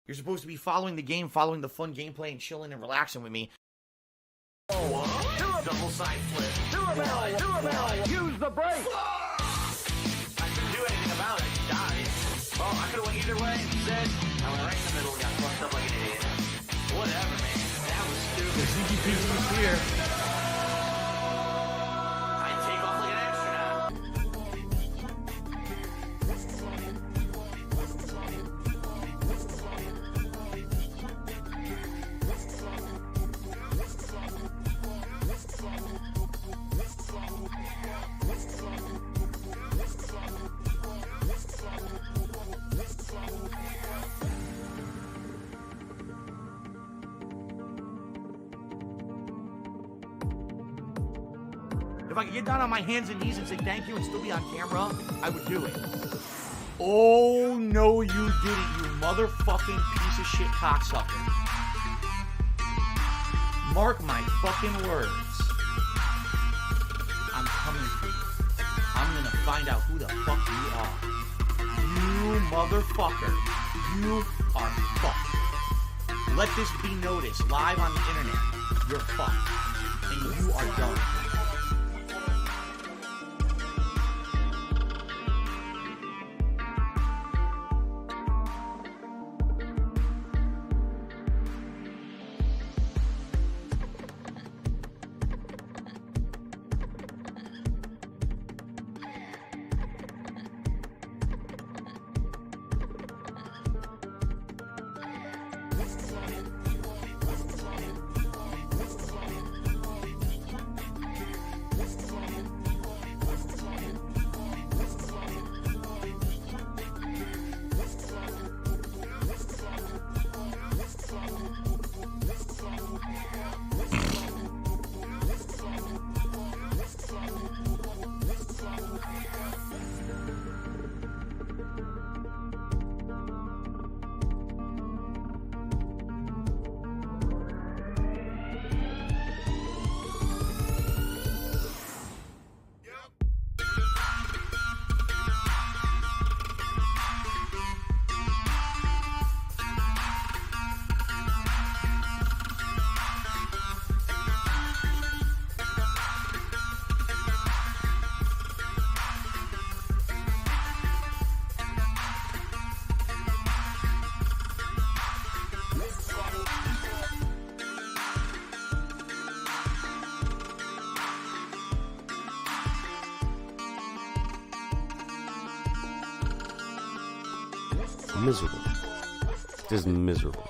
You're supposed to be following the game, following the fun gameplay, and chilling and relaxing with me. Do a double side flip. Do a melee. Use the brake. I couldn't do anything about it. He died. Oh, I could have went either way. Instead, I went right in the middle and got fucked up like an idiot. Whatever, man. That was stupid. The CGP's here. I take off like an astronaut. If I could get down on my hands and knees and say thank you and still be on camera, I would do it. Oh, no, you didn't, you motherfucking piece of shit cocksucker. Mark my fucking words. I'm coming for you. I'm gonna find out who the fuck you are. You motherfucker. You are fucked. Let this be noticed live on the internet. You're fucked. And you are done. Miserable. Just miserable.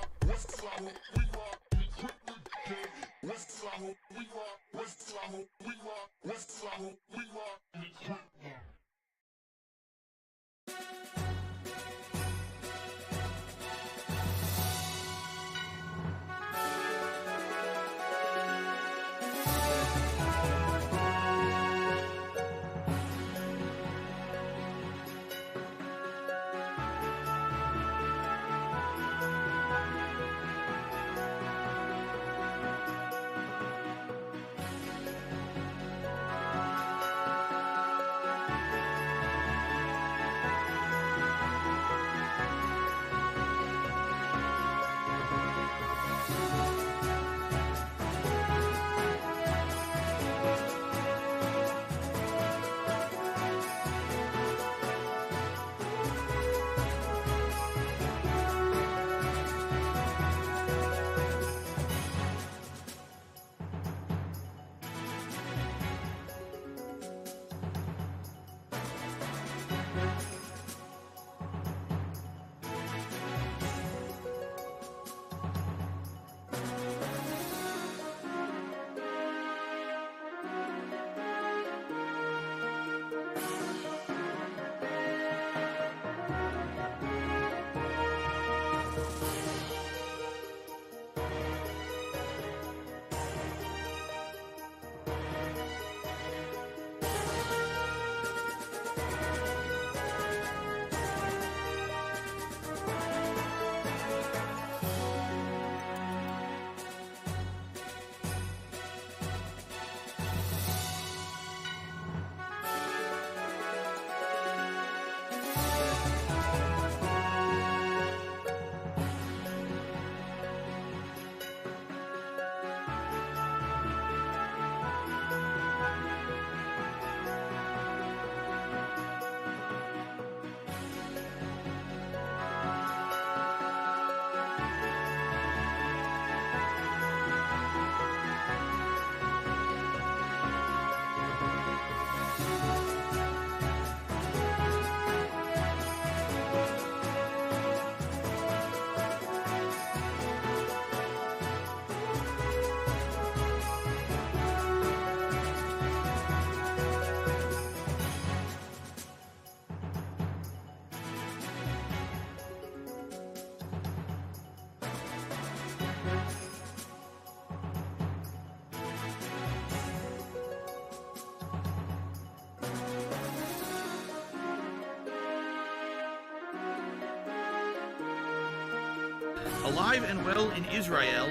Alive and well in Israel.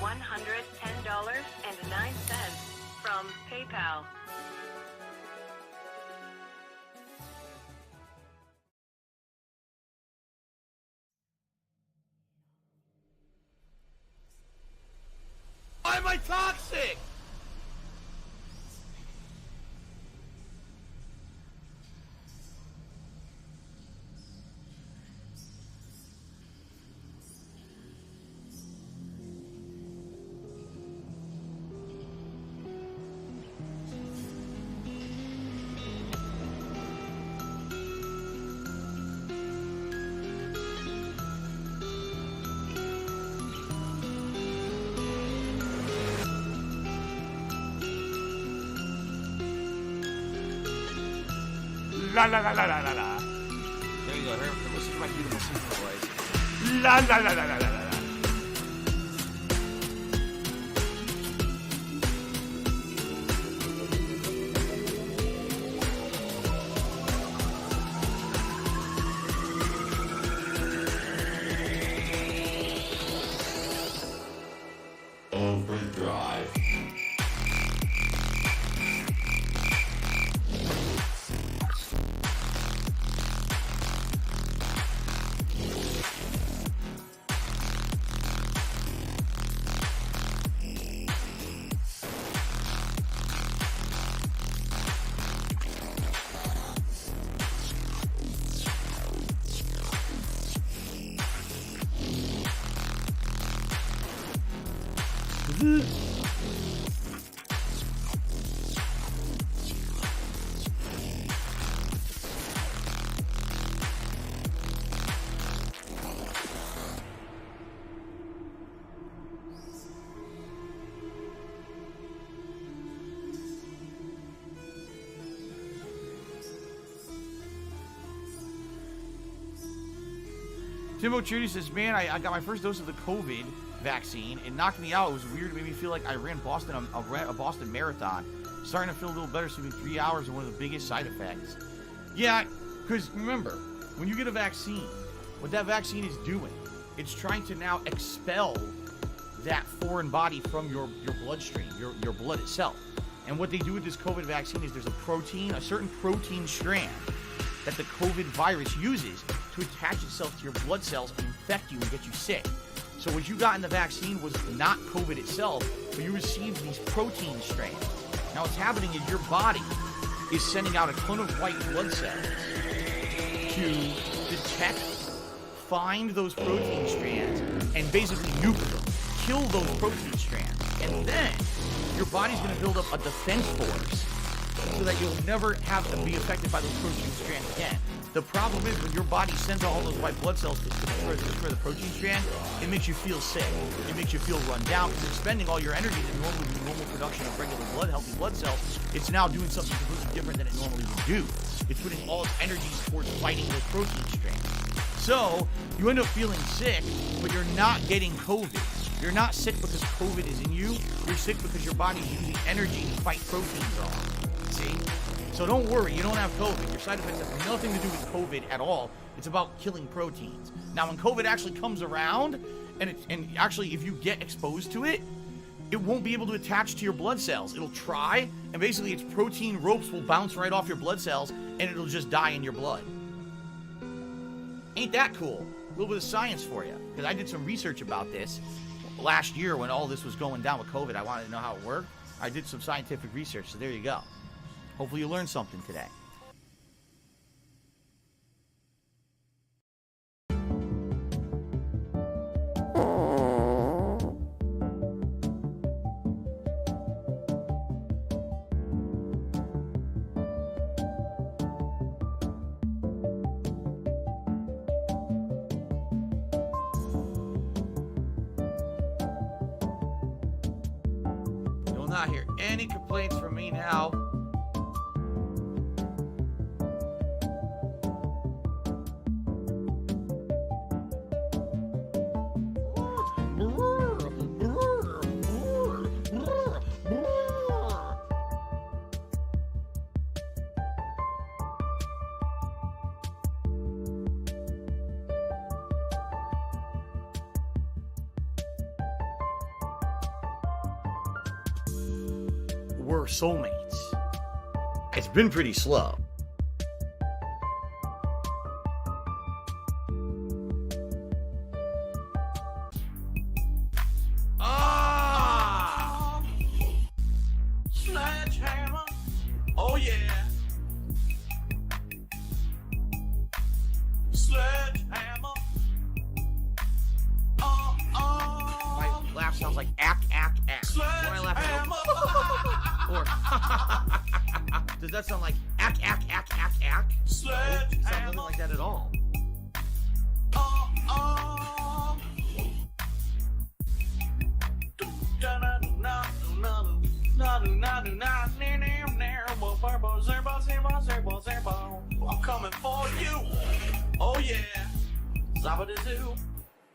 $110.09 from PayPal. Why am I toxic? La la la la la la la. There you go. Listen to my beautiful singing voice. La la la la la la la. Overdrive. Timbo Trudy says, man, I got my first dose of the COVID vaccine. It knocked me out. It was weird. It made me feel like I ran a Boston Marathon. Starting to feel a little better, sleeping 3 hours and one of the biggest side effects. Yeah, because remember, when you get a vaccine, what that vaccine is doing, it's trying to now expel that foreign body from your bloodstream, your blood itself. And what they do with this COVID vaccine is there's a certain protein strand that the COVID virus uses to attach itself to your blood cells and infect you and get you sick. So what you got in the vaccine was not COVID itself, but you received these protein strands. Now what's happening is your body is sending out a ton of white blood cells to detect, find those protein strands, and basically nuke them, kill those protein strands. And then your body's going to build up a defense force so that you'll never have to be affected by those protein strands again. The problem is when your body sends all those white blood cells to destroy the protein strand, it makes you feel sick. It makes you feel run down because it's spending all your energy in normal production of regular blood, healthy blood cells. It's now doing something completely different than it normally would do. It's putting all its energies towards fighting those protein strands. So you end up feeling sick, but you're not getting COVID. You're not sick because COVID is in you. You're sick because your body's using energy to fight proteins off. See? So don't worry, you don't have COVID. Your side effects have nothing to do with COVID at all. It's about killing proteins. Now, when COVID actually comes around, and actually if you get exposed to it, it won't be able to attach to your blood cells. It'll try, and basically its protein ropes will bounce right off your blood cells, and it'll just die in your blood. Ain't that cool? A little bit of science for you. Because I did some research about this last year when all this was going down with COVID. I wanted to know how it worked. I did some scientific research, so there you go. Hopefully you learned something today. You will not hear any complaints from me now. were soulmates. It's been pretty slow. Ah! Sledgehammer. Oh yeah. Sledgehammer. My laugh sounds like ack, ack, ack. When I laugh, I go, or does that sound like ack, ack, ack, ack, ack? It sounds nothing like that at all. I'm coming for you. Oh yeah. Zabadazoo.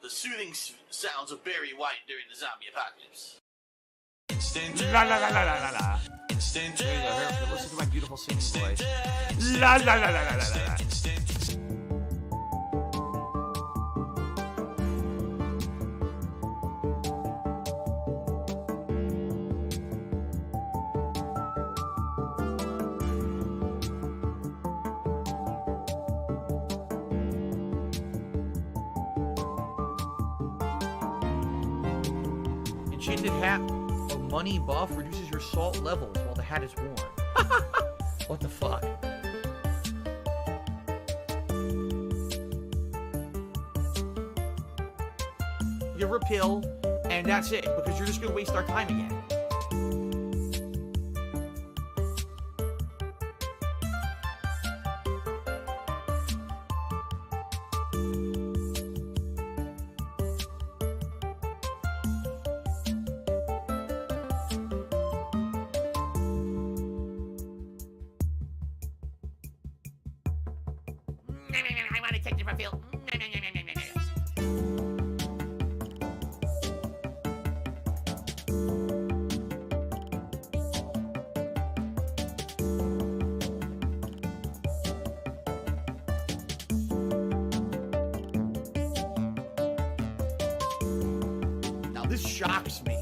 The soothing sounds of Barry White during the zombie apocalypse. La la la la la la la. There you go, here, listen to my beautiful singing voice. La la la la la la la. Enchanted hat or money buff reduces your salt levels while the hat is worn. What the fuck? Give her a pill, and that's it, because you're just gonna waste our time again. I want to take different pill. Now this shocks me.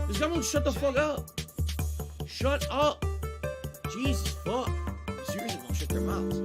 This guy won't shut the fuck up. Shut up. Jesus fuck. Seriously won't shut their mouths.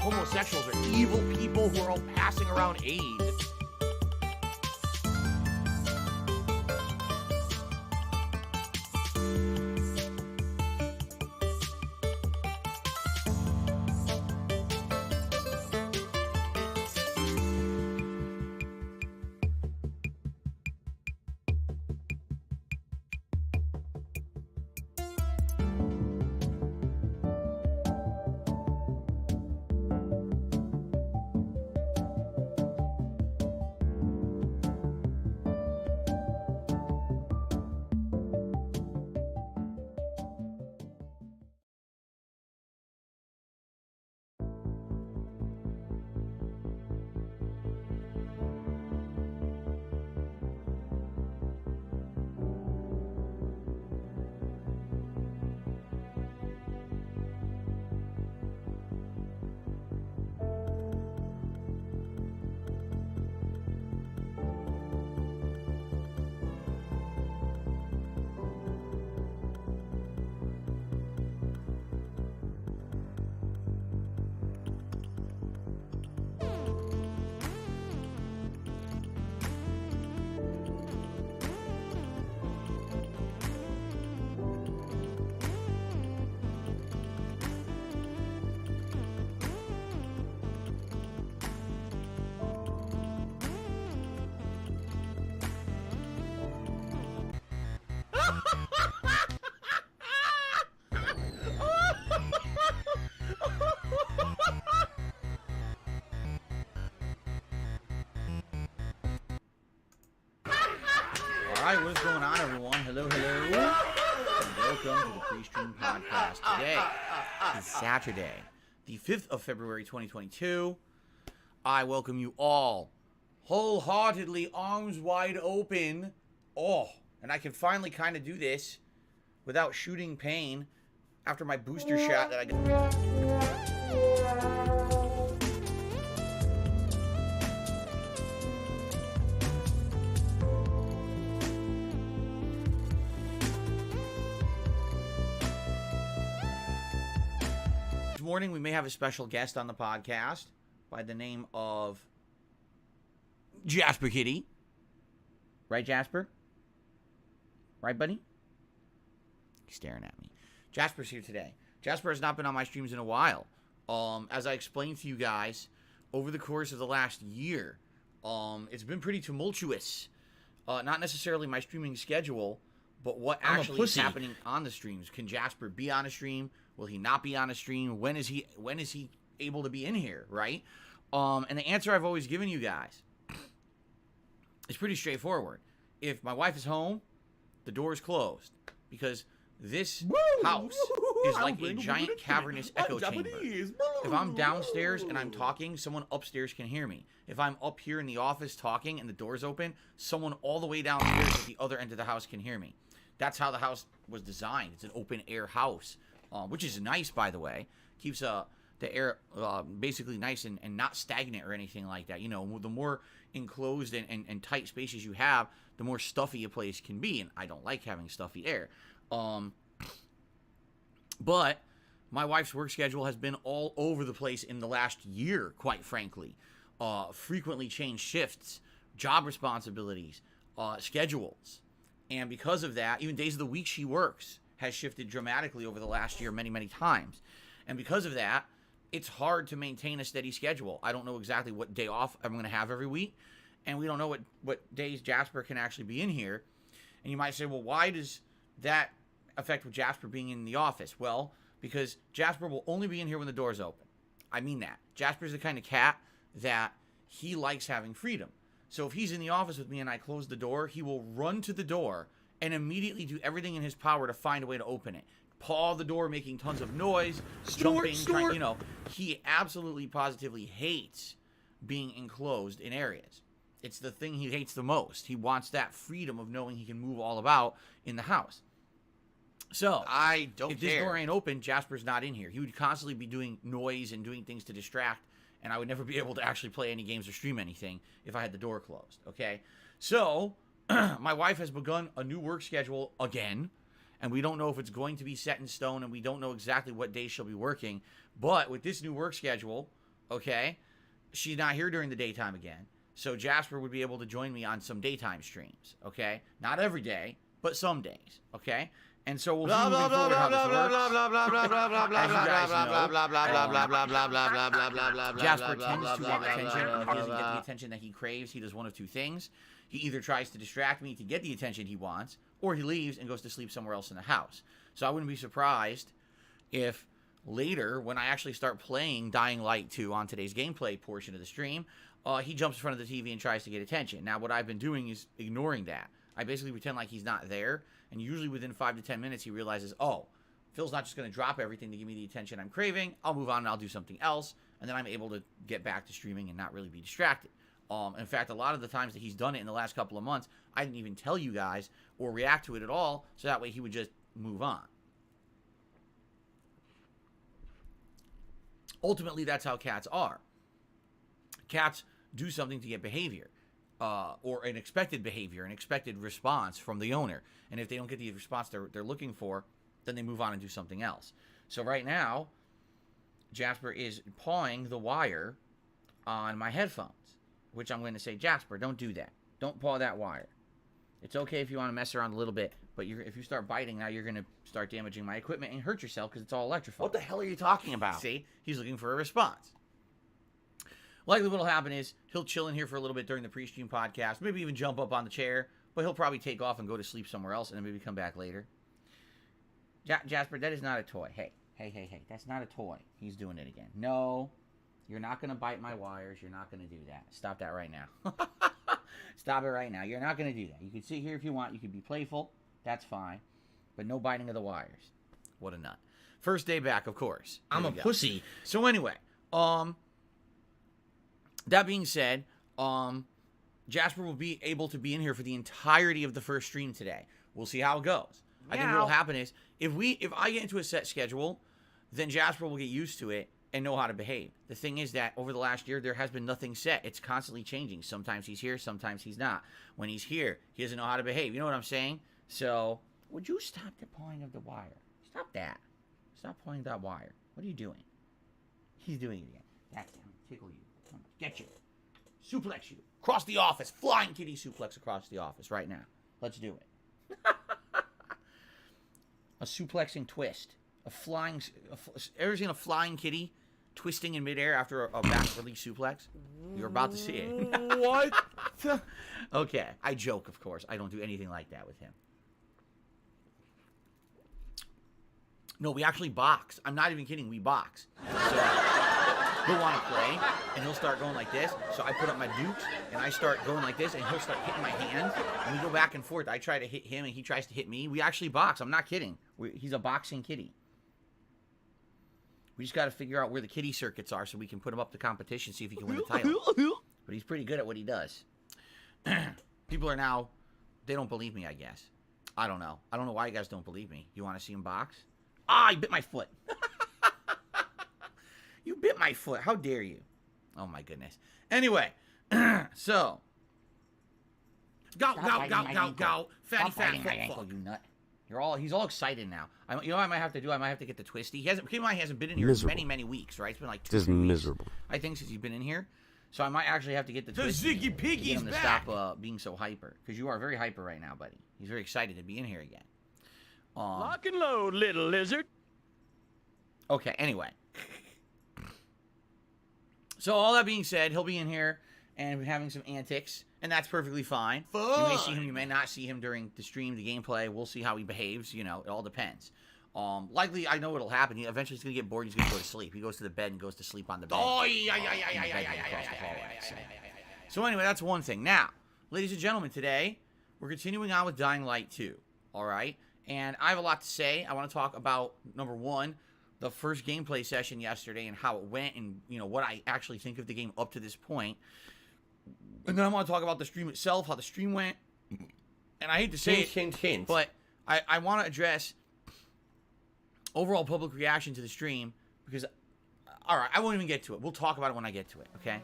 Homosexuals are evil people who are all passing around AIDS. Alright, what is going on, everyone? Hello, hello. And welcome to the Pre-Stream Podcast. Today is Saturday, the 5th of February, 2022. I welcome you all wholeheartedly, arms wide open. Oh, and I can finally kind of do this without shooting pain after my booster shot that I got. This morning we may have a special guest on the podcast by the name of Jasper Kitty. Right, Jasper? Right, buddy? He's staring at me. Jasper's here today. Jasper has not been on my streams in a while. As I explained to you guys, over the course of the last year, it's been pretty tumultuous. Not necessarily my streaming schedule, but what actually is happening on the streams. Can Jasper be on a stream? Will he not be on a stream? When is he able to be in here, right? And the answer I've always given you guys is pretty straightforward. If my wife is home, the door is closed, because this house is like a giant cavernous echo chamber. If I'm downstairs and I'm talking, someone upstairs can hear me. If I'm up here in the office talking and the door's open, someone all the way downstairs at the other end of the house can hear me. That's how the house was designed. It's an open air house, which is nice, by the way. Keeps the air basically nice and not stagnant or anything like that. You know, the more enclosed and tight spaces you have, the more stuffy a place can be, and I don't like having stuffy air. But my wife's work schedule has been all over the place in the last year, quite frankly. Frequently changed shifts, job responsibilities, schedules. And because of that, even days of the week she works has shifted dramatically over the last year many, many times. And because of that, it's hard to maintain a steady schedule. I don't know exactly what day off I'm going to have every week, and we don't know what days Jasper can actually be in here. And you might say, well, why does that affect with Jasper being in the office? Well, because Jasper will only be in here when the door's open. I mean that. Jasper's the kind of cat that he likes having freedom. So if he's in the office with me and I close the door, he will run to the door and immediately do everything in his power to find a way to open it. Paw the door, making tons of noise, jumping, trying, you know. He absolutely, positively hates being enclosed in areas. It's the thing he hates the most. He wants that freedom of knowing he can move all about in the house. So, if this door ain't open, Jasper's not in here. He would constantly be doing noise and doing things to distract, and I would never be able to actually play any games or stream anything if I had the door closed, okay? So, my wife has begun a new work schedule again, and we don't know if it's going to be set in stone, and we don't know exactly what days she'll be working. But with this new work schedule, okay, she's not here during the daytime again. So Jasper would be able to join me on some daytime streams, okay? Not every day, but some days, okay? And so we'll see moving forward how this works. Jasper tends to want attention. If he doesn't get the attention that he craves, he does one of two things. He either tries to distract me to get the attention he wants, or he leaves and goes to sleep somewhere else in the house. So I wouldn't be surprised if later, when I actually start playing Dying Light 2 on today's gameplay portion of the stream, he jumps in front of the TV and tries to get attention. Now, what I've been doing is ignoring that. I basically pretend like he's not there, and usually within 5 to 10 minutes, he realizes, oh, Phil's not just going to drop everything to give me the attention I'm craving. I'll move on and I'll do something else, and then I'm able to get back to streaming and not really be distracted. In fact, a lot of the times that he's done it in the last couple of months, I didn't even tell you guys or react to it at all, so that way he would just move on. Ultimately, that's how cats are. Cats do something to get behavior, or an expected behavior, an expected response from the owner. And if they don't get the response they're looking for, then they move on and do something else. So right now, Jasper is pawing the wire on my headphones, which I'm going to say, Jasper, don't do that. Don't paw that wire. It's okay if you want to mess around a little bit, but if you start biting, now you're going to start damaging my equipment and hurt yourself because it's all electrified. What the hell are you talking about? See? He's looking for a response. Likely what'll happen is he'll chill in here for a little bit during the pre-stream podcast, maybe even jump up on the chair, but he'll probably take off and go to sleep somewhere else and then maybe come back later. Jasper, that is not a toy. Hey, that's not a toy. He's doing it again. No, you're not going to bite my wires. You're not going to do that. Stop that right now. Stop it right now. You're not going to do that. You can sit here if you want. You can be playful. That's fine. But no biting of the wires. What a nut. First day back, of course. I'm a pussy. So anyway, that being said, Jasper will be able to be in here for the entirety of the first stream today. We'll see how it goes. I think what will happen is, if I get into a set schedule, then Jasper will get used to it and know how to behave. The thing is that over the last year, there has been nothing set. It's constantly changing. Sometimes he's here, sometimes he's not. When he's here, he doesn't know how to behave. You know what I'm saying? So, would you stop the pulling of the wire? Stop that. Stop pulling that wire. What are you doing? He's doing it again. Back down. Tickle you. Come on. Get you. Suplex you. Across the office. Flying kitty suplex across the office right now. Let's do it. A suplexing twist. Ever seen a flying kitty twisting in midair after a back release suplex? You're about to see it. What? Okay. I joke, of course. I don't do anything like that with him. No, we actually box. I'm not even kidding. We box. So he'll want to play, and he'll start going like this. So I put up my dukes, and I start going like this, and he'll start hitting my hands. And we go back and forth. I try to hit him, and he tries to hit me. We actually box. I'm not kidding. He's a boxing kitty. We just got to figure out where the kitty circuits are so we can put him up to competition, see if he can win the title. But he's pretty good at what he does. People are now, they don't believe me, I guess. I don't know. I don't know why you guys don't believe me. You want to see him box? Ah, he bit my foot. You bit my foot. How dare you? Oh, my goodness. Anyway, so. Go. Fatty fat fuck. You nut. He's all excited now. You know what I might have to do? I might have to get the twisty. Keep in mind, he hasn't been in here in many weeks, right? It's been like 2 Just weeks, miserable. I think, since he's been in here. So I might actually have to get the twisty. Ziggy Piggy's to get him to back. stop being so hyper. Because you are very hyper right now, buddy. He's very excited to be in here again. Lock and load, little lizard. Okay, anyway. So all that being said, he'll be in here and having some antics, and that's perfectly fine. You may see him, you may not see him during the stream, the gameplay. We'll see how he behaves. You know, it all depends. Likely, I know what'll happen. Eventually, he's gonna get bored. He's gonna go to sleep. He goes to the bed and goes to sleep on the bed. So anyway, that's one thing. Now, ladies and gentlemen, today we're continuing on with Dying Light 2. All right, and I have a lot to say. I want to talk about, number one, the first gameplay session yesterday and how it went, and what I actually think of the game up to this point. And then I want to talk about the stream itself, how the stream went. And I hate to say it, but I want to address overall public reaction to the stream, because, all right, I won't even get to it. We'll talk about it when I get to it, okay?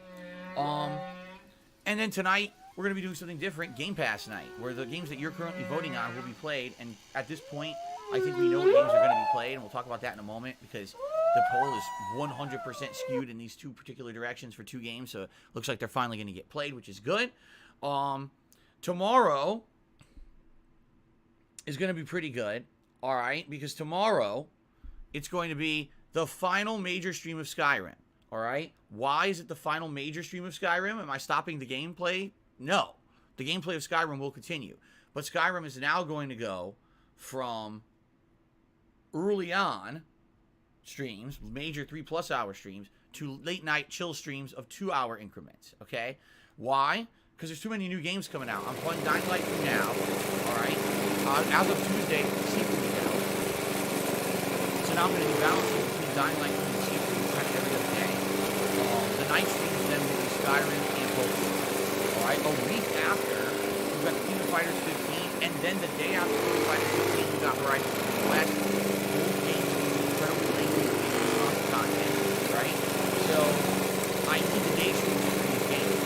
And then tonight, we're going to be doing something different, Game Pass night, where the games that you're currently voting on will be played. And at this point, I think we know what games are going to be played, and we'll talk about that in a moment, because the poll is 100% skewed in these two particular directions for 2 games, so it looks like they're finally going to get played, which is good. Tomorrow is going to be pretty good, all right, because tomorrow it's going to be the final major stream of Skyrim, all right? Why is it the final major stream of Skyrim? Am I stopping the gameplay? No. The gameplay of Skyrim will continue, but Skyrim is now going to go from early on streams, major 3+ hour streams, to late night chill streams of 2-hour increments, okay? Why? Because there's too many new games coming out. I'm playing Dying Light 2 now, alright? As of Tuesday, Sequel is out. So now I'm going to be balancing between Dying Light 2 and Sequel kind of every other day. The night streams then will be Skyrim and Pokemon. Alright? A week after, we've got the King of Fighters 15, and then the day after King of Fighters 15, we've got Horizon Forbidden West. Both games will be incredibly lengthy content, right? So, I need the day streams for these games.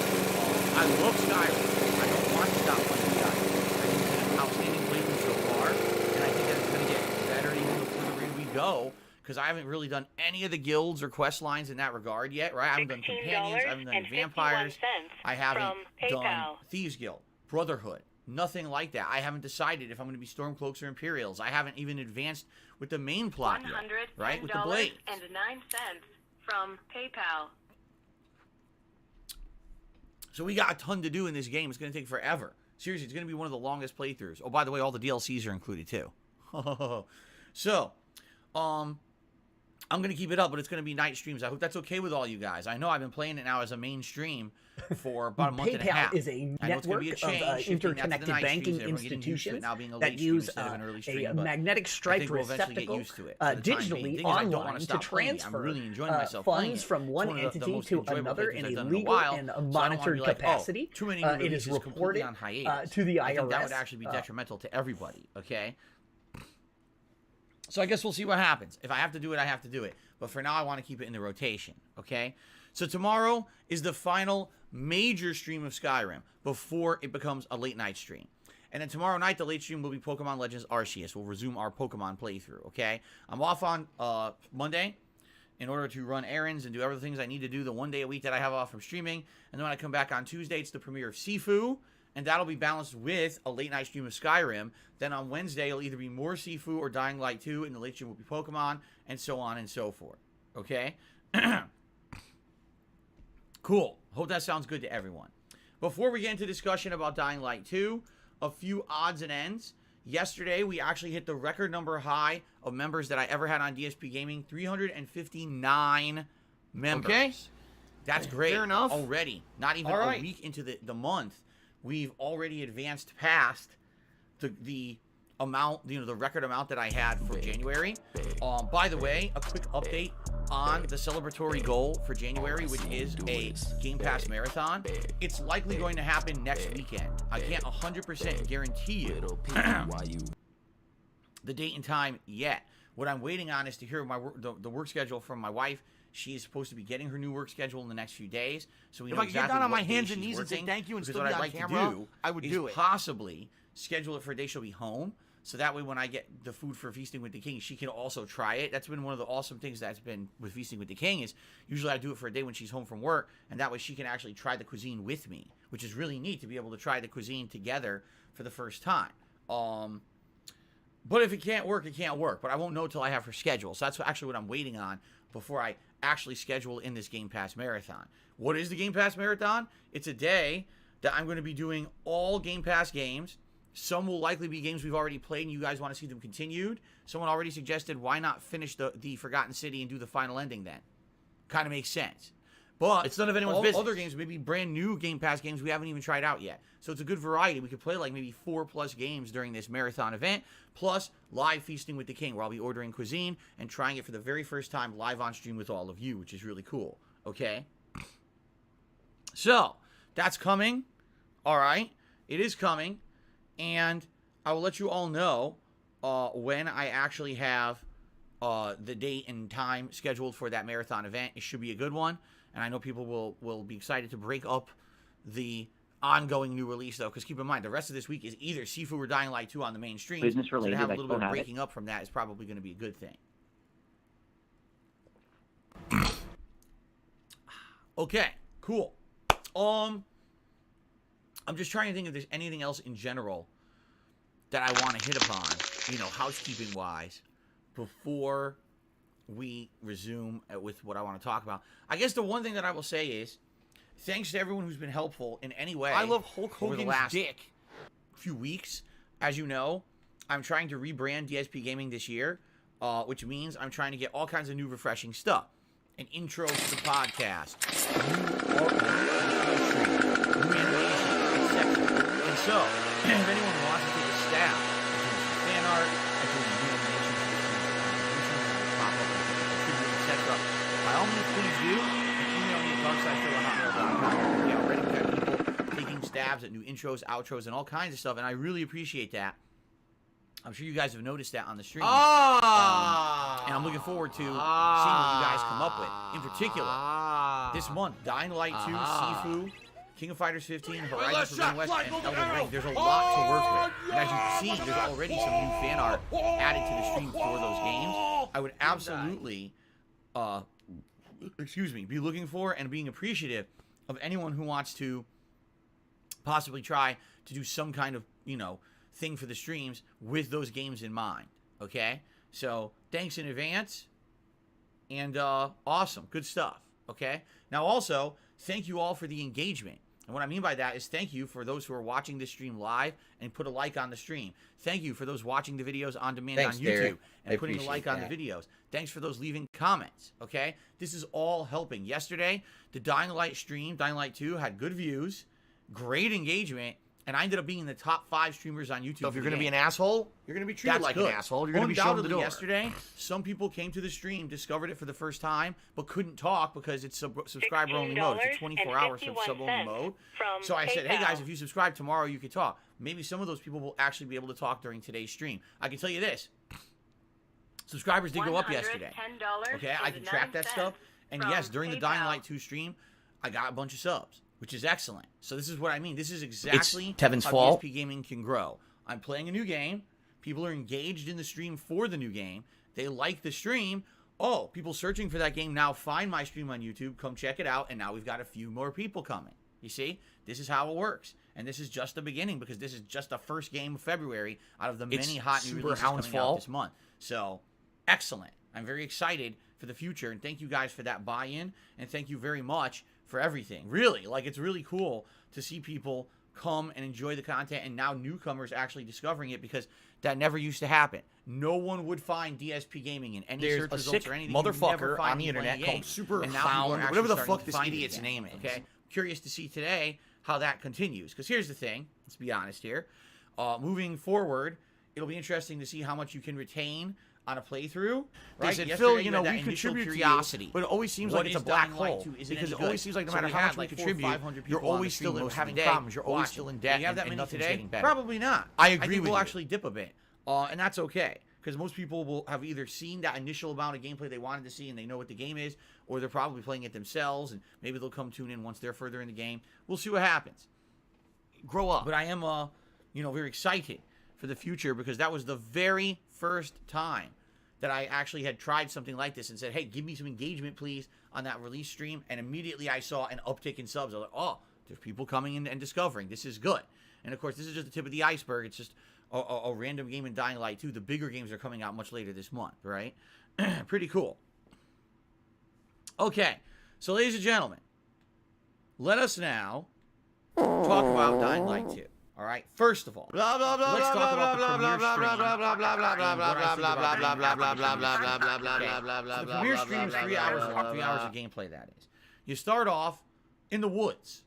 I love Skyrim. I don't want to stop playing Skyrim. I think it's been an outstanding playthrough so far, and I think that it's going to get better even the further we go, because I haven't really done any of the guilds or quest lines in that regard yet, right? I haven't done companions, I haven't done vampires, I haven't done Thieves Guild, Brotherhood, nothing like that. I haven't decided if I'm going to be Stormcloaks or Imperials. I haven't even advanced with the main plot yet, right? With the Blade. $109 from PayPal. So we got a ton to do in this game. It's going to take forever. Seriously, it's going to be one of the longest playthroughs. Oh, by the way, all the DLCs are included too. So, I'm going to keep it up, but it's going to be night streams. I hope that's okay with all you guys. I know I've been playing it now as a main stream for about a month and a half. PayPal is a network of interconnected banking institutions that use a magnetic striped receptacle digitally online to transfer funds from one entity to another in a legal and monitored capacity. It is reported to the IRS. I think that would actually be detrimental to everybody, okay? So I guess we'll see what happens. If I have to do it, I have to do it. But for now, I want to keep it in the rotation, okay? So tomorrow is the final major stream of Skyrim before it becomes a late night stream. And then tomorrow night, the late stream will be Pokemon Legends Arceus. We'll resume our Pokemon playthrough, okay? I'm off on Monday in order to run errands and do other things I need to do the one day a week that I have off from streaming. And then when I come back on Tuesday, it's the premiere of Sifu. And that'll be balanced with a late night stream of Skyrim. Then on Wednesday, it'll either be more Sifu or Dying Light 2, and the late stream will be Pokemon, and so on and so forth. Okay? Cool. Hope that sounds good to everyone. Before we get into discussion about Dying Light 2, a few odds and ends. Yesterday, we actually hit the record number high of members that I ever had on DSP Gaming, 359 members. Okay. That's great. Fair enough. Already. Not even a week into the month. We've already advanced past the amount, the record amount that I had for January. By the way, a quick update on the celebratory goal for January, which is a Game Pass Marathon. It's likely going to happen next weekend. I can't 100% guarantee you the date and time yet. What I'm waiting on is to hear the work schedule from my wife. She is supposed to be getting her new work schedule in the next few days, so we know exactly. If I could get down on my hands and knees and say thank you and still be on camera, I would do it. Possibly schedule it for a day she'll be home, so that way when I get the food for Feasting with the King, she can also try it. That's been one of the awesome things that's been with Feasting with the King is usually I do it for a day when she's home from work, and that way she can actually try the cuisine with me, which is really neat to be able to try the cuisine together for the first time. But if it can't work, it can't work. But I won't know till I have her schedule. So that's actually what I'm waiting on before I actually schedule in this Game Pass Marathon. What is the Game Pass Marathon? It's a day that I'm going to be doing all Game Pass games. Some will likely be games we've already played and you guys want to see them continued. Someone already suggested why not finish the Forgotten City and do the final ending then. Kind of makes sense. But it's none of anyone's business. Other games may be brand new Game Pass games we haven't even tried out yet. So it's a good variety. We could play like maybe 4+ games during this marathon event, plus live Feasting with the King, where I'll be ordering cuisine and trying it for the very first time live on stream with all of you, which is really cool. Okay? So, that's coming. All right? It is coming. And I will let you all know when I actually have the date and time scheduled for that marathon event. It should be a good one. And I know people will be excited to break up the ongoing new release, though, because keep in mind, the rest of this week is either Sifu or Dying Light 2 on the main stream. Business related, so to have a little bit of breaking up from that is probably going to be a good thing. Okay, cool. I'm just trying to think if there's anything else in general that I want to hit upon, housekeeping-wise, before we resume with what I want to talk about. I guess the one thing that I will say is, thanks to everyone who's been helpful in any way. I love Hulk over Hogan's the last dick. few weeks. As you know, I'm trying to rebrand DSP Gaming this year, which means I'm trying to get all kinds of new refreshing stuff. An intro to the podcast, new art, new animation, etc. And so, if anyone wants to take a stab at doing some fan art, at doing new animations, pop up, etc., by all means, please do. Email me at darksidephil@hotmail.com. We already got people taking stabs at new intros, outros, and all kinds of stuff, and I really appreciate that. I'm sure you guys have noticed that on the stream. And I'm looking forward to seeing what you guys come up with. In particular, this month, Dying Light 2, Sifu, King of Fighters 15, Horizon Forbidden West, and Elden Ring. There's a lot to work with. And as you can see, there's already some new fan art added to the stream for those games. I would absolutely, be looking for and being appreciative of anyone who wants to possibly try to do some kind of, thing for the streams with those games in mind. Okay? So, thanks in advance. And awesome. Good stuff. Okay? Now, also, thank you all for the engagement And what I mean by that is thank you for those who are watching this stream live and put a like on the stream. Thank you for those watching the videos on demand on YouTube Derek. and putting a like on the videos. Thanks for those leaving comments, okay? This is all helping. Yesterday, the Dying Light stream, Dying Light 2, had good views, great engagement, and I ended up being in the top 5 streamers on YouTube. So if you're going to be an asshole, you're going to be treated like an asshole. You're going to be shown the door. Yesterday, some people came to the stream, discovered it for the first time, but couldn't talk because it's subscriber-only mode. It's a 24-hour sub-only mode. So I said, hey, guys, if you subscribe tomorrow, you can talk. Maybe some of those people will actually be able to talk during today's stream. I can tell you this. Subscribers did go up yesterday. Okay, I can track that stuff. And yes, during the Dying Light 2 stream, I got a bunch of subs, which is excellent. So this is what I mean. This is exactly how DSP Gaming can grow. I'm playing a new game. People are engaged in the stream for the new game. They like the stream. Oh, people searching for that game now find my stream on YouTube. Come check it out. And now we've got a few more people coming. You see? This is how it works. And this is just the beginning because this is just the first game of February out of the many hot new releases coming out this month. So, excellent. I'm very excited for the future. And thank you guys for that buy-in. And thank you very much for everything. Really, like, it's really cool to see people come and enjoy the content and now newcomers actually discovering it because that never used to happen. No one would find DSP Gaming in any search results or anything. Motherfucker on the internet called Super Hound, whatever the fuck this idiot's name is. Okay, curious to see today how that continues because here's the thing. Let's be honest here. Moving forward, it'll be interesting to see how much you can retain on a playthrough, right? Phil, you know, we contribute curiosity, but it always seems like it's a black hole because it always seems like no matter how much we contribute, you're always still having problems. You're always still in debt, you have that and many nothing's today? getting better. Probably not. I agree with you. We'll actually dip a bit, and that's okay because most people will have either seen that initial amount of gameplay they wanted to see and they know what the game is, or they're probably playing it themselves and maybe they'll come tune in once they're further in the game. We'll see what happens. Grow up. But I am, very excited for the future because that was the very first time that I actually had tried something like this and said, hey, give me some engagement, please, on that release stream. And immediately I saw an uptick in subs. I was like, oh, there's people coming in and discovering. This is good. And, of course, this is just the tip of the iceberg. It's just a random game in Dying Light 2. The bigger games are coming out much later this month, right? Pretty cool. Okay. So, ladies and gentlemen, let us now talk about Dying Light 2. All right. First of all, let's talk about the premiere stream. The premiere stream is 3 hours long. 3 hours of gameplay. That is. You start off in the woods,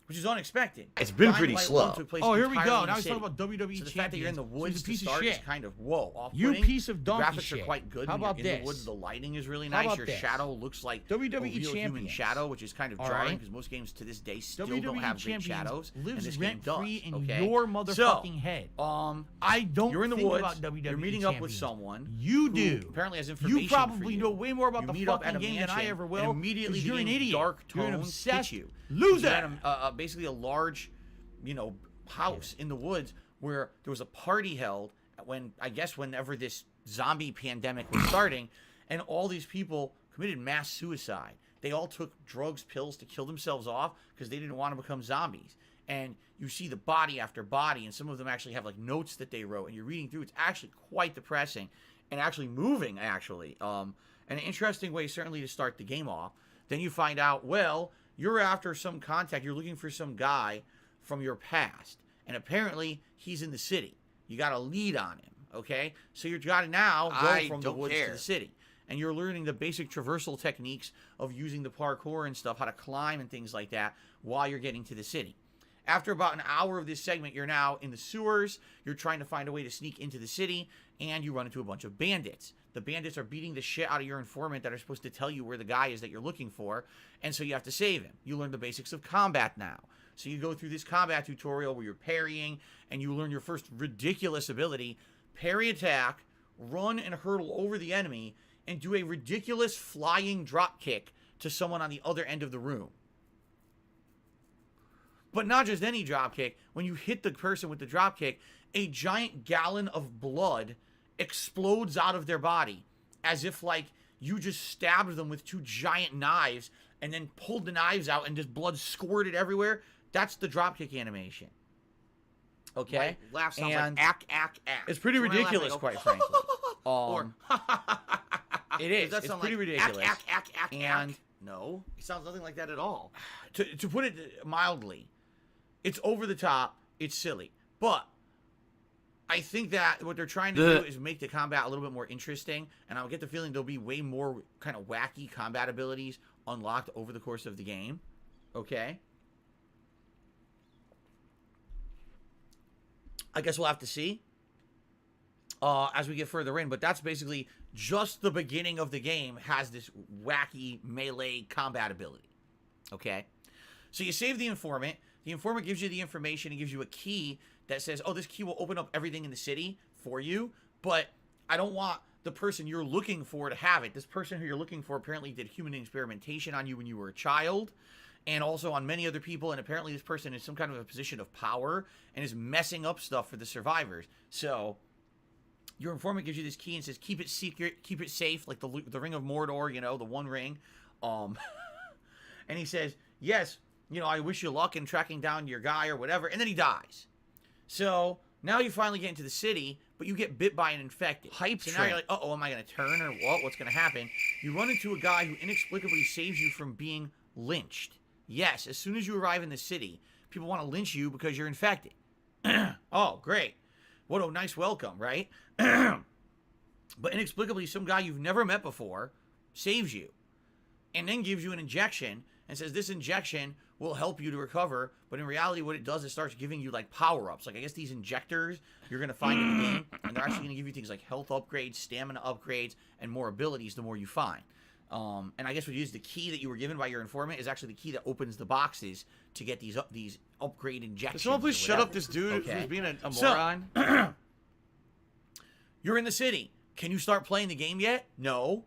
which is unexpected. It's been pretty slow. Oh, here we go. Now he's talking about WWE Champions. So the fact that you're in the woods piece to start of shit. is kind of off-putting. You piece of donkey graphics shit. are quite good. How about in this? the woods, the lighting is really nice. Your shadow looks like WWE a real human Champions. shadow, which is kind of jarring because most games to this day still don't have great shadows. Lives and this game does. rent-free in Okay? your motherfucking head. I don't. You're in the think woods. about WWE You're meeting champions. up with someone. You do. Apparently has information. You probably for know way more about you the meet up at fucking a game than I mansion, ever will. And immediately you're an idiot. Dark You're an tones obsessed hit you. loser. Basically a large, house in the woods where there was a party held whenever this zombie pandemic was starting, and all these people committed mass suicide. They all took drugs, pills to kill themselves off because they didn't want to become zombies. And you see the body after body, and some of them actually have like notes that they wrote, and you're reading through. It's actually quite depressing and actually moving, and an interesting way certainly to start the game off. Then you find out, well, you're after some contact. You're looking for some guy from your past, and apparently he's in the city. You got a lead on him, okay? So you've got to now go from the woods to the city. And you're learning the basic traversal techniques of using the parkour and stuff, how to climb and things like that while you're getting to the city. After about an hour of this segment, you're now in the sewers. You're trying to find a way to sneak into the city, and you run into a bunch of bandits. The bandits are beating the shit out of your informant that are supposed to tell you where the guy is that you're looking for, and so you have to save him. You learn the basics of combat now. So you go through this combat tutorial where you're parrying, and you learn your first ridiculous ability, parry attack, run and hurdle over the enemy, and do a ridiculous flying drop kick to someone on the other end of the room. But not just any drop kick. When you hit the person with the drop kick, a giant gallon of blood explodes out of their body as if like you just stabbed them with 2 giant knives and then pulled the knives out and just blood squirted everywhere. That's the dropkick animation. Okay? Laugh sounds like ack. It's pretty ridiculous, quite frankly. Or it is. Does that it's pretty like ridiculous. Ack. And No, it sounds nothing like that at all. to put it mildly, It's over the top. It's silly. But I think that what they're trying to do is make the combat a little bit more interesting, and I'll get the feeling there'll be way more kind of wacky combat abilities unlocked over the course of the game. Okay? I guess we'll have to see as we get further in, but that's basically just the beginning of the game has this wacky melee combat ability. Okay? So you save the informant. The informant gives you the information. He gives you a key that says, oh, this key will open up everything in the city for you, but I don't want the person you're looking for to have it. This person who you're looking for apparently did human experimentation on you when you were a child, and also on many other people, and apparently this person is some kind of a position of power and is messing up stuff for the survivors. So your informant gives you this key and says, keep it secret, keep it safe, like the Ring of Mordor, you know, the One Ring. And he says, yes, you know, I wish you luck in tracking down your guy or whatever, and then he dies. So now you finally get into the city, but you get bit by an infected. Hype so now you're like, uh-oh, am I going to turn or what? What's going to happen? You run into a guy who inexplicably saves you from being lynched. Yes, as soon as you arrive in the city, people want to lynch you because you're infected. Oh, great. What a nice welcome, right? But inexplicably, some guy you've never met before saves you and then gives you an injection and says this injection will help you to recover, but in reality what it does is starts giving you like power-ups. Like I guess these injectors you're going to find in the game, and they're actually going to give you things like health upgrades, stamina upgrades, and more abilities the more you find. And I guess what you use the key that you were given by your informant is actually the key that opens the boxes to get these upgrade injections. Can someone please shut up this dude who's being a moron? So, you're in the city. Can you start playing the game yet? No.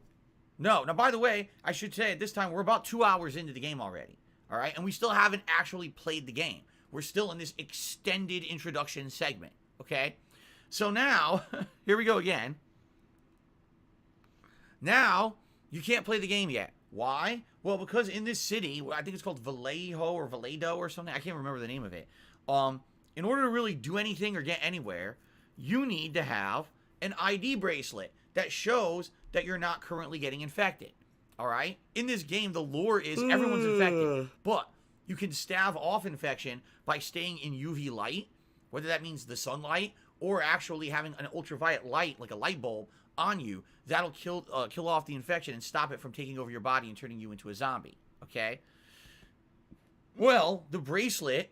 No. Now, by the way, I should say at this time, we're about 2 hours into the game already. All right? And we still haven't actually played the game. We're still in this extended introduction segment. Okay? So now, here we go again. Now, you can't play the game yet. Why? Well, because in this city, I think it's called Vallejo or Valledo or something. I can't remember the name of it. In order to really do anything or get anywhere, you need to have an ID bracelet that shows that you're not currently getting infected. All right? In this game, the lore is everyone's infected, but you can stave off infection by staying in UV light, whether that means the sunlight or actually having an ultraviolet light, like a light bulb, on you. That'll kill off the infection and stop it from taking over your body and turning you into a zombie. Okay? Well, the bracelet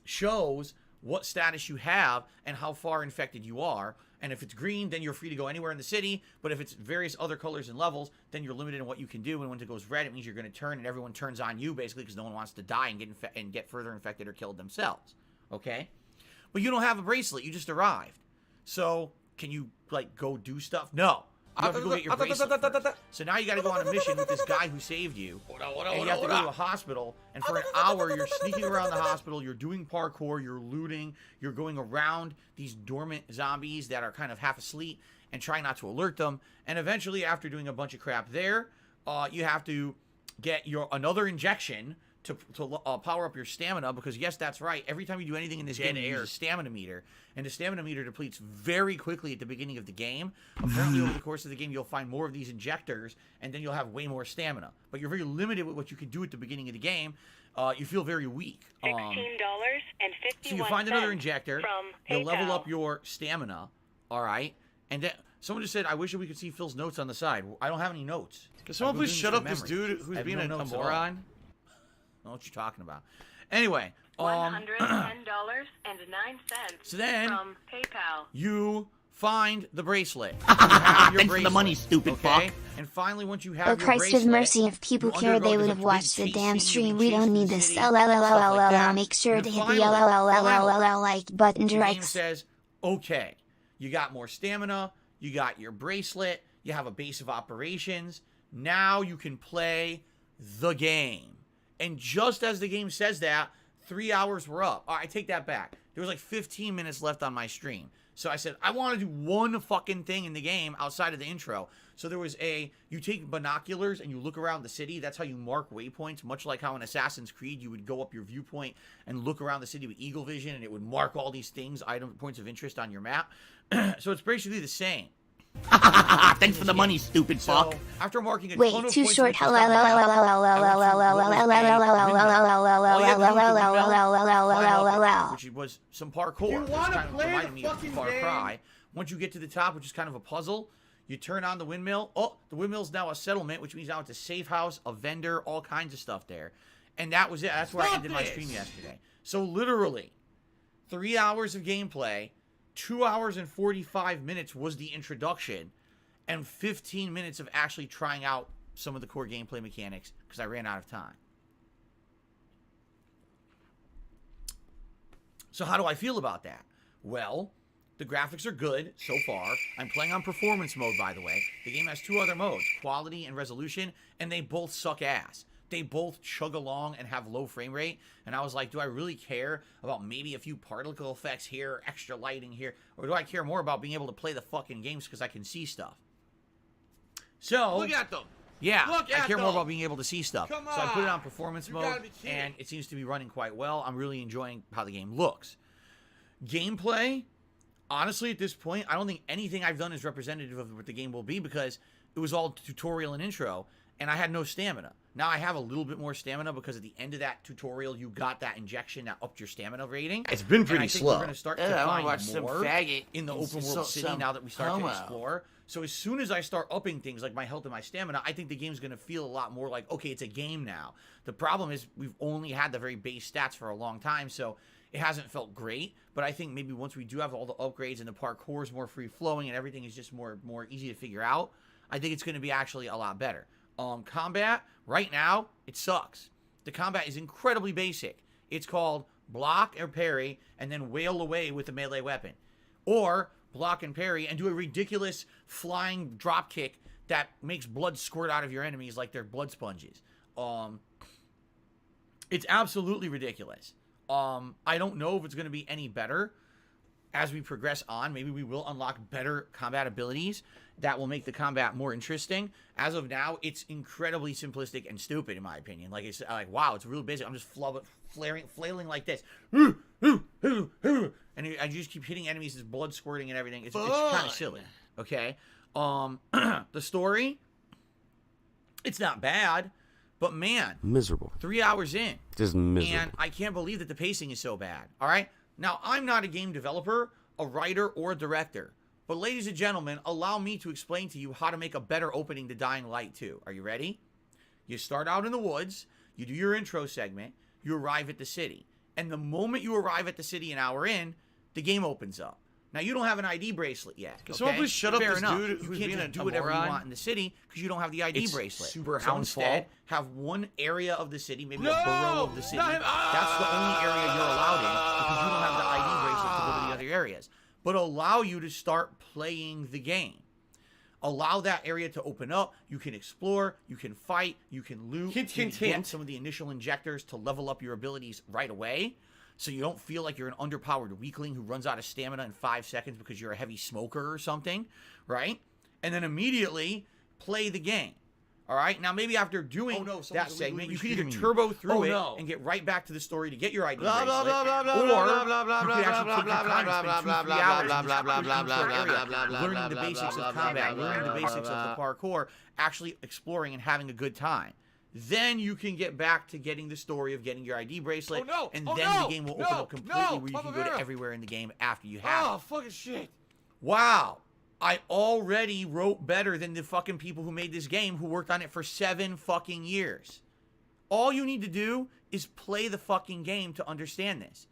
shows what status you have and how far infected you are. And if it's green, then you're free to go anywhere in the city. But if it's various other colors and levels, then you're limited in what you can do. And when it goes red, it means you're going to turn and everyone turns on you, basically, because no one wants to die and get further infected or killed themselves. Okay? But you don't have a bracelet. You just arrived. So can you, like, go do stuff? No. You have to go get your bracelet. So now you got to go on a mission with this guy who saved you. And you have to go to a hospital. And for an hour, you're sneaking around the hospital. You're doing parkour. You're looting. You're going around these dormant zombies that are kind of half asleep and trying not to alert them. And eventually, after doing a bunch of crap there, you have to get another injection to power up your stamina, because yes, that's right, every time you do anything in this game, you use a stamina meter, and the stamina meter depletes very quickly at the beginning of the game. Apparently over the course of the game you'll find more of these injectors, and then you'll have way more stamina, but you're very limited with what you can do at the beginning of the game. You feel very weak. $16.51. So you find another injector, you'll level up your stamina, alright, and then someone just said, I wish we could see Phil's notes on the side. I don't have any notes. Can someone please shut up this dude who's being a moron? I don't know what you're talking about. Anyway, $110.09 so then from PayPal. You find the bracelet. Thanks for the money, stupid fuck. And finally, once you have Oh, your Christ bracelet, of mercy, if people care, they would have watched the damn stream. We don't need this. LLLLLL. Make sure to hit the LLLLLL like button the game direct. says, okay, you got more stamina, you got your bracelet, you have a base of operations, now you can play the game. And just as the game says that, 3 hours were up. I take that back. There was like 15 minutes left on my stream. So I said, I want to do one fucking thing in the game outside of the intro. So there was you take binoculars and you look around the city. That's how you mark waypoints, much like how in Assassin's Creed you would go up your viewpoint and look around the city with eagle vision, and it would mark all these things, points of interest on your map. So it's basically the same. Thanks for the money, stupid fuck. After marking a Wait, ton of too points short. in the first round, which was some parkour. It's kind of reminding me of Far Cry. Once you get to the top, which is kind of a puzzle, you turn on the windmill. Oh, the windmill's now a settlement, which means now it's a safe house, a vendor, all kinds of stuff there. And that was it. That's where I ended my stream yesterday. So literally, 3 hours of gameplay, 2 hours and 45 minutes was the introduction, and 15 minutes of actually trying out some of the core gameplay mechanics because I ran out of time. So how do I feel about that? Well, the graphics are good so far. I'm playing on performance mode, by the way. The game has 2 other modes, quality and resolution, and they both suck ass. They both chug along and have low frame rate. And I was like, do I really care about maybe a few particle effects here, extra lighting here? Or do I care more about being able to play the fucking games because I can see stuff? So, Look at them. yeah, Look I at care more them. about being able to see stuff. Come So I put it on. on performance You mode, gotta be kidding. and it seems to be running quite well. I'm really enjoying how the game looks. Gameplay, honestly, at this point, I don't think anything I've done is representative of what the game will be because it was all tutorial and intro, and I had no stamina. Now I have a little bit more stamina because at the end of that tutorial, you got that injection that upped your stamina rating. It's been pretty and I think slow. We're going to start to I wanna find watch some more faggot in the and open some- world city some now that we start homo. to explore. So as soon as I start upping things like my health and my stamina, I think the game's going to feel a lot more like, okay, it's a game now. The problem is we've only had the very base stats for a long time, so it hasn't felt great. But I think maybe once we do have all the upgrades and the parkour is more free-flowing and everything is just more easy to figure out, I think it's going to be actually a lot better. Combat, right now, it sucks. The combat is incredibly basic. It's called block or parry and then wail away with a melee weapon. Or block and parry and do a ridiculous flying drop kick that makes blood squirt out of your enemies like they're blood sponges. It's absolutely ridiculous. I don't know if it's going to be any better as we progress on. Maybe we will unlock better combat abilities that will make the combat more interesting. As of now, it's incredibly simplistic and stupid, in my opinion. Like, it's like, wow, it's real basic. I'm just flailing like this. And I just keep hitting enemies, there's blood squirting and everything. It's kind of silly, okay? The story, it's not bad, but man, Miserable. 3 hours in. Just miserable. And I can't believe that the pacing is so bad, all right? Now, I'm not a game developer, a writer, or a director. But ladies and gentlemen, allow me to explain to you how to make a better opening to Dying Light 2. Are you ready? You start out in the woods, you do your intro segment, you arrive at the city. And the moment you arrive at the city an hour in, the game opens up. Now, you don't have an ID bracelet yet. Can someone please shut up Fair this enough. dude You who's can't being just a do whatever you moron? want in the city because you don't have the ID It's bracelet. super So Hound's instead, fault. have one area of the city, maybe No! a borough of the city. Not him. That's the only area you're allowed in because you don't have the ID bracelet to go to the other areas. But allow you to start playing the game. Allow that area to open up. You can explore, you can fight, you can loot. Hint, you hint, can get hint. some of the initial injectors to level up your abilities right away. So you don't feel like you're an underpowered weakling who runs out of stamina in 5 seconds because you're a heavy smoker or something, right? And then immediately play the game. All right? Now, maybe after doing that segment, you can either turbo through it and get right back to the story to get your ID bracelet, or you can actually take your time and spend 2-3 hours in this area learning the basics of combat, learning the basics of the parkour, actually exploring and having a good time. Then you can get back to getting the story of getting your ID bracelet, and then the game will open up completely where you can go to everywhere in the game after you have it. Oh, fucking shit. Wow. I already wrote better than the fucking people who made this game who worked on it for 7 fucking years. All you need to do is play the fucking game to understand this.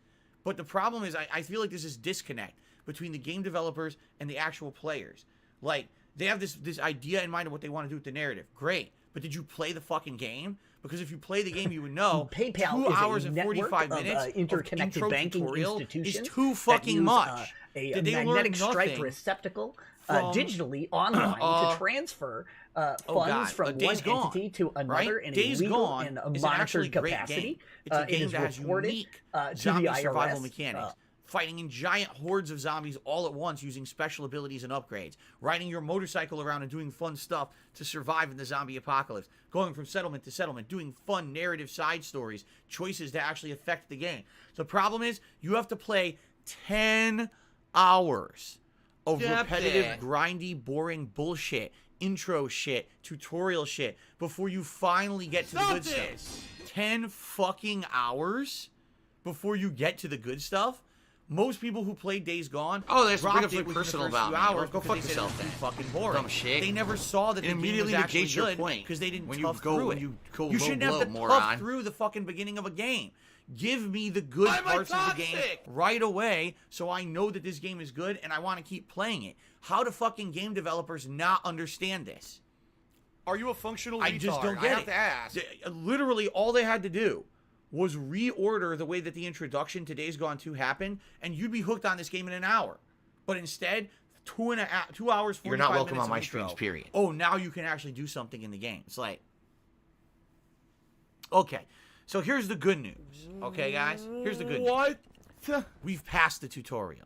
But the problem is I feel like there's this disconnect between the game developers and the actual players. Like, they have this idea in mind of what they want to do with the narrative. Great. But did you play the fucking game? Because if you play the game, you would know PayPal 2 is hours a and network 45 of, minutes interconnected of banking tutorial institutions is too that fucking use, much. A Did they magnetic learn stripe nothing receptacle from- digitally online to transfer funds from one Days Gone, entity to another right? in Days a legal Gone and is an actually monitored great capacity. game. It's a It game is that has reported unique to the zombie IRS, survival mechanics. Fighting in giant hordes of zombies all at once using special abilities and upgrades. Riding your motorcycle around and doing fun stuff to survive in the zombie apocalypse. Going from settlement to settlement. Doing fun narrative side stories. Choices that actually affect the game. The problem is you have to play 10 hours of repetitive, grindy, boring bullshit, intro shit, tutorial shit, before you finally get to the good stuff. 10 fucking hours before you get to the good stuff? Most people who played Days Gone, that's dropped bring it up within personal the first few value. hours Go fuck because yourself they said it was then. too fucking boring. Dumb shit. They never saw that the game was actually good because they didn't tough through it. You shouldn't have to tough through the fucking beginning of a game. Give me the good parts of the game right away so I know that this game is good and I want to keep playing it. How do fucking game developers not understand this? Are you a functional retard? I just don't get it. I have to ask. Literally, all they had to do was reorder the way that the introduction to Days Gone 2 happened, and you'd be hooked on this game in an hour. But instead, 2 hours, 45 You're not welcome minutes on my of intro. streams, period. Oh, now you can actually do something in the game. It's like, okay, so here's the good news. Okay, guys? Here's the good news. What? We've passed the tutorial.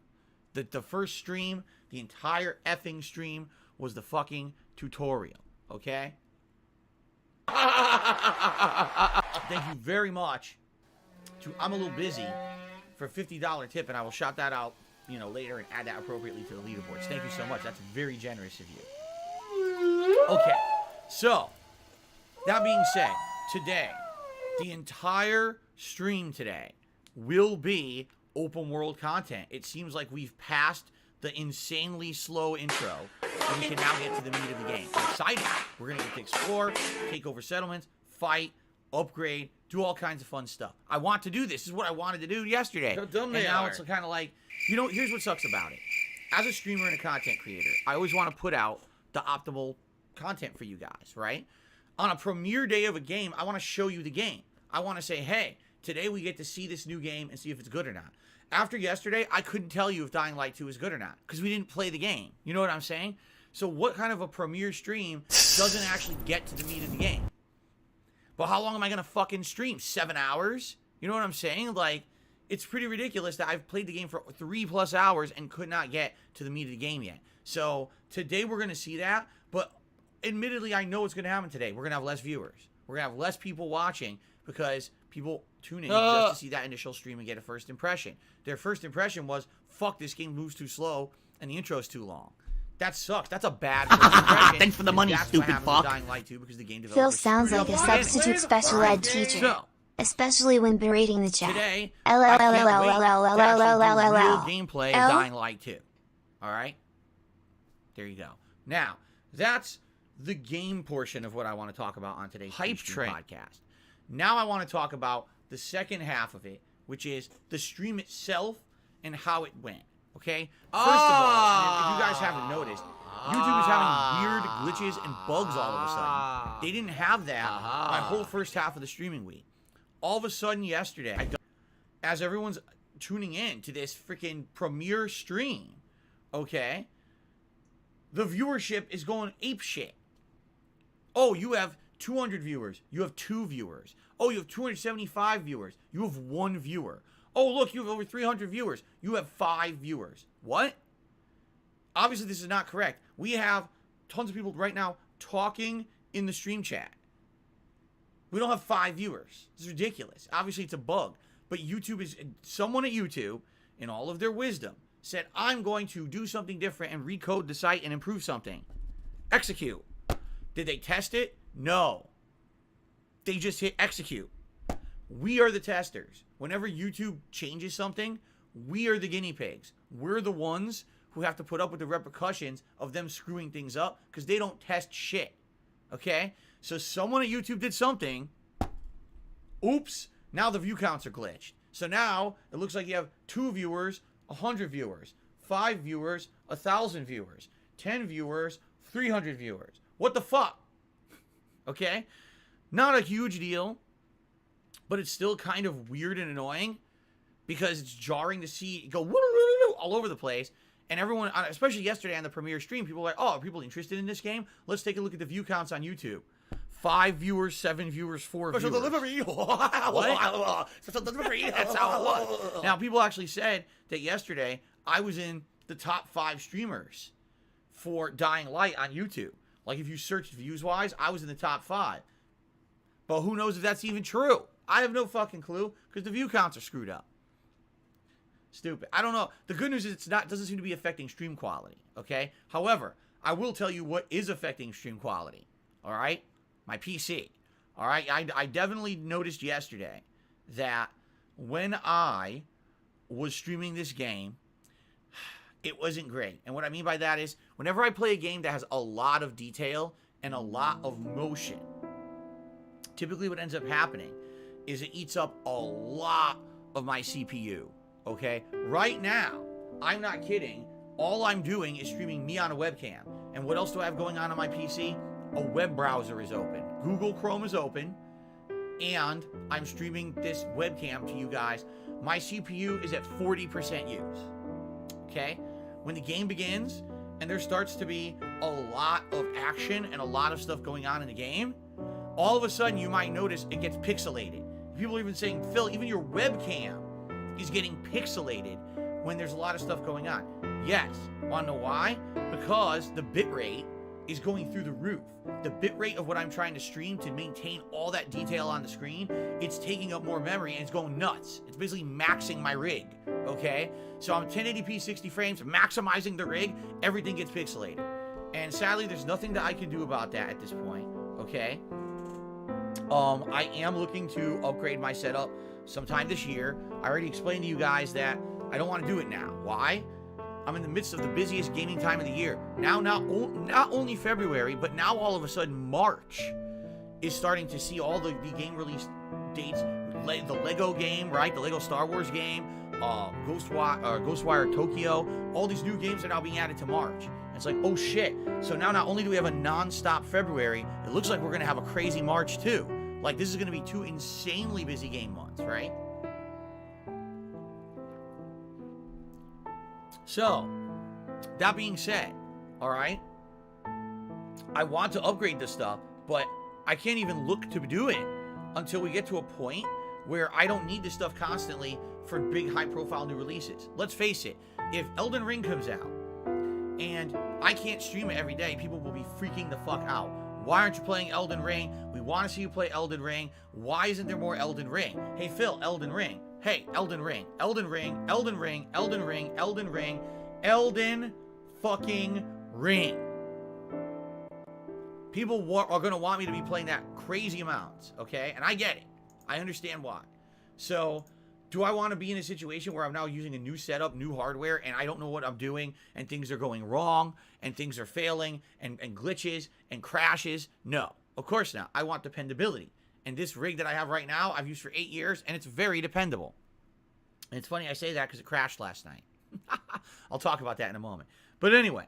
The first stream, the entire effing stream, was the fucking tutorial. Okay? Thank you very much. I'm a little busy for a $50 tip, and I will shout that out, later and add that appropriately to the leaderboards. Thank you so much. That's very generous of you. Okay, so that being said, today, the entire stream today will be open world content. It seems like we've passed the insanely slow intro, and we can now get to the meat of the game. I'm excited. We're going to get to explore, take over settlements, fight, upgrade, do all kinds of fun stuff. I want to do this. This is what I wanted to do yesterday. How dumb and now it's kind of like, here's what sucks about it. As a streamer and a content creator, I always want to put out the optimal content for you guys, right? On a premiere day of a game, I want to show you the game. I want to say, hey, today we get to see this new game and see if it's good or not. After yesterday, I couldn't tell you if Dying Light 2 is good or not because we didn't play the game. You know what I'm saying? So what kind of a premiere stream doesn't actually get to the meat of the game? But how long am I going to fucking stream? 7 hours? You know what I'm saying? Like, it's pretty ridiculous that I've played the game for 3+ hours and could not get to the meat of the game yet. So today we're going to see that. But admittedly, I know what's going to happen today. We're going to have less viewers. We're going to have less people watching because people tune in just to see that initial stream and get a first impression. Their first impression was, fuck, this game moves too slow and the intro's too long. That sucks. That's a bad first impression. Thanks for the money, stupid fuck. Dying Light 2 because the game Phil sounds like a substitute special ed teacher, So, especially when berating the chat. today, I can't wait to actually do real gameplay of Dying Light 2. Alright? There you go. Now, that's the game portion of what I want to talk about on today's Hype Train podcast. Now I want to talk about the second half of it, which is the stream itself and how it went. Okay? First of all, if you guys haven't noticed, YouTube is having weird glitches and bugs all of a sudden. They didn't have that my whole first half of the streaming week. All of a sudden yesterday, as everyone's tuning in to this freaking premiere stream, okay, the viewership is going apeshit. Oh, you have 200 viewers. You have 2 viewers. Oh, you have 275 viewers. You have 1 viewer. Oh, look, you have over 300 viewers. You have 5 viewers. What? Obviously, this is not correct. We have tons of people right now talking in the stream chat. We don't have 5 viewers. It's ridiculous. Obviously, it's a bug. But someone at YouTube, in all of their wisdom, said, I'm going to do something different and recode the site and improve something. Execute. Did they test it? No. They just hit execute. We are the testers. Whenever YouTube changes something, we are the guinea pigs. We're the ones who have to put up with the repercussions of them screwing things up because they don't test shit. Okay? So someone at YouTube did something. Oops. Now the view counts are glitched. So now it looks like you have 2 viewers, 100 viewers, 5 viewers, 1,000 viewers, 10 viewers, 300 viewers. What the fuck? Okay? Not a huge deal, but it's still kind of weird and annoying because it's jarring to see it go all over the place. And everyone, especially yesterday on the premiere stream, people were like, oh, are people interested in this game? Let's take a look at the view counts on YouTube. 5 viewers, 7 viewers, 4 viewers. Special delivery. What? Special delivery. That's how it was. Now, people actually said that yesterday I was in the top 5 streamers for Dying Light on YouTube. Like, if you searched views-wise, I was in the top 5. But who knows if that's even true? I have no fucking clue because the view counts are screwed up. Stupid. I don't know. The good news is doesn't seem to be affecting stream quality, okay? However, I will tell you what is affecting stream quality, all right? My PC, all right? I definitely noticed yesterday that when I was streaming this game, it wasn't great. And what I mean by that is whenever I play a game that has a lot of detail and a lot of motion, typically what ends up happening is it eats up a lot of my CPU. Okay, right now, I'm not kidding. All I'm doing is streaming me on a webcam. And what else do I have going on my PC? A web browser is open. Google Chrome is open. And I'm streaming this webcam to you guys. My CPU is at 40% use. Okay? When the game begins and there starts to be a lot of action and a lot of stuff going on in the game, all of a sudden you might notice it gets pixelated. People are even saying, Phil, even your webcam is getting pixelated when there's a lot of stuff going on. Yes. Want to know why? Because the bitrate is going through the roof. The bitrate of what I'm trying to stream to maintain all that detail on the screen, it's taking up more memory and it's going nuts. It's basically maxing my rig, okay? So I'm 1080p 60 frames, maximizing the rig, everything gets pixelated. And sadly, there's nothing that I can do about that at this point, okay? I am looking to upgrade my setup sometime this year. I already explained to you guys that I don't want to do it now. Why? I'm in the midst of the busiest gaming time of the year. Now, not only February, but now all of a sudden March is starting to see all the game release dates. The Lego game, right? The Lego Star Wars game, Ghostwire Tokyo. All these new games are now being added to March. And it's like, oh shit. So now not only do we have a non-stop February, it looks like we're going to have a crazy March too. Like, this is going to be 2 insanely busy game months, right? So, that being said, all right, I want to upgrade this stuff, but I can't even look to do it until we get to a point where I don't need this stuff constantly for big, high-profile new releases. Let's face it, if Elden Ring comes out and I can't stream it every day, people will be freaking the fuck out. Why aren't you playing Elden Ring? We want to see you play Elden Ring. Why isn't there more Elden Ring? Hey, Phil, Elden Ring. Hey, Elden Ring. Elden Ring. Elden Ring. Elden Ring. Elden Ring. Elden fucking Ring. People are going to want me to be playing that crazy amounts, okay? And I get it. I understand why. So, do I want to be in a situation where I'm now using a new setup, new hardware, and I don't know what I'm doing, and things are going wrong, and things are failing, and glitches, and crashes? No, of course not. I want dependability. And this rig that I have right now, I've used for 8 years, and it's very dependable. And it's funny I say that because it crashed last night. I'll talk about that in a moment. But anyway,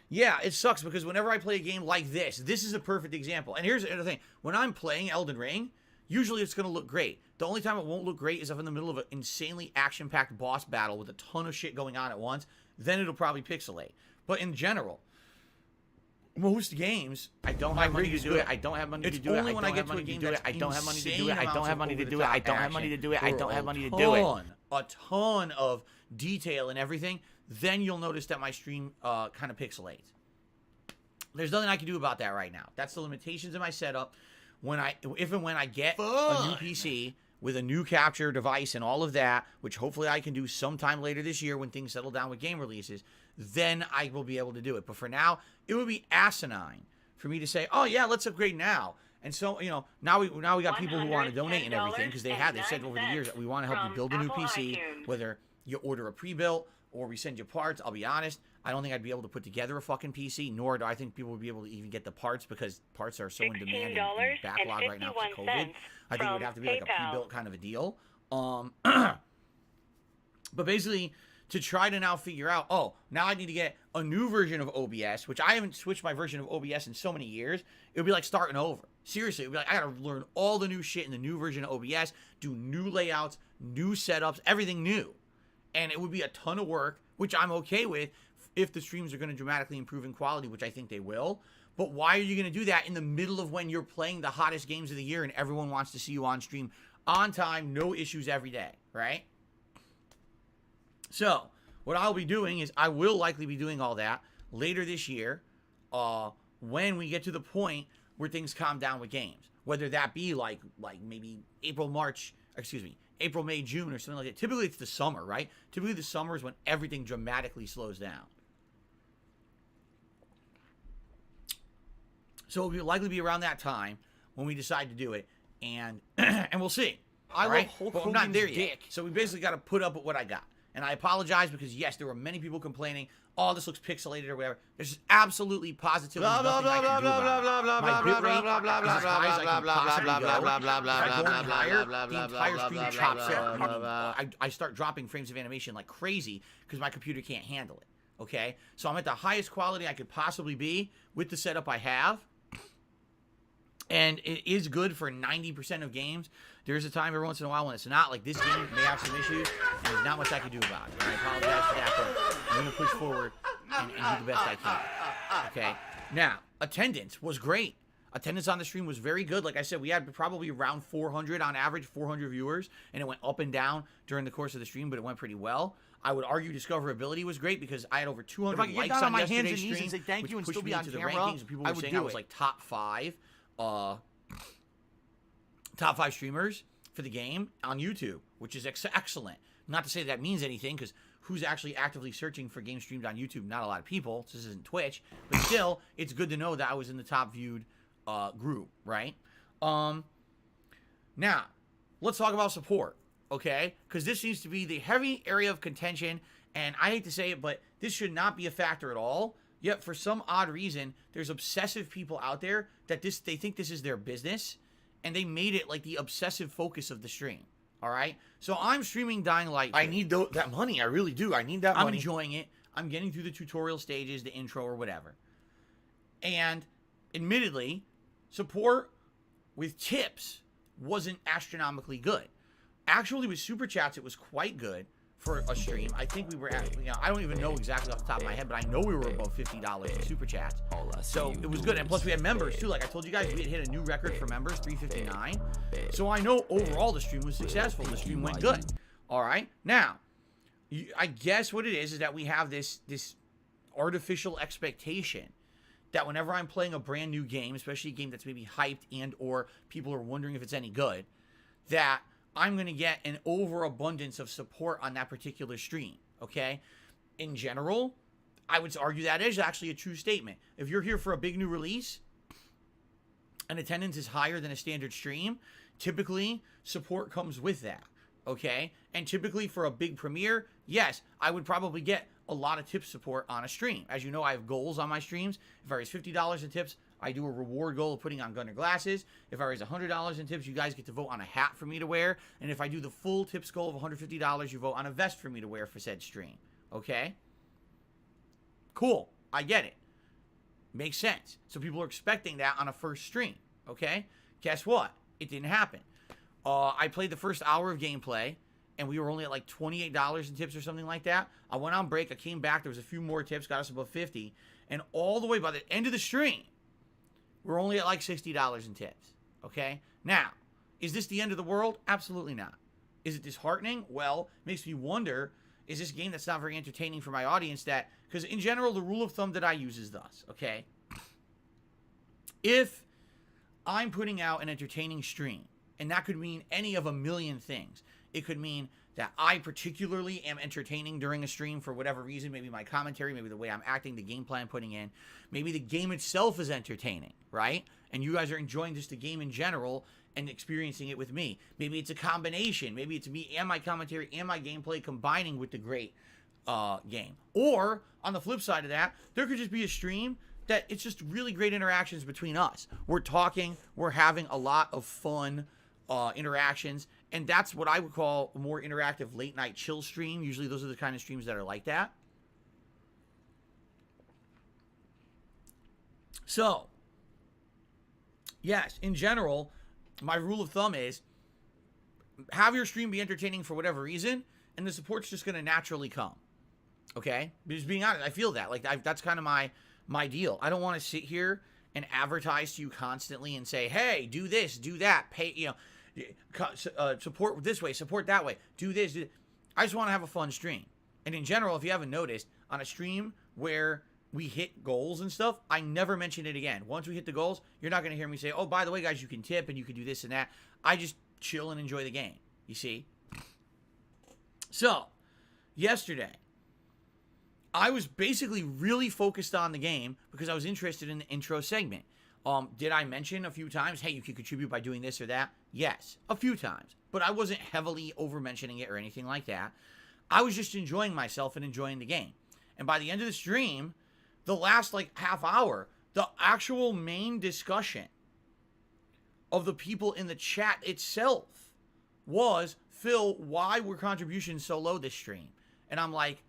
yeah, it sucks because whenever I play a game like this is a perfect example. And here's the other thing. When I'm playing Elden Ring, usually it's going to look great. The only time it won't look great is if I'm in the middle of an insanely action-packed boss battle with a ton of shit going on at once. Then it'll probably pixelate. But in general, most games, I don't have money to do it. I don't have money to do it. Only when I get to a game that's I don't have money to do it. I don't have money to do it. I don't have money to do it. I don't have money to do it. A ton of detail and everything. Then you'll notice that my stream kind of pixelates. There's nothing I can do about that right now. That's the limitations of my setup. If and when I get a new PC with a new capture device and all of that, which hopefully I can do sometime later this year when things settle down with game releases, then I will be able to do it. But for now, it would be asinine for me to say, oh yeah, let's upgrade now. And so, you know, now we got people who want to donate and everything because they said over the years that we want to help you build a new PC, whether you order a pre-built or we send you parts. I'll be honest, I don't think I'd be able to put together a fucking PC, nor do I think people would be able to even get the parts because parts are so in demand and backlog right now for COVID. I think it would have to be like a pre-built kind of a deal. But basically, to try to now figure out, oh, now I need to get a new version of OBS, which I haven't switched my version of OBS in so many years. It would be like starting over. Seriously, it would be like I gotta learn all the new shit in the new version of OBS, do new layouts, new setups, everything new. And it would be a ton of work, which I'm okay with if the streams are going to dramatically improve in quality, which I think they will. But why are you going to do that in the middle of when you're playing the hottest games of the year and everyone wants to see you on stream on time, no issues every day, right? So, what I'll be doing is I will likely be doing all that later this year when we get to the point where things calm down with games. Whether that be like maybe April, May, June, or something like that. Typically, it's the summer, right? Typically, the summer is when everything dramatically slows down. So it'll likely be around that time when we decide to do it, and and we'll see. I love Hulk But I'm not there Hogan's yet. dick. So we basically got to put up with what I got. And I apologize because, yes, there were many people complaining, oh, this looks pixelated or whatever. There's just absolutely positively nothing I can do about it. My bit rate is as high as I can possibly go. If I go any higher, the entire screen chops out. Meaning, I start dropping frames of animation like crazy because my computer can't handle it. Okay? So I'm at the highest quality I could possibly be with the setup I have. And it is good for 90% of games. There's a time every once in a while when it's not. Like this game may have some issues, and there's not much I can do about it. And I apologize for that, but I'm going to push forward and do the best I can. Okay? Now, attendance was great. Attendance on the stream was very good. Like I said, we had probably around 400 on average, 400 viewers, and it went up and down during the course of the stream, but it went pretty well. I would argue discoverability was great because I had over 200 likes on yesterday's stream. If I could get down on my hands and knees and say thank you and still be on camera, rankings, and people were saying I was like top 5 streamers for the game on YouTube, which is excellent. Not to say that means anything, because who's actually actively searching for games streamed on YouTube? Not a lot of people. This isn't Twitch, but still, it's good to know that I was in the top viewed group, right? Now, let's talk about support, okay? Because this seems to be the heavy area of contention, and I hate to say it, but this should not be a factor at all. Yet, for some odd reason, there's obsessive people out there that they think this is their business, and they made it like the obsessive focus of the stream. All right? So I'm streaming Dying Light. I need that money. I really do. I need that money. I'm enjoying it. I'm getting through the tutorial stages, the intro, or whatever. And admittedly, support with tips wasn't astronomically good. Actually, with Super Chats, it was quite good. For a stream, I think we were at, I don't even know exactly off the top of my head, but I know we were above $50 in Super Chats. So it was good. And plus we had members too. Like I told you guys, we had hit a new record for members, 359. So I know overall the stream was successful. The stream went good. All right. Now, I guess what it is that we have this artificial expectation that whenever I'm playing a brand new game, especially a game that's maybe hyped and or people are wondering if it's any good, that I'm going to get an overabundance of support on that particular stream, okay? In general, I would argue that is actually a true statement. If you're here for a big new release and attendance is higher than a standard stream, typically support comes with that, okay? And typically for a big premiere, yes, I would probably get a lot of tip support on a stream. As you know, I have goals on my streams. If I raise $50 in tips, I do a reward goal of putting on Gunner glasses. If I raise $100 in tips, you guys get to vote on a hat for me to wear. And if I do the full tips goal of $150, you vote on a vest for me to wear for said stream. Okay? Cool. I get it. Makes sense. So people are expecting that on a first stream. Okay? Guess what? It didn't happen. I played the first hour of gameplay, and we were only at like $28 in tips or something like that. I went on break. I came back. There was a few more tips. Got us above 50. And all the way by the end of the stream, we're only at like $60 in tips, okay? Now, is this the end of the world? Absolutely not. Is it disheartening? Well, it makes me wonder, is this game that's not very entertaining for my audience that, because in general, the rule of thumb that I use is thus, okay? If I'm putting out an entertaining stream, and that could mean any of a million things. It could mean that I particularly am entertaining during a stream for whatever reason. Maybe my commentary, maybe the way I'm acting, the gameplay I'm putting in. Maybe the game itself is entertaining, right? And you guys are enjoying just the game in general and experiencing it with me. Maybe it's a combination. Maybe it's me and my commentary and my gameplay combining with the great game. Or, on the flip side of that, there could just be a stream that it's just really great interactions between us. We're talking, we're having a lot of fun interactions, and that's what I would call a more interactive late night chill stream. Usually those are the kind of streams that are like that. So, yes, in general, my rule of thumb is have your stream be entertaining for whatever reason, and the support's just going to naturally come. Okay? Just being honest, I feel that. Like, that's kind of my deal. I don't want to sit here and advertise to you constantly and say, hey, do this, do that, pay, support this way, support that way, do this, do this. I just want to have a fun stream. And in general, if you haven't noticed, on a stream where we hit goals and stuff, I never mention it again. Once we hit the goals, you're not going to hear me say, oh, by the way, guys, you can tip and you can do this and that. I just chill and enjoy the game, you see? So, yesterday, I was basically really focused on the game because I was interested in the intro segment. Did I mention a few times, hey, you can contribute by doing this or that? Yes, a few times. But I wasn't heavily over-mentioning it or anything like that. I was just enjoying myself and enjoying the game. And by the end of the stream, the last, half hour, the actual main discussion of the people in the chat itself was, Phil, why were contributions so low this stream? And I'm like,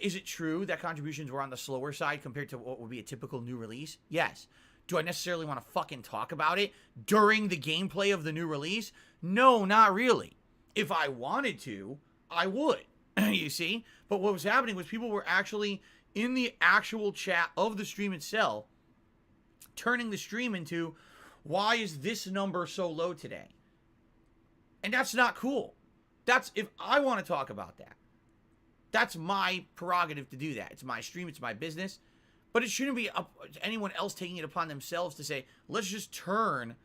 is it true that contributions were on the slower side compared to what would be a typical new release? Yes. Do I necessarily want to fucking talk about it during the gameplay of the new release? No, not really. If I wanted to, I would, you see? But what was happening was people were actually in the actual chat of the stream itself, turning the stream into, why is this number so low today? And that's not cool. That's, if I want to talk about that, that's my prerogative to do that. It's my stream, it's my business. But it shouldn't be up to anyone else taking it upon themselves to say, let's just turn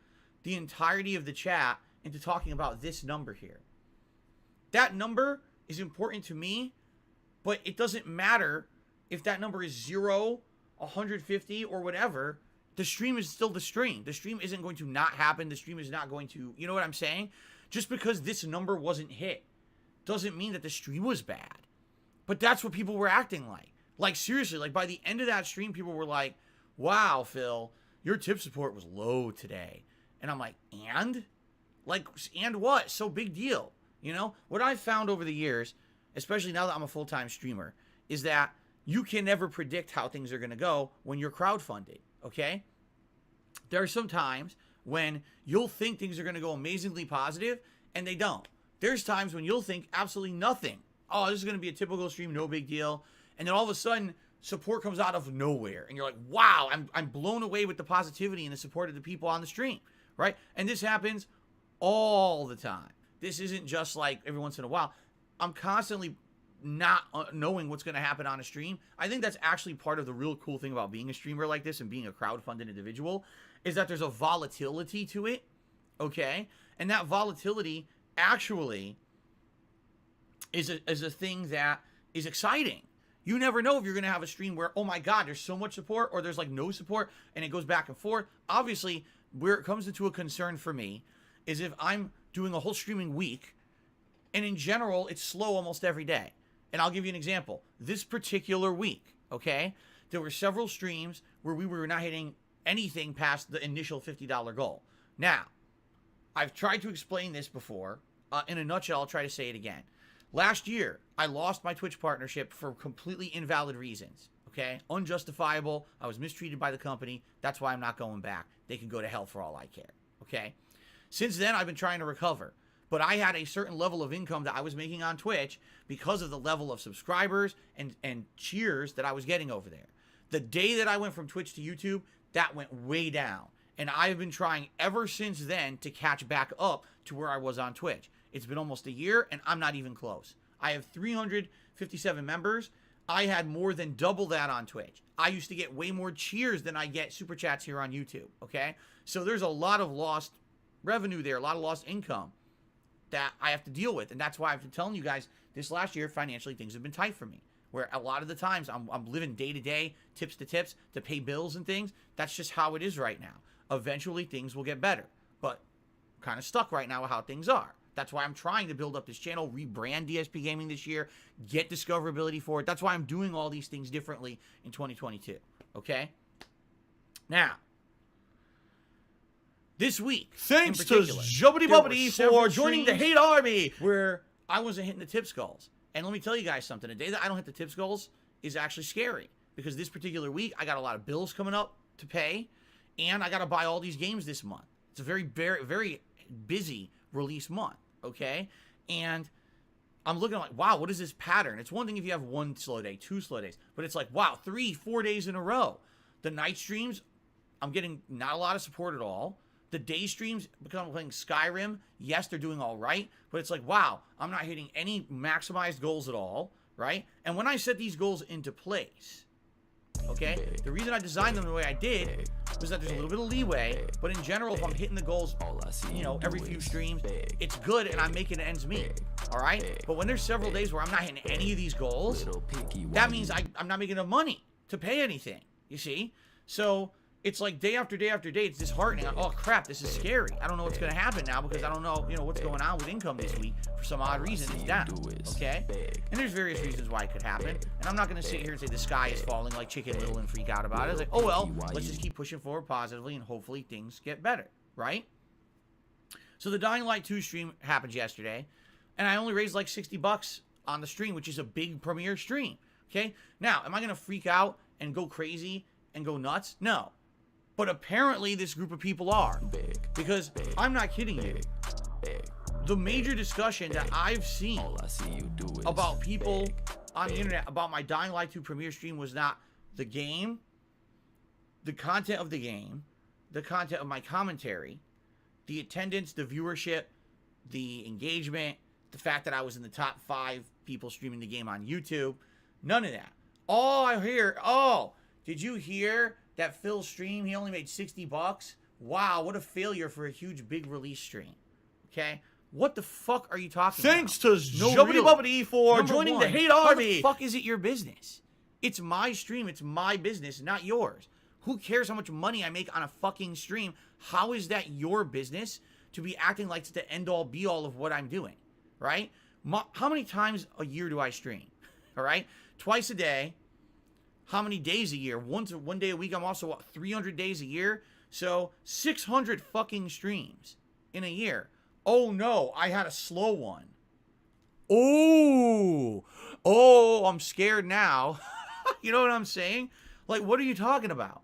the entirety of the chat into talking about this number here. That number is important to me, but it doesn't matter if that number is 0, 150, or whatever. The stream is still the stream. The stream isn't going to not happen. The stream is not going to, you know what I'm saying? Just because this number wasn't hit doesn't mean that the stream was bad. But that's what people were acting like. Like, seriously, like, by the end of that stream, people were like, wow, Phil, your tip support was low today. And I'm like, and? Like, and what? So big deal. What I've found over the years, especially now that I'm a full-time streamer, is that you can never predict how things are going to go when you're crowdfunded, okay? There are some times when you'll think things are going to go amazingly positive, and they don't. There's times when you'll think absolutely nothing. Oh, this is going to be a typical stream, no big deal. And then all of a sudden, support comes out of nowhere. And you're like, wow, I'm blown away with the positivity and the support of the people on the stream, right? And this happens all the time. This isn't just like every once in a while. I'm constantly not knowing what's going to happen on a stream. I think that's actually part of the real cool thing about being a streamer like this and being a crowdfunded individual, is that there's a volatility to it, okay? And that volatility actually is a thing that is exciting. You never know if you're going to have a stream where, oh my God, there's so much support, or there's no support, and it goes back and forth. Obviously, where it comes into a concern for me is if I'm doing a whole streaming week, and in general, it's slow almost every day. And I'll give you an example. This particular week, okay, there were several streams where we were not hitting anything past the initial $50 goal. Now, I've tried to explain this before. In a nutshell, I'll try to say it again. Last year, I lost my Twitch partnership for completely invalid reasons, okay? Unjustifiable. I was mistreated by the company. That's why I'm not going back. They can go to hell for all I care, okay? Since then, I've been trying to recover. But I had a certain level of income that I was making on Twitch because of the level of subscribers and cheers that I was getting over there. The day that I went from Twitch to YouTube, that went way down. And I've been trying ever since then to catch back up to where I was on Twitch. It's been almost a year, and I'm not even close. I have 357 members. I had more than double that on Twitch. I used to get way more cheers than I get super chats here on YouTube, okay? So there's a lot of lost revenue there, a lot of lost income that I have to deal with. And that's why I've been telling you guys this last year, financially, things have been tight for me. Where a lot of the times I'm living day to day, tips to tips, to pay bills and things. That's just how it is right now. Eventually, things will get better. But I'm kind of stuck right now with how things are. That's why I'm trying to build up this channel, rebrand DSP Gaming this year, get discoverability for it. That's why I'm doing all these things differently in 2022. Okay? Now, this week, thanks to Jubbity Bubbity for joining the hate army, where I wasn't hitting the tips goals. And let me tell you guys something. A day that I don't hit the tips goals is actually scary. Because this particular week, I got a lot of bills coming up to pay. And I got to buy all these games this month. It's a very, very, very busy release month. Okay? And I'm looking like, wow, what is this pattern? It's one thing if you have 1 slow day, 2 slow days. But it's like, wow, 3, 4 days in a row. The night streams, I'm getting not a lot of support at all. The day streams, because I'm playing Skyrim, yes, they're doing all right, but it's like, wow, I'm not hitting any maximized goals at all, right? And when I set these goals into place, okay, the reason I designed them the way I did was that there's a little bit of leeway, but in general, if I'm hitting the goals, you know, every few streams, it's good and I'm making ends meet, all right? But when there's several days where I'm not hitting any of these goals, that means I'm not making enough money to pay anything, you see? So it's like day after day after day, it's disheartening. Oh crap, this is scary. I don't know what's gonna happen now because I don't know, you know, what's going on with income this week. For some odd reason, it's down, okay? And there's various reasons why it could happen. And I'm not gonna sit here and say the sky is falling like Chicken Little and freak out about it. It's like, oh well, let's just keep pushing forward positively and hopefully things get better, right? So the Dying Light 2 stream happened yesterday, and I only raised like $60 on the stream, which is a big premiere stream, okay? Now, am I gonna freak out and go crazy and go nuts? No. But apparently this group of people are. Because I'm not kidding you. The major discussion that I've seen about people on the internet about my Dying Light 2 premiere stream was not the game, the content of the game, the content of my commentary, the attendance, the viewership, the engagement, the fact that I was in the top 5 people streaming the game on YouTube. None of that. All I hear, oh, did you hear that Phil's stream, he only made $60? Wow, what a failure for a huge big release stream. Okay? What the fuck are you talking Thanks about? Thanks to Jubbity Bubbity for joining the hate army. How the fuck is it your business? It's my stream, it's my business, not yours. Who cares how much money I make on a fucking stream? How is that your business to be acting like it's the end-all, be-all of what I'm doing? Right? How many times a year do I stream? All right? Twice a day. How many days a year? One day a week. I'm also, what, 300 days a year? So 600 fucking streams in a year. Oh no, I had a slow one. Oh, I'm scared now. You know what I'm saying? Like, what are you talking about?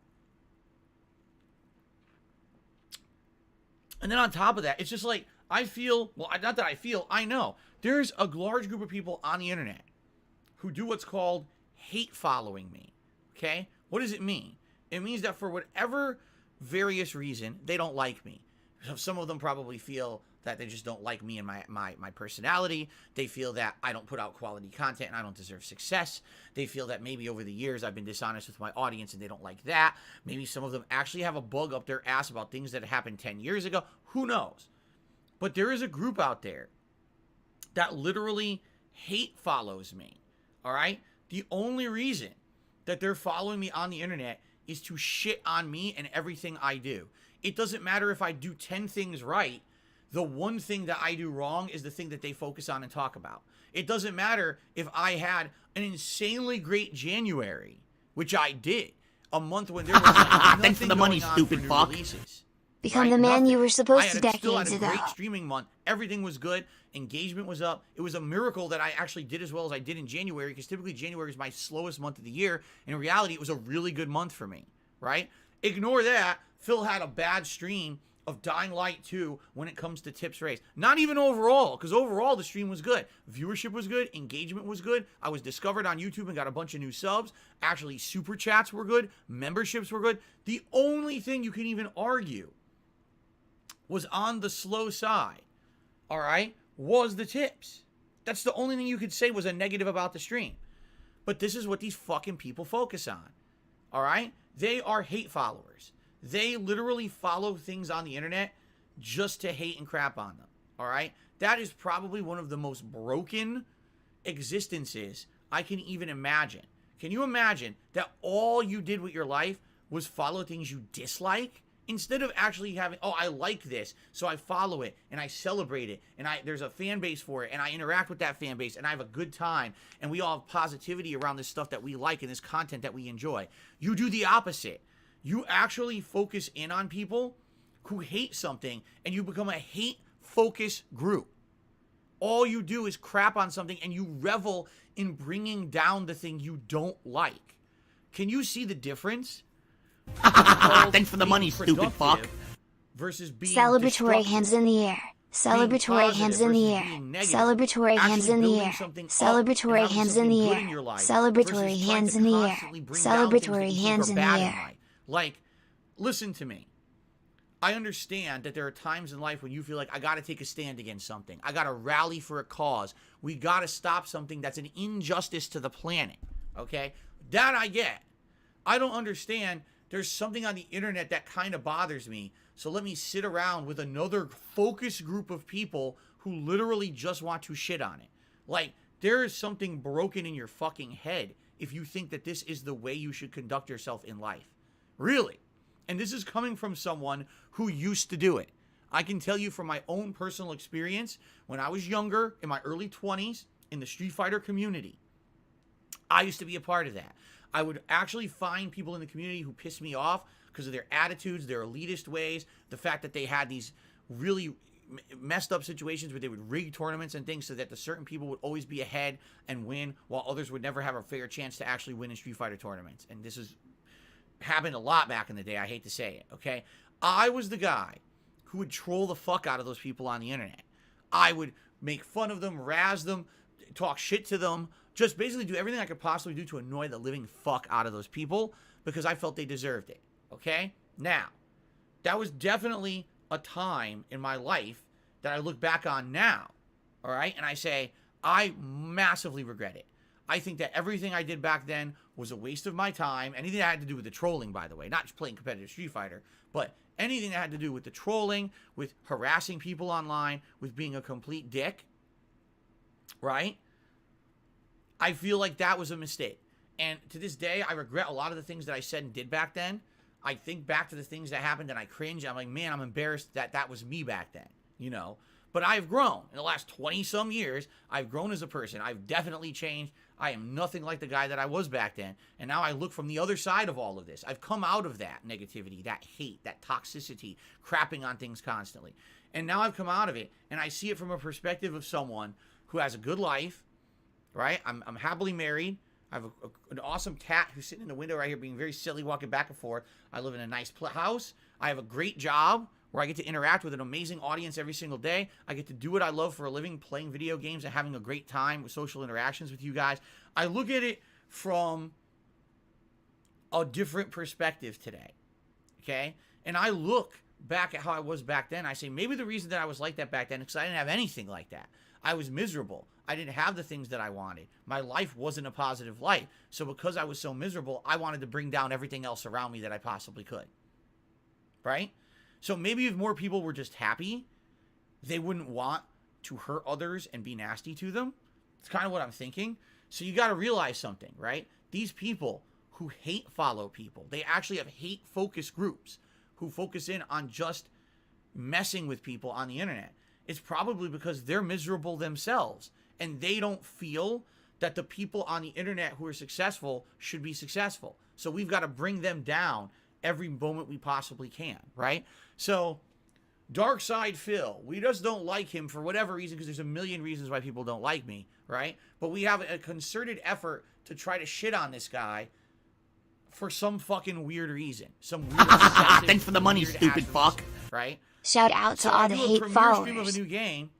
And then on top of that, it's just like, I feel, well, not that I feel, I know. There's a large group of people on the internet who do what's called hate following me. Okay? What does it mean? It means that for whatever various reason, they don't like me. So some of them probably feel that they just don't like me and my personality. They feel that I don't put out quality content and I don't deserve success. They feel that maybe over the years I've been dishonest with my audience and they don't like that. Maybe some of them actually have a bug up their ass about things that happened 10 years ago. Who knows? But there is a group out there that literally hate follows me. All right? The only reason that they're following me on the internet is to shit on me and everything I do. It doesn't matter if I do 10 things right. The one thing that I do wrong is the thing that they focus on and talk about. It doesn't matter if I had an insanely great January, which I did, a month when there was like thanks for the money, stupid fuck. Releases. Become Right? the man Nothing. you were supposed to still decades had a ago. great streaming month. Everything was good. Engagement was up. It was a miracle that I actually did as well as I did in January, because typically January is my slowest month of the year. In reality, it was a really good month for me, right? Ignore that. Phil had a bad stream of Dying Light 2 when it comes to tips raised. Not even overall, because overall the stream was good. Viewership was good. Engagement was good. I was discovered on YouTube and got a bunch of new subs. Actually, super chats were good. Memberships were good. The only thing you can even argue was on the slow side, all right, was the tips. That's the only thing you could say was a negative about the stream. But this is what these fucking people focus on, all right? They are hate followers. They literally follow things on the internet just to hate and crap on them, all right? That is probably one of the most broken existences I can even imagine. Can you imagine that all you did with your life was follow things you dislike? Instead of actually having, oh, I like this, so I follow it, and I celebrate it, and there's a fan base for it, and I interact with that fan base, and I have a good time, and we all have positivity around this stuff that we like and this content that we enjoy. You do the opposite. You actually focus in on people who hate something, and you become a hate-focused group. All you do is crap on something, and you revel in bringing down the thing you don't like. Can you see the difference? Thanks for the money, stupid fuck. Versus being Celebratory hands in the air. Celebratory hands in the air. Celebratory hands in the air. Celebratory hands in the air. Celebratory hands in the air. Celebratory hands in the air. Like, listen to me. I understand that there are times in life when you feel like, I got to take a stand against something. I got to rally for a cause. We got to stop something that's an injustice to the planet. Okay? That I get. I don't understand there's something on the internet that kind of bothers me. So let me sit around with another focused group of people who literally just want to shit on it. Like, there is something broken in your fucking head if you think that this is the way you should conduct yourself in life. Really. And this is coming from someone who used to do it. I can tell you from my own personal experience, when I was younger, in my early 20s, in the Street Fighter community, I used to be a part of that. I would actually find people in the community who pissed me off because of their attitudes, their elitist ways, the fact that they had these really messed up situations where they would rig tournaments and things so that the certain people would always be ahead and win while others would never have a fair chance to actually win in Street Fighter tournaments. And this is happened a lot back in the day. I hate to say it, okay? I was the guy who would troll the fuck out of those people on the internet. I would make fun of them, razz them, talk shit to them, just basically do everything I could possibly do to annoy the living fuck out of those people because I felt they deserved it, okay? Now, that was definitely a time in my life that I look back on now, all right? And I say, I massively regret it. I think that everything I did back then was a waste of my time. Anything that had to do with the trolling, by the way, not just playing competitive Street Fighter, but anything that had to do with the trolling, with harassing people online, with being a complete dick, right? I feel like that was a mistake. And to this day, I regret a lot of the things that I said and did back then. I think back to the things that happened and I cringe. I'm like, man, I'm embarrassed that that was me back then, you know? But I've grown. In the last 20-some years, I've grown as a person. I've definitely changed. I am nothing like the guy that I was back then. And now I look from the other side of all of this. I've come out of that negativity, that hate, that toxicity, crapping on things constantly. And now I've come out of it, and I see it from a perspective of someone who has a good life, right? I'm happily married. I have an awesome cat who's sitting in the window right here being very silly, walking back and forth. I live in a nice house. I have a great job where I get to interact with an amazing audience every single day. I get to do what I love for a living, playing video games and having a great time with social interactions with you guys. I look at it from a different perspective today, okay? And I look back at how I was back then. I say, maybe the reason that I was like that back then is because I didn't have anything like that. I was miserable. I didn't have the things that I wanted. My life wasn't a positive life. So because I was so miserable, I wanted to bring down everything else around me that I possibly could, right? So maybe if more people were just happy, they wouldn't want to hurt others and be nasty to them. It's kind of what I'm thinking. So you got to realize something, right? These people who hate follow people, they actually have hate focus groups who focus in on just messing with people on the internet. It's probably because they're miserable themselves and they don't feel that the people on the internet who are successful should be successful. So we've got to bring them down every moment we possibly can, right? So Dark Side Phil, we just don't like him for whatever reason, because there's a million reasons why people don't like me, right? But we have a concerted effort to try to shit on this guy for some fucking weird reason. Some weird thanks for the money, stupid fuck. Right? Shout out to all the hate followers. Stream of a new game.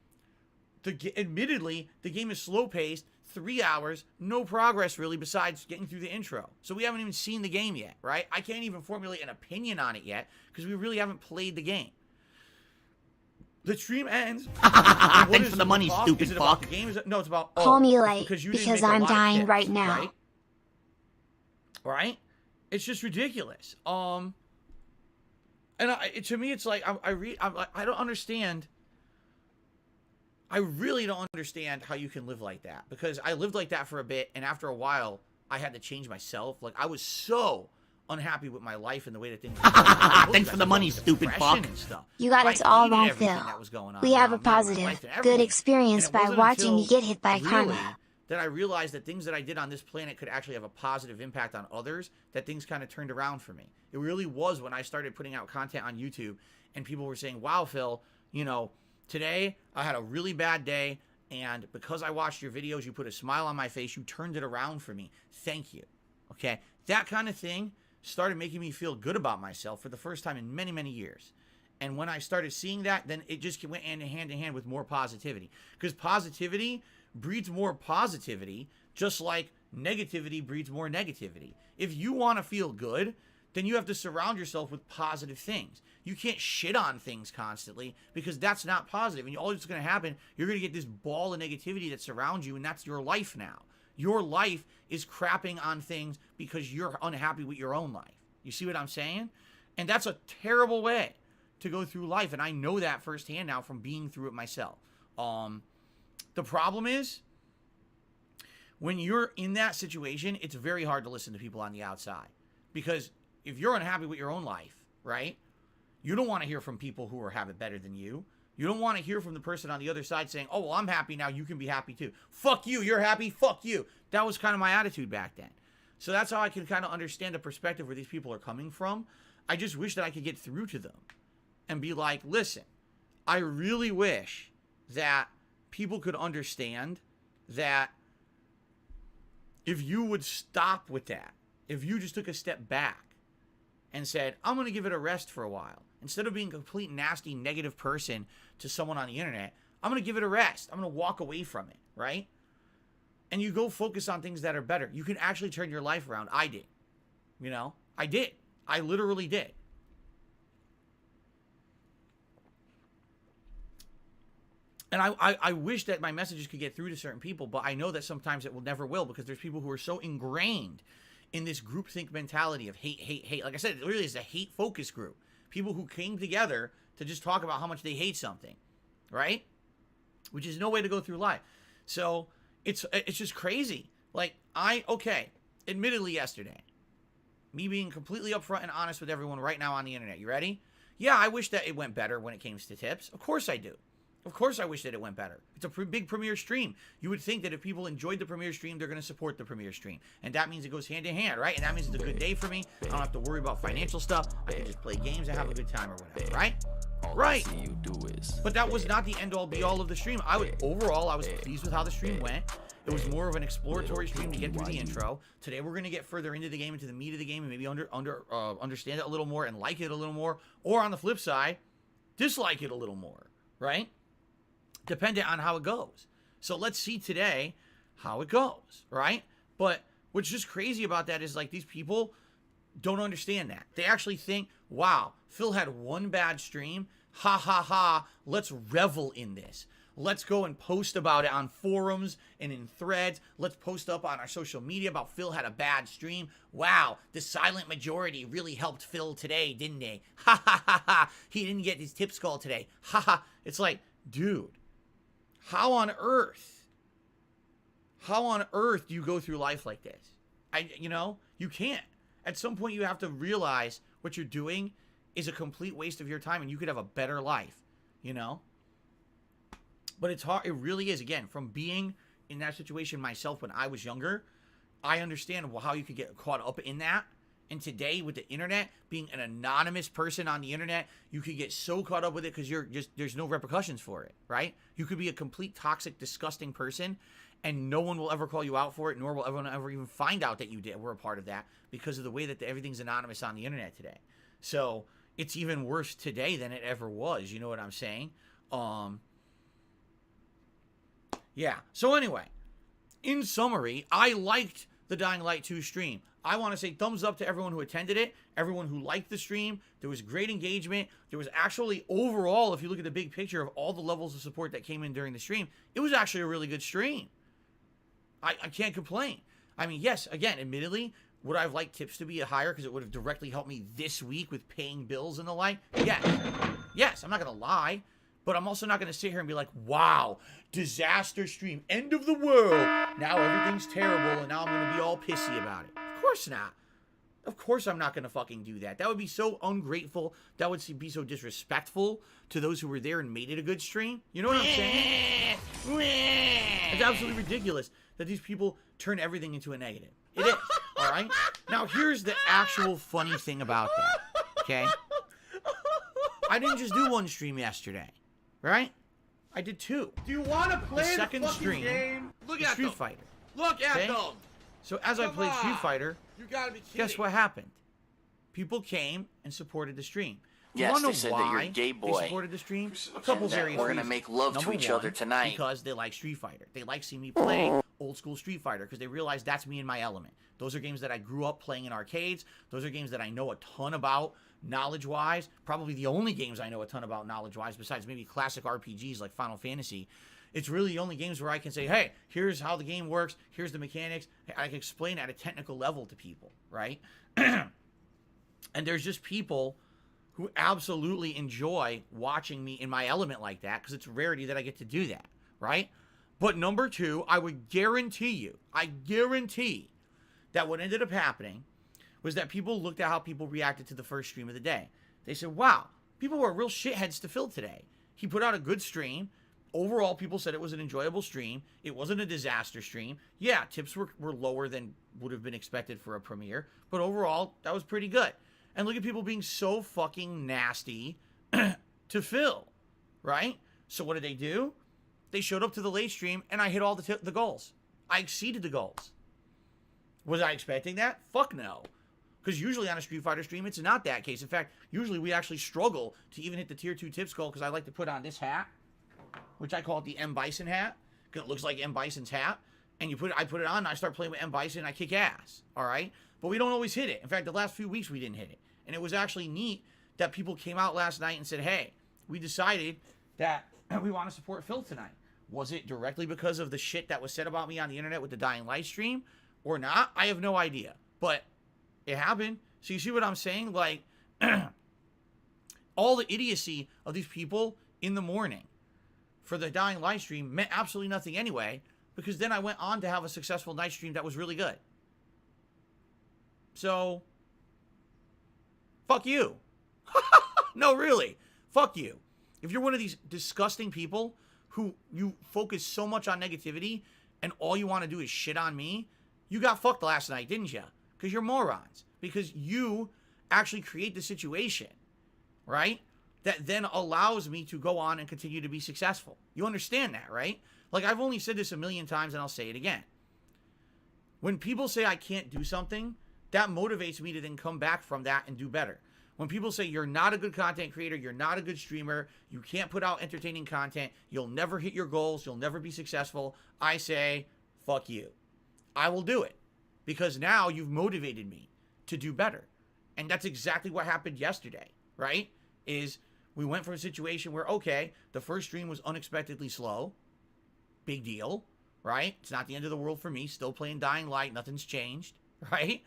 Admittedly, the game is slow paced, 3 hours, no progress really besides getting through the intro. So we haven't even seen the game yet, right? I can't even formulate an opinion on it yet because we really haven't played the game. The stream ends. Thanks for the money, stupid fuck. The game? No, it's about call me late because I'm dying right now. Right? It's just ridiculous. And to me, it's like I don't understand. I really don't understand how you can live like that, because I lived like that for a bit, and after a while, I had to change myself. Like, I was so unhappy with my life and the way that things were going. Thanks for the money, stupid fuck. You got us all wrong, Phil. We have a positive, good experience by watching you get hit by karma. That I realized that things that I did on this planet could actually have a positive impact on others, that things kind of turned around for me. It really was when I started putting out content on YouTube, and people were saying, wow, Phil, you know, today I had a really bad day, and because I watched your videos, you put a smile on my face, you turned it around for me. Thank you. Okay? That kind of thing started making me feel good about myself for the first time in many, many years. And when I started seeing that, then it just went hand in hand with more positivity. Because positivity breeds more positivity, just like negativity breeds more negativity. If you want to feel good, then you have to surround yourself with positive things. You can't shit on things constantly, because that's not positive. And all that's going to happen, you're going to get this ball of negativity that surrounds you, and that's your life now. Your life is crapping on things because you're unhappy with your own life. You see what I'm saying? And that's a terrible way to go through life. And I know that firsthand now from being through it myself. The problem is, when you're in that situation, it's very hard to listen to people on the outside. Because if you're unhappy with your own life, right, you don't want to hear from people who have it better than you. You don't want to hear from the person on the other side saying, oh, well, I'm happy now, you can be happy too. Fuck you, you're happy, fuck you. That was kind of my attitude back then. So that's how I can kind of understand the perspective where these people are coming from. I just wish that I could get through to them and be like, listen, I really wish that people could understand that if you would stop with that, if you just took a step back and said, I'm going to give it a rest for a while, instead of being a complete nasty, negative person to someone on the internet, I'm going to give it a rest. I'm going to walk away from it, right? And you go focus on things that are better. You can actually turn your life around. I did. You know? I did. I literally did. And I wish that my messages could get through to certain people, but I know that sometimes it will never will, because there's people who are so ingrained in this groupthink mentality of hate, hate, hate. Like I said, it really is a hate focus group. People who came together to just talk about how much they hate something, right? Which is no way to go through life. So it's just crazy. Like, admittedly yesterday, me being completely upfront and honest with everyone right now on the internet. You ready? Yeah, I wish that it went better when it came to tips. Of course I do. Of course I wish that it went better. It's a big premiere stream. You would think that if people enjoyed the premiere stream, they're going to support the premiere stream. And that means it goes hand in hand, right? And that means it's a good day for me. I don't have to worry about financial stuff. I can just play games and have a good time or whatever, right? Right. But that was not the end-all be-all of the stream. I was pleased with how the stream went. It was more of an exploratory stream to get through the intro. Today we're going to get further into the game, into the meat of the game, and maybe understand it a little more and like it a little more. Or on the flip side, dislike it a little more, right? Dependent on how it goes. So let's see today how it goes, right? But what's just crazy about that is, like, these people don't understand that. They actually think, wow, Phil had one bad stream. Ha ha ha. Let's revel in this. Let's go and post about it on forums and in threads. Let's post up on our social media about Phil had a bad stream. Wow, the silent majority really helped Phil today, didn't they? Ha ha ha ha. He didn't get his tips call today. Ha ha. It's like, dude, how on earth do you go through life like this? You can't. At some point you have to realize what you're doing is a complete waste of your time and you could have a better life, you know? But it's hard. It really is. Again, from being in that situation myself when I was younger, I understand how you could get caught up in that. And today, with the internet, being an anonymous person on the internet, you could get so caught up with it because there's no repercussions for it, right? You could be a complete toxic, disgusting person, and no one will ever call you out for it, nor will everyone ever even find out that you were a part of that because of the way that everything's anonymous on the internet today. So it's even worse today than it ever was. You know what I'm saying? Yeah. So anyway, in summary, I liked the Dying Light 2 stream. I want to say thumbs up to everyone who attended it, everyone who liked the stream. There was great engagement. There was actually, overall, if you look at the big picture of all the levels of support that came in during the stream, it was actually a really good stream. I can't complain. I mean, yes, again, admittedly, would I have liked tips to be higher because it would have directly helped me this week with paying bills and the like? Yes. Yes, I'm not going to lie. But I'm also not going to sit here and be like, wow, disaster stream, end of the world. Now everything's terrible and now I'm going to be all pissy about it. Of course not. Of course I'm not going to fucking do that. That would be so ungrateful. That would be so disrespectful to those who were there and made it a good stream. You know what I'm saying? It's absolutely ridiculous that these people turn everything into a negative. It is, all right? Now, here's the actual funny thing about that, okay? I didn't just do one stream yesterday, right? I did two. Do you want to play the second fucking stream? game? Look at Street them. Fighter. Look at Okay? them. So as I Come played Street on. Fighter, You gotta be kidding. guess what happened? People came and supported the stream. You Yes, wanna they know said why that you're a gay boy. They supported the stream. A couple And that various we're gonna reasons. make love to Number each one, other tonight. because they like Street Fighter. They like seeing me play old school Street Fighter because they realize that's me in my element. Those are games that I grew up playing in arcades. Those are games that I know a ton about knowledge-wise. Probably the only games I know a ton about knowledge-wise, besides maybe classic RPGs like Final Fantasy. It's really the only games where I can say, hey, here's how the game works, here's the mechanics. I can explain at a technical level to people, right? And there's just people who absolutely enjoy watching me in my element like that, because it's a rarity that I get to do that, right? But number two, I guarantee that what ended up happening was that people looked at how people reacted to the first stream of the day. They said, wow, people were real shitheads to Phil today. He put out a good stream. Overall, people said it was an enjoyable stream. It wasn't a disaster stream. Yeah, tips were lower than would have been expected for a premiere, but overall, that was pretty good. And look at people being so fucking nasty to Phil, right? So what did they do? They showed up to the late stream, and I hit all the goals. I exceeded the goals. Was I expecting that? Fuck no. Because usually on a Street Fighter stream, it's not that case. In fact, usually we actually struggle to even hit the tier 2 tips goal, because I like to put on this hat, which I call it the M. Bison hat, because it looks like M. Bison's hat. And I put it on, and I start playing with M. Bison, and I kick ass, all right? But we don't always hit it. In fact, the last few weeks we didn't hit it. And it was actually neat that people came out last night and said, hey, we decided that we want to support Phil tonight. Was it directly because of the shit that was said about me on the internet with the Dying Light stream or not? I have no idea. But it happened. So you see what I'm saying? Like, all the idiocy of these people in the morning for the Dying Light stream meant absolutely nothing anyway, because then I went on to have a successful night stream that was really good. So, fuck you. No, really. Fuck you. If you're one of these disgusting people who you focus so much on negativity and all you want to do is shit on me, you got fucked last night, didn't you? Because you're morons. Because you actually create the situation, right? That then allows me to go on and continue to be successful. You understand that, right? Like, I've only said this a million times, and I'll say it again. When people say I can't do something, that motivates me to then come back from that and do better. When people say you're not a good content creator, you're not a good streamer, you can't put out entertaining content, you'll never hit your goals, you'll never be successful, I say, fuck you. I will do it. Because now you've motivated me to do better. And that's exactly what happened yesterday, right? Is we went from a situation where, okay, the first stream was unexpectedly slow. Big deal, right? It's not the end of the world for me. Still playing Dying Light. Nothing's changed, right?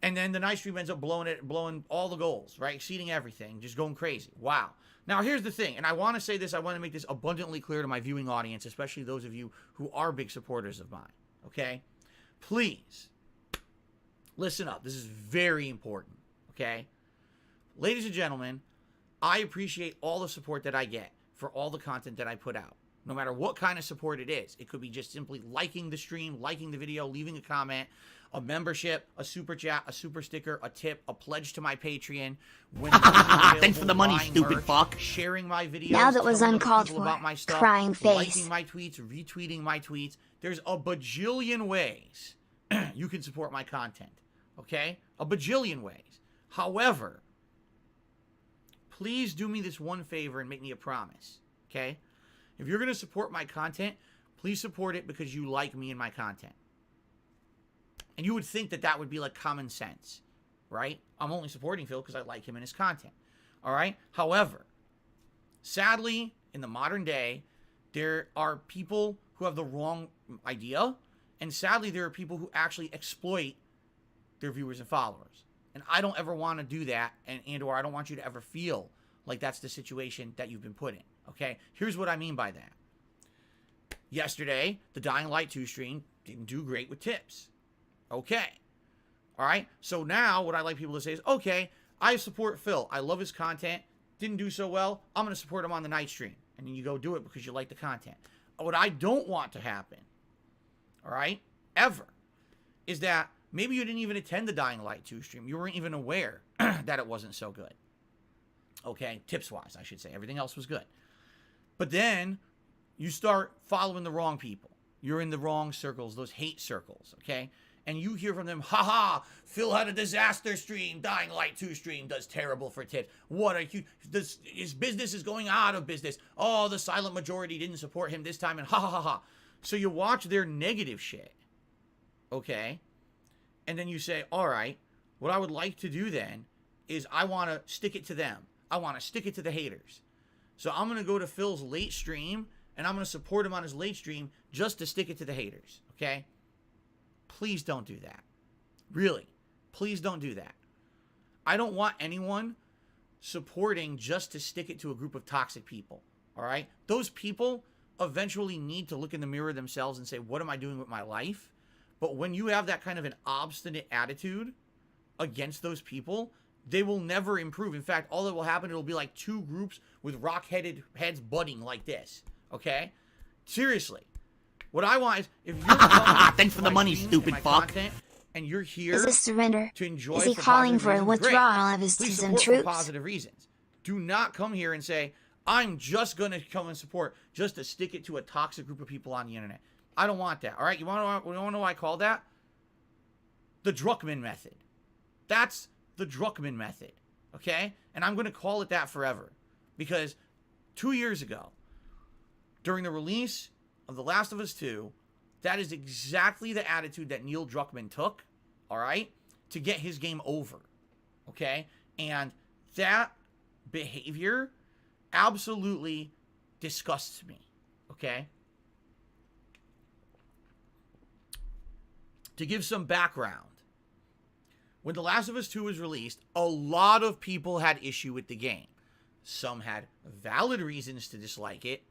And then the night stream ends up blowing all the goals, right? Exceeding everything, just going crazy. Wow. Now, here's the thing, and I want to say this, I want to make this abundantly clear to my viewing audience, especially those of you who are big supporters of mine, okay? Please, listen up. This is very important, okay? Ladies and gentlemen, I appreciate all the support that I get for all the content that I put out. No matter what kind of support it is. It could be just simply liking the stream, liking the video, leaving a comment, a membership, a super chat, a super sticker, a tip, a pledge to my Patreon. Thanks for the money, stupid merch, fuck. Sharing my videos. Now that was uncalled for. About my stuff, Crying face. Liking my tweets, retweeting my tweets. There's a bajillion ways you can support my content. Okay? A bajillion ways. However, please do me this one favor and make me a promise. Okay? If you're going to support my content, please support it because you like me and my content. And you would think that that would be like common sense, right? I'm only supporting Phil because I like him and his content, all right? However, sadly, in the modern day, there are people who have the wrong idea, and sadly, there are people who actually exploit their viewers and followers. And I don't ever want to do that, and or I don't want you to ever feel like that's the situation that you've been put in. Okay, here's what I mean by that. Yesterday, the Dying Light 2 stream didn't do great with tips. Okay. All right. So now what I like people to say is, okay, I support Phil. I love his content. Didn't do so well. I'm going to support him on the night stream. And then you go do it because you like the content. What I don't want to happen, all right, ever, is that maybe you didn't even attend the Dying Light 2 stream. You weren't even aware that it wasn't so good. Okay, tips-wise, I should say. Everything else was good. But then you start following the wrong people. You're in the wrong circles, those hate circles, okay? And you hear from them, haha, Phil had a disaster stream, Dying Light 2 stream does terrible for tips. What are you, his business is going out of business. Oh, the silent majority didn't support him this time, and ha ha ha ha. So you watch their negative shit, okay? And then you say, all right, what I would like to do then is I want to stick it to them. I want to stick it to the haters. So I'm going to go to Phil's late stream, and I'm going to support him on his late stream just to stick it to the haters, okay? Please don't do that. Really, please don't do that. I don't want anyone supporting just to stick it to a group of toxic people, all right? Those people eventually need to look in the mirror themselves and say, what am I doing with my life? But when you have that kind of an obstinate attitude against those people, they will never improve. In fact, all that will happen, it'll be like two groups with rock-headed heads butting like this, okay? Seriously. What I want is, if you're thanks for the money, stupid fuck. And you're here is this surrender? to enjoy Is he for calling for a reasons, withdrawal of his please some support troops? for positive reasons. Do not come here and say, I'm just going to come and support just to stick it to a toxic group of people on the internet. I don't want that, all right? You want to know what I call that? The Druckmann method. That's the Druckmann method, okay? And I'm going to call it that forever. Because 2 years ago, during the release of The Last of Us 2, that is exactly the attitude that Neil Druckmann took, all right, to get his game over, okay? And that behavior absolutely disgusts me, okay? To give some background, when The Last of Us 2 was released, a lot of people had issue with the game. Some had valid reasons to dislike it,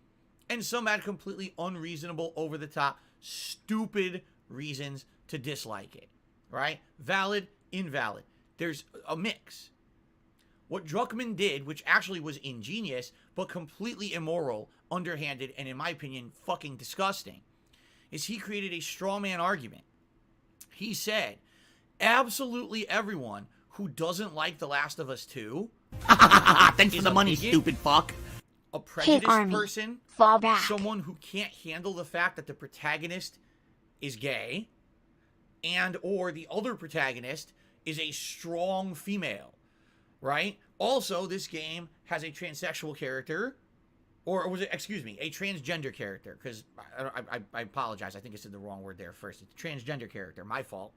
and some had completely unreasonable, over-the-top, stupid reasons to dislike it, right? Valid, invalid. There's a mix. What Druckmann did, which actually was ingenious, but completely immoral, underhanded, and in my opinion, fucking disgusting, is he created a straw man argument. He said, absolutely everyone who doesn't like The Last of Us 2 thanks for the money, bigot, stupid fuck. a prejudiced Army. person, Fall back. someone who can't handle the fact that the protagonist is gay, and or the other protagonist is a strong female, right? Also, this game has a transsexual character, or was it, excuse me, a transgender character, because I apologize, I think I said the wrong word there first. It's a transgender character, my fault.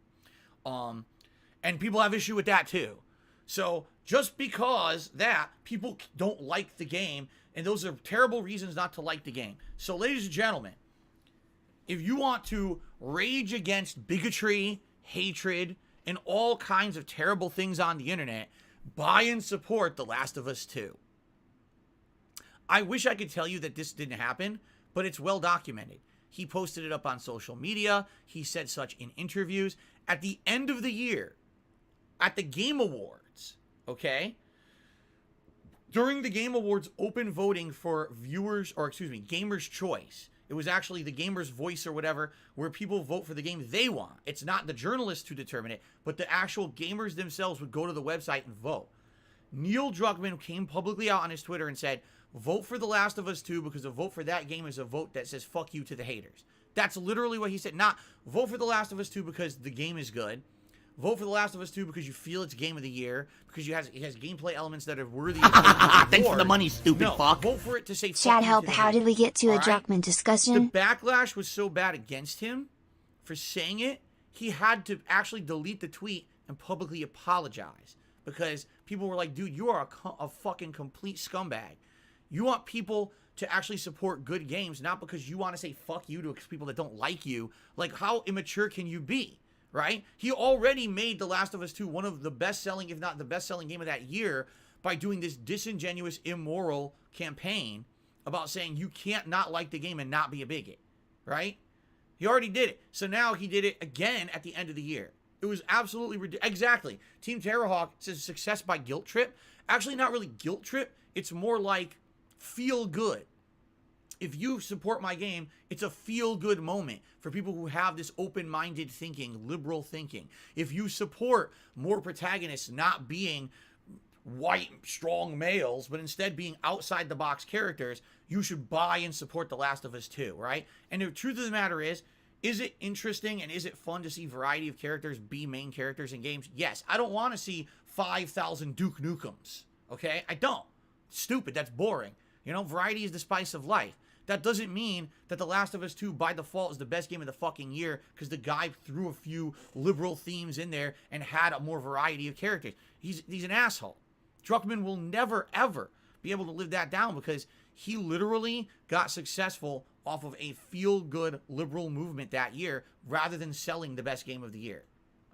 And people have issue with that too. So just because that, people don't like the game, and those are terrible reasons not to like the game. So ladies and gentlemen, if you want to rage against bigotry, hatred, and all kinds of terrible things on the internet, buy and support The Last of Us 2. I wish I could tell you that this didn't happen, but it's well documented. He posted it up on social media. He said such in interviews. At the end of the year, at the Game Awards, okay? During the Game Awards open voting for viewers, or excuse me, Gamers' Choice. It was actually the Gamer's Voice or whatever, where people vote for the game they want. It's not the journalists who determine it, but the actual gamers themselves would go to the website and vote. Neil Druckmann came publicly out on his Twitter and said, vote for The Last of Us 2 because a vote for that game is a vote that says fuck you to the haters. That's literally what he said. Not vote for The Last of Us 2 because the game is good. Vote for The Last of Us 2 because you feel it's game of the year, because it has gameplay elements that are worthy of thanks for the money, stupid fuck. Vote for it to say fuck Chad, you help. to the How haters. did we get to a All right? Druckmann discussion? The backlash was so bad against him for saying it, he had to actually delete the tweet and publicly apologize, because people were like, dude, you are a fucking complete scumbag. You want people to actually support good games, not because you want to say fuck you to people that don't like you. Like, how immature can you be, right? He already made The Last of Us 2 one of the best-selling, if not the best-selling game of that year, by doing this disingenuous, immoral campaign about saying you can't not like the game and not be a bigot, right? He already did it. So now he did it again at the end of the year. It was absolutely ridiculous. Exactly. Team Terrahawk says success by guilt trip. Actually, not really guilt trip. It's more like feel good. If you support my game, it's a feel-good moment for people who have this open-minded thinking, liberal thinking. If you support more protagonists not being white, strong males, but instead being outside-the-box characters, you should buy and support The Last of Us 2, right? And the truth of the matter is it interesting and is it fun to see variety of characters be main characters in games? Yes. I don't want to see 5,000 Duke Nukems, okay? I don't. Stupid. That's boring. You know, variety is the spice of life. That doesn't mean that The Last of Us 2 by default is the best game of the fucking year because the guy threw a few liberal themes in there and had a more variety of characters. He's an asshole. Druckmann will never, ever be able to live that down because he literally got successful off of a feel-good liberal movement that year rather than selling the best game of the year.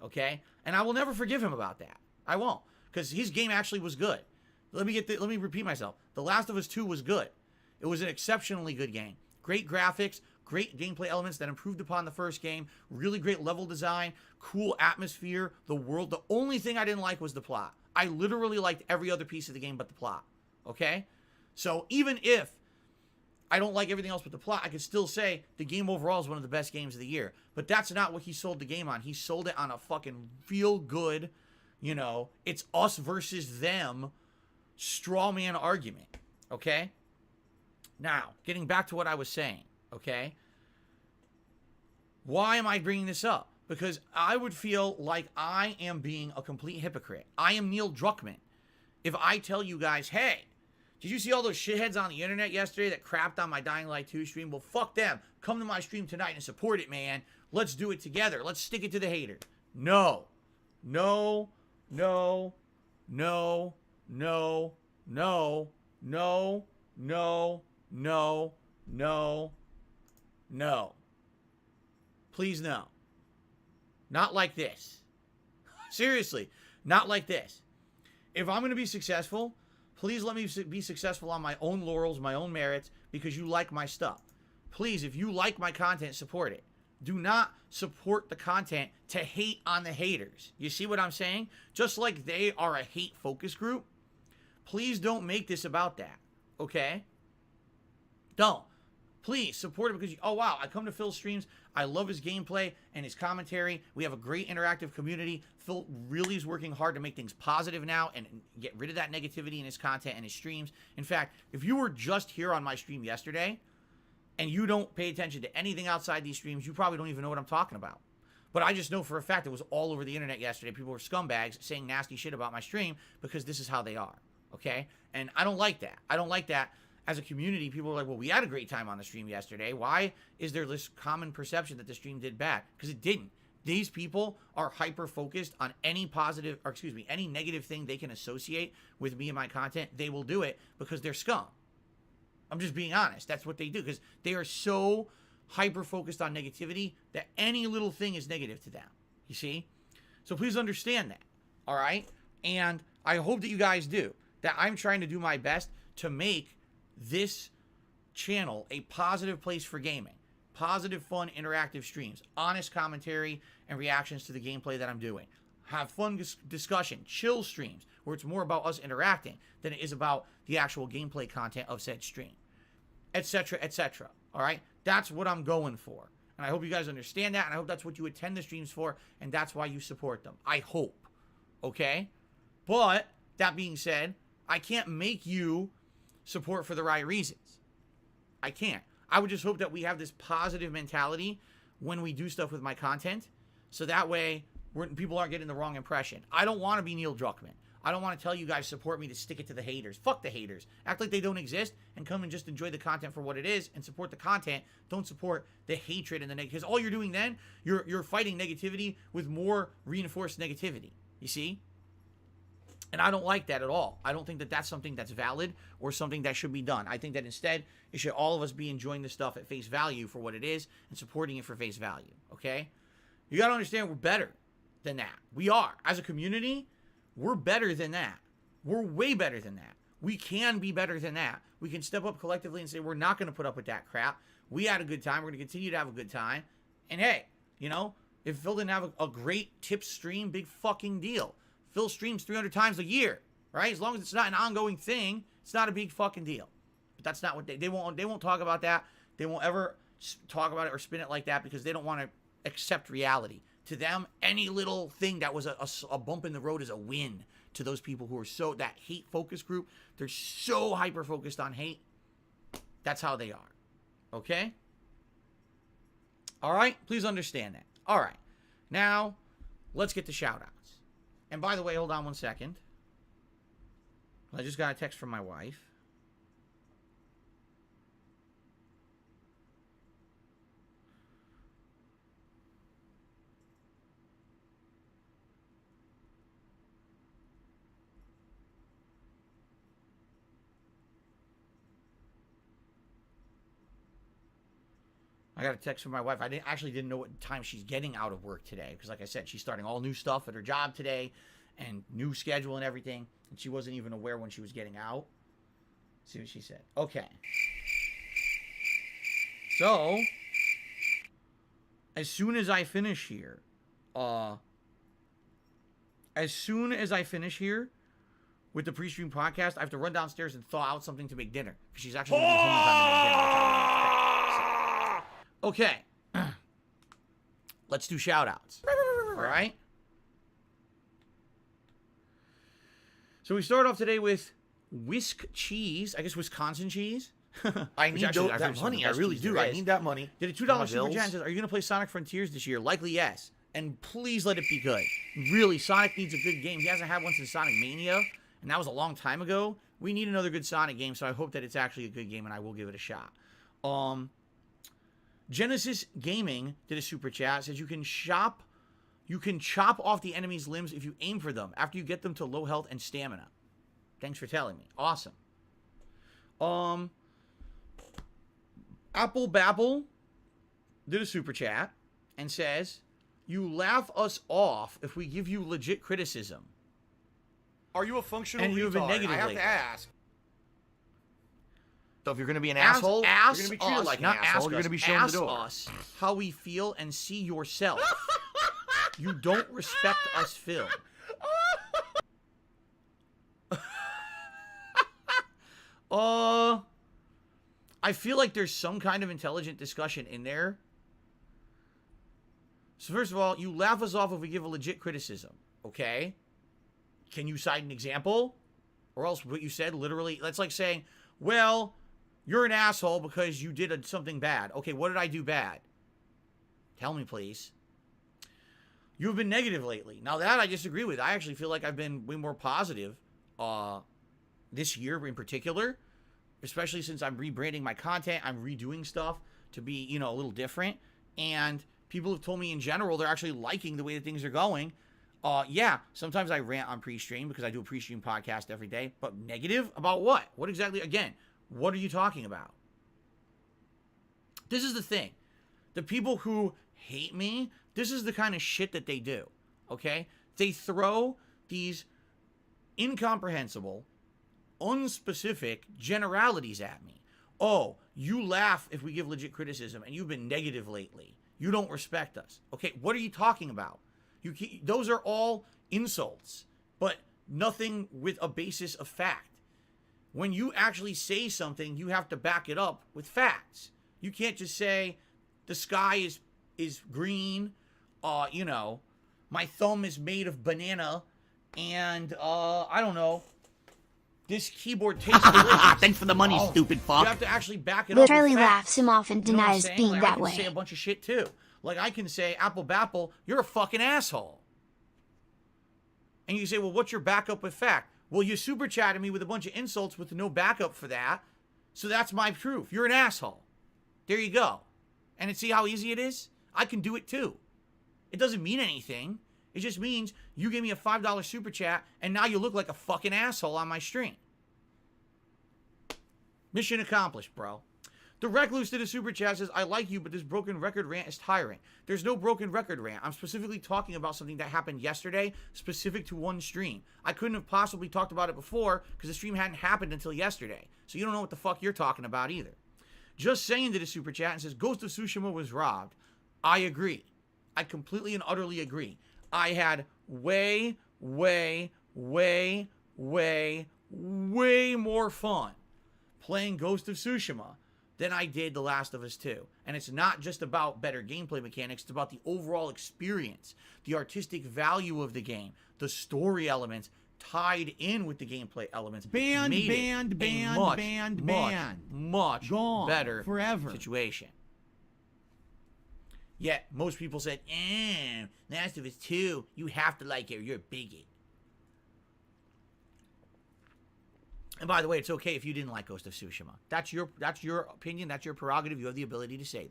Okay? And I will never forgive him about that. I won't. because his game actually was good. Let me repeat myself. The Last of Us 2 was good. It was an exceptionally good game. Great graphics, great gameplay elements that improved upon the first game, really great level design, cool atmosphere, the world. The only thing I didn't like was the plot. I literally liked every other piece of the game but the plot. Okay? So even if I don't like everything else but the plot, I could still say the game overall is one of the best games of the year. But that's not what he sold the game on. He sold it on a fucking feel good, you know, it's us versus them straw man argument. Okay? Now, getting back to what I was saying, okay? Why am I bringing this up? Because I would feel like I am being a complete hypocrite. I am Neil Druckmann. If I tell you guys, hey, did you see all those shitheads on the internet yesterday that crapped on my Dying Light 2 stream? Well, fuck them. Come to my stream tonight and support it, man. Let's do it together. Let's stick it to the haters. No. No. No. No. No. No. No. No. No, no, no. Please no. Not like this. Seriously, not like this. If I'm going to be successful, please let me be successful on my own laurels, my own merits, because you like my stuff. Please, if you like my content, support it. Do not support the content to hate on the haters. You see what I'm saying? Just like they are a hate focus group, please don't make this about that, okay? Don't. Please support it because, oh wow, I come to Phil's streams. I love his gameplay and his commentary. We have a great interactive community. Phil really is working hard to make things positive now and get rid of that negativity in his content and his streams. In fact, if you were just here on my stream yesterday and you don't pay attention to anything outside these streams, you probably don't even know what I'm talking about. But I just know for a fact it was all over the internet yesterday. People were scumbags saying nasty shit about my stream because this is how they are, okay? And I don't like that. I don't like that. As a community, people are like, well, we had a great time on the stream yesterday. Why is there this common perception that the stream did bad? Because it didn't. These people are hyper-focused on any positive, or excuse me, any negative thing they can associate with me and my content. They will do it because they're scum. I'm just being honest. That's what they do because they are so hyper-focused on negativity that any little thing is negative to them. You see? So please understand that. All right? And I hope that you guys do. That I'm trying to do my best to make this channel a positive place for gaming. Positive, fun, interactive streams. Honest commentary and reactions to the gameplay that I'm doing. Have fun discussion. Chill streams where it's more about us interacting than it is about the actual gameplay content of said stream. Etc., etc. Alright? That's what I'm going for. And I hope you guys understand that. And I hope that's what you attend the streams for. And that's why you support them. I hope. Okay? But, that being said, I can't make you support for the right reasons. I can't. I would just hope that we have this positive mentality when we do stuff with my content, so that way people aren't getting the wrong impression. I don't want to be Neil Druckmann. I don't want to tell you guys support me to stick it to the haters. Fuck the haters. Act like they don't exist and come and just enjoy the content for what it is and support the content. Don't support the hatred and the negative. Because all you're doing then, you're fighting negativity with more reinforced negativity. You see? And I don't like that at all. I don't think that that's something that's valid or something that should be done. I think that instead, it should all of us be enjoying the stuff at face value for what it is and supporting it for face value, okay? You got to understand we're better than that. We are. As a community, we're better than that. We're way better than that. We can be better than that. We can step up collectively and say we're not going to put up with that crap. We had a good time. We're going to continue to have a good time. And hey, you know, if Phil didn't have a great tip stream, big fucking deal. Phil streams 300 times a year, right? As long as it's not an ongoing thing, it's not a big fucking deal. But that's not what they won't talk about that. They won't ever talk about it or spin it like that because they don't want to accept reality. To them, any little thing that was a bump in the road is a win. To those people who are so, that hate focus group, they're so hyper focused on hate. That's how they are. Okay? All right? Please understand that. All right. Now, let's get to shout outs. And by the way, hold on one second. I just got a text from my wife. I got a text from my wife. I actually didn't know what time she's getting out of work today. Because like I said, she's starting all new stuff at her job today. and new schedule and everything, and she wasn't even aware when she was getting out. See what she said. Okay. So, as soon as I finish here, with the pre-stream podcast, I have to run downstairs and thaw out something to make dinner. Because she's actually going to be home in time to make dinner. Okay. Let's do shout-outs. All right? So we start off today with Whisk Cheese. I guess Wisconsin cheese. I need that money. I really do. I need that money. Did a $2 super chat says, are you going to play Sonic Frontiers this year? Likely yes. And please let it be good. Really, Sonic needs a good game. He hasn't had one since Sonic Mania. And that was a long time ago. We need another good Sonic game, so I hope that it's actually a good game, and I will give it a shot. Genesis Gaming did a super chat. Says you can chop off the enemy's limbs if you aim for them after you get them to low health and stamina. Thanks for telling me. Awesome. Apple Babble did a super chat and says, you laugh us off if we give you legit criticism. Are you a functional and you've been negative I have lately. to ask. So if you're going to be an asshole, you're going to be treated like an asshole. You're going to be shown the door. Ask us how we feel and see yourself. You don't respect us, Phil. I feel like there's some kind of intelligent discussion in there. So first of all, you laugh us off if we give a legit criticism. Okay? Can you cite an example? Or else what you said literally, that's like saying, well, you're an asshole because you did something bad. Okay, what did I do bad? Tell me, please. You've been negative lately. Now that I disagree with. I actually feel like I've been way more positive this year in particular. Especially since I'm rebranding my content. I'm redoing stuff to be, you know, a little different. And people have told me in general they're actually liking the way that things are going. Yeah, sometimes I rant on pre-stream because I do a pre-stream podcast every day. But negative? About what? What exactly? Again, what are you talking about? This is the thing. The people who hate me, this is the kind of shit that they do. Okay? They throw these incomprehensible, unspecific generalities at me. Oh, you laugh if we give legit criticism, and you've been negative lately. You don't respect us. Okay, what are you talking about? Those are all insults, but nothing with a basis of fact. When you actually say something, you have to back it up with facts. You can't just say, the sky is green, you know, my thumb is made of banana, and, I don't know, this keyboard tastes delicious. Thanks for the money, stupid fuck. You have to actually back it Literally up with facts. laughs him off and You know what I'm denies saying? being Like, that I can way. say a bunch of shit, too. Like, I can say, Apple Bapple, you're a fucking asshole. And you say, well, what's your backup with fact? Well, you super chatted me with a bunch of insults with no backup for that. So that's my proof. You're an asshole. There you go. And see how easy it is? I can do it, too. It doesn't mean anything. It just means you gave me a $5 super chat, and now you look like a fucking asshole on my stream. Mission accomplished, bro. The Recluse did a super chat, says, I like you, but this broken record rant is tiring. There's no broken record rant. I'm specifically talking about something that happened yesterday, specific to one stream. I couldn't have possibly talked about it before, because the stream hadn't happened until yesterday. So you don't know what the fuck you're talking about either. Just Saying did a super chat and says, Ghost of Tsushima was robbed. I agree. I completely and utterly agree. I had way more fun playing Ghost of Tsushima than I did The Last of Us 2. And it's not just about better gameplay mechanics, it's about the overall experience, the artistic value of the game, the story elements tied in with the gameplay elements. Banned, much Gone better forever. situation. Yet, most people said, Last of Us 2, you have to like it or you're a bigot. And by the way, it's okay if you didn't like Ghost of Tsushima. That's your opinion. That's your prerogative. You have the ability to say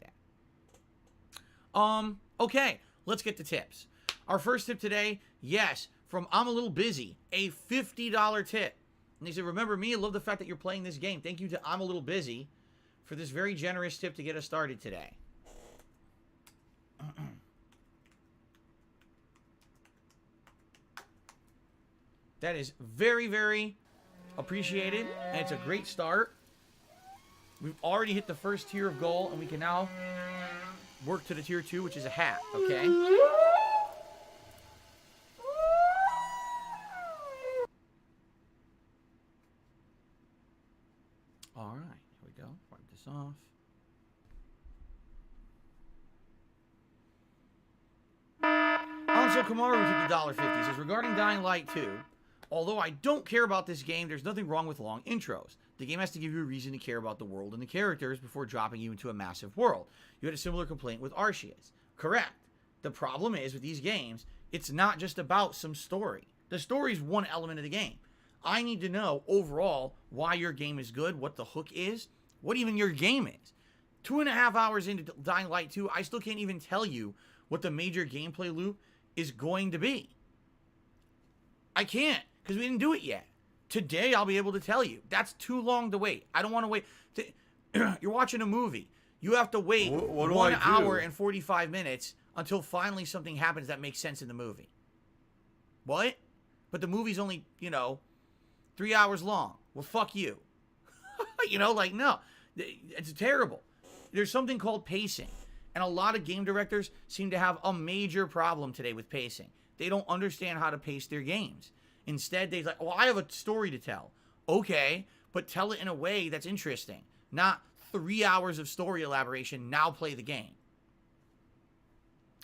that. Okay, let's get to tips. Our first tip today, yes, from I'm a Little Busy, a $50 tip. And he said, remember me, I love the fact that you're playing this game. Thank you to I'm a Little Busy for this very generous tip to get us started today. That is very, very appreciated, and it's a great start. We've already hit the first tier of goal, and we can now work to the tier 2, which is a hat, okay? All right, here we go. Wipe this off. Ansel Kamaru with the $1.50 says, regarding Dying Light 2, although I don't care about this game, there's nothing wrong with long intros. The game has to give you a reason to care about the world and the characters before dropping you into a massive world. You had a similar complaint with Arceus. Correct. The problem is, with these games, it's not just about some story. The story is one element of the game. I need to know, overall, why your game is good, what the hook is, what even your game is. 2.5 hours into Dying Light 2, I still can't even tell you what the major gameplay loop is going to be. I can't, because we didn't do it yet. Today, I'll be able to tell you. That's too long to wait. I don't want to wait. You're watching a movie. You have to wait 1 hour and 45 minutes until finally something happens that makes sense in the movie. What? But the movie's only, 3 hours long. Well, fuck you. No. It's terrible. There's something called pacing. And a lot of game directors seem to have a major problem today with pacing. They don't understand how to pace their games. Instead, they're like, I have a story to tell. Okay, but tell it in a way that's interesting. Not 3 hours of story elaboration, now play the game.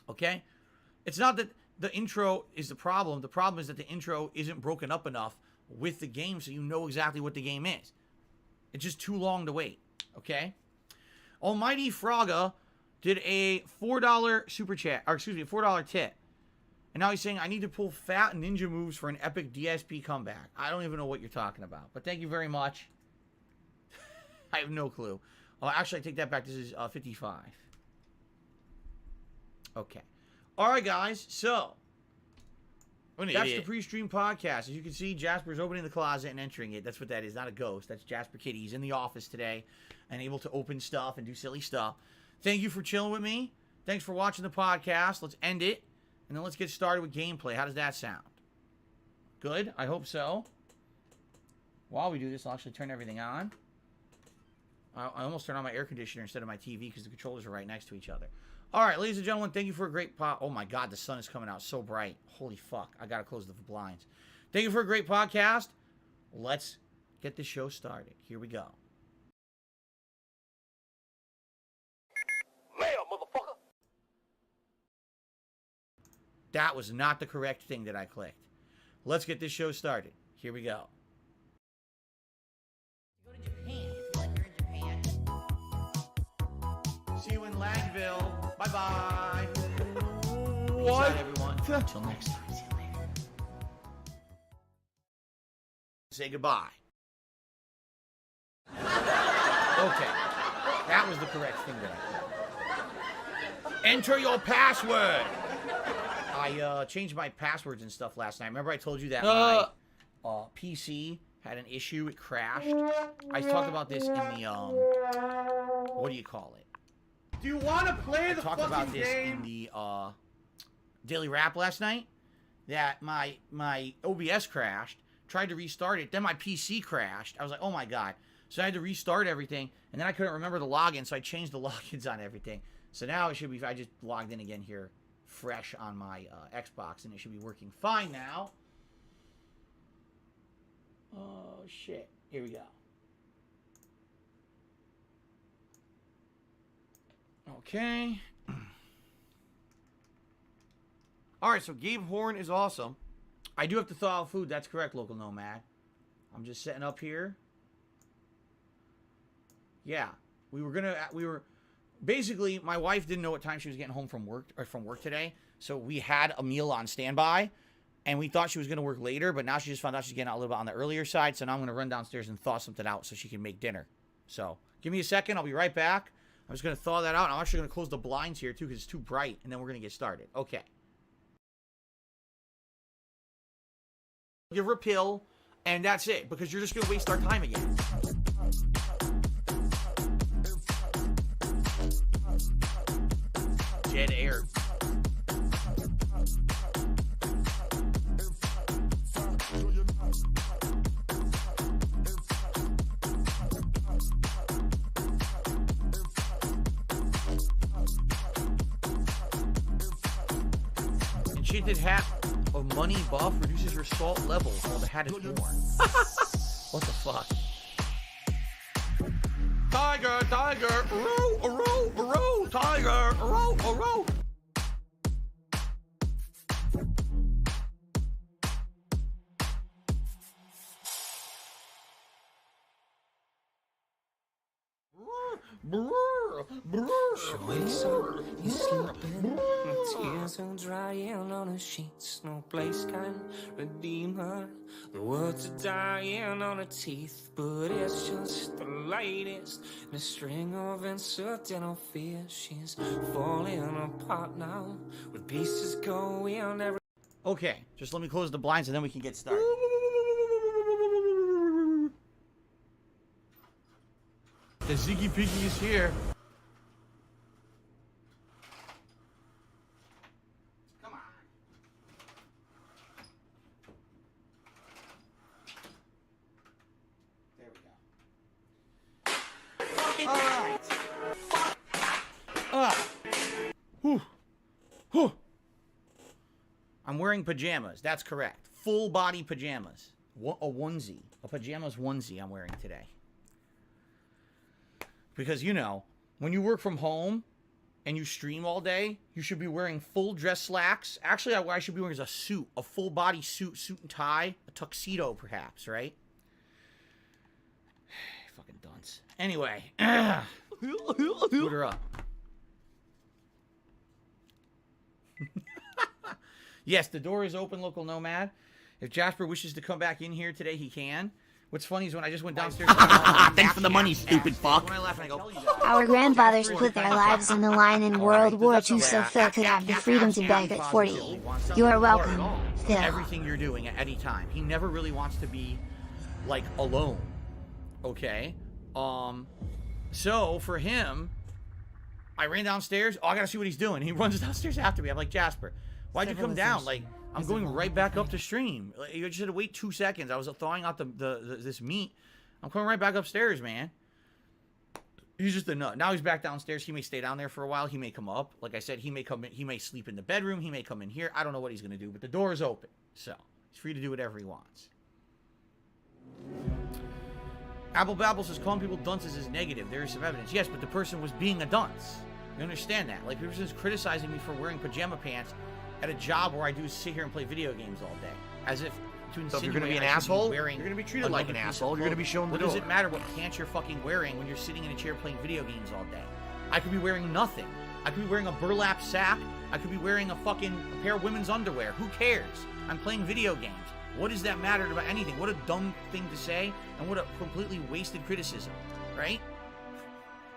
Okay? It's not that the intro is the problem. The problem is that the intro isn't broken up enough with the game so you know exactly what the game is. It's just too long to wait. Okay? Almighty Fraga did a $4 super chat, or excuse me, a $4 tip. And now he's saying, I need to pull fat ninja moves for an epic DSP comeback. I don't even know what you're talking about. But thank you very much. I have no clue. Oh, actually, I take that back. This is 55. Okay. All right, guys. So, that's the pre-stream podcast. As you can see, Jasper's opening the closet and entering it. That's what that is. Not a ghost. That's Jasper Kitty. He's in the office today and able to open stuff and do silly stuff. Thank you for chilling with me. Thanks for watching the podcast. Let's end it. And then let's get started with gameplay. How does that sound? Good? I hope so. While we do this, I'll actually turn everything on. I almost turned on my air conditioner instead of my TV because the controllers are right next to each other. All right, ladies and gentlemen, thank you for a great Oh, my God, the sun is coming out so bright. Holy fuck. I got to close the blinds. Thank you for a great podcast. Let's get the show started. Here we go. That was not the correct thing that I clicked. Let's get this show started. Here we go. Go to Japan. If you like, you're in Japan. See you in Langville. Bye-bye. What? Peace out, everyone. Until next time. See you later. Say goodbye. Okay. That was the correct thing that I clicked. Enter your password. I changed my passwords and stuff last night. Remember I told you that my PC had an issue. It crashed. I talked about this in the, what do you call it? Do you want to play the fucking game? I talked about this in the, Daily Wrap last night. That my OBS crashed. Tried to restart it. Then my PC crashed. I was like, oh my God. So I had to restart everything. And then I couldn't remember the login, so I changed the logins on everything. So now it should be, I just logged in again here. Fresh on my Xbox, and it should be working fine now. Oh, shit. Here we go. Okay. Alright, so Gabe Horn is awesome. I do have to thaw out food. That's correct, Local Nomad. I'm just setting up here. Yeah. Basically, my wife didn't know what time she was getting home from work today, so we had a meal on standby, and we thought she was going to work later, but now she just found out she's getting out a little bit on the earlier side, so now I'm going to run downstairs and thaw something out so she can make dinner. So, give me a second. I'll be right back. I'm just going to thaw that out. I'm actually going to close the blinds here, too, because it's too bright, and then we're going to get started. Okay. Give her a pill, and that's it, because you're just going to waste our time again. Dead air. enchanted hat of money buff reduces your salt levels while the hat is worn. What the fuck? Tiger, tiger, row, tiger, row. She wakes up, he's sleeping. Tears are drying on her sheets. No place can redeem her. The words are dying on her teeth, but it's just the latest in a string of incidental fears. She's falling apart now, with pieces going every. Okay, just let me close the blinds and then we can get started. The Ziggy Piggy is here. Come on. There we go. Alright. Whew. I'm wearing pajamas. That's correct. Full body pajamas. A onesie. A pajamas onesie I'm wearing today. Because, you know, when you work from home and you stream all day, you should be wearing full dress slacks. Actually, what I should be wearing is a suit. A full body suit and tie. A tuxedo, perhaps, right? Fucking dunce. Anyway. Put her up. Yes, the door is open, local nomad. If Jasper wishes to come back in here today, he can. What's funny is when I just went downstairs. Thanks for the money, stupid fuck. When I laugh and I go, Our grandfathers put their lives on the line in World War II so Phil could have the freedom to beg at 40. You are welcome, Phil. Everything you're doing at any time. He never really wants to be, like, alone. Okay? So, for him, I ran downstairs. Oh, I gotta see what he's doing. He runs downstairs after me. I'm like, Jasper, why'd you come down? Like, I'm going right back up to stream. You just had to wait 2 seconds. I was thawing out this meat. I'm coming right back upstairs, man. He's just a nut. Now he's back downstairs. He may stay down there for a while. He may come up. Like I said, he may come in. He may sleep in the bedroom. He may come in here. I don't know what he's going to do, but the door is open. So he's free to do whatever he wants. Apple Babble says calling people dunces is negative. There is some evidence. Yes, but the person was being a dunce. You understand that? Like, the person's criticizing me for wearing pajama pants at a job where I do is sit here and play video games all day. As if to insinuate So if you're going to be an I should asshole, wearing you're going to be treated like an asshole. You're going to be shown the door. What does it matter what pants you're fucking wearing when you're sitting in a chair playing video games all day? I could be wearing nothing. I could be wearing a burlap sack. I could be wearing a pair of women's underwear. Who cares? I'm playing video games. What does that matter about anything? What a dumb thing to say, and what a completely wasted criticism, right?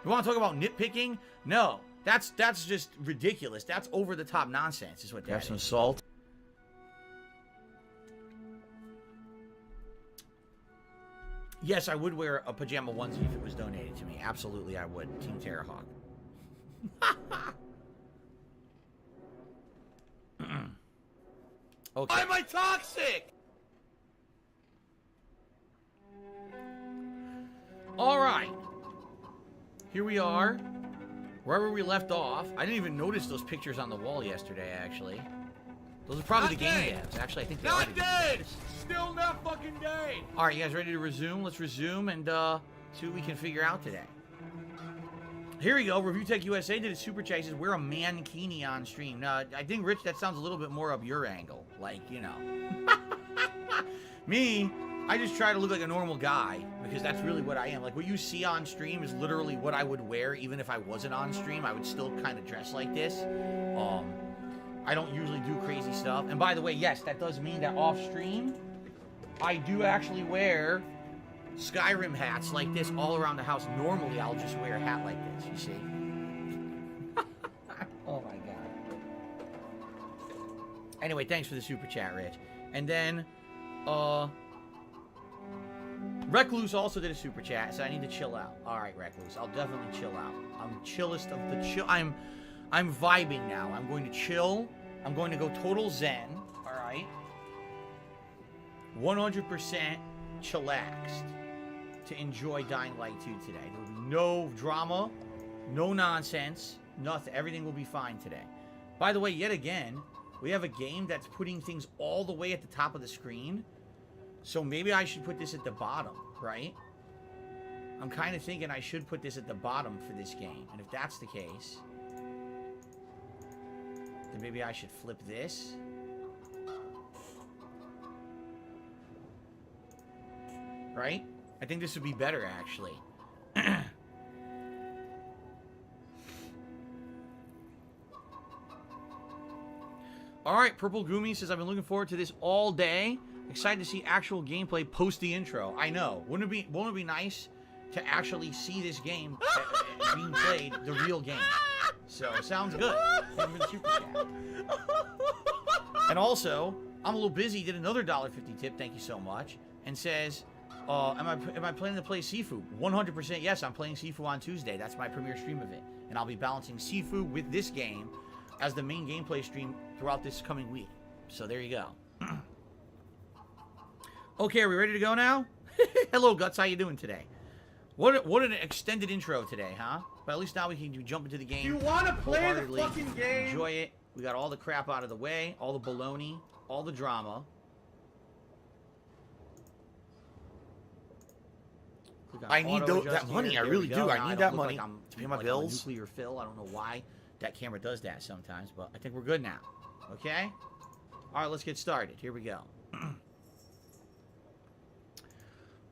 You want to talk about nitpicking? No. That's just ridiculous. That's over-the-top nonsense is what that is. Have some salt. Yes, I would wear a pajama onesie if it was donated to me. Absolutely, I would. Team Terrahawk. Okay. Why am I toxic? All right. Here we are. Wherever we left off. I didn't even notice those pictures on the wall yesterday, actually. Those are probably the game devs. Actually, I think they are Not the game dead! devs. Still not fucking dead! All right, you guys ready to resume? Let's resume and see what we can figure out today. Here we go. Review Tech USA did a super chat. He says, wear a mankini on stream. Now, I think, Rich, that sounds a little bit more up your angle. Like, you know. Me, I just try to look like a normal guy because that's really what I am. Like, what you see on stream is literally what I would wear even if I wasn't on stream. I would still kind of dress like this. I don't usually do crazy stuff. And by the way, yes, that does mean that off stream, I do actually wear Skyrim hats like this all around the house. Normally, I'll just wear a hat like this, you see? Oh my god. Anyway, thanks for the super chat, Rich. And then, Recluse also did a super chat, so I need to chill out. Alright, Recluse, I'll definitely chill out. I'm chillest of the chill. I'm vibing now. I'm going to chill. I'm going to go total zen, alright? 100% chillaxed to enjoy Dying Light 2 today. There will be no drama, no nonsense, nothing. Everything will be fine today. By the way, yet again, we have a game that's putting things all the way at the top of the screen. So maybe I should put this at the bottom, right? I'm kind of thinking I should put this at the bottom for this game. And if that's the case, then maybe I should flip this. Right? I think this would be better, actually. Alright, Purple Gumi says, I've been looking forward to this all day. Excited to see actual gameplay post the intro. I know. Won't it be nice to actually see this game being played, the real game? So, sounds good. And also, I'm a little busy, did another $1.50 tip, thank you so much, and says, am I planning to play Sifu? 100% yes, I'm playing Sifu on Tuesday. That's my premiere stream of it. And I'll be balancing Sifu with this game as the main gameplay stream throughout this coming week. So there you go. Okay, are we ready to go now? Hello, Guts. How you doing today? What an extended intro today, huh? But at least now we can jump into the game. You want to play the fucking game? Enjoy it. We got all the crap out of the way, all the baloney, all the drama. I need that money. I really do. I need that money to pay my bills. Nuclear fill. I don't know why that camera does that sometimes, but I think we're good now. Okay? All right, let's get started. Here we go.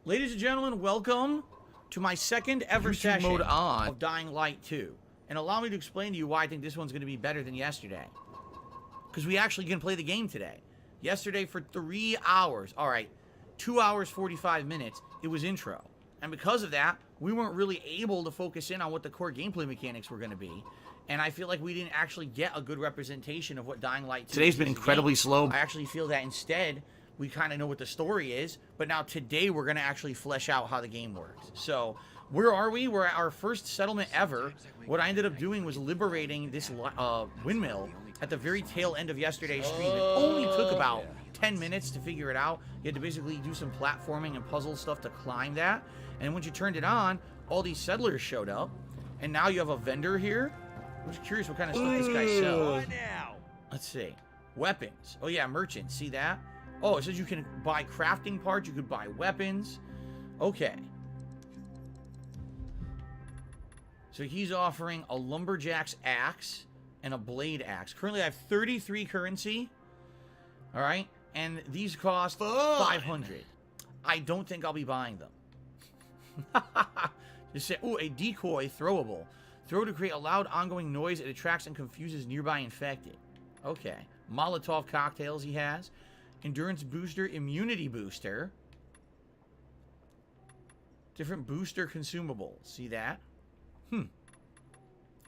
Ladies and gentlemen, welcome to my second ever session of Dying Light 2. And allow me to explain to you why I think this one's going to be better than yesterday. Because we actually can play the game today. Yesterday for 3 hours. All right, 2 hours, 45 minutes. It was intro. And because of that, we weren't really able to focus in on what the core gameplay mechanics were going to be. And I feel like we didn't actually get a good representation of what Dying Light 2 Today's been incredibly slow. I actually feel that instead, we kind of know what the story is. But now today, we're going to actually flesh out how the game works. So, where are we? We're at our first settlement ever. What I ended up doing was liberating this windmill at the very tail end of yesterday's stream. It only took about 10 minutes to figure it out. You had to basically do some platforming and puzzle stuff to climb that. And once you turned it on, all these settlers showed up. And now you have a vendor here. I'm just curious what kind of stuff this guy sells. Let's see. Weapons. Oh, yeah, merchants. See that? Oh, it says you can buy crafting parts. You could buy weapons. Okay. So he's offering a lumberjack's axe and a blade axe. Currently, I have 33 currency. All right. And these cost 500. I don't think I'll be buying them. Just say, ooh, a decoy throwable. Throw to create a loud ongoing noise. It attracts and confuses nearby infected. Okay. Molotov cocktails he has. Endurance booster, immunity booster. Different booster consumables. See that?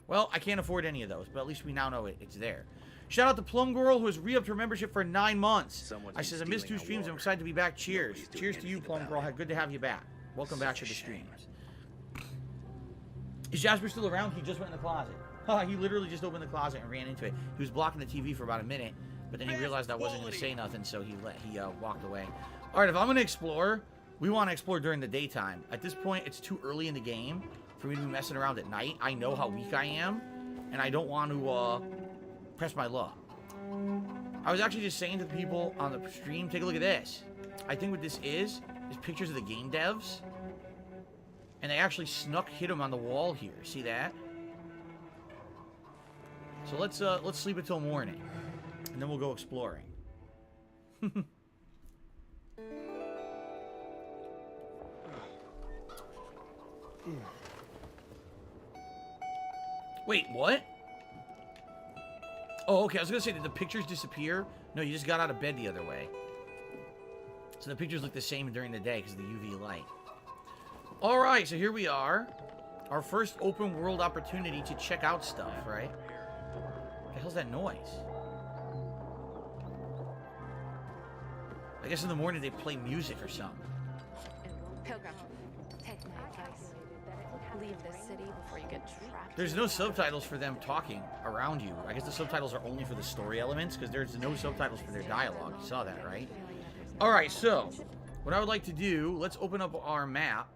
Well, I can't afford any of those, but at least we now know it's there. Shout out to Plum Girl, who has re-upped her membership for 9 months. I says, I missed 2 streams. I'm excited to be back. Cheers. Cheers to you, Plum Girl. Good to have you back. Welcome back to the streams. Is Jasper still around? He just went in the closet. He literally just opened the closet and ran into it. He was blocking the TV for about a minute, but then he realized I wasn't going to say nothing, so he walked away. All right, if I'm going to explore, we want to explore during the daytime. At this point, it's too early in the game for me to be messing around at night. I know how weak I am, and I don't want to press my luck. I was actually just saying to the people on the stream, take a look at this. I think what this is pictures of the game devs, and they actually hit them on the wall here. See that? So let's sleep until morning, and then we'll go exploring. Wait, what? Oh, okay, I was gonna say, did the pictures disappear? No, you just got out of bed the other way. So the pictures look the same during the day because of the UV light. Alright, so here we are. Our first open world opportunity to check out stuff, right? What the hell's that noise? I guess in the morning they play music or something. Pilgrim, take my advice. Leave this city before you get trapped. There's no subtitles for them talking around you. I guess the subtitles are only for the story elements, because there's no subtitles for their dialogue. You saw that, right? Alright, so, what I would like to do, let's open up our map.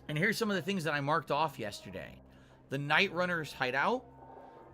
And here's some of the things that I marked off yesterday. The Night Runner's hideout,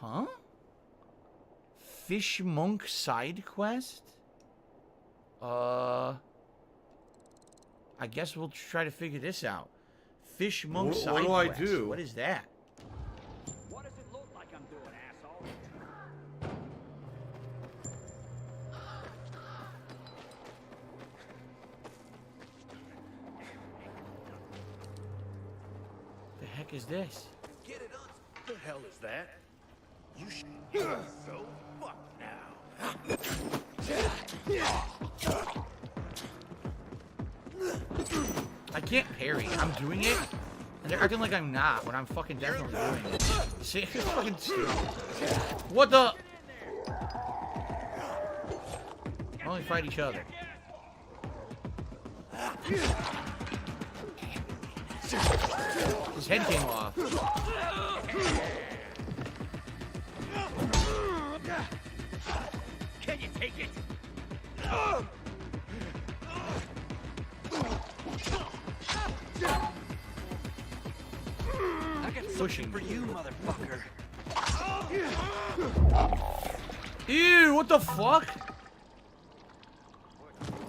Huh? Fish Monk side quest? I guess we'll try to figure this out. Fish Monk side quest. What do I do? What is that? What does it look like I'm doing, asshole? The heck is this? Get it on. The hell is that? You're so fucked now. I can't parry. I'm doing it, and they're acting like I'm not when I'm fucking definitely doing it. See, it's fucking stupid. What the? Only fight each other. His head came off. Can you take it? I got something for you, motherfucker. Ew, what the fuck?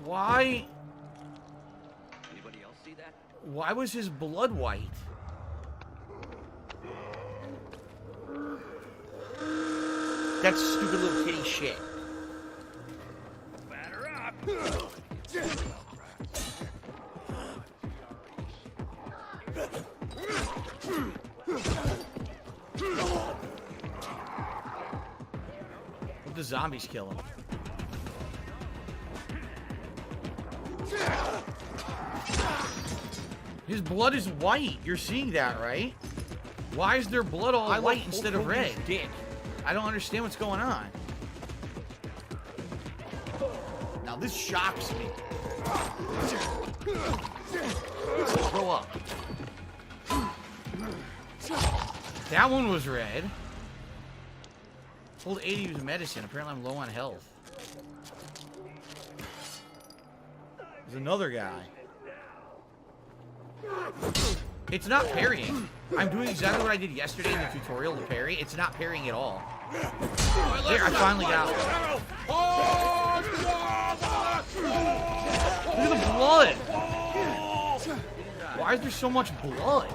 Why? Anybody else see that? Why was his blood white? That's stupid little kitty shit. Batter up. Let the zombies kill him. His blood is white. You're seeing that, right? Why is their blood all white instead of red? Dick. I don't understand what's going on. Now this shocks me. Grow up. That one was red. Told 80 use medicine. Apparently I'm low on health. There's another guy. It's not parrying. I'm doing exactly what I did yesterday in the tutorial to parry. It's not parrying at all. There, I finally got it. Look at the blood. Why is there so much blood?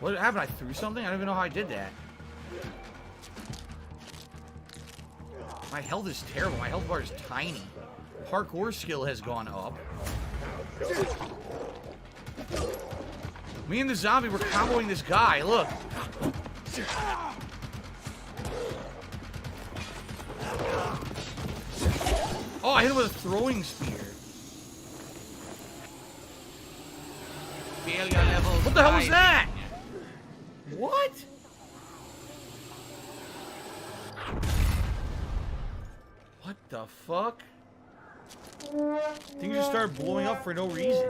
What happened? I threw something? I don't even know how I did that. My health is terrible. My health bar is tiny. Parkour skill has gone up. Me and the zombie were comboing this guy. Look. Oh, I hit him with a throwing spear. Failure level. What the hell was that? What? What the fuck? Things just started blowing up for no reason.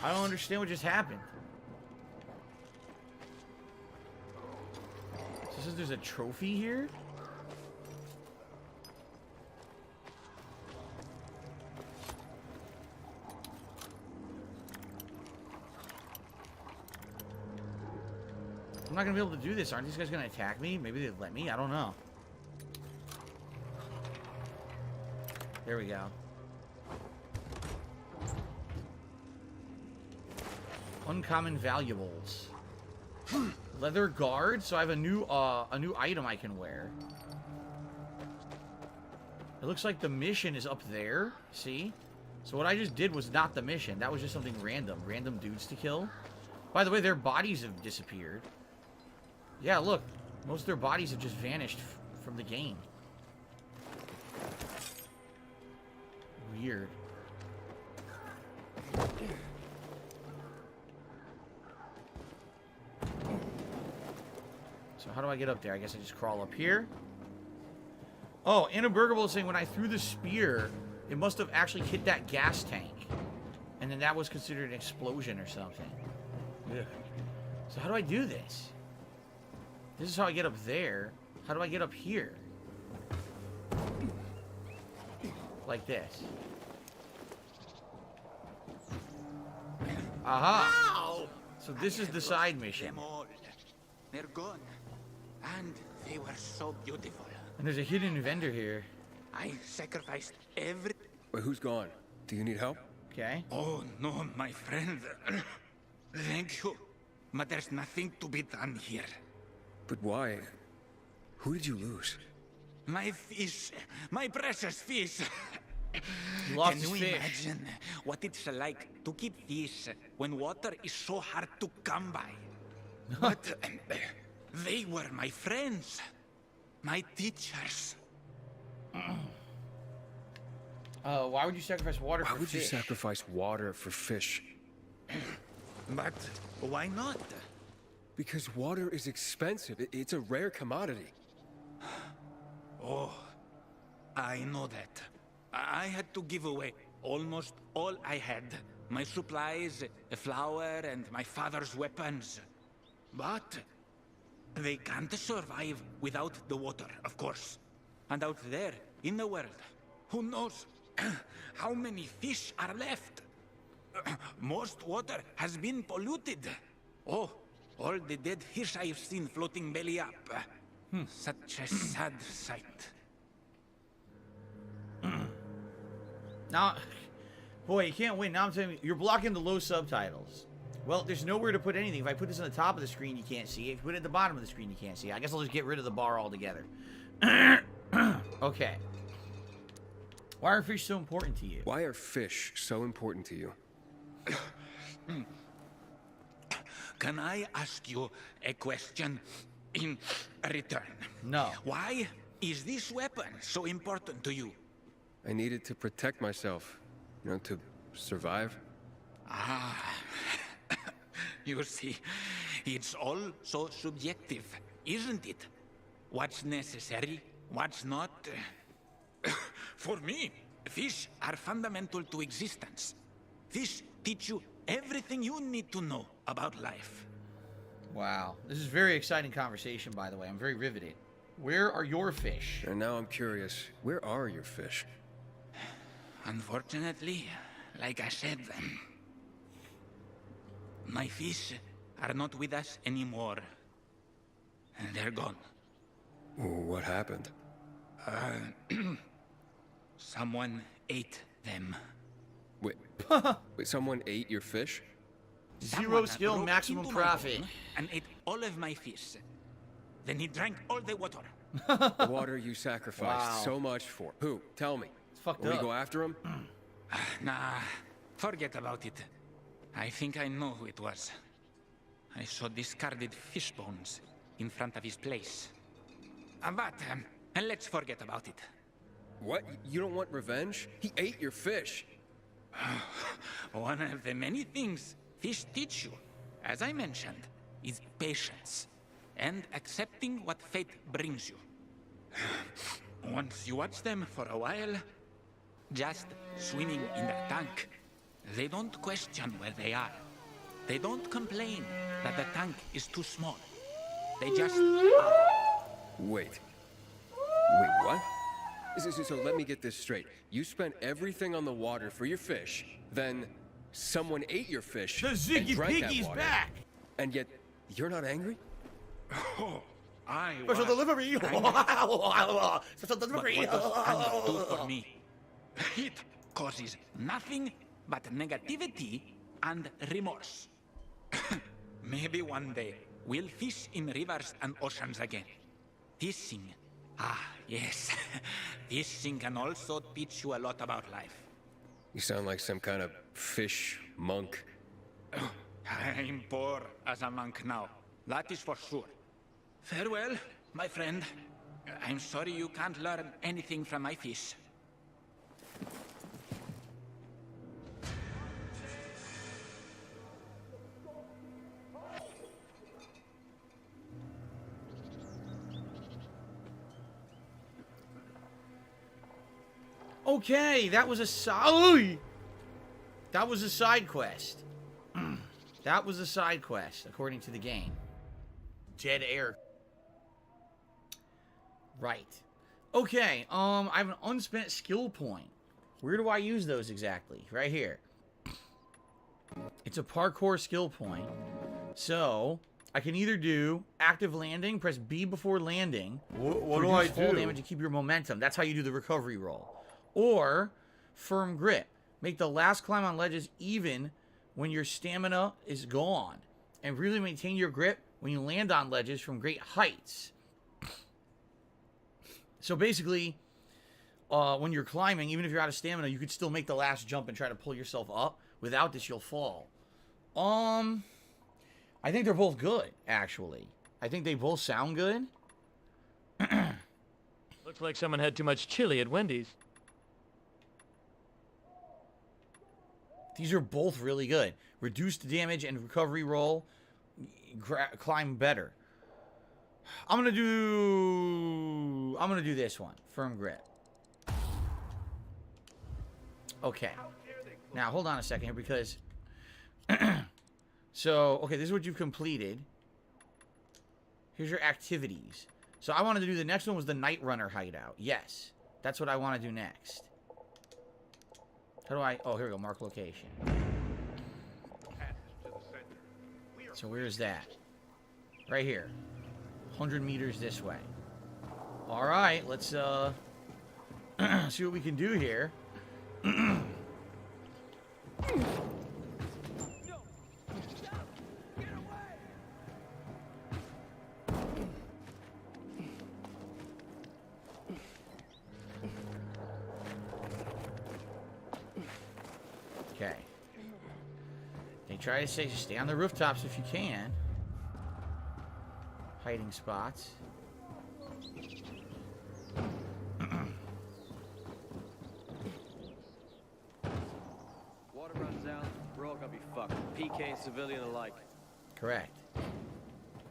I don't understand what just happened. So it says there's a trophy here? I'm not gonna be able to do this. Aren't these guys gonna attack me? Maybe they'd let me? I don't know. There we go. Uncommon valuables. Leather guard, so I have a new item I can wear. It looks like the mission is up there. See? So what I just did was not the mission. That was just something random. Random dudes to kill. By the way, their bodies have disappeared. Yeah, look. Most of their bodies have just vanished from the game. Weird. So how do I get up there? I guess I just crawl up here. Oh, Anna Burgerable is saying when I threw the spear, it must have actually hit that gas tank. And then that was considered an explosion or something. Ugh. So how do I do this? This is how I get up there. How do I get up here? Like this. Aha! So this is the side mission. Them all. They're gone. And they were so beautiful. And there's a hidden vendor here. I sacrificed every... Wait, who's gone? Do you need help? Okay. Oh, no, my friend. Thank you. But there's nothing to be done here. But why? Who did you lose? My fish. My precious fish. He lost Can his you fish. imagine what it's like to keep fish when water is so hard to come by? But they were my friends. My teachers. Why would you sacrifice water for fish? Why would you sacrifice water for fish? But why not? Because water is expensive. It's a rare commodity. Oh, I know that. I had to give away almost all I had. My supplies, the flour, and my father's weapons. But they can't survive without the water, of course. And out there, in the world, who knows how many fish are left? Most water has been polluted. Oh, all the dead fish I've seen floating belly up. Such a sad sight. Now, boy, you can't win. Now I'm telling you, you're blocking the low subtitles. Well, there's nowhere to put anything. If I put this on the top of the screen, you can't see it. If you put it at the bottom of the screen, you can't see it. I guess I'll just get rid of the bar altogether. Okay. Why are fish so important to you? Why are fish so important to you? Can I ask you a question in return? No. Why is this weapon so important to you? I needed to protect myself, you know, to survive. Ah, you see, it's all so subjective, isn't it? What's necessary, what's not? For me, fish are fundamental to existence. Fish teach you everything you need to know about life. Wow. This is a very exciting conversation, by the way. I'm very riveted. Where are your fish? And now I'm curious, where are your fish? Unfortunately, like I said, my fish are not with us anymore. They're gone. What happened? Someone ate them. Wait, wait, someone ate your fish? Zero skill, maximum profit. And ate all of my fish. Then he drank all the water. The water you sacrificed so much for. Who? Tell me. It's fucked Will up. we go after him? Nah, forget about it. I think I know who it was. I saw discarded fish bones in front of his place. But let's forget about it. What? You don't want revenge? He ate your fish. One of the many things fish teach you, as I mentioned, is patience and accepting what fate brings you. Once you watch them for a while, just swimming in their tank, they don't question where they are. They don't complain that the tank is too small. They just are. Wait, what? So let me get this straight. You spent everything on the water for your fish, then someone ate your fish The and Ziggy drank that Piggy's water. back! And yet, you're not angry? Oh, I Special was delivery! Special But delivery! what does anger do for me? It causes nothing but negativity and remorse. Maybe one day we'll fish in rivers and oceans again. Fishing. Ah, yes. Fishing can also teach you a lot about life. You sound like some kind of fish monk. I'm poor as a monk now. That is for sure. Farewell, my friend. I'm sorry you can't learn anything from my fish. Okay, that was a side quest. That was a side quest, according to the game. Dead air. Right. Okay, I have an unspent skill point. Where do I use those exactly? Right here. It's a parkour skill point. So, I can either do active landing, press B before landing. What do I fall do? damage to keep your momentum. That's how you do the recovery roll. Or, firm grip. Make the last climb on ledges even when your stamina is gone. And really maintain your grip when you land on ledges from great heights. So basically, when you're climbing, even if you're out of stamina, you could still make the last jump and try to pull yourself up. Without this, you'll fall. I think they're both good, actually. I think they both sound good. Looks like someone had too much chili at Wendy's. These are both really good. Reduced damage and recovery roll. Climb better. I'm gonna do this one. Firm grip. Okay. Now, hold on a second here because... So, okay, this is what you've completed. Here's your activities. So I wanted to do the next one was the Night Runner hideout. Yes. That's what I want to do next. How do I... Oh, here we go. Mark location. So where is that? Right here. 100 meters this way. Alright, let's see what we can do here. Okay. They try to say stay on the rooftops if you can. Hiding spots. Water runs out, we're all gonna be fucked. PK and civilian alike. Correct.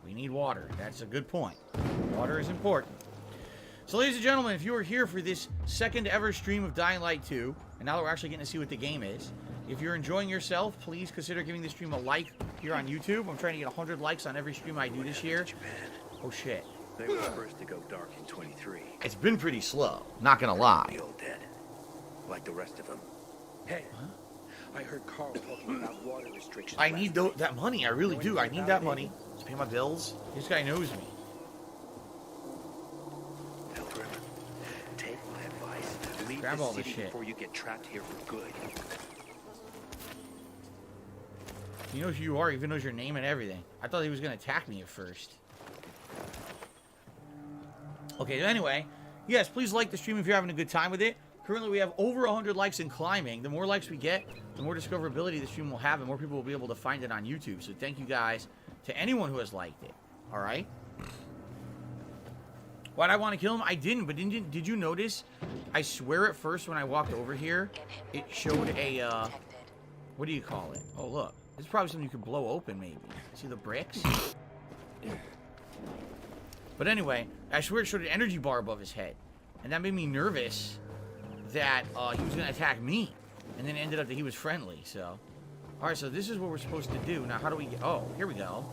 We need water. That's a good point. Water is important. So, ladies and gentlemen, if you are here for this second ever stream of Dying Light 2, and now that we're actually getting to see what the game is, if you're enjoying yourself, please consider giving this stream a like here on YouTube. I'm trying to get 100 likes on every stream I do this year. Oh, shit. They were the first to go dark in 23. It's been pretty slow, not gonna lie. The old dead. Like the rest of them. Hey, I heard Carl talking about water restrictions. I need that money. I really do. I need that money to pay my bills. This guy knows me. Take my advice. Leave Grab all the this city shit. before you get trapped here for good. He knows who you are, even knows your name and everything. I thought he was going to attack me at first. Okay, anyway. Yes, please like the stream if you're having a good time with it. Currently, we have over 100 likes in climbing. The more likes we get, the more discoverability the stream will have, and more people will be able to find it on YouTube. So thank you guys to anyone who has liked it. All right? Why'd I want to kill him? I didn't, but did you notice? I swear at first when I walked over here, it showed a, what do you call it? Oh, look. This is probably something you could blow open, maybe. See the bricks? But anyway, I swear it showed an energy bar above his head. And that made me nervous that he was going to attack me. And then it ended up that he was friendly, so. Alright, so this is what we're supposed to do. Now, how do we get... Oh, here we go.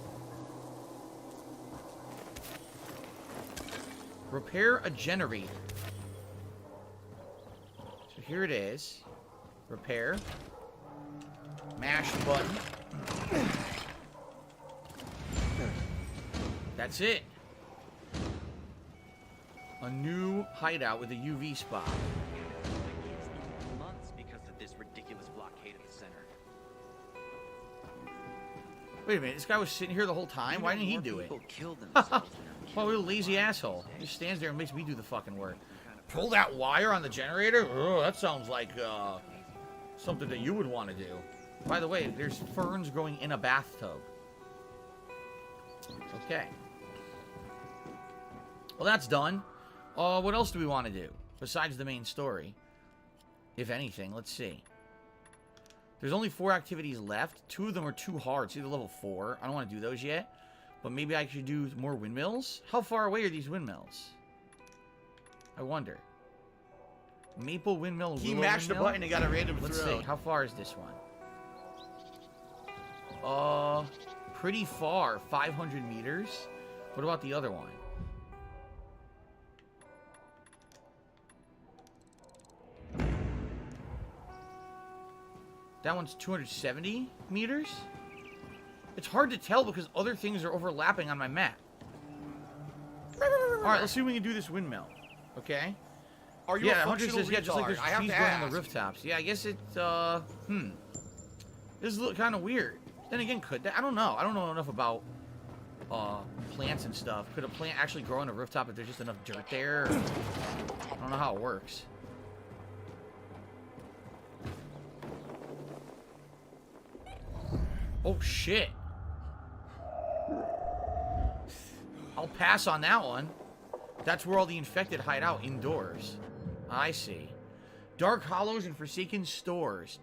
Repair a generator. So here it is. Repair. Mash the button. That's it. A new hideout with a UV spot. Months because of this ridiculous blockade at the center. Wait a minute, this guy was sitting here the whole time? Why didn't he do it? People kill themselves. Oh, what a lazy asshole. He just stands there and makes me do the fucking work. Pull that wire on the generator? Oh, that sounds like something that you would want to do. By the way, there's ferns growing in a bathtub. Okay. Well, that's done. What else do we want to do besides the main story? If anything, let's see. There's only 4 activities left. 2 of them are too hard. See, they're level 4. I don't want to do those yet. But maybe I should do more windmills? How far away are these windmills? I wonder. Maple windmill. He mashed the button and got a random throw. Let's see. How far is this one? Pretty far. 500 meters. What about the other one? That one's 270 meters? It's hard to tell because other things are overlapping on my map. Alright, let's see if we can do this windmill. Okay? Are you a Hunter functional says, yeah, just like there's retard? I have trees to growing on ask. the rooftops. Yeah, I guess it, This is kind of weird. Then again, could that? I don't know. I don't know enough about, plants and stuff. Could a plant actually grow on a rooftop if there's just enough dirt there? I don't know how it works. Oh, shit. I'll pass on that one. That's where all the infected hide out, indoors. I see. Dark Hollows and Forsaken Stores.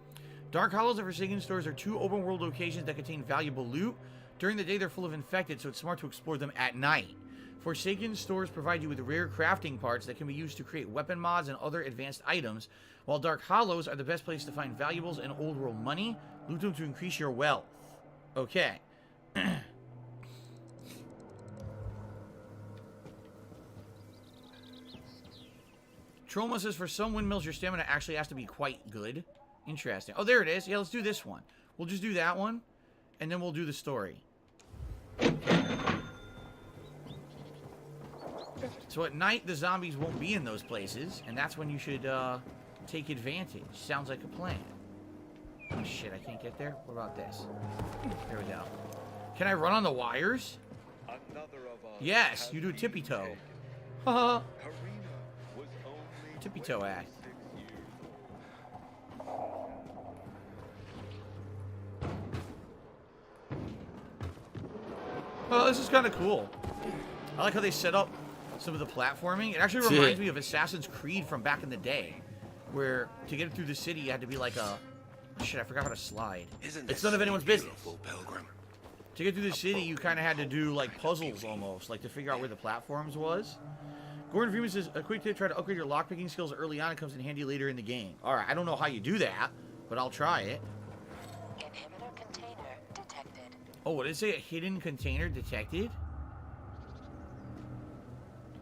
Dark Hollows and Forsaken Stores are two open-world locations that contain valuable loot. During the day, they're full of infected, so it's smart to explore them at night. Forsaken Stores provide you with rare crafting parts that can be used to create weapon mods and other advanced items, while Dark Hollows are the best place to find valuables and old-world money. Loot them to increase your wealth. Okay. Troma says for some windmills, your stamina actually has to be quite good. Interesting. Oh, there it is. Yeah, let's do this one. We'll just do that one, and then we'll do the story. So at night, the zombies won't be in those places, and that's when you should take advantage. Sounds like a plan. Oh, shit, I can't get there? What about this? There we go. Can I run on the wires? Yes, you do tippy toe. Haha. Tippy toe act. Oh, this is kind of cool. I like how they set up some of the platforming. It actually reminds me of Assassin's Creed from back in the day, where to get through the city you had to be like a... Oh, shit, I forgot how to slide. It's none of anyone's business. To get through the city, you kind of had to do like puzzles almost, like to figure out where the platforms was. Gordon Freeman says, a quick tip, try to upgrade your lockpicking skills early on. It comes in handy later in the game. Alright, I don't know how you do that, but I'll try it. Inhibitor container detected. Oh, what did it say? A hidden container detected?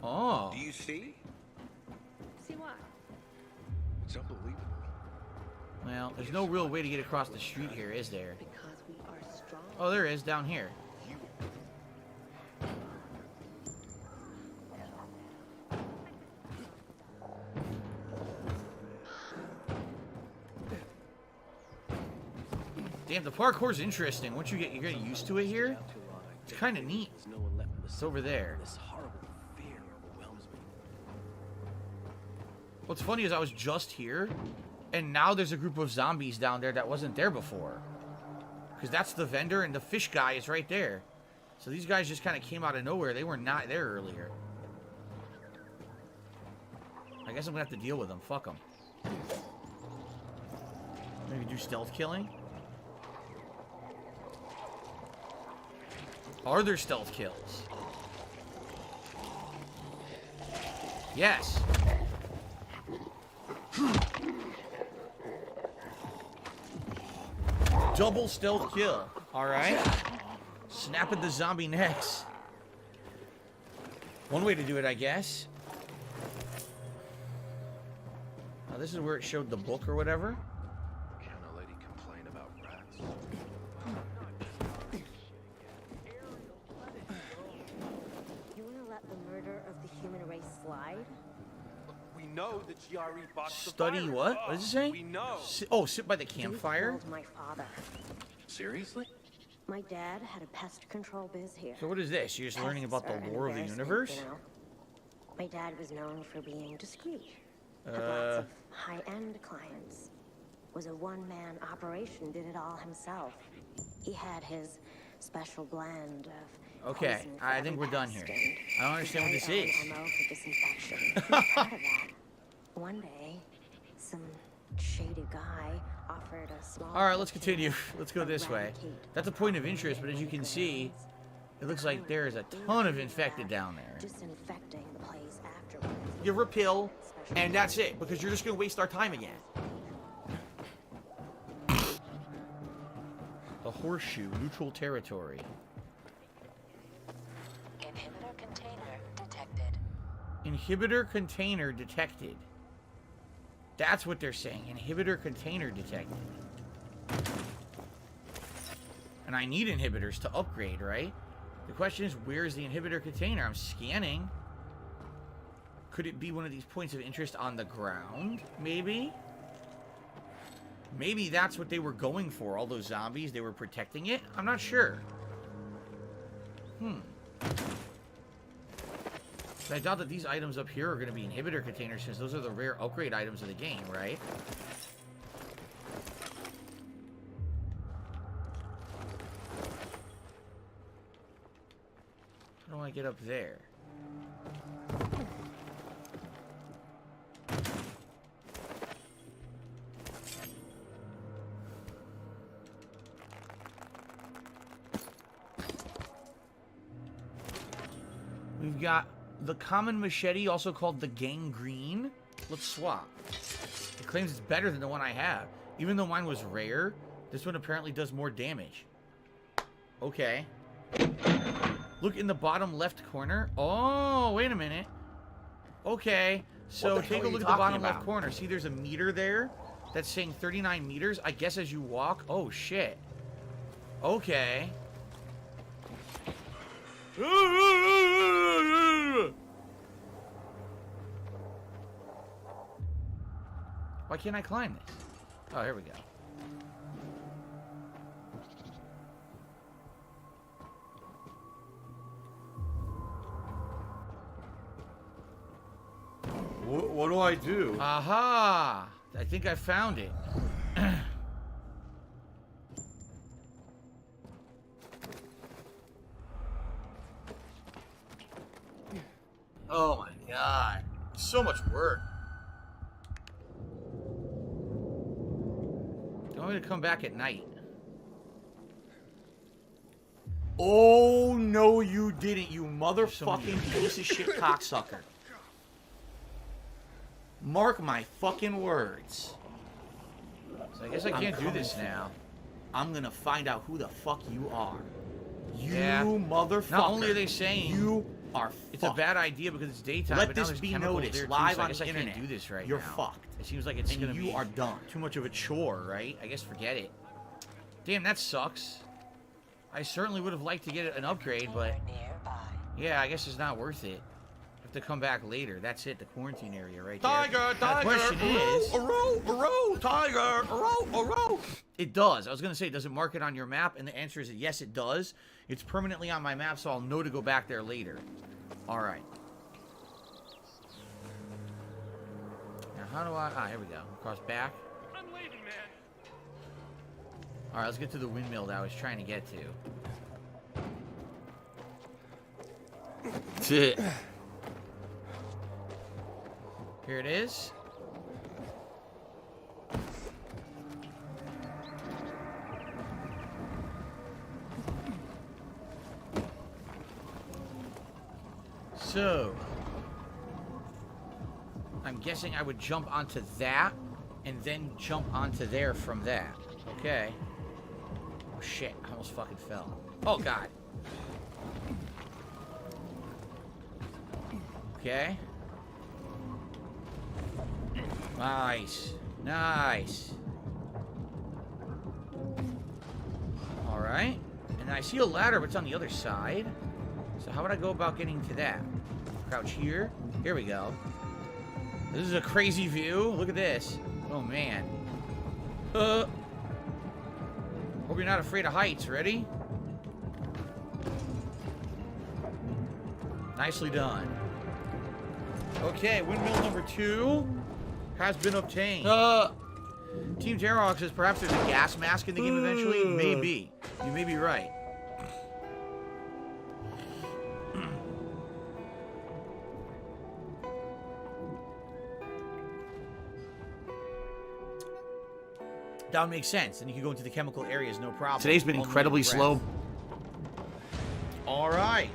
Oh. Do you see? See what? It's unbelievable. Well, there's no real way to get across the street here, is there? Because we are strong. Oh, there is, down here. Damn, the parkour's interesting. Once you get used to it here, it's kind of neat. It's over there. What's funny is I was just here, and now there's a group of zombies down there that wasn't there before. Because that's the vendor, and the fish guy is right there. So these guys just kind of came out of nowhere. They were not there earlier. I guess I'm going to have to deal with them. Fuck them. Maybe do stealth killing? Are there stealth kills? Yes. Double stealth kill. Alright. Snapping the zombie necks. One way to do it, I guess. Now, this is where it showed the book or whatever. Can a lady complain about rats? You want to let the murder of the human race slide? We know that GRE bought the Study virus. what? What does it say? We know. Sit by the campfire? They killed my father. Seriously? My dad had a pest control biz here. So what is this? You're just learning about Pests the are lore of the an universe? embarrassment, you know. My dad was known for being discreet. Had lots of high-end clients. Was a one-man operation, did it all himself. He had his special blend of Okay, poison for I every think we're done pest here. and I don't understand what this his is. own MO for disinfection. He was proud of that. One day, some shady guy offered a small... Alright, let's continue. Let's go this way. That's a point of interest, but as you can see, it looks like there is a ton of infected down there. Disinfecting the place afterwards. You repill, and that's it, because you're just going to waste our time again. The horseshoe, neutral territory. Inhibitor container detected. Inhibitor container detected. That's what they're saying. Inhibitor container detected. And I need inhibitors to upgrade, right? The question is, where's the inhibitor container? I'm scanning. Could it be one of these points of interest on the ground? Maybe? Maybe that's what they were going for. All those zombies, they were protecting it? I'm not sure. I doubt that these items up here are going to be inhibitor containers, since those are the rare upgrade items of the game, right? How do I get up there? We've got the common machete, also called the gangrene. Let's swap. It claims it's better than the one I have. Even though mine was rare, this one apparently does more damage. Okay. Look in the bottom left corner. Oh, wait a minute. Okay. So take a look at the bottom left corner. See, there's a meter there that's saying 39 meters. I guess as you walk. Oh, shit. Okay. Why can't I climb this? Oh, here we go. What do I do? Aha! I think I found it. Oh my god. So much work. You want me to come back at night? Oh, no, you didn't, you motherfucking piece of shit cocksucker. Mark my fucking words. So I guess I can't do this now. I'm gonna find out who the fuck you are. You Yeah. motherfucker. Not only are they saying you are it's a bad idea because it's daytime. Let but now this there's be chemicals noticed there too, live so I on guess the I internet. can't do this right You're now. fucked. It seems like it's And gonna you be are done. too much of a chore, right? I guess forget it. Damn, that sucks. I certainly would have liked to get an upgrade, but yeah, I guess it's not worth it. I have to come back later. That's it, the quarantine area right there. Tiger, Now, the question is, tiger, it does. I was gonna say, does it mark it on your map? And the answer is yes, it does. It's permanently on my map, so I'll know to go back there later. All right. Now, how do I? Ah, here we go. Cross back. I'm leaving, man. All right, let's get to the windmill that I was trying to get to. Here it is. So, I'm guessing I would jump onto that and then jump onto there from that. Okay. Oh shit, I almost fucking fell. Oh god. Okay. Nice. Nice. Alright. And I see a ladder, but it's on the other side. So how would I go about getting to that? Crouch here. Here we go. This is a crazy view. Look at this. Oh, man. Hope you're not afraid of heights. Ready? Nicely done. Okay, windmill number 2 has been obtained. Team Terrorhawk says perhaps there's a gas mask in the game eventually. Maybe. You may be right. That would make sense. Then you can go into the chemical areas, no problem. Today's been incredibly slow. All right.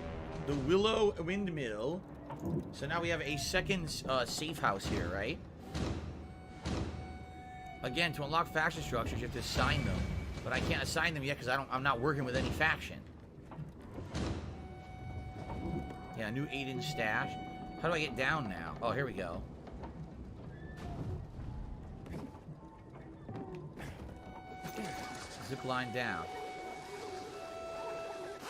The Willow Windmill. So now we have a second safe house here, right? Again, to unlock faction structures, you have to assign them. But I can't assign them yet because I'm not working with any faction. Yeah, new 8-inch stash. How do I get down now? Oh, here we go. Zip line down.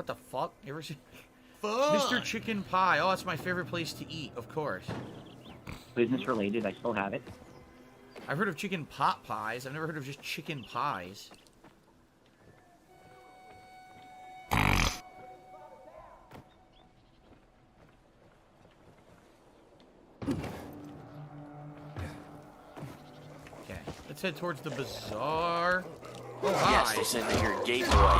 What the fuck? You ever seen Fuck. Mr. Chicken Pie? Oh, that's my favorite place to eat, of course. Business related, I still have it. I've heard of chicken pot pies. I've never heard of just chicken pies. Okay, let's head towards the bazaar. Oh, hi. Yes, they said that you're a gay boy.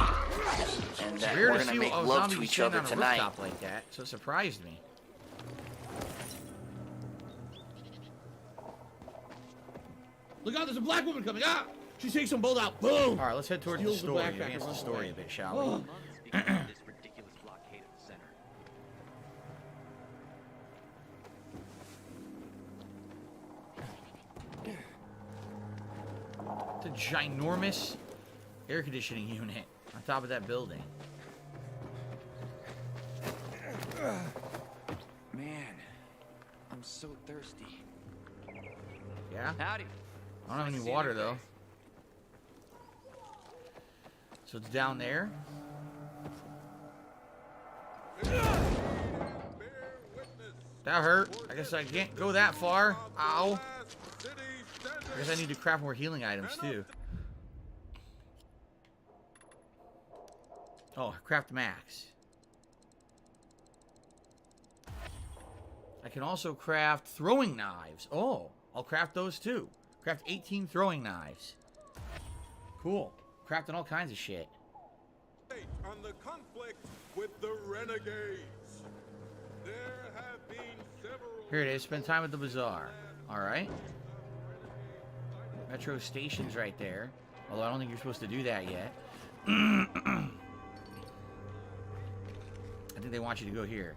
And that Weird we're to gonna see make a love zombie to each standing other on a tonight. rooftop like that, so it surprised me. Look out, there's a black woman coming. Ah! She takes them both out. Boom! All right, let's head towards the Steals the story. backpack Advance and the runs story away. a bit, shall we? It's a ginormous air conditioning unit on top of that building. Man, I'm so thirsty. Yeah? Howdy. I don't have any water, though. So it's down there. That hurt. I guess I can't go that far. Ow. I guess I need to craft more healing items, too. Oh, craft max. I can also craft throwing knives. Oh, I'll craft those, too. Craft 18 throwing knives. Cool. Crafting all kinds of shit. On the conflict with the renegades. There have been several. Here it is. Spend time at the bazaar. Alright. Metro station's right there. Although I don't think you're supposed to do that yet. I think they want you to go here.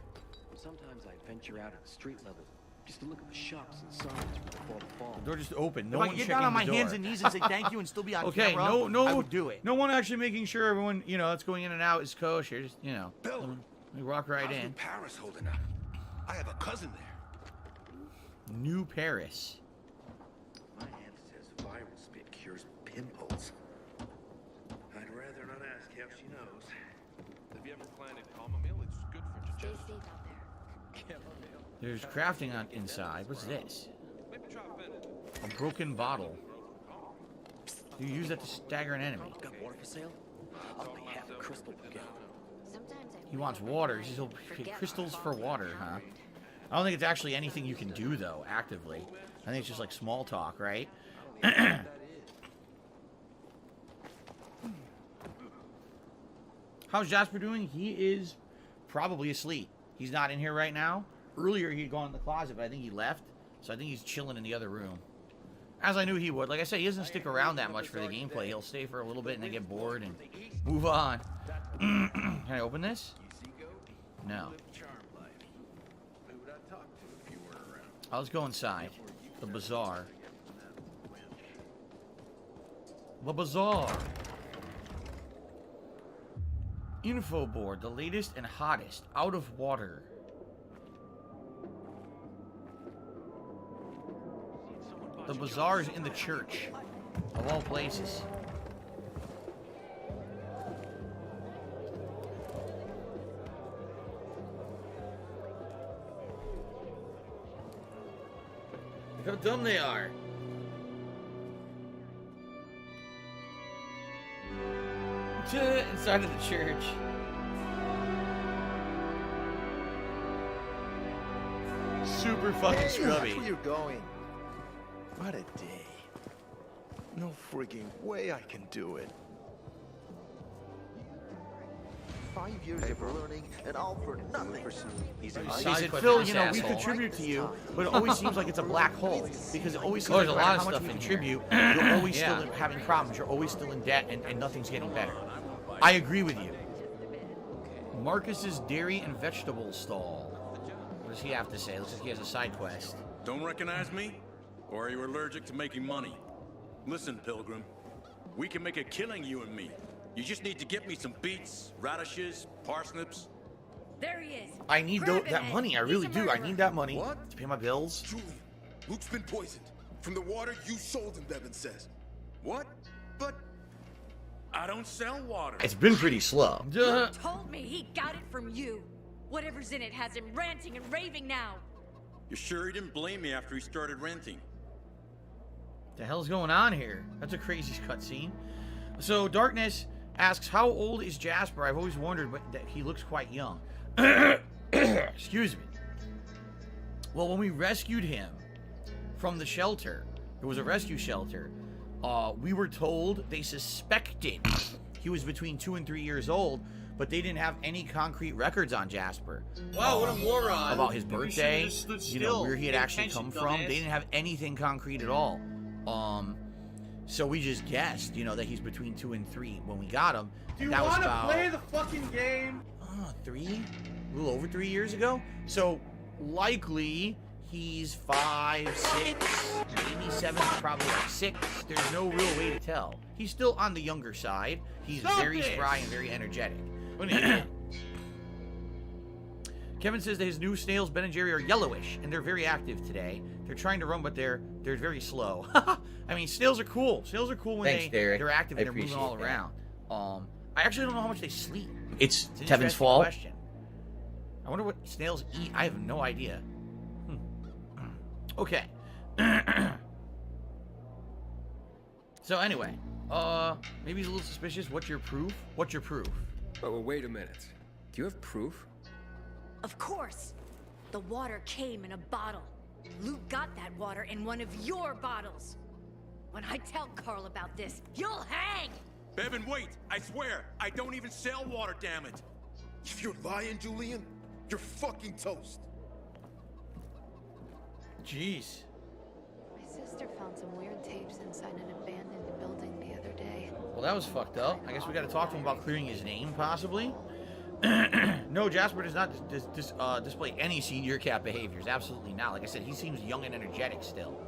Sometimes I venture out at the street level just to look at the shops and signs before the fall. The door just opened. No If I one could get checking down on the my door. hands and knees and say thank you and still be on Okay, camera, no, I would do it. No one actually making sure everyone, you know, that's going in and out is kosher. Just, you know, Bill, let me walk right how's in. New Paris holding up? I have a cousin there. New Paris. My aunt says viral spit cures pimples. I'd rather not ask how she knows. Have you ever planted chamomile? It's good for Stay digestion. safe out there. There's crafting on inside. What's this? A broken bottle. You use that to stagger an enemy. Got water for sale? I'll pay half a crystal per gallon. Sometimes I He wants water. He says he'll pay crystals for water, huh? I don't think it's actually anything you can do, though, actively. I think it's just like small talk, right? How's Jasper doing? He is probably asleep. He's not in here right now. Earlier, he'd gone in the closet, but I think he left. So I think he's chilling in the other room. As I knew he would. Like I said, he doesn't stick around that much for the gameplay. He'll stay for a little bit and then get bored and move on. Can I open this? No. Oh, let's go inside. The bazaar. The bazaar. Info board. The latest and hottest. Out of water. The bazaar is in the church. Of all places. Look how dumb they are. Inside of the church. Super fucking scrubby. That's where you're going. What a day. No freaking way I can do it. 5 years of learning and all for nothing. He said, Phil, you know, we contribute to you, but it always seems like it's a black hole. Because it always seems like no matter how much we contribute, you're always still having problems. You're always still in debt, and nothing's getting better. I agree with you. Marcus's Dairy and Vegetable Stall. What does he have to say? Looks like he has a side quest. Don't recognize me? Or are you allergic to making money? Listen, Pilgrim. We can make a killing, you and me. You just need to get me some beets, radishes, parsnips. There he is. I need that money. I really do. I need that money to pay my bills. Truly, Luke's been poisoned from the water you sold him, Bevan says. What? But I don't sell water. It's been pretty slow. You told me he got it from you. Whatever's in it has him ranting and raving now. You sure he didn't blame me after he started renting? The hell's going on here? That's a crazy cutscene. So Darkness asks, how old is Jasper? I've always wondered that he looks quite young. Excuse me. Well, when we rescued him from the shelter, it was a rescue shelter, we were told they suspected he was between 2 and 3 years old, but they didn't have any concrete records on Jasper. Wow, what a moron. About his birthday, you know, where he had actually come from. They didn't have anything concrete at all. So we just guessed, you know, that he's between 2 and 3 when we got him. Do you that was want to about, play the fucking game? 3? A little over 3 years ago. So likely he's 5, 6, maybe 7, probably like 6. There's no real way to tell. He's still on the younger side. He's very spry and very energetic. Kevin says that his new snails, Ben and Jerry, are yellowish, and they're very active today. They're trying to run, but they're very slow. I mean, snails are cool. Snails are cool when they're active and they're moving all around. I actually don't know how much they sleep. It's an Kevin's interesting fault. question. I wonder what snails eat. I have no idea. Okay. So anyway, maybe he's a little suspicious. What's your proof? What's your proof? Oh, wait a minute. Do you have proof? Of course. The water came in a bottle. Luke got that water in one of your bottles. When I tell Carl about this, you'll hang! Bevan, wait! I swear, I don't even sell water, damn it! If you're lying, Julian, you're fucking toast. Jeez. My sister found some weird tapes inside an abandoned building the other day. Well, that was fucked up. I guess we gotta talk to him about clearing his name, possibly. No, Jasper does not display any senior cat behaviors. Absolutely not. Like I said, he seems young and energetic still.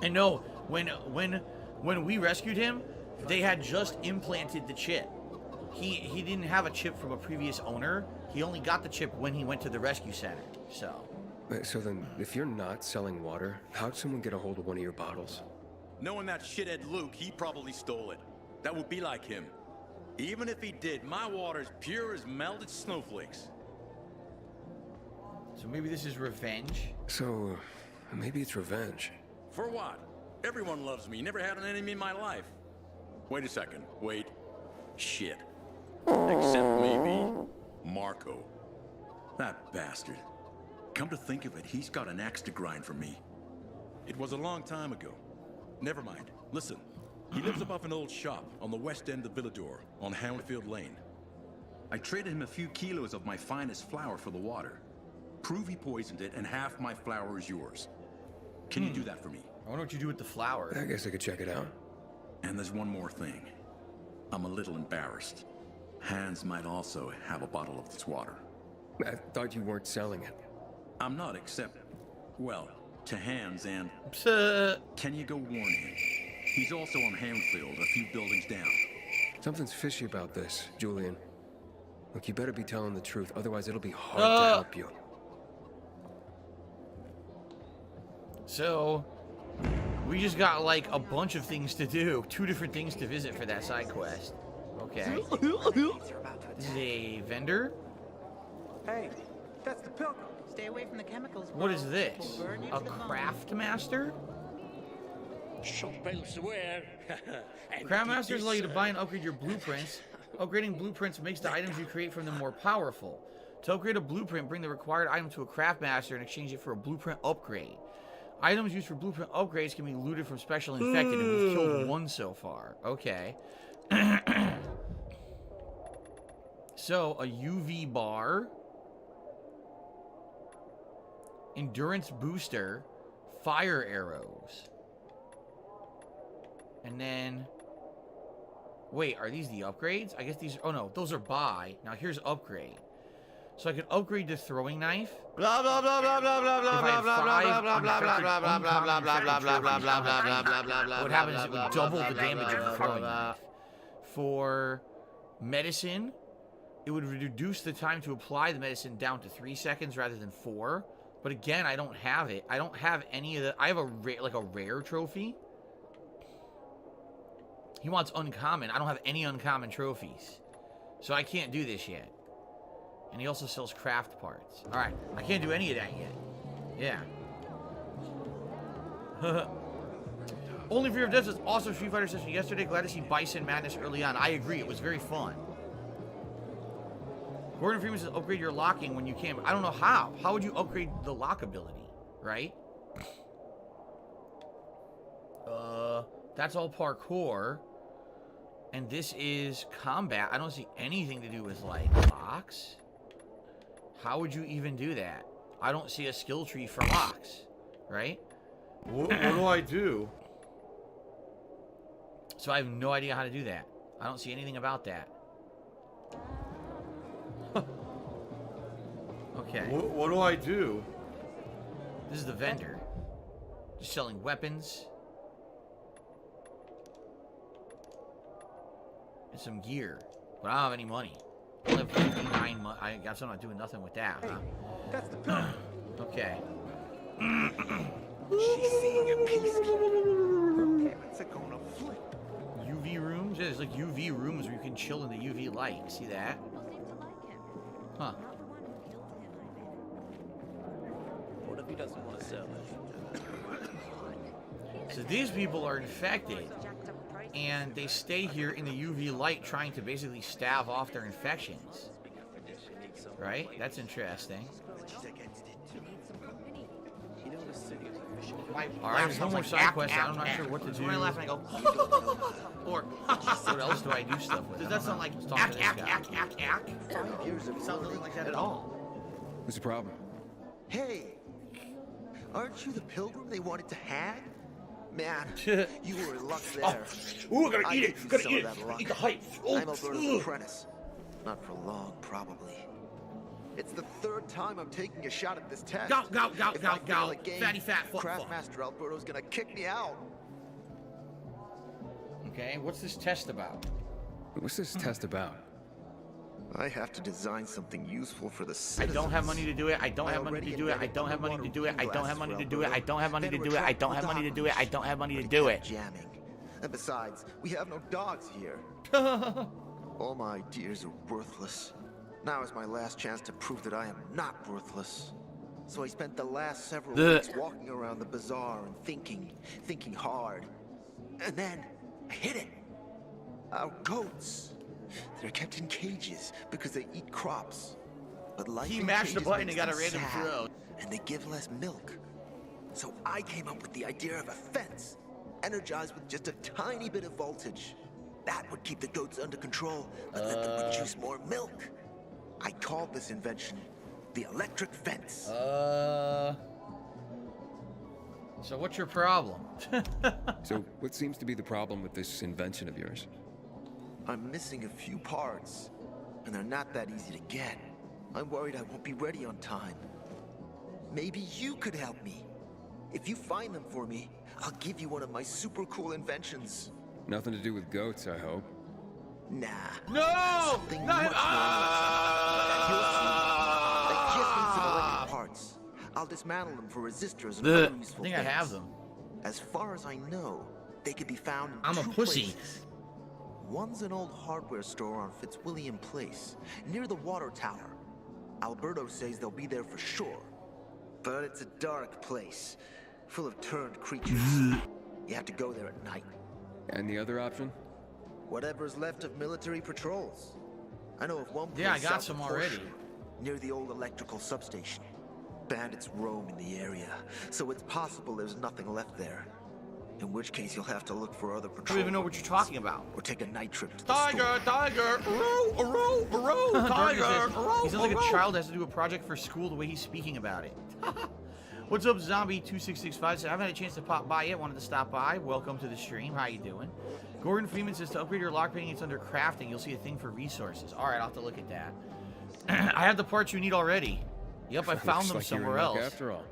And no, when we rescued him, they had just implanted the chip. He didn't have a chip from a previous owner. He only got the chip when he went to the rescue center. So then, if you're not selling water, how'd someone get a hold of one of your bottles? Knowing that shithead Luke, he probably stole it. That would be like him. Even if he did, my water's pure as melted snowflakes. So maybe this is revenge? So, maybe it's revenge. For what? Everyone loves me. Never had an enemy in my life. Wait a second. Wait. Shit. Except maybe Marco. That bastard. Come to think of it, he's got an axe to grind for me. It was a long time ago. Never mind. Listen. He lives above an old shop on the west end of Villador, on Houndfield Lane. I traded him a few kilos of my finest flour for the water. Prove he poisoned it, and half my flour is yours. Can you do that for me? I wonder what you do with the flour. I guess I could check it out. And there's one more thing. I'm a little embarrassed. Hans might also have a bottle of this water. I thought you weren't selling it. I'm not, except, well, to Hans and... Can you go warn him? He's also on Hamfield, a few buildings down. Something's fishy about this, Julian. Look, you better be telling the truth, otherwise it'll be hard to help you. So, we just got like a bunch of things to do. 2 different things to visit for that side quest. Okay. This is a vendor? Hey, that's the Pilgrim. Stay away from the chemicals. What is this? A craft master? Craft masters allow you to buy and upgrade your blueprints. Upgrading blueprints makes the items you create from them more powerful. To upgrade a blueprint, bring the required item to a craft master and exchange it for a blueprint upgrade. Items used for blueprint upgrades can be looted from special infected, and we've killed 1 so far. Okay. So, a UV bar. Endurance booster. Fire arrows. And then... Wait, are these the upgrades? I guess these... Oh, no. Those are buy. Now, here's upgrade. So I could upgrade the throwing knife. Blah blah blah blah blah blah blah blah blah blah blah blah blah blah blah blah blah blah blah blah. What happens is it would double the damage of the throwing knife. For medicine, it would reduce the time to apply the medicine down to 3 seconds rather than 4. But again, I don't have it. I don't have any of the... I have a rare trophy. He wants uncommon. I don't have any uncommon trophies. So I can't do this yet. And he also sells craft parts. Alright, I can't do any of that yet. Yeah. Only Fear of Death says, awesome Street Fighter session yesterday. Glad to see Bison Madness early on. I agree, it was very fun. Gordon Freeman says, upgrade your locking when you can. I don't know how. How would you upgrade the lock ability, right? That's all parkour. And this is combat. I don't see anything to do with, like, locks. How would you even do that? I don't see a skill tree for locks, right? What do I do? So I have no idea how to do that. I don't see anything about that. Okay. What do I do? This is the vendor. Just selling weapons. And some gear. But I don't have any money. I only have 59 money. I guess I'm not doing nothing with that, huh? That's the pillar. Okay. She's seeing a piece. Her parents are gonna flip. UV rooms? Yeah, there's like UV rooms where you can chill in the UV light. See that? Huh. What if he doesn't want to sell it? So these people are infected. And they stay here in the UV light trying to basically stave off their infections. Right? That's interesting. Alright, there's one more side quest. I'm not sure what to do. When I laugh and I go, or what else do I do stuff with? Does that sound like ack? It sounds nothing like that at all. What's the problem? Hey, aren't you the pilgrim they wanted to hang? Man, you were in luck there. Ooh, I gotta eat it. Gotta eat it. Eat the hype. I'm Alberto's apprentice. Not for long, probably. It's the third time I'm taking a shot at this test. Go. Fatty fat fuck. Craftmaster Alberto's gonna kick me out. Okay, what's this test about? What's this test about? I have to design something useful for the I citizens. don't have money to do it. I don't have money to do it. I don't have money to do it. I don't have money to do it. I don't have money to do it. I don't have money to do it. I don't have money to do it. Jamming. And besides, we have no dogs here. All my ideas are worthless. Now is my last chance to prove that I am not worthless. So I spent the last several weeks walking around the bazaar and thinking hard. And then I hit it. Our goats. They're kept in cages because they eat crops. But life He in mashed the cages button makes and got a them random sad, throw. and they give less milk. So I came up with the idea of a fence, energized with just a tiny bit of voltage. That would keep the goats under control and let them produce more milk. I called this invention the electric fence. So what's your problem? So what seems to be the problem with this invention of yours? I'm missing a few parts, and they're not that easy to get. I'm worried I won't be ready on time. Maybe you could help me. If you find them for me, I'll give you one of my super cool inventions. Nothing to do with goats, I hope. Nah. No! Something much more I just need some electric parts. I'll dismantle them for resistors and other useful I think I have them. As far as I know, they can be found in I'm a two pussy. places. One's an old hardware store on Fitzwilliam Place, near the water tower. Alberto says they'll be there for sure. But it's a dark place, full of turned creatures. You have to go there at night. And the other option? Whatever's left of military patrols. I know of one place Yeah, I got south some of already. Horseshoe, near the old electrical substation. Bandits roam in the area, so it's possible there's nothing left there. In which case you'll have to look for other I patrols. don't even know what you're talking about. Or take a night trip to the Tiger, tiger, tiger. He sounds like a child that has to do a project for school the way he's speaking about it. What's up, Zombie2665? So I haven't had a chance to pop by yet. Wanted to stop by. Welcome to the stream. How you doing? Gordon Freeman says to upgrade your lockpicking, it's under crafting. You'll see a thing for resources. All right, I'll have to look at that. I have the parts you need already. Yep, I found them Looks like somewhere you're in luck else. After all,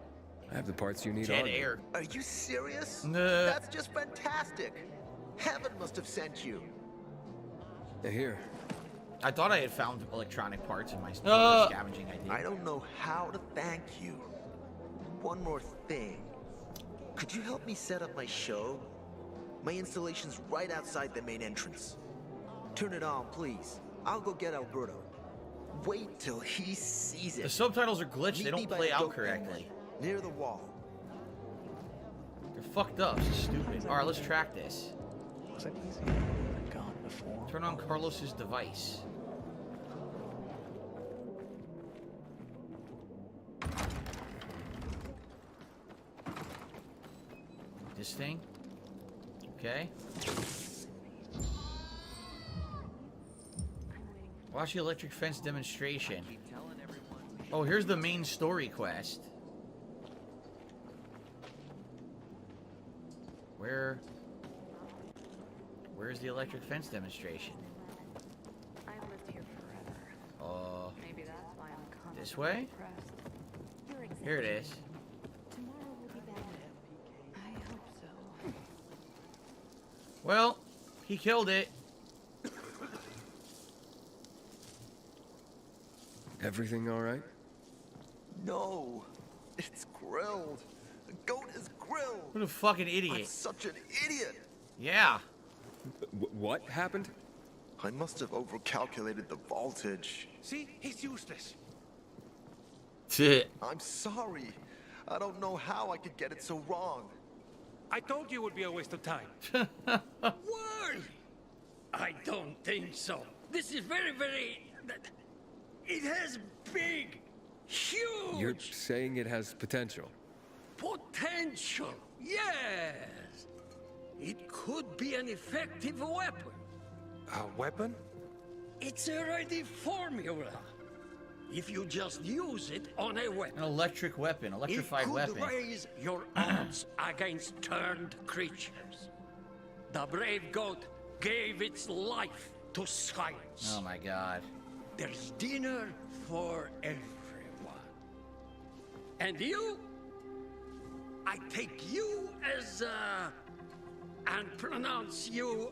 I have the parts you need. Dead on you. air. Are you serious? Nah. That's just fantastic. Heaven must have sent you. Here. I thought I had found electronic parts in my scavenging I did. I don't know how to thank you. One more thing. Could you help me set up my show? My installation's right outside the main entrance. Turn it on, please. I'll go get Alberto. Wait till he sees it. The subtitles are glitched. They don't play out correctly. Near the wall. They're fucked up. It's stupid. Alright, let's track this. Looks like he's been gone before. Turn on Carlos's device. This thing. Okay. Watch the electric fence demonstration. Oh, here's the main story quest. Where's the electric fence demonstration? I've lived here forever. Maybe that's why I'm constantly This way? depressed. Here it is. Tomorrow we'll be back. I hope so. Well, he killed it. Everything all right? No, it's grilled. The goat is grilled. What a fucking idiot. I'm such an idiot. Yeah. What happened? I must have overcalculated the voltage. See? He's useless. I'm sorry. I don't know how I could get it so wrong. I told you it would be a waste of time. Why? I don't think so. This is very... It has big, huge... You're saying it has potential? Potential, yes. It could be an effective weapon. A weapon? It's a ready formula. If you just use it on a weapon. An electric weapon, electrified weapon. It could raise your odds against turned creatures. The brave goat gave its life to science. Oh my god. There's dinner for everyone. And you? I take you as, and pronounce you,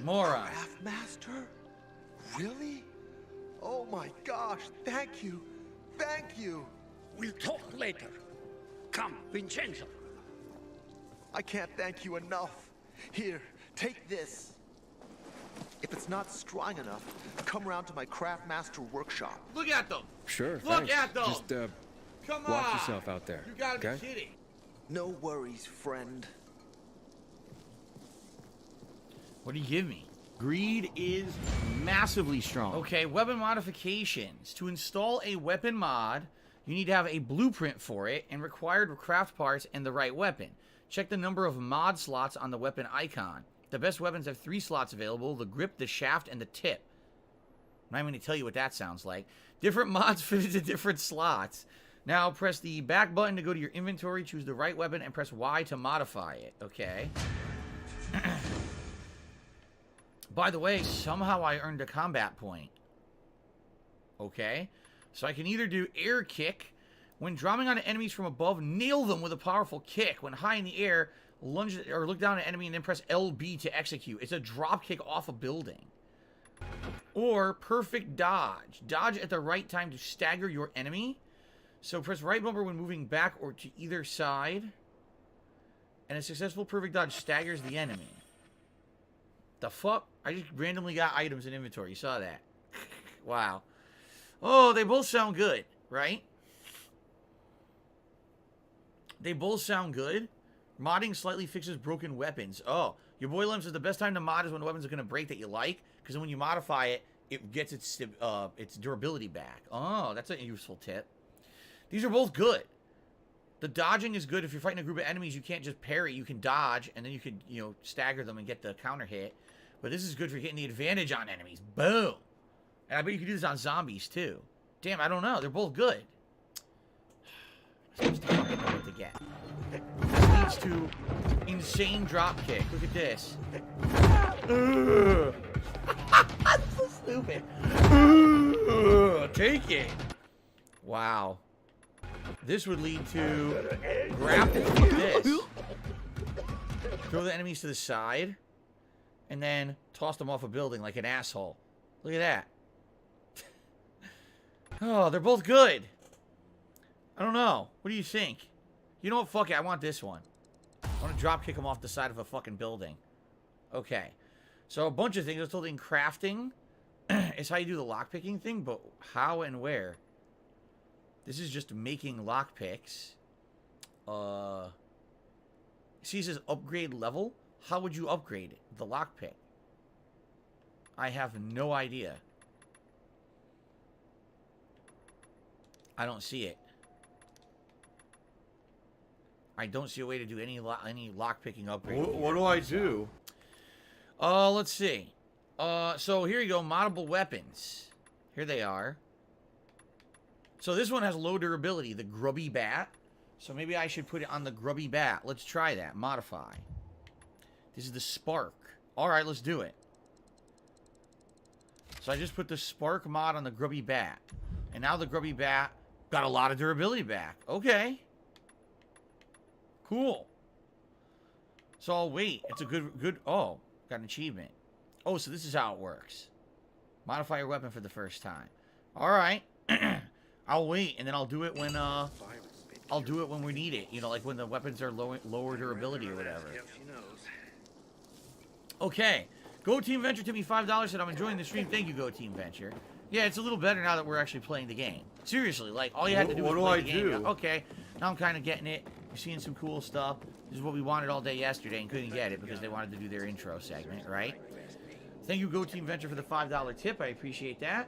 Moron. Craftmaster? Really? Oh my gosh, thank you. Thank you. We'll talk later. Come, Vincenzo. I can't thank you enough. Here, take this. If it's not strong enough, come around to my Craftmaster workshop. Look at them. Sure, Look thanks. at them. Just, Come watch on. yourself out there. You gotta okay? be kidding. No worries, friend. What do you give me? Greed is massively strong. Okay, weapon modifications. To install a weapon mod, you need to have a blueprint for it and required craft parts and the right weapon. Check the number of mod slots on the weapon icon. The best weapons have 3 slots available: the grip, the shaft, and the tip. I'm not even going to tell you what that sounds like. Different mods fit into different slots. Now press the back button to go to your inventory, choose the right weapon, and press Y to modify it. Okay. By the way, somehow I earned a combat point. Okay. So I can either do air kick. When dropping on enemies from above, nail them with a powerful kick. When high in the air, lunge or look down at an enemy and then press LB to execute. It's a drop kick off a building. Or perfect dodge. Dodge at the right time to stagger your enemy. So press right bumper when moving back or to either side. And a successful perfect dodge staggers the enemy. The fuck? I just randomly got items in inventory. You saw that. Wow. Oh, they both sound good, right? They both sound good. Modding slightly fixes broken weapons. Oh, your boy Lem says the best time to mod is when the weapons are going to break that you like. Because when you modify it, it gets its durability back. Oh, that's a useful tip. These are both good. The dodging is good. If you're fighting a group of enemies, you can't just parry. You can dodge, and then you can, stagger them and get the counter hit. But this is good for getting the advantage on enemies. Boom. And I bet you can do this on zombies, too. Damn, I don't know. They're both good. I'm supposed to fucking know what to get. This leads to insane drop kick. Look at this. That's so stupid. Take it. Wow. This would lead to grapple. Look at this. Throw the enemies to the side. And then toss them off a building like an asshole. Look at that. Oh, they're both good. I don't know. What do you think? You know what? Fuck it. I want this one. I want to drop kick him off the side of a fucking building. Okay. So a bunch of things. I was told in crafting is how you do the lockpicking thing, but how and where? This is just making lockpicks. See, it says upgrade level. How would you upgrade the lockpick? I have no idea. I don't see it. I don't see a way to do any lockpicking upgrade. What do I do? Let's see. So here you go, moddable weapons. Here they are. So this one has low durability, the grubby bat. So maybe I should put it on the grubby bat. Let's try that. Modify. This is the spark. All right, let's do it. So I just put the spark mod on the grubby bat. And now the grubby bat got a lot of durability back. Okay. Cool. So I'll wait. It's a good... Oh, got an achievement. Oh, so this is how it works. Modify your weapon for the first time. All right. I'll wait, and then I'll do it when I'll do it when we need it. You know, like when the weapons are lower durability or whatever. Okay. Go Team Venture to me $5 said I'm enjoying the stream. Thank you, Go Team Venture. Yeah, it's a little better now that we're actually playing the game. Seriously, like all you had to do was play the game. Okay, now I'm kind of getting it. You're seeing some cool stuff. This is what we wanted all day yesterday and couldn't get it because they wanted to do their intro segment, right? Thank you, Go Team Venture, for the $5 tip. I appreciate that.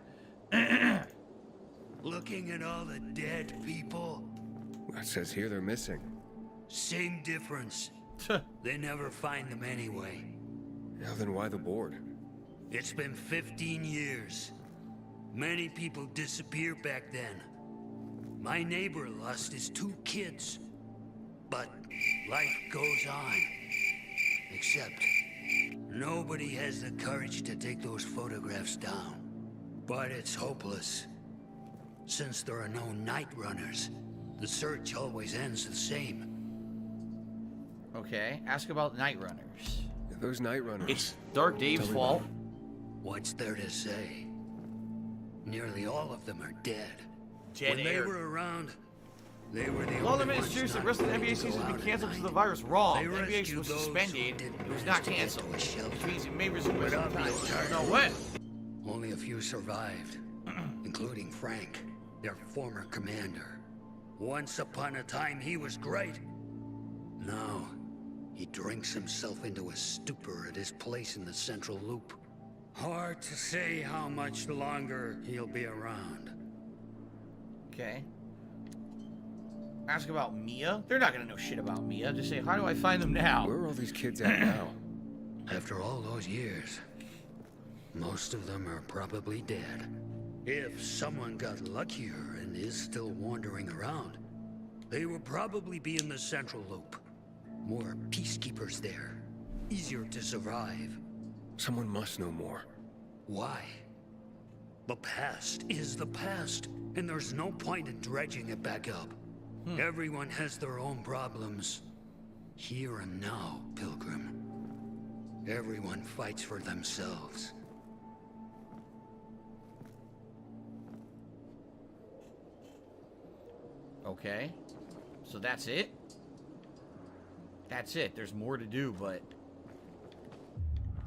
Looking at all the dead people? It says here they're missing. Same difference. They never find them anyway. Now then why the board? It's been 15 years. Many people disappeared back then. My neighbor lost his 2 kids. But life goes on. Except nobody has the courage to take those photographs down. But it's hopeless. Since there are no night runners, the search always ends the same. Okay, ask about night runners. Those night runners. It's Dark Dave's fault. What's there to say? Nearly all of them are dead. Dead when air. they were around, they were the Law only Limit is ones serious. The not rest of the NBA willing to season go has been out canceled at because of the night. virus. Wrong. They The NBA rescued was those who suspended. didn't It was not manage to get canceled. to a shelter. Which means it may resume at But some time. obvious No what? Only a few survived, including Frank, their former commander. Once upon a time, he was great. Now, he drinks himself into a stupor at his place in the Central Loop. Hard to say how much longer he'll be around. Okay. Ask about Mia. They're not gonna know shit about Mia. Just say, how do I find them now? Where are all these kids at now? After all those years, most of them are probably dead. If someone got luckier and is still wandering around, they will probably be in the Central Loop. More peacekeepers there. Easier to survive. Someone must know more. Why? The past is the past, and there's no point in dredging it back up. Everyone has their own problems. Here and now, Pilgrim. Everyone fights for themselves. Okay. So that's it? That's it. There's more to do, but...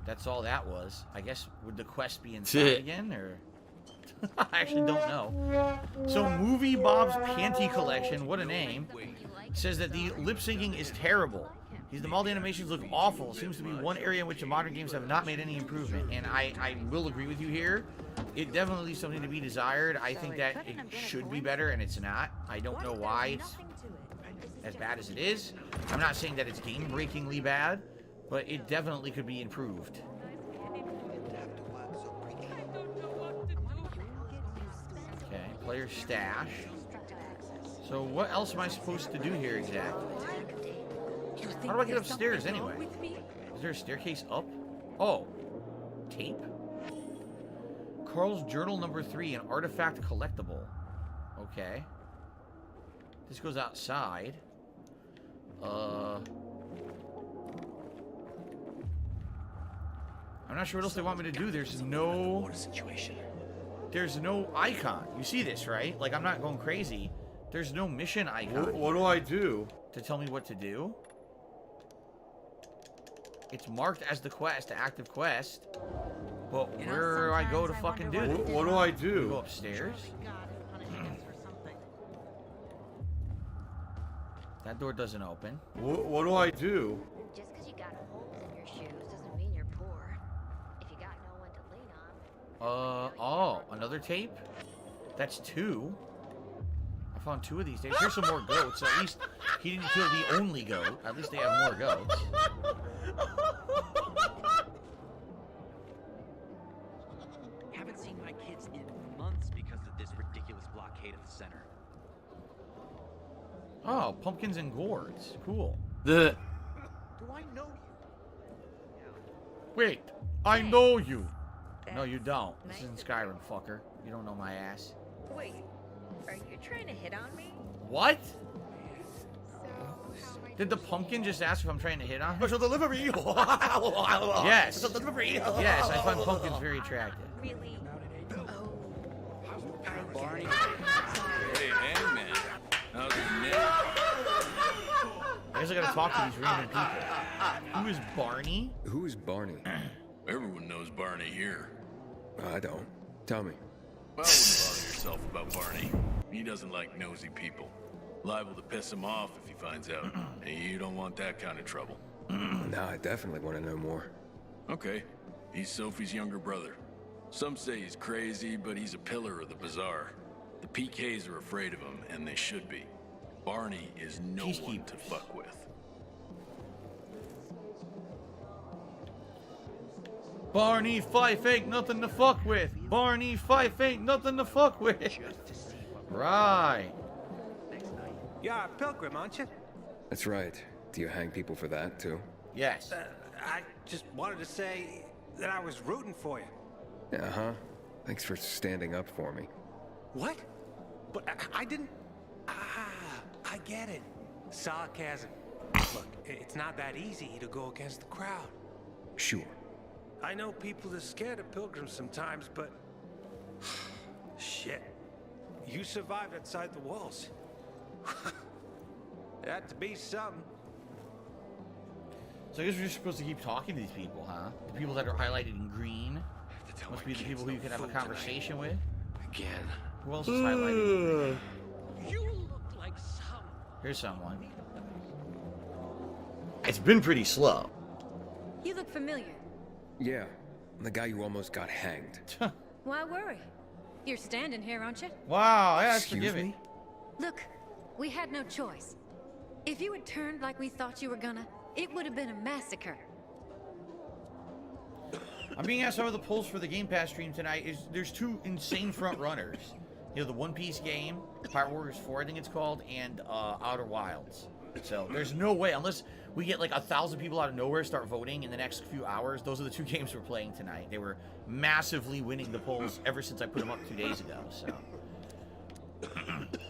That's all that was. I guess, would the quest be inside again, or... I actually don't know. So, Movie Bob's Panty Collection, what a name, says that the lip-syncing is terrible. The Maldi animations look awful. Seems to be one area in which the modern games have not made any improvement. And I will agree with you here. It definitely leaves something to be desired. I think that it should be better, and it's not. I don't know why it's as bad as it is. I'm not saying that it's game-breakingly bad, but it definitely could be improved. Okay, player stash. So what else am I supposed to do here exactly? How do I get upstairs anyway? Is there a staircase up? Oh. Tape? Carl's Journal number 3, an artifact collectible. Okay. This goes outside. I'm not sure what else they want me to do. There's no icon. You see this, right? Like, I'm not going crazy. There's no mission icon. What do I do? to tell me what to do. It's marked as the quest, the active quest. But where do I go to fucking do it? What do I do? Go upstairs. That door doesn't open. What do I do? Just because you got holes in your shoes doesn't mean you're poor. If you got no one to lean on. Oh, another tape? That's 2. I found 2 of these tapes. Here's some more goats. At least he didn't kill the only goat. At least they have more goats. Haven't seen my kids in months because of this ridiculous blockade of the center. Oh, pumpkins and gourds. Cool. The. Do I know you? Wait, I know you. No, you don't. This isn't Skyrim, fucker. You don't know my ass. Wait, are you trying to hit on me? What? Did the pumpkin just ask if I'm trying to hit on him? Special delivery. Yes. Special delivery. Yes, I find pumpkins very attractive. Really? Barney. Hey, man. How's your neck? I guess I gotta talk to these random people. Who is Barney? Who is Barney? Everyone knows Barney here. I don't. Tell me. Well, wouldn't bother yourself about Barney. He doesn't like nosy people. Liable to piss him off if he finds out. And you don't want that kind of trouble. Now I definitely want to know more. Okay. He's Sophie's younger brother. Some say he's crazy, but he's a pillar of the bazaar. The PKs are afraid of him, and they should be. Barney is no one to fuck with. Barney Fife ain't nothing to fuck with. Barney Fife ain't nothing to fuck with. Right. You're a pilgrim, aren't you? That's right. Do you hang people for that, too? Yes. I just wanted to say that I was rooting for you. Uh-huh. Thanks for standing up for me. What? But I didn't... Ah, I get it. Sarcasm. Look, it's not that easy to go against the crowd. Sure. I know people are scared of pilgrims sometimes, but... Shit. You survived outside the walls. It had to be something. So I guess we're just supposed to keep talking to these people, huh? The people that are highlighted in green must be the people who you can have a conversation with. Again. Who else is highlighted? You look like some. Here's someone. It's been pretty slow. You look familiar. Yeah, the guy who almost got hanged. Why worry? You're standing here, aren't you? Wow, yeah, that's Excuse forgiving. me? Look, we had no choice. If you had turned like we thought you were gonna, it would have been a massacre. I'm being asked over the polls for the Game Pass stream tonight. There's 2 insane front runners. You know, the One Piece game, Pirate Warriors 4, I think it's called, and Outer Wilds. So there's no way, unless we get like 1,000 people out of nowhere start voting in the next few hours. Those are the 2 games we're playing tonight. They were massively winning the polls ever since I put them up 2 days ago. So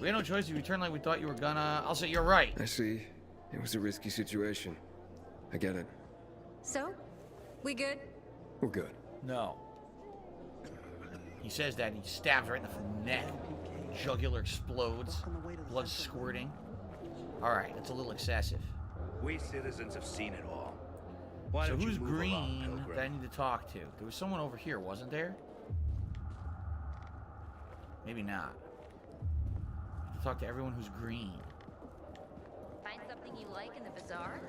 we had no choice. If you turn like we thought you were gonna, I'll say you're right. I see. It was a risky situation. I get it. So, we good? We're good. No. He says that and he stabs right in the neck. Jugular explodes. Blood squirting. Alright, that's a little excessive. We citizens have seen it all. So who's green that I need to talk to? There was someone over here, wasn't there? Maybe not. I have to talk to everyone who's green. Find something you like in the bazaar?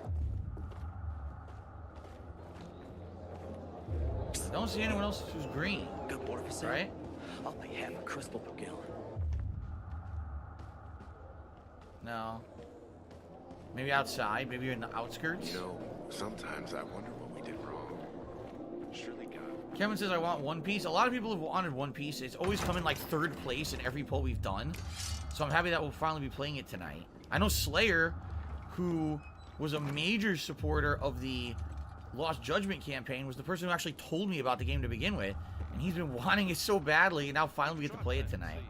I don't see anyone else who's green. Good water for sale. Right? I'll pay half a crystal per gallon. No. Maybe outside. Maybe you're in the outskirts. You know, sometimes I wonder what we did wrong. Surely God. Kevin says, I want One Piece. A lot of people have wanted One Piece. It's always come in like 3rd place in every poll we've done. So I'm happy that we'll finally be playing it tonight. I know Slayer, who was a major supporter of the Lost Judgment campaign, was the person who actually told me about the game to begin with. And he's been wanting it so badly, and now finally we get to play it tonight.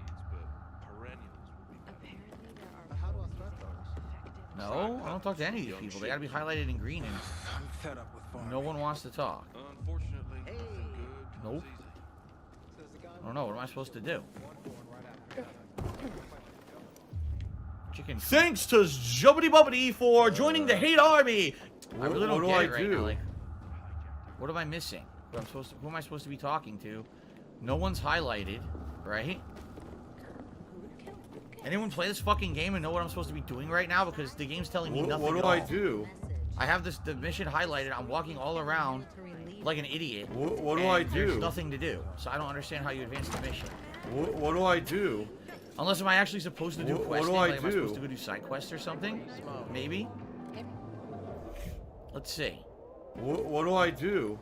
No, I don't talk to any of these people. They gotta be highlighted in green, and I'm fed up with no one wants to talk. Unfortunately, Nope. I don't know. What am I supposed to do? Chicken. Thanks to Jubbity Bubbity for joining the hate army. I really don't get it right now. Like, what am I missing? Who am I supposed to be talking to? No one's highlighted, right? Anyone play this fucking game and know what I'm supposed to be doing right now? Because the game's telling me nothing. What do I do? I have the mission highlighted. I'm walking all around like an idiot. What do I do? There's nothing to do. So I don't understand how you advance the mission. What do I do? Unless am I actually supposed to do questing? Like, am I supposed to go do side quests or something? Maybe. Let's see. What do I do?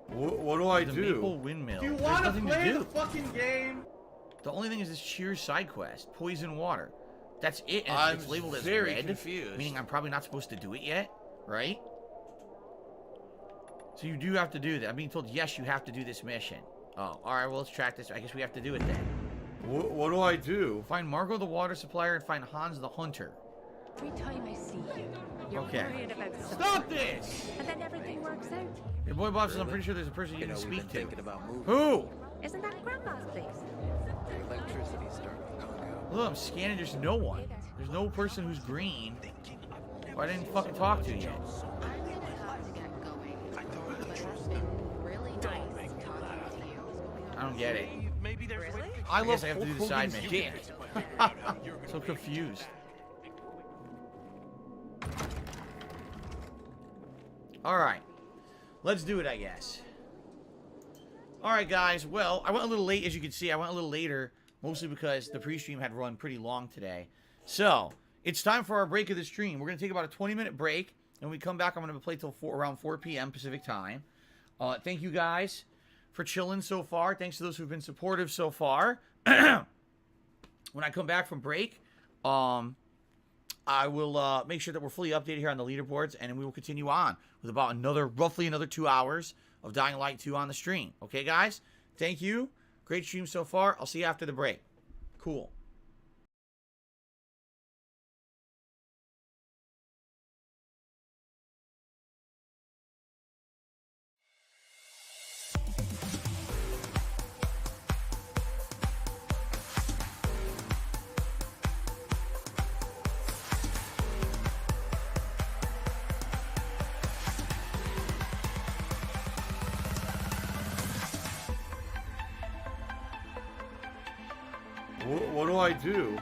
What do I do? The Maple Windmill. Do you want to play the fucking game? The only thing is this Cheers side quest, Poison Water. That's it, and I'm it's labeled as very red, confused. meaning I'm probably not supposed to do it yet, right? So you do have to do that. I'm being told, yes, you have to do this mission. Oh, all right, well, let's track this. I guess we have to do it then. What do I do? Find Margot the water supplier and find Hans the hunter. Every time I see you, you're Okay. worried about something. Stop this! And then everything works out. Your boy Bob says I'm pretty sure there's a person you can speak to. About Who? Isn't that Grandma's place? the electricity starting to Congo. Look, I'm scanning. There's no one. There's no person who's green. Who I didn't fucking talk to yet. I don't get it. I guess I have to do the side mission. So confused. Alright. Let's do it, I guess. Alright, guys. Well, I went a little late, as you can see. I went a little later, mostly because the pre-stream had run pretty long today. So, it's time for our break of the stream. We're going to take about a 20-minute break. And when we come back, I'm going to play till around 4 p.m. Pacific time. Thank you, guys, for chilling so far. Thanks to those who've been supportive so far. When I come back from break, I will make sure that we're fully updated here on the leaderboards, and we will continue on with about roughly another 2 hours of Dying Light 2 on the stream. Okay, guys? Thank you. Great stream so far. I'll see you after the break. Cool. What do I do?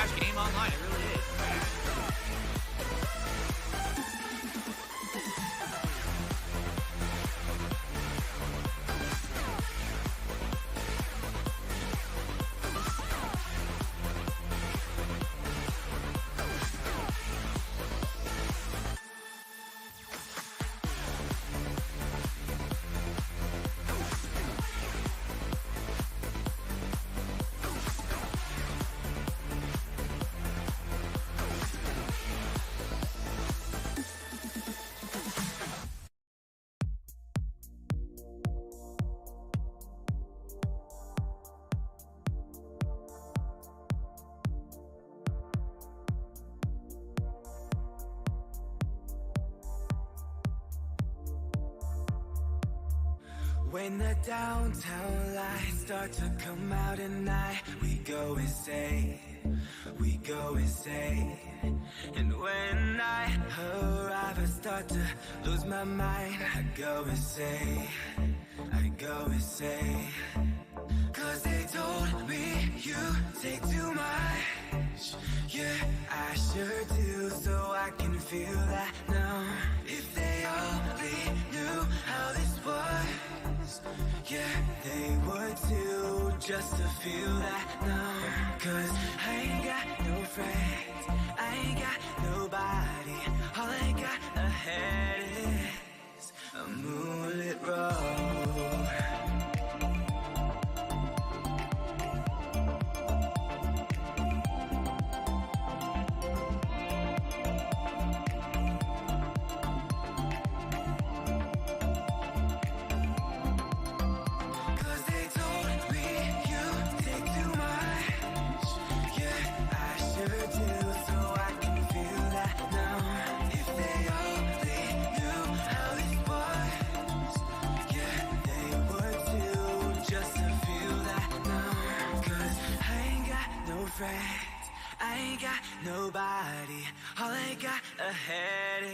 badass game online. It really is. When the downtown lights start to come out at night, we go insane, we go insane. And when I arrive, I start to lose my mind. I go insane, I go insane. Cause they told me you take too much. Yeah, I sure do, so I can feel that now. If they only knew how this was, yeah, they would too, just to feel that now. Cause I ain't got no friends, I ain't got nobody. All I got ahead is a moonlit road. Friends, I ain't got nobody. All I got ahead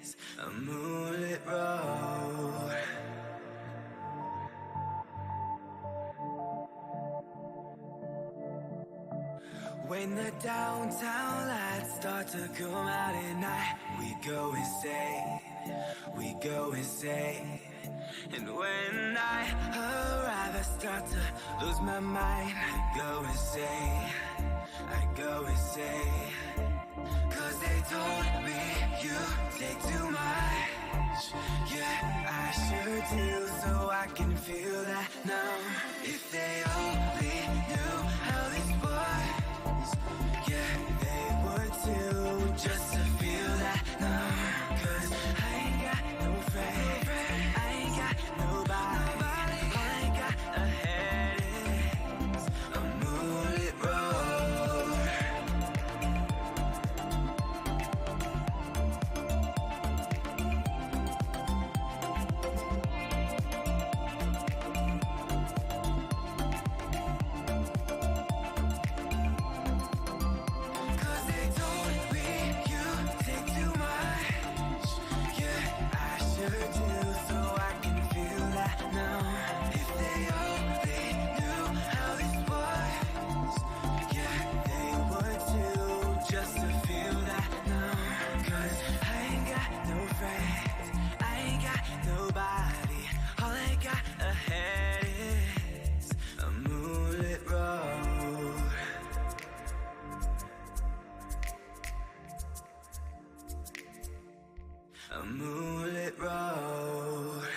is a moonlit road. When the downtown lights start to come out at night, we go insane, we go insane. And when I arrive, I start to lose my mind. I go insane, I go insane. Cause they told me you take too much. Yeah, I sure do, so I can feel that now. If they only knew how this was, yeah, they would too, just to feel that now. Cause I ain't got no friends, I ain't got nobody. All I got ahead is a moonlit road. Cause they told me you take too much. Yeah, I sure do, so I can feel that now. If they only knew how this was, yeah, they would too, just to feel that now. Cause I ain't got no friends, I ain't got nobody. All I got ahead is a moonlit road. A moonlit road.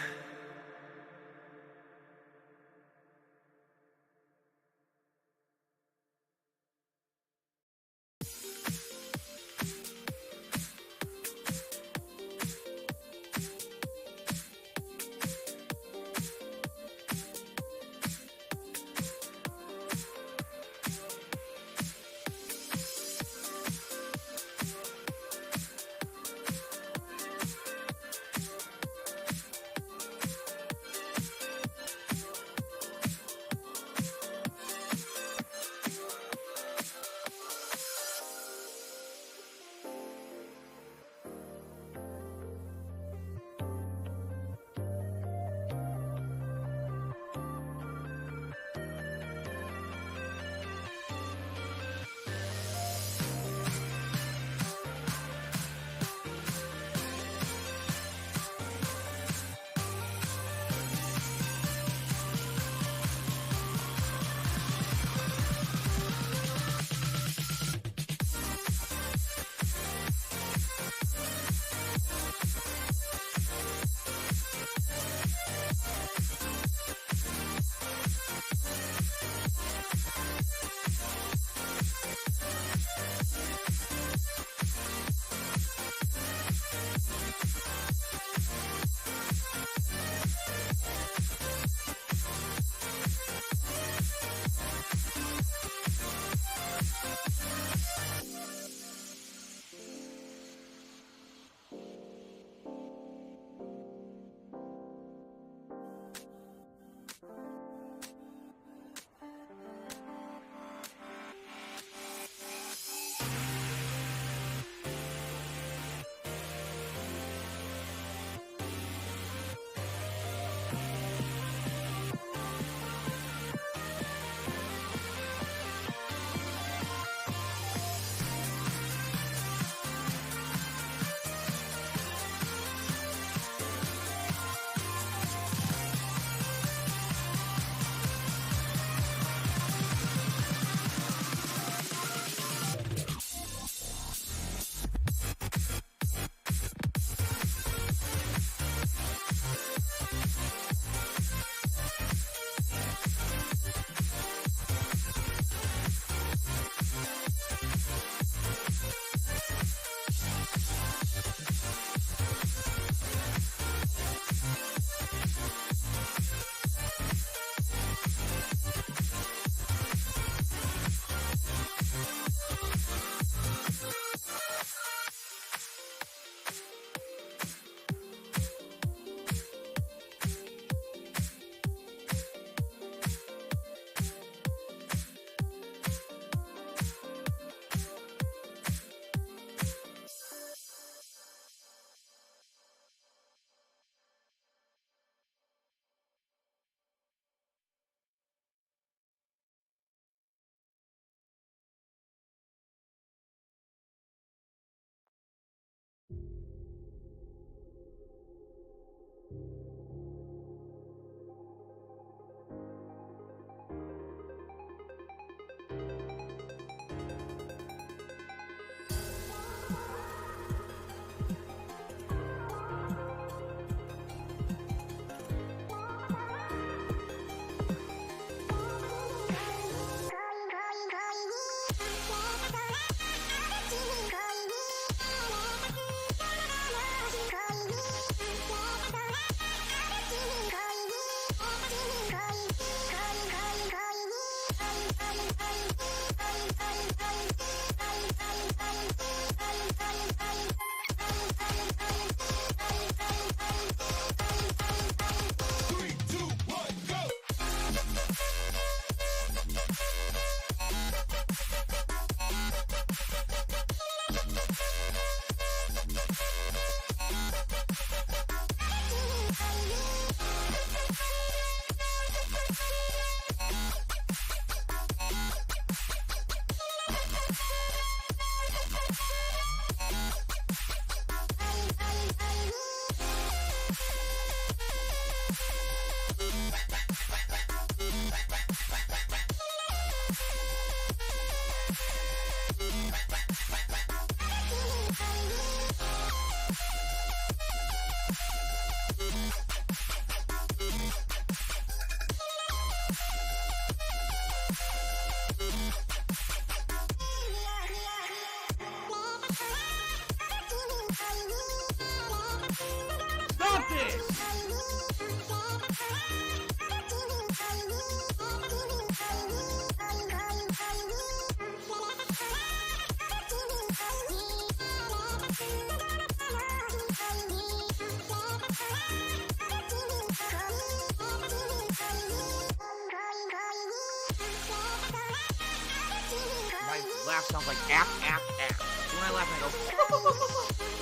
laugh sounds like ack, ack, ack. So when I laugh, I go,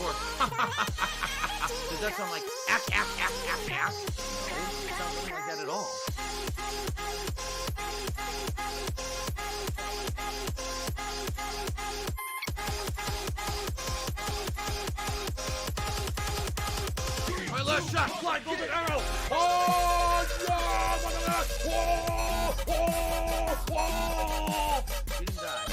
or, does that sound like ack, ack, ack, ack, ack? No, it sounds nothing like that at all. My last shot, fly golden arrow. Oh, yeah, look at that. Whoa, whoa, whoa. He didn't die.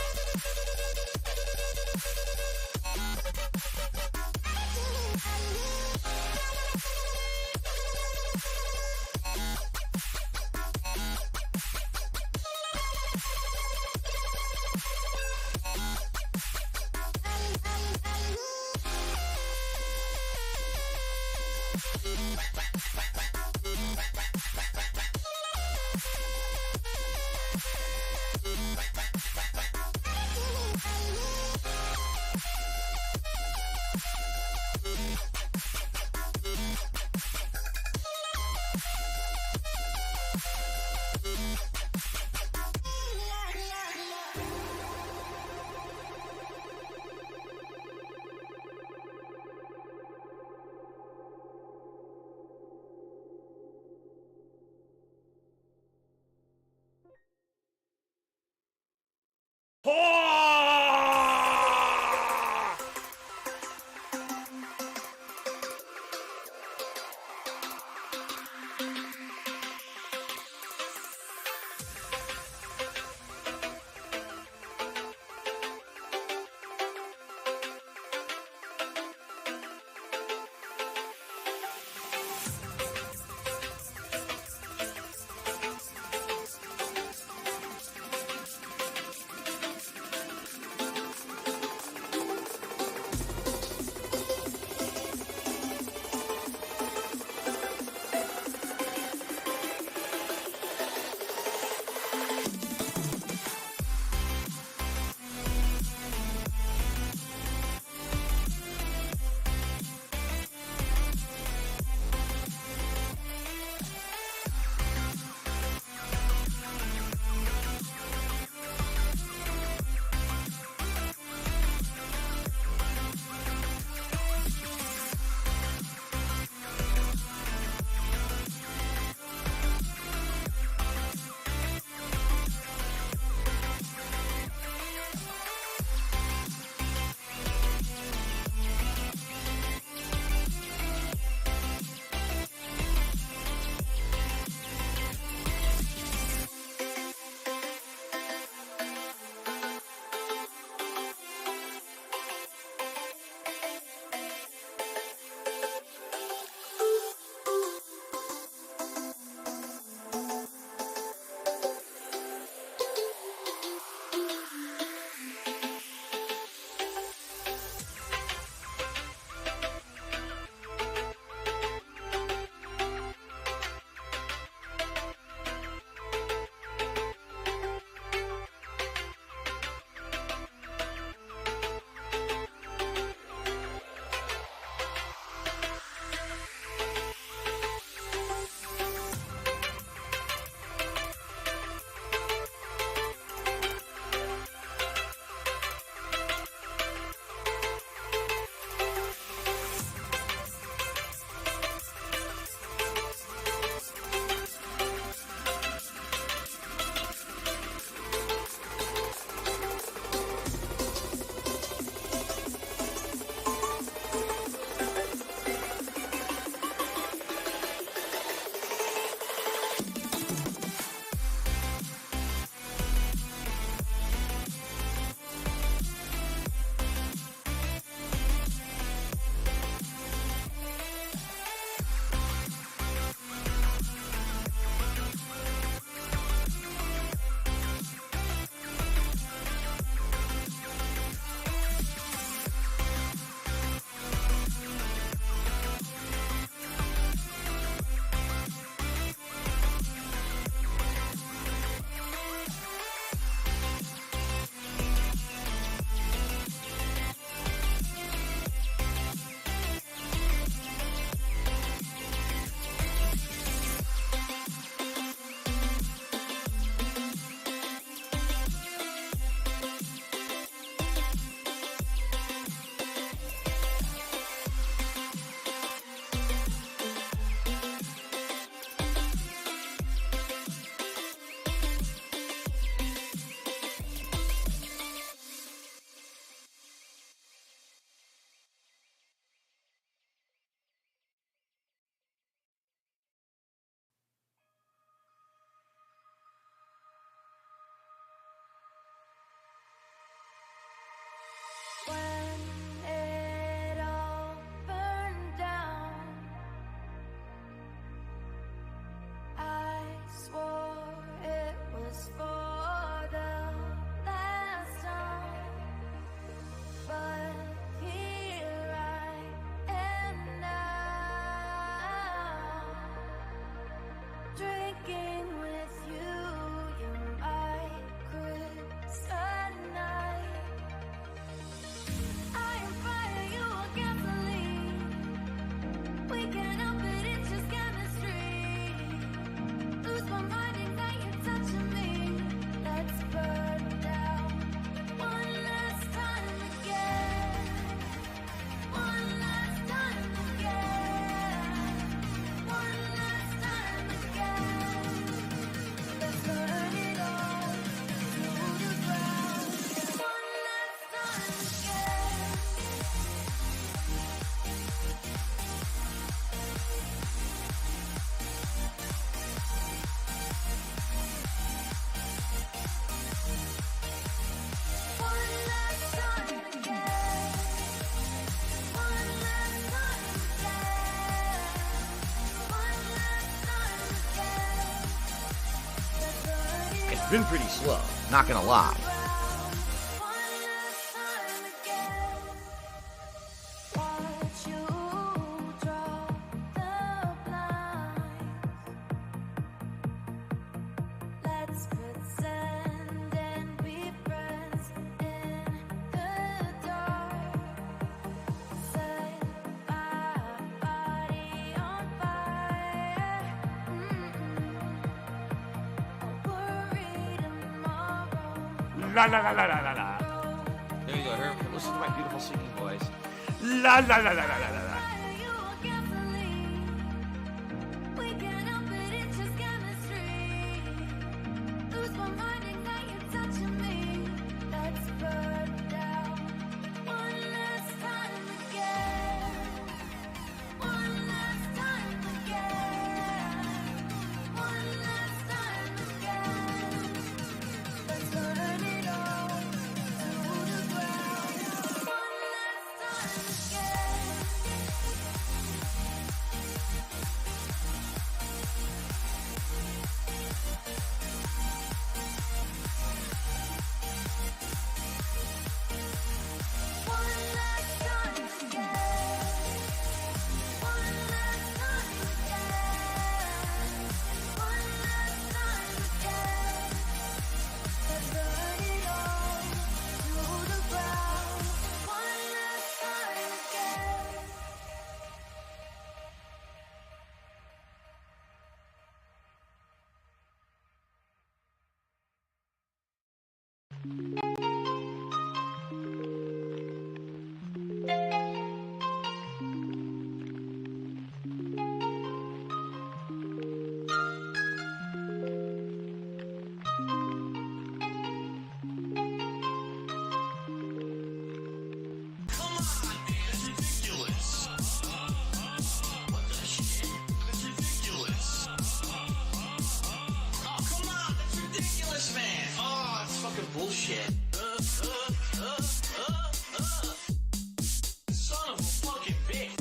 It's been pretty slow, not gonna lie. La la la la la la la. There you go, Herb. Listen to my beautiful singing voice. La la la la la la la la. Bullshit. Son of a fucking bitch.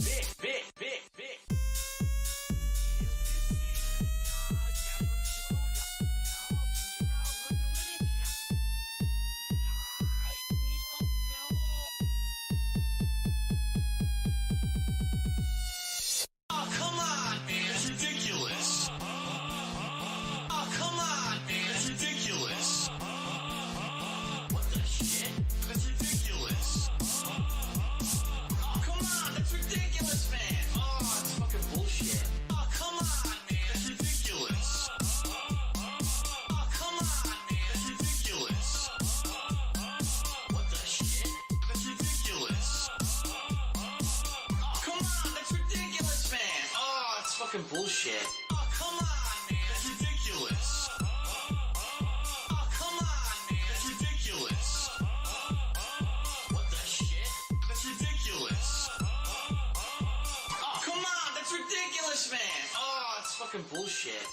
Oh, come on, man. It's ridiculous. Oh, come on, man. It's ridiculous. What the shit? That's ridiculous. Oh, come on. That's ridiculous, man. Oh, it's fucking bullshit. Oh, come on, man. That's ridiculous. Oh, come on, man. That's ridiculous. What the shit? That's ridiculous. Oh, come on. That's ridiculous, man. Oh, it's fucking bullshit. Oh, come on, man. That's ridiculous. Oh, come on, man. That's ridiculous. What the shit? That's ridiculous. Oh, come on. That's ridiculous, man. Oh, it's fucking bullshit.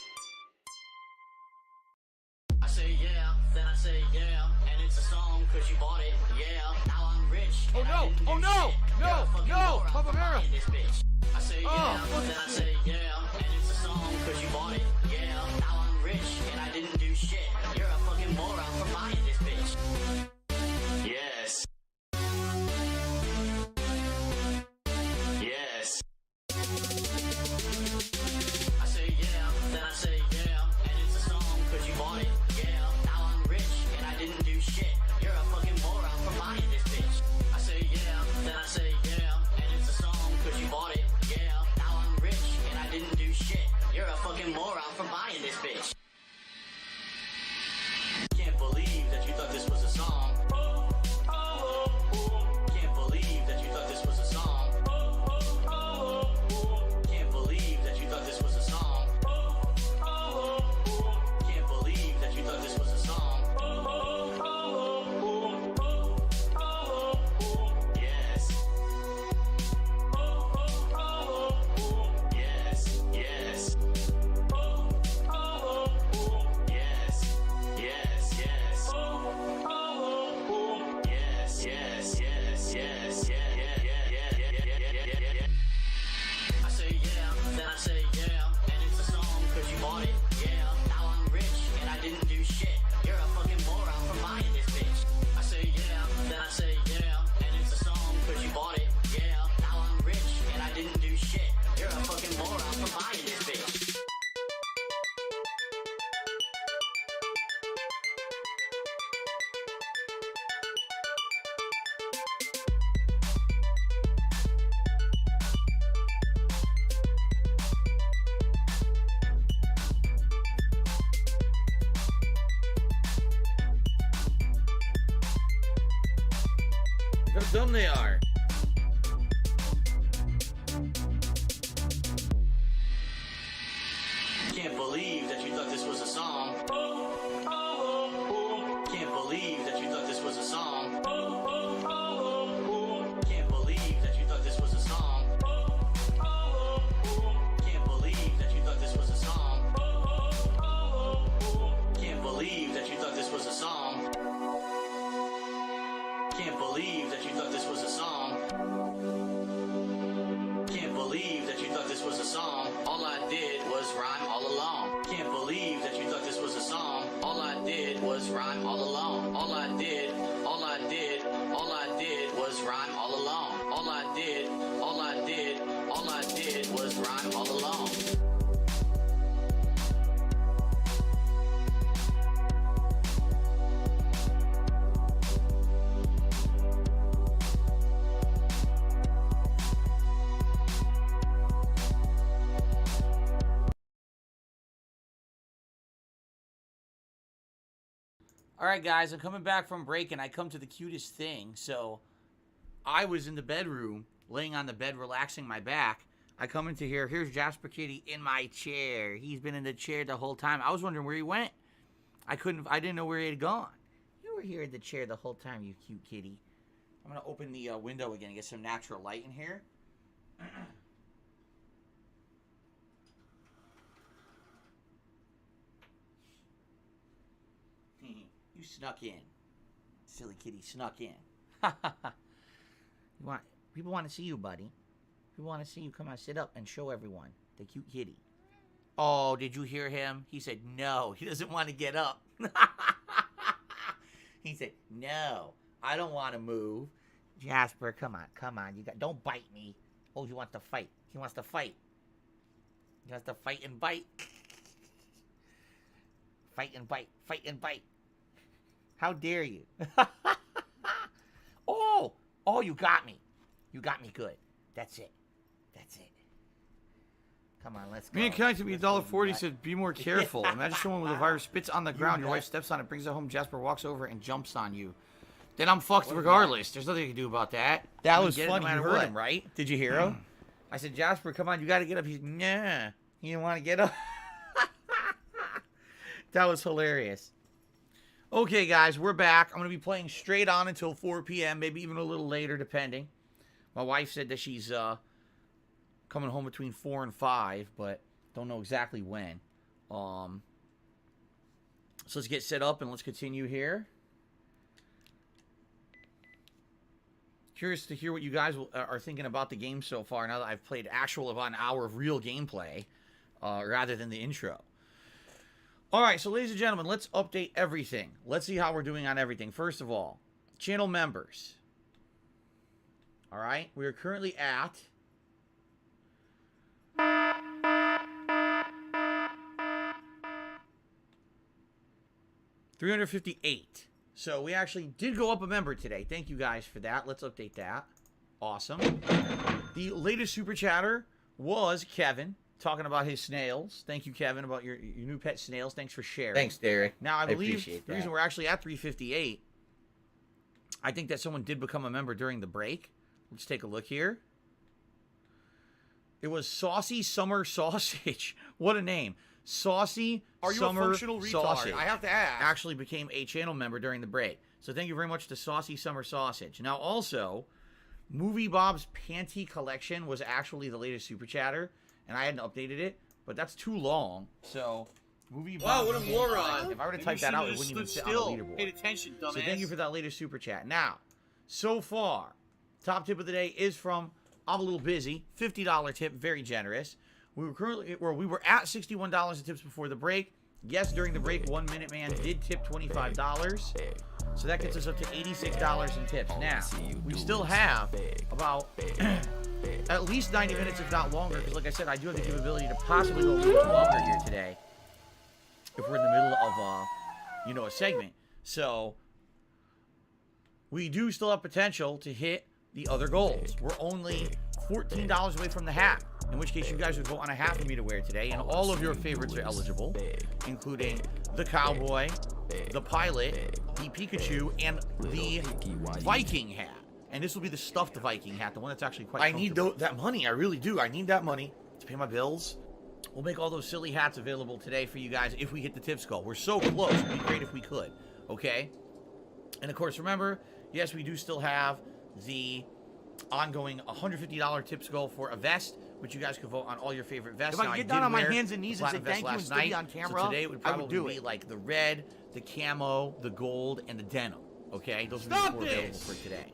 I say yeah, then I say yeah, and it's a song cause you bought it, yeah. Now I'm rich. Oh no! Oh no! No! Papa Bear! I say yeah, then I say yeah, and it's a song cause you bought it, yeah. Now I'm rich and I didn't do shit. You're a fucking moron for buying this bitch. Yes. Yes. I say yeah, then I say yeah, and it's a song cause you bought it, yeah. Now I'm rich and I didn't do shit. You're a fucking moron for buying this bitch. I say yeah, then I say yeah, and it's a song cause you bought it, you shit. You're a fucking moron for buying this bitch. Look how dumb they are. Can't believe that you thought this was a song. Can't believe that you thought this was a song. Can't believe that you thought this was a song. Can't believe that you thought this was a song. Can't believe that you thought this was a song. Can't believe that you thought this was a song. Can't believe that you thought this was a song. All I did was rhyme all along. Can't believe that you thought this was a song. All I did was rhyme all along. All I did was rhyme all along. All I did was rhyme all along. Alright guys, I'm coming back from break and I come to the cutest thing. So, I was in the bedroom, laying on the bed, relaxing my back. I come into here, here's Jasper Kitty in my chair. He's been in the chair the whole time. I was wondering where he went. I didn't know where he had gone. You were here in the chair the whole time, you cute kitty. I'm going to open the window again and get some natural light in here. You snuck in. Silly kitty snuck in. People want to see you, buddy. People want to see you. Come on, sit up and show everyone the cute kitty. Oh, did you hear him? He said no. He doesn't want to get up. He said, no, I don't want to move. Jasper, come on. Don't bite me. Oh, he wants to fight. He wants to fight. He wants to fight and bite. Fight and bite. Fight and bite. How dare you? Oh, you got me. You got me good. That's it. Come on, let's go. Me and Kai to be $1.40 said, be more careful. Imagine someone with a virus spits on the ground, your wife steps on it, brings it home, Jasper walks over and jumps on you. Then I'm fucked regardless. There's nothing you can do about that. That was funny. No You heard him, right? Did you hear him? I said, Jasper, come on, you got to get up. He's, nah. He didn't want to get up. That was hilarious. Okay, guys, we're back. I'm going to be playing straight on until 4 p.m., maybe even a little later, depending. My wife said that she's coming home between 4 and 5, but don't know exactly when. So let's get set up and let's continue here. Curious to hear what you guys are thinking about the game so far, now that I've played about an hour of real gameplay rather than the intro. Alright, so ladies and gentlemen, let's update everything. Let's see how we're doing on everything. First of all, channel members. Alright, we are currently at... $358. So we actually did go up a member today. Thank you guys for that. Let's update that. Awesome. The latest super chatter was Kevin talking about his snails. Thank you, Kevin, about your new pet snails. Thanks for sharing. Thanks, Derek. Now, I believe the reason we're actually at 358, I think that someone did become a member during the break. Let's take a look here. It was Saucy Summer Sausage. What a name. Saucy Summer Sausage. I have to ask. Actually became a channel member during the break. So thank you very much to Saucy Summer Sausage. Now, also, Movie Bob's Panty Collection was actually the latest super chatter. And I hadn't updated it, but that's too long. So, Movie Bob. Wow, what a moron. If I were to type that out, it wouldn't even sit on the leaderboard. Paid attention, dumbass. So thank you for that latest super chat. Now, so far, top tip of the day is from I'm a Little Busy. $50 tip, very generous. We were at $61 in tips before the break. Yes, during the break, 1 Minute Man did tip $25. So that gets us up to $86 in tips. Now, we still have about at least 90 minutes, if not longer, because like I said, I do have the capability to possibly go a little longer here today if we're in the middle of, you know, a segment. So, we do still have potential to hit the other goals. We're only $14 away from the hat, in which case you guys would vote on a hat for me to wear today, and all of your favorites are eligible, including the cowboy, the pilot, the Pikachu, and the Viking hat. And this will be the stuffed Viking hat, the one that's actually quite comfortable. I need that money. I really do. I need that money to pay my bills. We'll make all those silly hats available today for you guys if we hit the tips goal. We're so close. It'd be great if we could. Okay? And of course, remember, yes, we do still have the ongoing $150 tips goal for a vest, which you guys can vote on all your favorite vests. If I could get down on my hands and knees and say thank you and still be on camera, so today it would probably be like the red, the camo, the gold, and the denim. Okay? Those are the four available for today.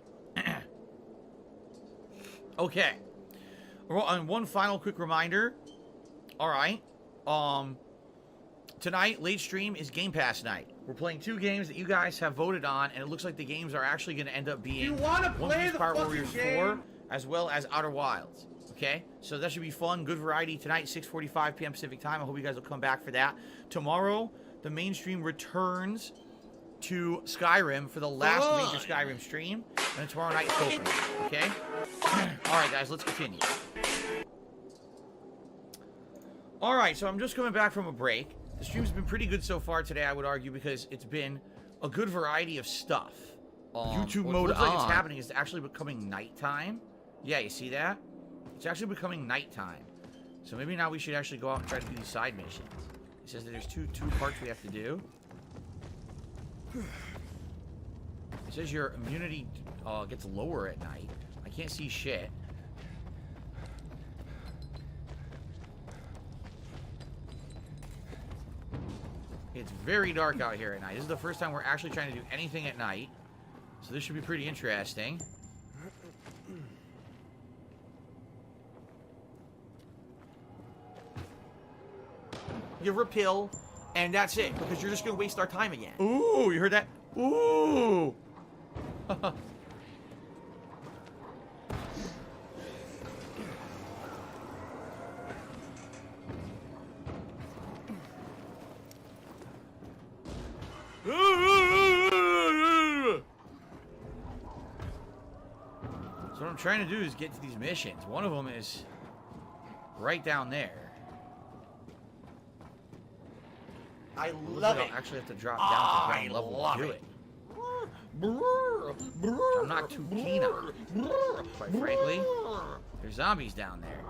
Okay. Well, and one final quick reminder. All right. Tonight, late stream is Game Pass night. We're playing 2 games that you guys have voted on, and it looks like the games are actually going to end up being One Piece Pirate Warriors 4, as well as Outer Wilds. Okay? So that should be fun. Good variety tonight, 6:45 p.m. Pacific time. I hope you guys will come back for that. Tomorrow, the main stream returns to Skyrim for the last major Skyrim stream, and then tomorrow night it's open. Okay? All right, guys, let's continue. All right, so I'm just coming back from a break. The stream's been pretty good so far today, I would argue, because it's been a good variety of stuff. YouTube what mode looks like on. it's happening is actually becoming nighttime. Yeah, you see that? It's actually becoming nighttime. So maybe now we should actually go out and try to do these side missions. It says that there's two parts we have to do. It says your immunity gets lower at night. I can't see shit. It's very dark out here at night. This is the first time we're actually trying to do anything at night. So this should be pretty interesting. Give her a pill, and that's it, because you're just going to waste our time again. Ooh, you heard that? Ooh! So what I'm trying to do is get to these missions. One of them is right down there. I Looks love like it. I'll actually have to drop down to ground level to do it. I'm not too keen on it, quite frankly. There's zombies down there.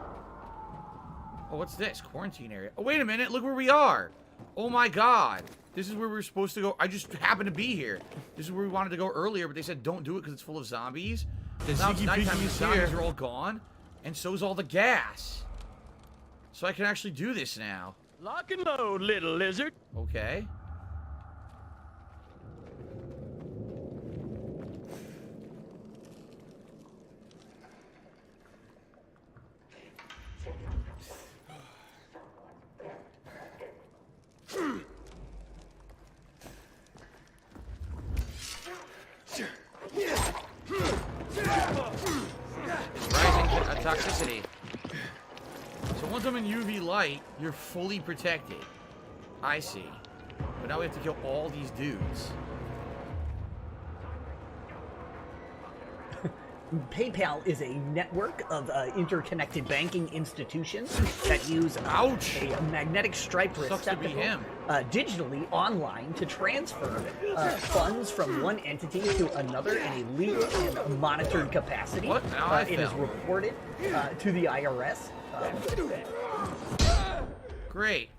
Oh, what's this? Quarantine area. Oh, wait a minute. Look where we are. Oh, my God. This is where we were supposed to go. I just happened to be here. This is where we wanted to go earlier, but they said don't do it because it's full of zombies. Now it's nighttime, the zombies are all gone, and so's all the gas. So I can actually do this now. Lock and load, little lizard. Okay. Rising toxicity. So once I'm in UV light, you're fully protected. I see. But now we have to kill all these dudes. PayPal is a network of interconnected banking institutions that use a magnetic stripe receptacle digitally online to transfer funds from one entity to another in a legal and monitored capacity. It is reported to the IRS. Great.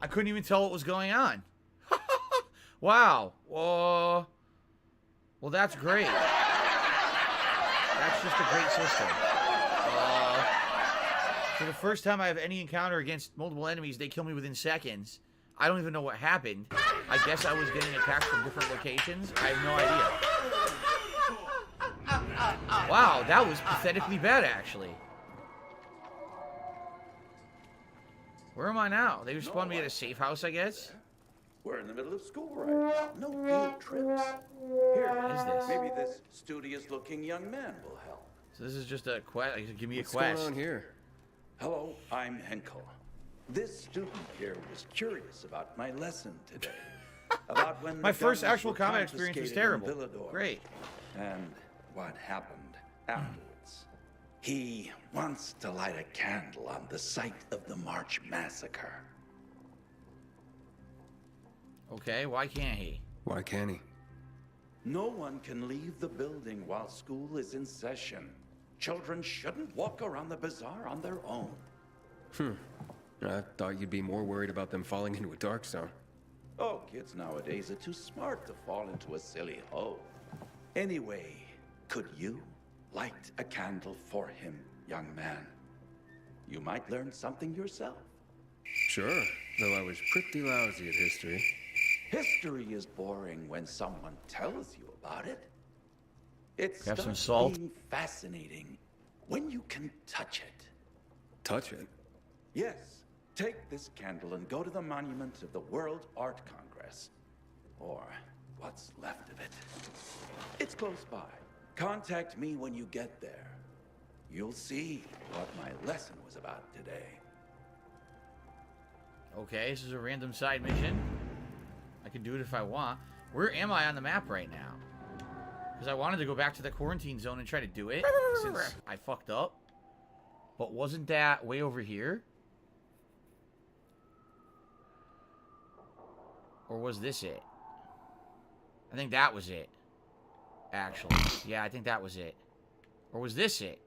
I couldn't even tell what was going on. Wow. Well, that's great. That's just a great system. For the first time I have any encounter against multiple enemies, they kill me within seconds. I don't even know what happened. I guess I was getting attacked from different locations. I have no idea. Wow, that was pathetically bad, actually. Where am I now? They respawned me at a safe house, I guess? We're in the middle of school right now. No field trips. Here, What is this? maybe this studious-looking young man will help. Is So this is just a quest. Give me a What's quest. going on here? Hello, I'm Henkel. This student here was curious about my lesson today. About when My the first guns actual were combat experience was confiscated in terrible. Villador. Great. And what happened afterwards. He wants to light a candle on the site of the March Massacre. Okay, why can't he? Why can't he? No one can leave the building while school is in session. Children shouldn't walk around the bazaar on their own. I thought you'd be more worried about them falling into a dark zone. Oh, kids nowadays are too smart to fall into a silly hole. Anyway, could you light a candle for him, young man? You might learn something yourself. Sure, though I was pretty lousy at history. History is boring when someone tells you about it. It Have some starts salt? being fascinating when you can touch it. Touch it? Yes. Take this candle and go to the monument of the World Art Congress. Or what's left of it. It's close by. Contact me when you get there. You'll see what my lesson was about today. Okay, this is a random side mission. I can do it if I want. Where am I on the map right now? Because I wanted to go back to the quarantine zone and try to do it since I fucked up. But wasn't that way over here? Or was this it? I think that was it. Actually. Yeah, I think that was it. Or was this it?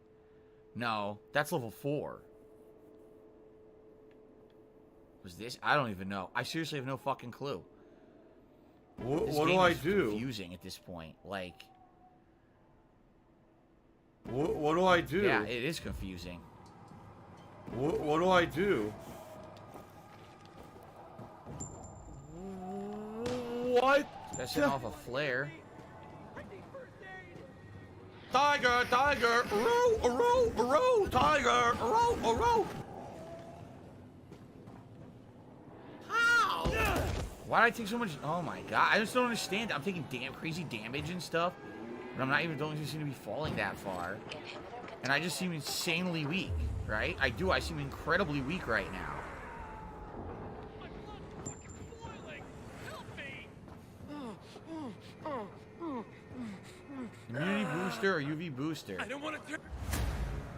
No, that's level 4. Was this? I don't even know. I seriously have no fucking clue. What This do game I is do? confusing at this point. Like... What do I do? Yeah, it is confusing. What do I do? What? Gotta set off a flare. Tiger, tiger, row, tiger, row. How? Why did I take so much? Oh my god, I just don't understand. I'm taking crazy damage and stuff, but I'm not even don't even seem to be falling that far. And I just seem insanely weak, right? I seem incredibly weak right now. Immunity booster or UV booster? I don't want to.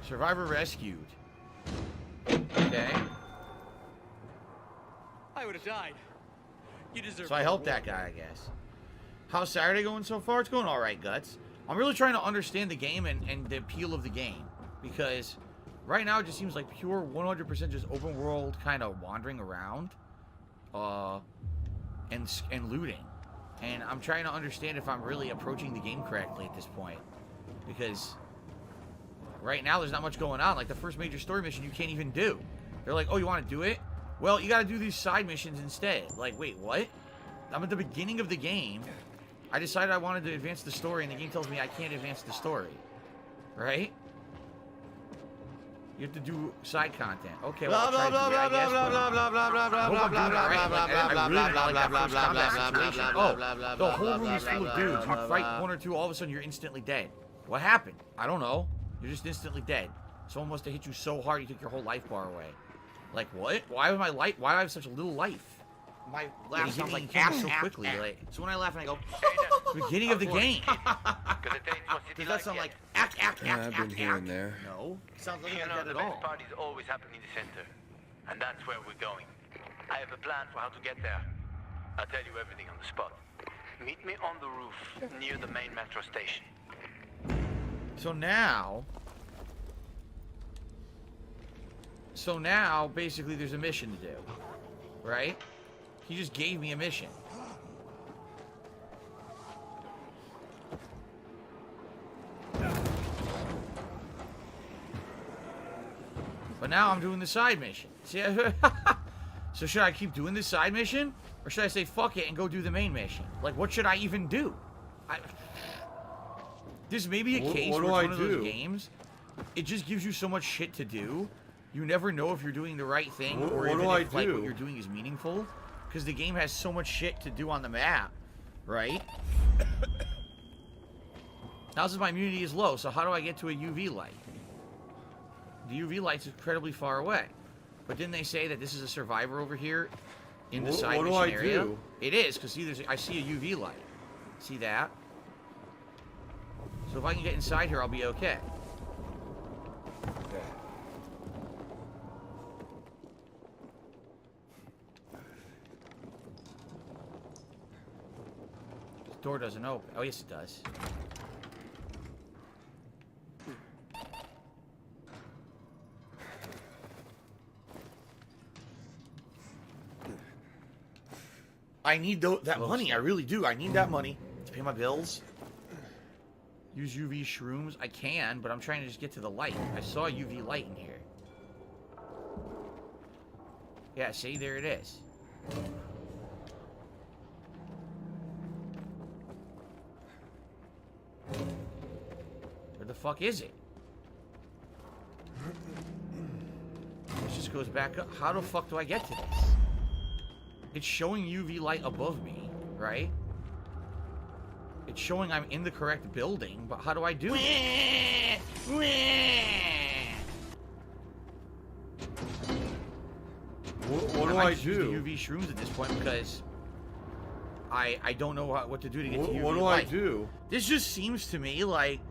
Survivor rescued. Okay. I would have died. You deserve. So I helped that guy, I guess. How's Saturday going so far? It's going all right, Guts. I'm really trying to understand the game and the appeal of the game, because right now it just seems like pure 100% just open world kind of wandering around, and looting. And I'm trying to understand if I'm really approaching the game correctly at this point, because right now there's not much going on. Like the first major story mission you can't even do. They're like, oh, you want to do it? Well, you got to do these side missions instead. Like, wait, what? I'm at the beginning of the game. I decided I wanted to advance the story, and the game tells me I can't advance the story. Right? You have to do side content. Okay, well, I'll try to do it, I guess, but I hope I'm doing it right. Like, I really didn't like that first combat situation. Oh, the whole room is full of dudes. You fight one or two, all of a sudden you're instantly dead. What happened? I don't know. You're just instantly dead. Someone must have hit you so hard you took your whole life bar away. Like, what? Why do I have such a little life? My laugh sounds like ass so quickly. Like, so when I laugh and I go, beginning of the game. Does that sound like ack? I've been here and there. No, it sounds like You know, that the at best all. parties always happen in the center. And that's where we're going. I have a plan for how to get there. I'll tell you everything on the spot. Meet me on the roof near the main metro station. So now, basically, there's a mission to do, right? He just gave me a mission. But now I'm doing the side mission. See, so should I keep doing this side mission? Or should I say fuck it and go do the main mission? Like, what should I even do? This may be a case where it's one of those games. It just gives you so much shit to do. You never know if you're doing the right thing or even if like, what you're doing is meaningful. Because the game has so much shit to do on the map, right? Now since my immunity is low, so how do I get to a UV light? The UV light's incredibly far away. But didn't they say that this is a survivor over here in the side mission area? Do? It is, because I see a UV light. See that? So if I can get inside here, I'll be okay. Okay. This door doesn't open. Oh, yes, it does. I need that money. I really do. I need that money to pay my bills. Use UV shrooms? I can, but I'm trying to just get to the light. I saw a UV light in here. Yeah, see? There it is. Where the fuck is it? This just goes back up. How the fuck do I get to this? It's showing UV light above me, right? It's showing I'm in the correct building, but how do I do it? What do I do? The UV shrooms at this point because I don't know what to do to get to UV What do light. I do? This just seems to me like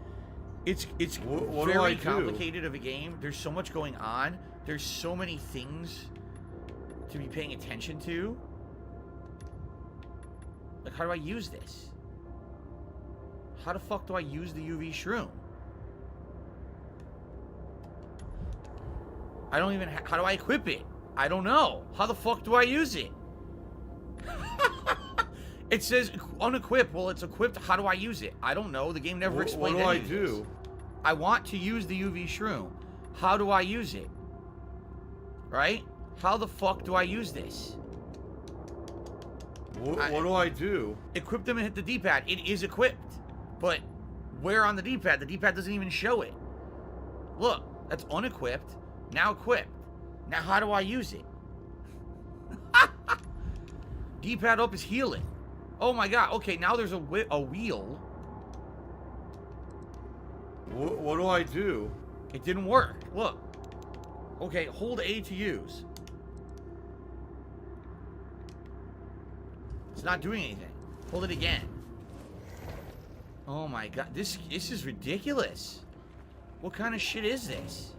it's what do I very do? complicated of a game. There's so much going on. There's so many things to be paying attention to. Like, how do I use this? How the fuck do I use the UV shroom? I don't even... how do I equip it? I don't know. How the fuck do I use it? It says unequip. Well, it's equipped. How do I use it? I don't know. The game never explained What do I any of this. do? I want to use the UV shroom. How do I use it? Right? How the fuck do I use this? What do I do? Equip them and hit the D-pad. It is equipped. But where on the D-pad? The D-pad doesn't even show it. Look, that's unequipped. Now equipped. Now how do I use it? D-pad up is healing. Oh my god. Okay, now there's a wheel. What do I do? It didn't work. Look. Okay, hold A to use. It's not doing anything. Hold it again. Oh my god, this is ridiculous. What kind of shit is this?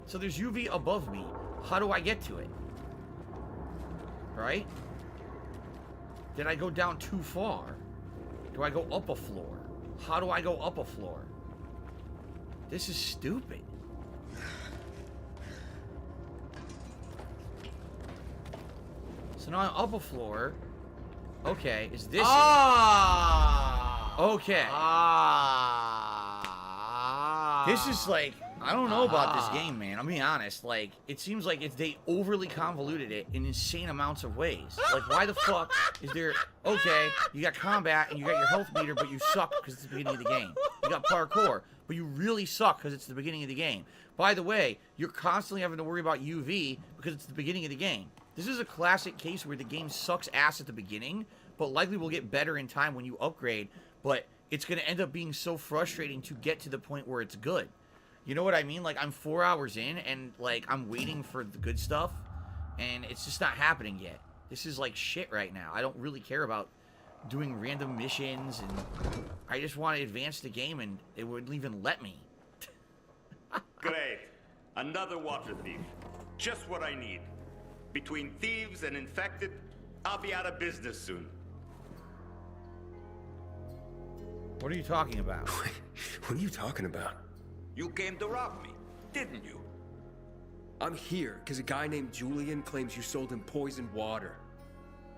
So there's UV above me. How do I get to it? Right? Did I go down too far? Do I go up a floor? How do I go up a floor? This is stupid. So now I'm up a floor. Okay, is this it? Okay. This is like, I don't know about this game, man. I'm being honest. Like, it seems like they overly convoluted it in insane amounts of ways. Like, why the fuck is there... Okay, you got combat and you got your health meter, but you suck because it's the beginning of the game. You got parkour, but you really suck because it's the beginning of the game. By the way, you're constantly having to worry about UV because it's the beginning of the game. This is a classic case where the game sucks ass at the beginning, but likely will get better in time when you upgrade, but it's going to end up being so frustrating to get to the point where it's good. You know what I mean? Like, I'm 4 hours in, and, like, I'm waiting for the good stuff, and it's just not happening yet. This is, like, shit right now. I don't really care about doing random missions, and I just want to advance the game, and it wouldn't even let me. Great. Another water thief. Just what I need. Between thieves and infected, I'll be out of business soon. What are you talking about? What are you talking about? You came to rob me, didn't you? I'm here because a guy named Julian claims you sold him poisoned water.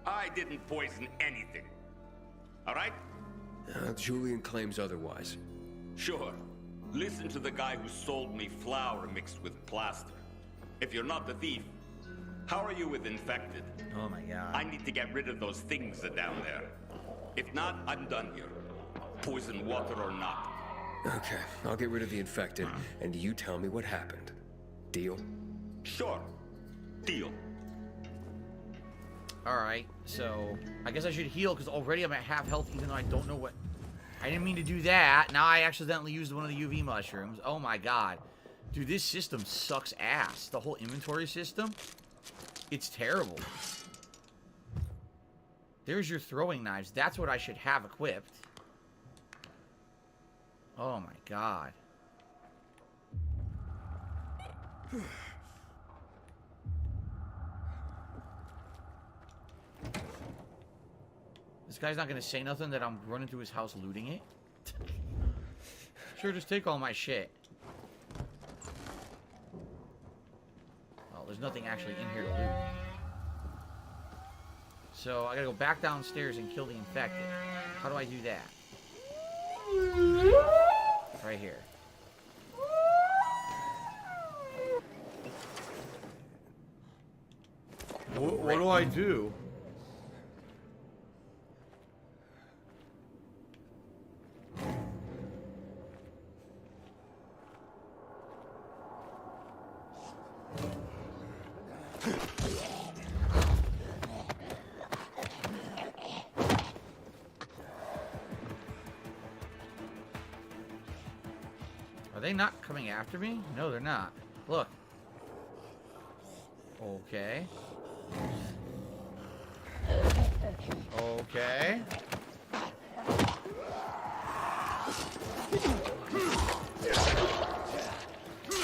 I didn't poison anything. All right? Julian claims otherwise. Sure. Listen to the guy who sold me flour mixed with plaster. If you're not the thief, how are you with infected? Oh my god. I need to get rid of those things that are down there. If not, I'm done here. Poison water or not. Okay, I'll get rid of the infected, and you tell me what happened. Deal? Sure. Deal. Alright, so I guess I should heal because already I'm at half health even though I don't know what... I didn't mean to do that. Now I accidentally used one of the UV mushrooms. Oh my god. Dude, this system sucks ass. The whole inventory system, it's terrible. There's your throwing knives. That's what I should have equipped. Oh my god. This guy's not gonna say nothing that I'm running through his house looting it? Sure, just take all my shit. Oh, there's nothing actually in here to loot. So, I gotta go back downstairs and kill the infected. How do I do that? Right here. What do I do? Are they not coming after me? No, they're not. Look. Okay. Okay.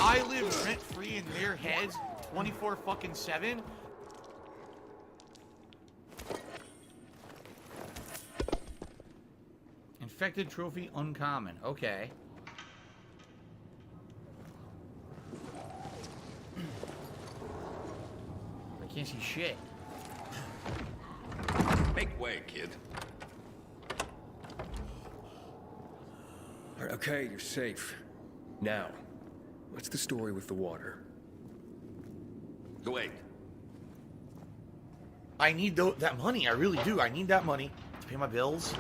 I live rent-free in their heads 24/7. Infected trophy uncommon. Okay. I can't see shit. Make way, kid. All right, okay, you're safe. Now, what's the story with the water? Wait. I need that money. I really do. I need that money to pay my bills.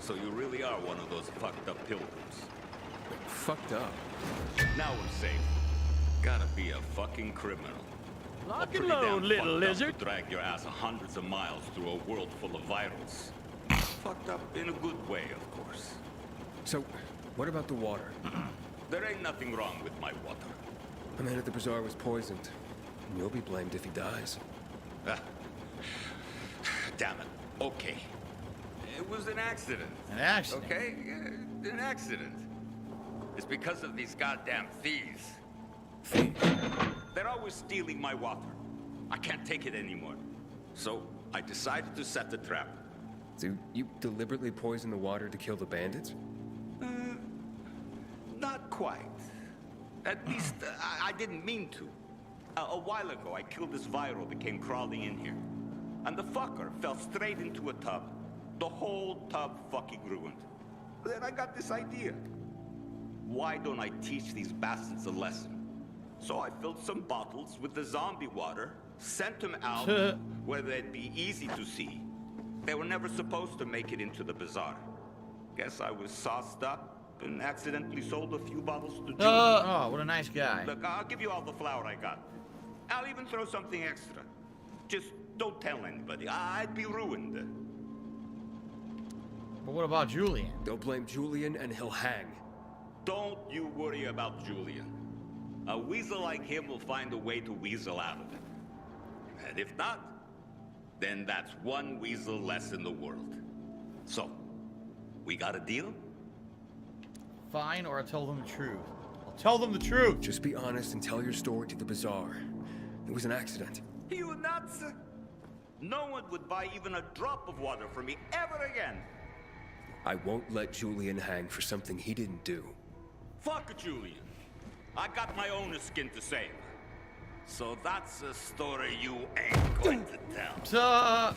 So you really are one of those fucked up pilgrims. Fucked up? Now we're safe. Gotta be a fucking criminal. Lock A and pretty load, damn little fucked up lizard. to drag your ass hundreds of miles through a world full of virals. Fucked up in a good way, of course. So, what about the water? There ain't nothing wrong with my water. The man at the bazaar was poisoned. And you'll be blamed if he dies. Ah. Damn it. Okay. It was an accident. An accident? Okay? Yeah, an accident. It's because of these goddamn thieves. Thieves? They're always stealing my water. I can't take it anymore. So, I decided to set the trap. So, you deliberately poisoned the water to kill the bandits? Not quite. At least, I didn't mean to. A while ago, I killed this viral that came crawling in here. And the fucker fell straight into a tub. The whole tub fucking ruined. Then I got this idea. Why don't I teach these bastards a lesson? So I filled some bottles with the zombie water, sent them out where they'd be easy to see. They were never supposed to make it into the bazaar. Guess I was sauced up and accidentally sold a few bottles to Julie. Oh, what a nice guy. Look, I'll give you all the flour I got. I'll even throw something extra. Just don't tell anybody. I'd be ruined. But what about Julian? They'll blame Julian and he'll hang. Don't you worry about Julian. A weasel like him will find a way to weasel out of it. And if not, then that's one weasel less in the world. So, we got a deal? Fine, or I'll tell them the truth. I'll tell them the truth! Just be honest and tell your story to the bazaar. It was an accident. You nuts? No one would buy even a drop of water from me ever again. I won't let Julian hang for something he didn't do. Fuck Julian. I got my own skin to save. So that's a story you ain't going to tell.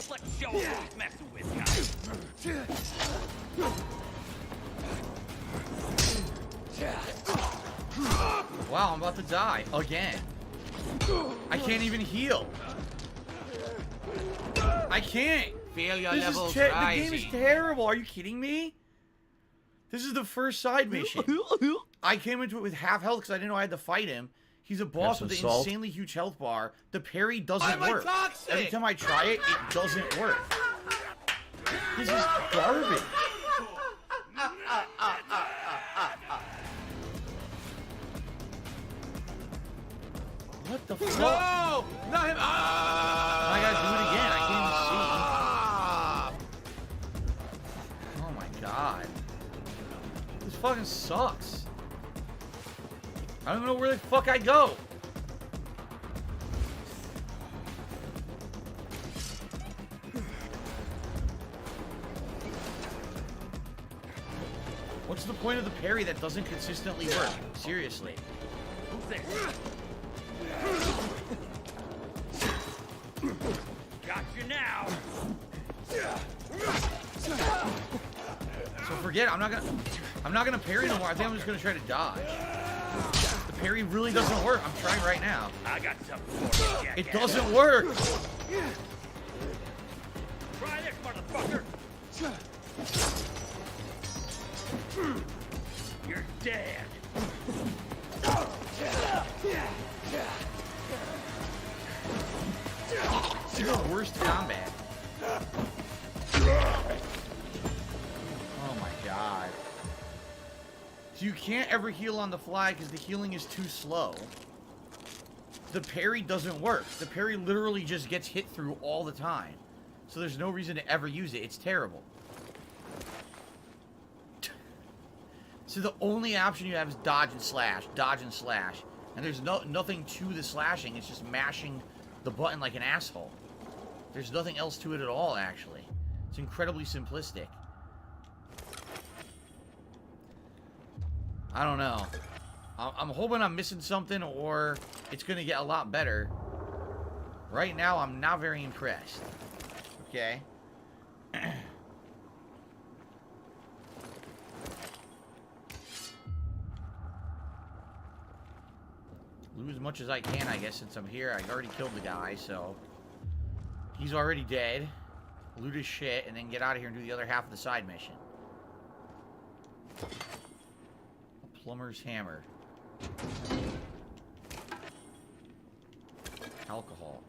Let's show him who's messing with, Wow, I'm about to die. Again. I can't even heal. I can't. Failure This level is the game rising. is terrible. Are you kidding me? This is the first side mission. I came into it with half health because I didn't know I had to fight him. He's a boss with an salt. insanely huge health bar. The parry doesn't Why am I work. toxic? Every time I try it, it doesn't work. This is garbage. What the fuck? No! Not him! I gotta do it again. I can't even see. Oh my god. This fucking sucks. I don't know where the fuck I go. What's the point of the parry that doesn't consistently work? Seriously. Who's there? Got you now. So forget it. I'm not gonna parry no more. I think I'm just gonna try to dodge. The parry really doesn't work. I'm trying right now. I got something for you, It doesn't work. Try this, motherfucker. You're dead. It's the worst combat. Oh my god. So you can't ever heal on the fly because the healing is too slow. The parry doesn't work. The parry literally just gets hit through all the time. So there's no reason to ever use it. It's terrible. So the only option you have is dodge and slash, and there's nothing to the slashing. It's just mashing the button like an asshole. There's nothing else to it at all, actually. It's incredibly simplistic. I don't know. I'm hoping I'm missing something, or it's gonna get a lot better. Right now, I'm not very impressed. Okay. Loot as much as I can, I guess, since I'm here. I already killed the guy, so he's already dead. Loot his shit, and then get out of here and do the other half of the side mission. A plumber's hammer. Alcohol.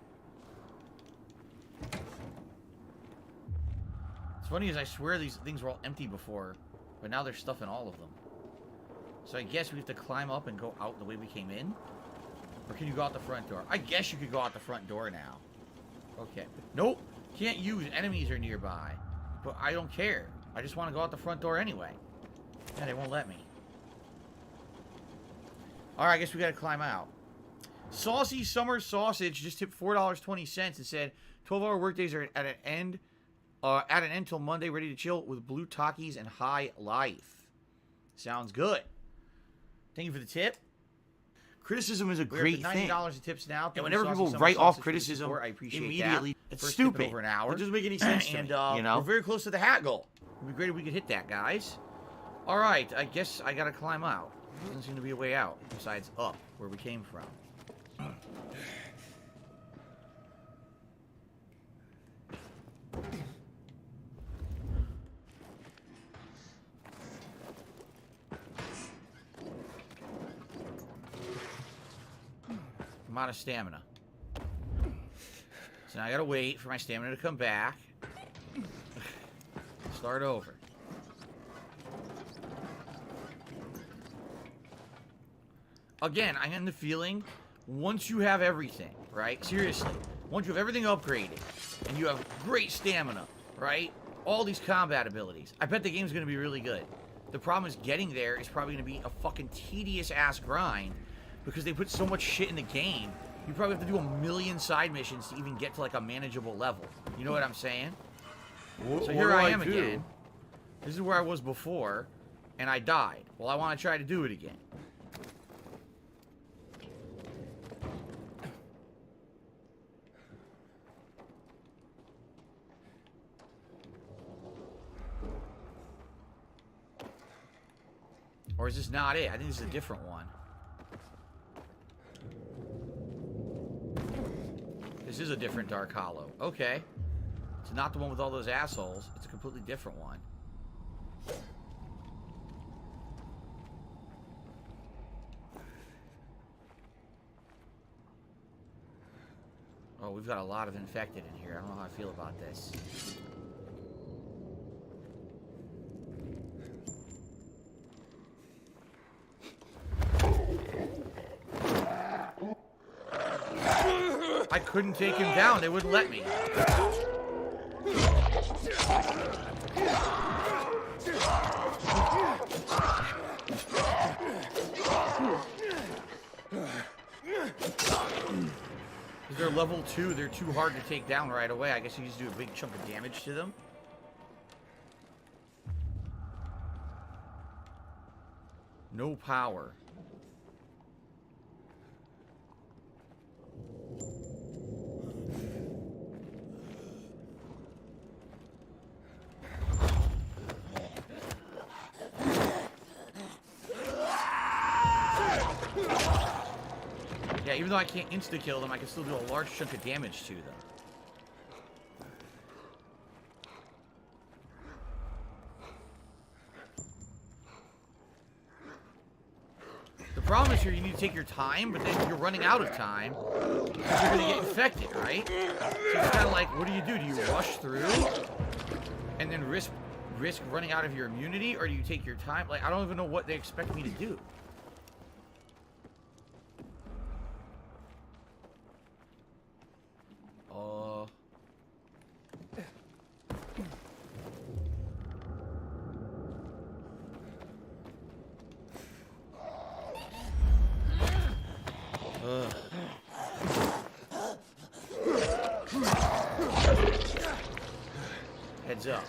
What's funny is I swear these things were all empty before, but now there's stuff in all of them. So I guess we have to climb up and go out the way we came in? Or can you go out the front door? I guess you could go out the front door now. Okay. Nope. Can't use. Enemies are nearby. But I don't care. I just want to go out the front door anyway. Yeah, they won't let me. Alright, I guess we gotta climb out. Saucy Summer Sausage just tipped $4.20 and said 12-hour workdays are at an end till Monday, ready to chill with blue Takis and high life. Sounds good. Thank you for the tip. Criticism is a great thing. $90 in tips now. And whenever people write off criticism immediately, it's stupid. Over an hour. It doesn't make any sense to me, you know? We're very close to the hat goal. It'd be great if we could hit that, guys. All right, I guess I gotta climb out. There doesn't seem to be a way out besides up, where we came from. I'm out of stamina. So now I gotta wait for my stamina to come back. Start over. Again, I am the feeling, once you have everything, right? Seriously, once you have everything upgraded, and you have great stamina, right? All these combat abilities, I bet the game's gonna be really good. The problem is getting there is probably gonna be a fucking tedious-ass grind, because they put so much shit in the game, you probably have to do 1,000,000 side missions to even get to like a manageable level. You know what I'm saying? So here I am again. This is where I was before, and I died. Well, I want to try to do it again. Or is this not it? I think this is a different one. This is a different Dark Hollow. Okay. It's not the one with all those assholes. It's a completely different one. Oh, we've got a lot of infected in here. I don't know how I feel about this. I couldn't take him down. They wouldn't let me. They're level 2. They're too hard to take down right away. I guess you just do a big chunk of damage to them. No power. Yeah, even though I can't insta-kill them, I can still do a large chunk of damage to them. The problem is here you need to take your time, but then you're running out of time because you're going to get infected, right? So it's kind of like, what do? Do you rush through and then risk running out of your immunity, or do you take your time? Like, I don't even know what they expect me to do. Heads up.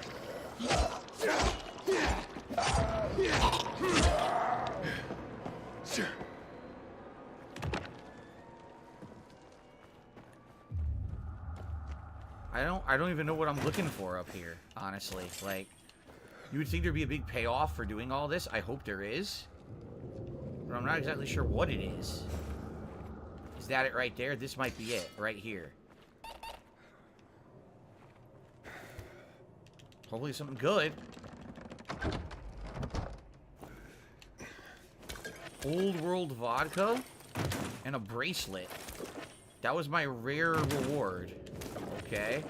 I don't even know what I'm looking for up here, honestly. Like, you would think there'd be a big payoff for doing all this. I hope there is. But I'm not exactly sure what it is. Is that it right there? This might be it, right here. Hopefully something good. Old world vodka and a bracelet. That was my rare reward. Okay.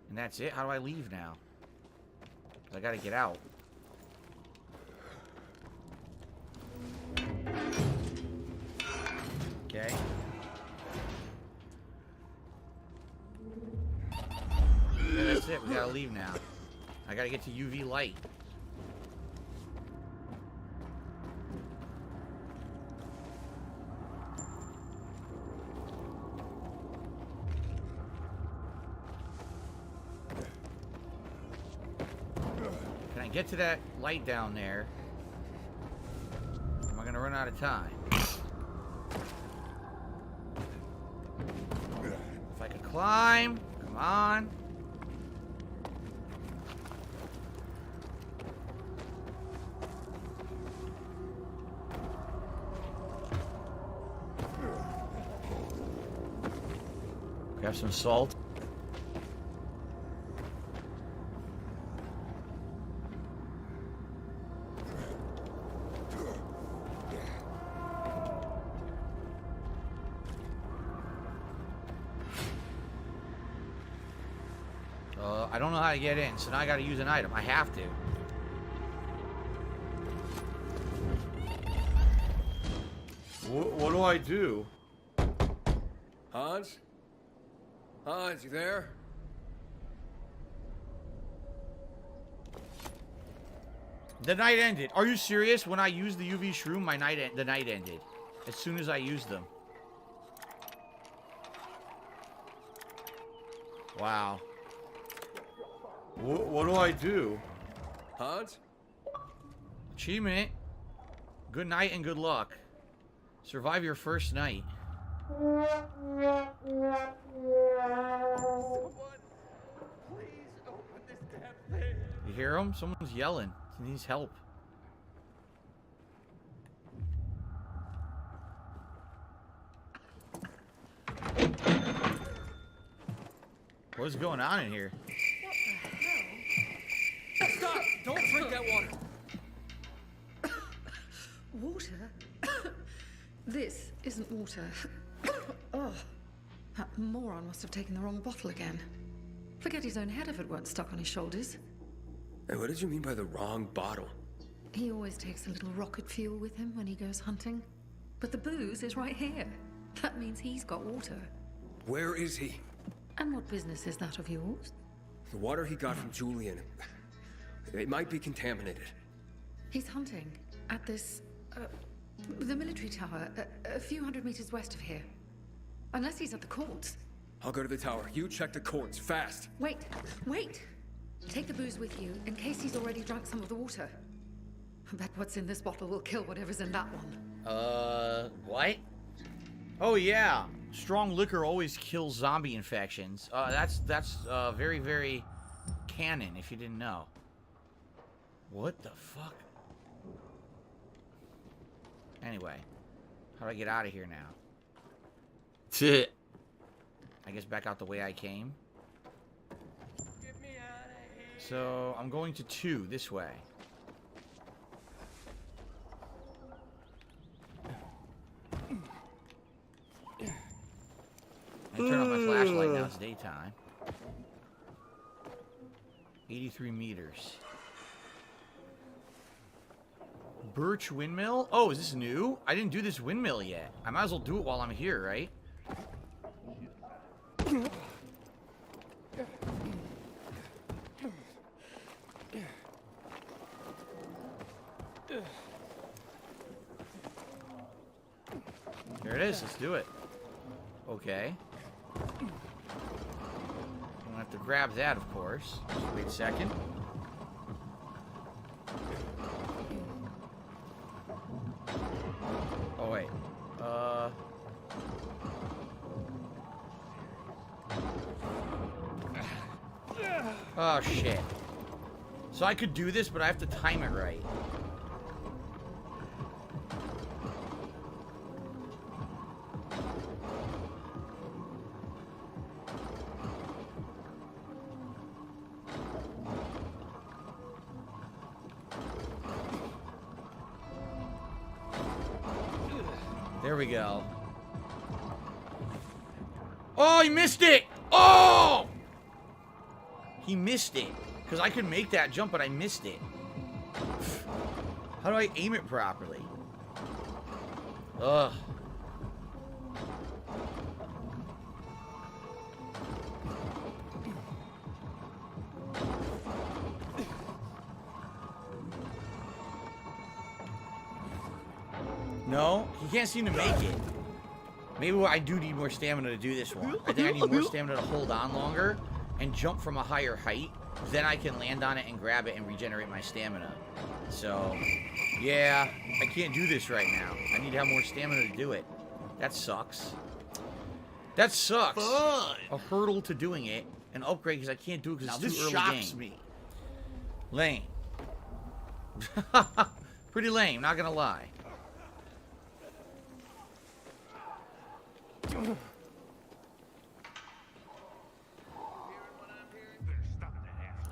And that's it? How do I leave now? 'Cause I gotta get out. Okay. Yeah, that's it. We gotta leave now. I gotta get to UV light. Can I get to that light down there? Am I gonna run out of time? If I could climb, come on. Grab some salt. I don't know how to get in, so now I gotta use an item. I have to. What do I do? Hans? Hans, you there? The night ended. Are you serious? When I used the UV shroom, the night ended. As soon as I used them. Wow. What do I do? Hans? Achievement. Good night and good luck. Survive your first night. Someone, please open this damn thing. You hear him? Someone's yelling. He needs help. What's going on in here? Stop! Don't drink that water! Water? This isn't water. Oh, that moron must have taken the wrong bottle again. Forget his own head if it weren't stuck on his shoulders. Hey, what did you mean by the wrong bottle? He always takes a little rocket fuel with him when he goes hunting. But the booze is right here. That means he's got water. Where is he? And what business is that of yours? The water he got from Julian. It might be contaminated. He's hunting at this, the military tower, a few hundred meters west of here. Unless he's at the courts. I'll go to the tower. You check the courts, fast. Wait, wait! Take the booze with you, in case he's already drunk some of the water. I bet what's in this bottle will kill whatever's in that one. What? Oh, yeah. Strong liquor always kills zombie infections. That's very, very canon, if you didn't know. What the fuck? Anyway, how do I get out of here now? I guess back out the way I came. So, I'm going to 2, this way. I turn off my flashlight now, it's daytime. 83 meters. Birch windmill? Oh, is this new? I didn't do this windmill yet. I might as well do it while I'm here, right? There it is, let's do it. Okay. I'm gonna have to grab that, of course. Just wait a second. Oh, wait. Oh, shit. So I could do this, but I have to time it right. There we go. Oh, he missed it! Oh! He missed it. Because I could make that jump, but I missed it. How do I aim it properly? Ugh. No, he can't seem to make it. Maybe I do need more stamina to do this one. I think I need more stamina to hold on longer and jump from a higher height. Then I can land on it and grab it and regenerate my stamina. So, yeah, I can't do this right now. I need to have more stamina to do it. That sucks. That sucks. Fun. A hurdle to doing it. An upgrade because I can't do it because it's too early game. This shocks me. Lame. Pretty lame, not gonna lie.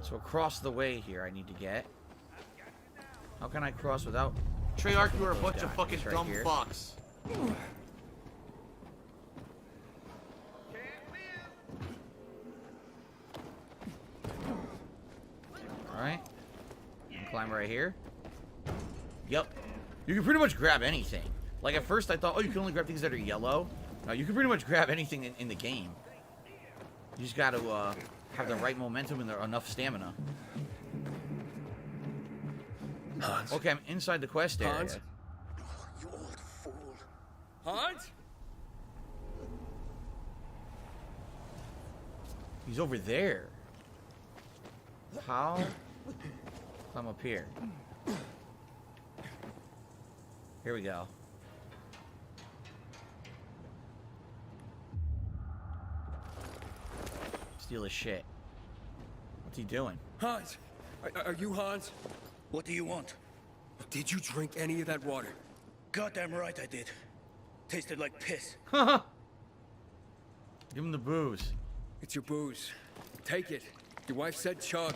So across the way here I need to get. How can I cross without... Treyarch, you are a bunch of fucking right dumb here. fucks. Alright. Climb right here. Yep. You can pretty much grab anything. Like at first I thought, oh, you can only grab things that are yellow. No, you can pretty much grab anything in the game. You just gotta have the right momentum and enough stamina. Hans? Okay, I'm inside the quest area. Hans? You old fool. Hans? He's over there. How? I'm up here. Here we go. Steal his shit. What's he doing? Hans? Are you Hans? What do you want? Did you drink any of that water? Goddamn right I did. Tasted like piss. Give him the booze. It's your booze. Take it. Your wife said chug.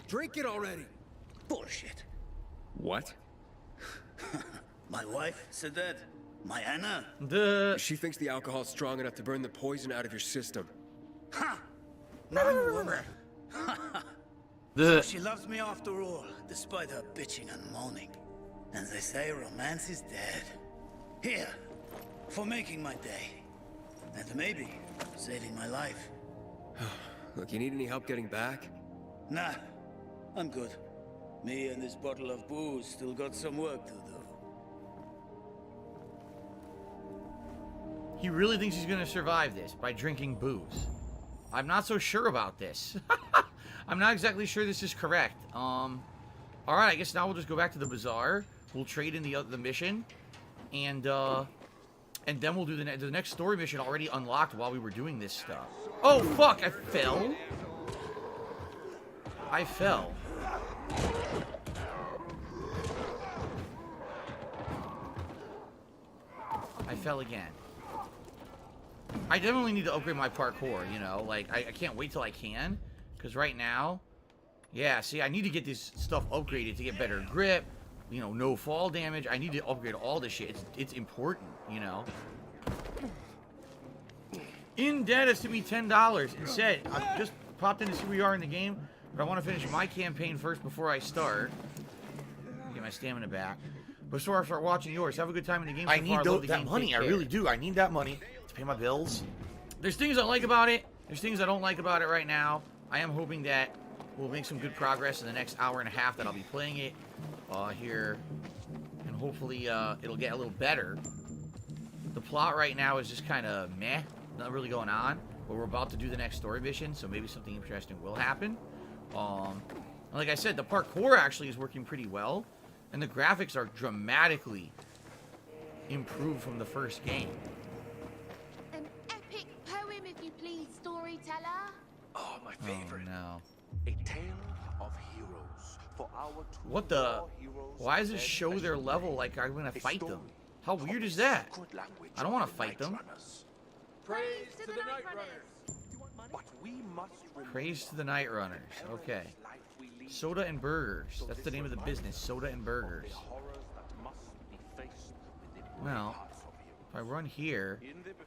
Drink it already. Bullshit. What? My wife said that? My Anna? She thinks the alcohol's strong enough to burn the poison out of your system. Ha! Non-woman. So she loves me after all, despite her bitching and moaning. And they say romance is dead. Here, for making my day. And maybe saving my life. Look, you need any help getting back? Nah, I'm good. Me and this bottle of booze still got some work to do. He really thinks he's gonna survive this by drinking booze. I'm not so sure about this. I'm not exactly sure this is correct. Alright, I guess now we'll just go back to the bazaar. We'll trade in the mission. And then we'll do the next story mission already unlocked while we were doing this stuff. Oh, fuck! I fell. I fell. I fell again. I definitely need to upgrade my parkour, you know? Like, I can't wait till I can. Because right now... Yeah, see, I need to get this stuff upgraded to get better grip. You know, no fall damage. I need to upgrade all this shit. It's important, you know? In debt has to be $10 and said, I've just popped in to see where we are in the game, but I want to finish my campaign first before I start. Get my stamina back. Before I start watching yours, have a good time in the game. I need that money. I really do. I need that money to pay my bills. There's things I like about it. There's things I don't like about it right now. I am hoping that we'll make some good progress in the next hour and a half that I'll be playing it here. And hopefully it'll get a little better. The plot right now is just kind of meh. Nothing really going on. But we're about to do the next story mission, so maybe something interesting will happen. And like I said, the parkour actually is working pretty well. And the graphics are dramatically improved from the first game. An epic poem, if you please, storyteller. Oh, my favorite. Oh, no. A tale of heroes for our two What the? heroes. Why does it show their level like I'm going to fight them? How weird is that? I don't want to fight them. Praise to the Night Runners. But we must Praise to the Night Runners. Okay. Soda and Burgers. That's the name of the business. Soda and Burgers. Well, if I run here,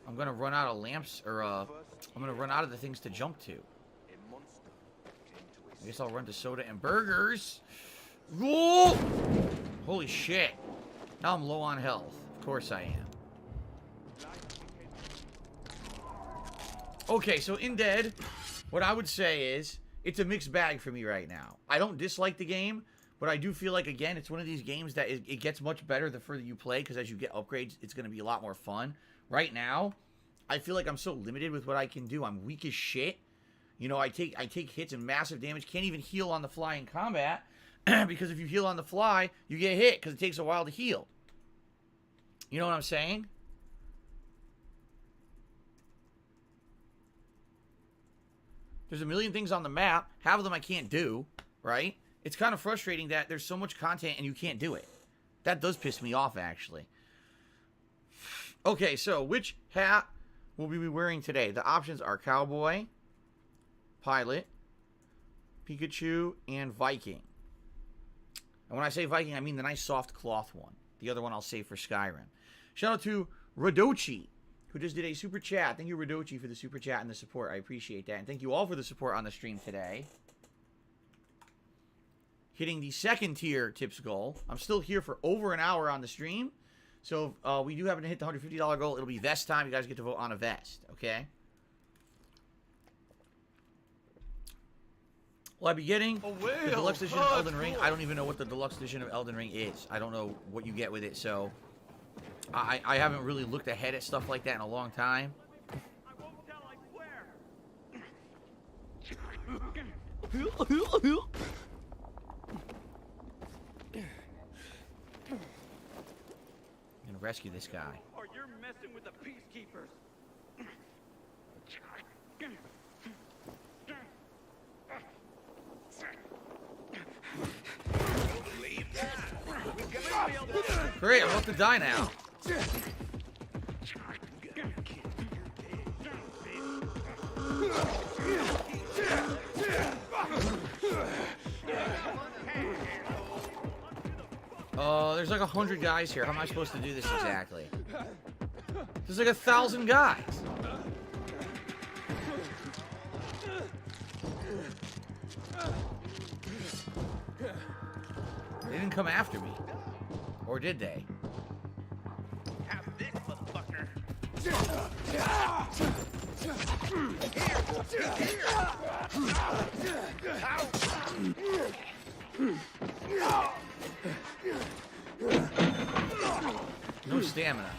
I'm going to run out of lamps, or I'm going to run out of the things to jump to. I guess I'll run to Soda and Burgers. Whoa! Holy shit. Now I'm low on health. Of course I am. Okay, so in Dead, what I would say is, it's a mixed bag for me right now. I don't dislike the game, but I do feel like, again, it's one of these games that it gets much better the further you play, because as you get upgrades, it's going to be a lot more fun. Right now, I feel like I'm so limited with what I can do. I'm weak as shit. You know, I take hits and massive damage. Can't even heal on the fly in combat, because if you heal on the fly, you get hit, because it takes a while to heal. You know what I'm saying? There's a million things on the map. Half of them I can't do, right? It's kind of frustrating that there's so much content and you can't do it. That does piss me off, actually. Okay, so which hat will we be wearing today? The options are Cowboy, Pilot, Pikachu, and Viking. And when I say Viking, I mean the nice soft cloth one. The other one I'll save for Skyrim. Shout out to Radochi, who just did a super chat. Thank you, Radochi, for the super chat and the support. I appreciate that. And thank you all for the support on the stream today. Hitting the second tier tips goal. I'm still here for over an hour on the stream. So if we do happen to hit the $150 goal, it'll be vest time. You guys get to vote on a vest, okay? Will I be getting the deluxe edition of Elden Ring? I don't even know what the deluxe edition of Elden Ring is. I don't know what you get with it, so I haven't really looked ahead at stuff like that in a long time. I'm gonna rescue this guy. Or you're messing with the peacekeepers. Great, I'm about to die now. There's like 100 guys here. How am I supposed to do this exactly? There's like 1,000 guys. They didn't come after me. Or did they? Have this, motherfucker. No stamina.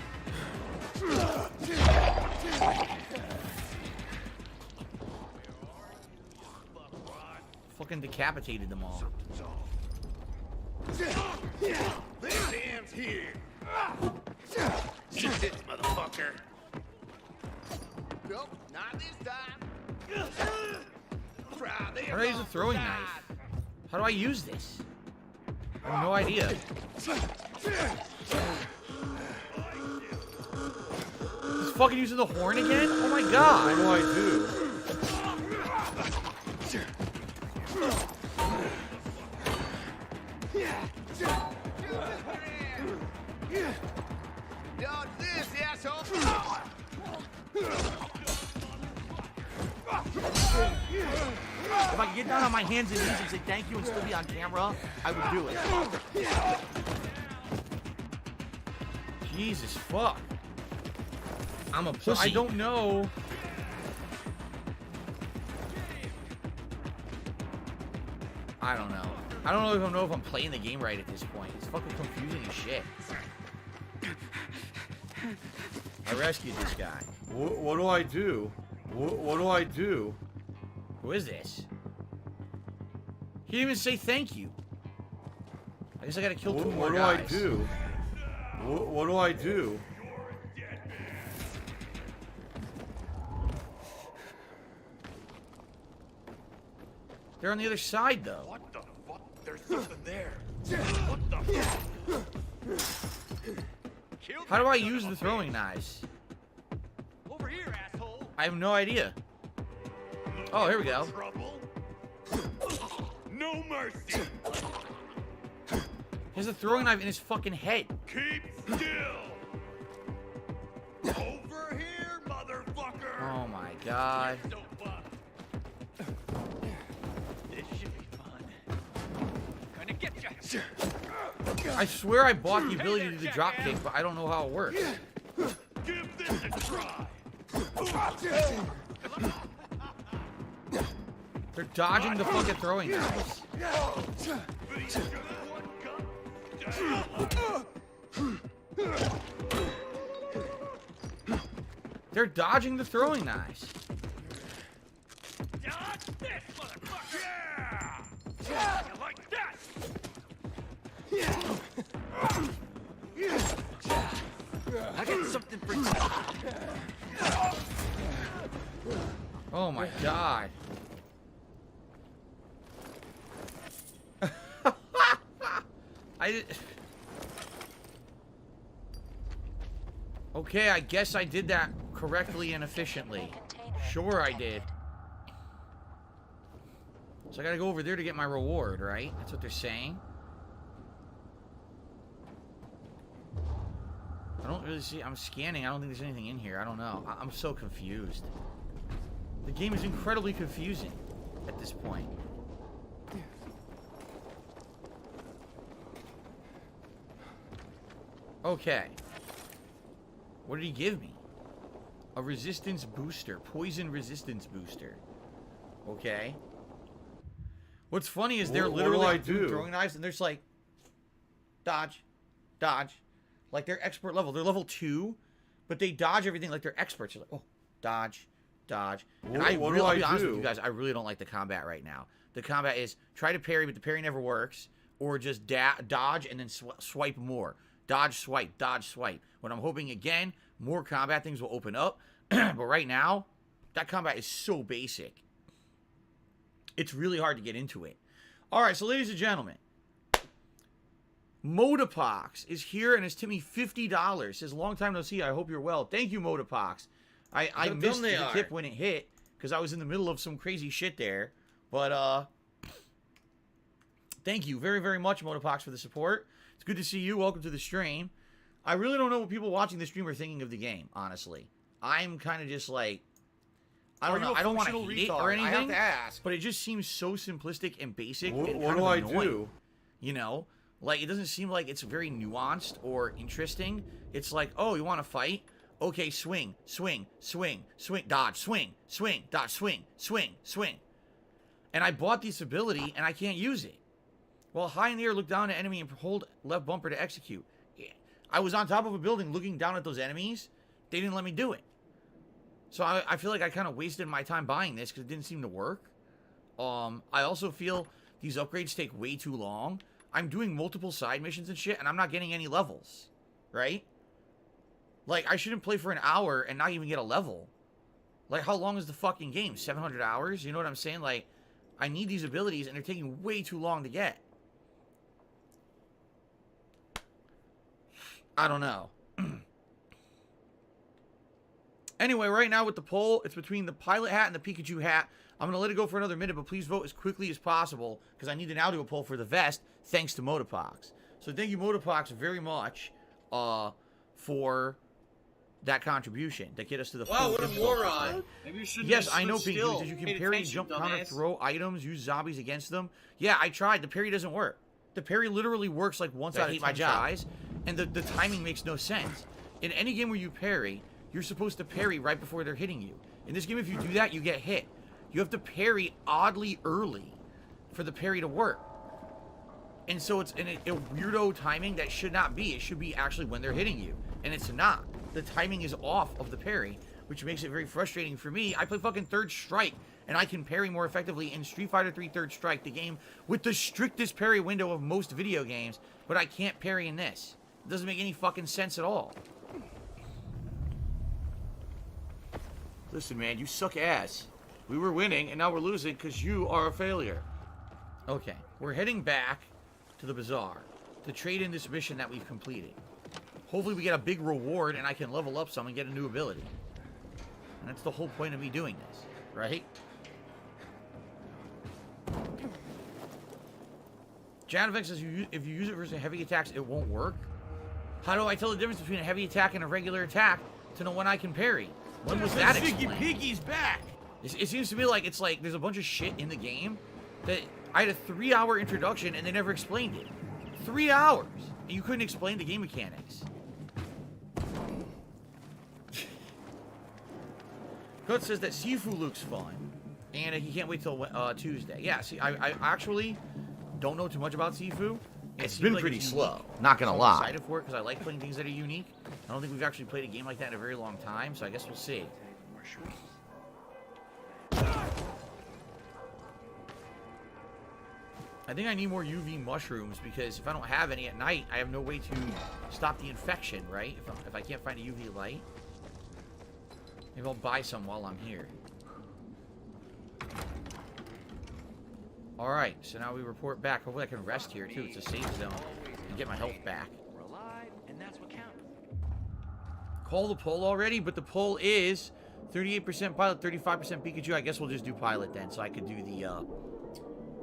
Fucking decapitated them all. Lay hands here. Eat this, motherfucker. Nope, not this time. How do I use a throwing knife? How do I use this? I have no idea. He's fucking using the horn again? Oh my god. What do I do? Dodge this, asshole. If I could get down on my hands and knees and say thank you and still be on camera, I would do it. Jesus fuck. I'm a pussy. I don't know. I don't know. I don't know if I'm playing the game right at this point. It's fucking confusing as shit. I rescued this guy. What do I do? What do I do? Who is this? He didn't even say thank you. I guess I gotta kill two more guys. What do I do? What do I do? They're on the other side, though. What the fuck? There's something there. What the fuck? How do I use the throwing knives? Over here, asshole. I have no idea. Oh, here we go. No mercy. He has a throwing knife in his fucking head. Keep still. Over here, motherfucker. Oh my god. This should be fun. Gonna get you. I swear I bought the ability to do the drop kick, but I don't know how it works. Give this a try. They're dodging the fucking throwing knives. They're dodging the throwing knives. Dodge this, motherfucker. Yeah. You like that? I got something for you. Oh my god. Okay, I guess I did that correctly and efficiently. Sure I did. So I gotta go over there to get my reward, right? That's what they're saying. I don't really see... I'm scanning. I don't think there's anything in here. I don't know. I'm so confused. The game is incredibly confusing at this point. Okay. What did he give me? A resistance booster. Poison resistance booster. Okay. What's funny is they're literally throwing knives and there's like... Dodge. Dodge. Like they're expert level. They're level 2. But they dodge everything like they're experts. They're like, oh, dodge. Dodge. And I'll be honest with you guys, I really don't like the combat right now. The combat is try to parry, but the parry never works. Or just dodge and then swipe more. Dodge, swipe, dodge, swipe. When I'm hoping, again, more combat things will open up. But right now, that combat is so basic. It's really hard to get into it. Alright, so ladies and gentlemen. Modapox is here and has tipped me $50. Says, long time no see. I hope you're well. Thank you, Modapox. I missed the tip when it hit. Because I was in the middle of some crazy shit there. But, thank you very, very much, Modapox, for the support. It's good to see you. Welcome to the stream. I really don't know what people watching the stream are thinking of the game, honestly. I'm kind of just like, I don't know. I don't want to hate it or anything. I have to ask. But it just seems so simplistic and basic. What, and what kind do of I annoying, do? You know? Like, it doesn't seem like it's very nuanced or interesting. It's like, oh, you want to fight? Okay, swing, swing, swing, swing, dodge, swing, swing, dodge, swing, swing, swing. And I bought this ability, and I can't use it. Well, high in the air, look down at enemy and hold left bumper to execute. Yeah. I was on top of a building looking down at those enemies. They didn't let me do it. So I feel like I kind of wasted my time buying this because it didn't seem to work. I also feel these upgrades take way too long. I'm doing multiple side missions and shit, and I'm not getting any levels. Right? Like, I shouldn't play for an hour and not even get a level. Like, how long is the fucking game? 700 hours? You know what I'm saying? Like, I need these abilities, and they're taking way too long to get. I don't know. Anyway, right now with the poll, it's between the pilot hat and the Pikachu hat. I'm going to let it go for another minute, but please vote as quickly as possible because I need to now do a poll for the vest thanks to Motopox. So thank you, Motopox, very much for that contribution that get us to the Wow, what a moron. Maybe you shouldn't Yes, have I know, stood Pinky, still. because you can Paid parry, attention, jump, counter, dumbass. throw items, use zombies against them. Yeah, I tried. The parry doesn't work. The parry literally works like once out of 10 tries, and the timing makes no sense. In any game where you parry, you're supposed to parry right before they're hitting you. In this game, if you do that, you get hit. You have to parry oddly early for the parry to work. And so it's in a weirdo timing that should not be. It should be actually when they're hitting you. And it's not. The timing is off of the parry, which makes it very frustrating for me. I play fucking Third Strike, and I can parry more effectively in Street Fighter 3 Third Strike, the game with the strictest parry window of most video games, but I can't parry in this. It doesn't make any fucking sense at all. Listen, man, you suck ass. We were winning, and now we're losing because you are a failure. Okay, we're heading back to the bazaar to trade in this mission that we've completed. Hopefully we get a big reward and I can level up some and get a new ability. And that's the whole point of me doing this, right? Janovic says if you use it versus heavy attacks, it won't work. How do I tell the difference between a heavy attack and a regular attack to know when I can parry? When was that explained? Piggy's back. It seems to me like it's like there's a bunch of shit in the game that I had a 3-hour introduction and they never explained it. 3 hours. And you couldn't explain the game mechanics. Coach says that Sifu looks fun, and he can't wait till Tuesday. Yeah, see, I actually don't know too much about Sifu. It's been like pretty slow, not gonna lie. I'm excited for it because I like playing things that are unique. I don't think we've actually played a game like that in a very long time, so I guess we'll see. I think I need more UV mushrooms because if I don't have any at night, I have no way to stop the infection, right? If I can't find a UV light. Maybe I'll buy some while I'm here. Alright, so now we report back. Hopefully I can rest here too. It's a safe zone. And get my health back. We're alive, and that's what counts. Call the poll already, but the poll is 38% pilot, 35% Pikachu. I guess we'll just do pilot then, so I could do the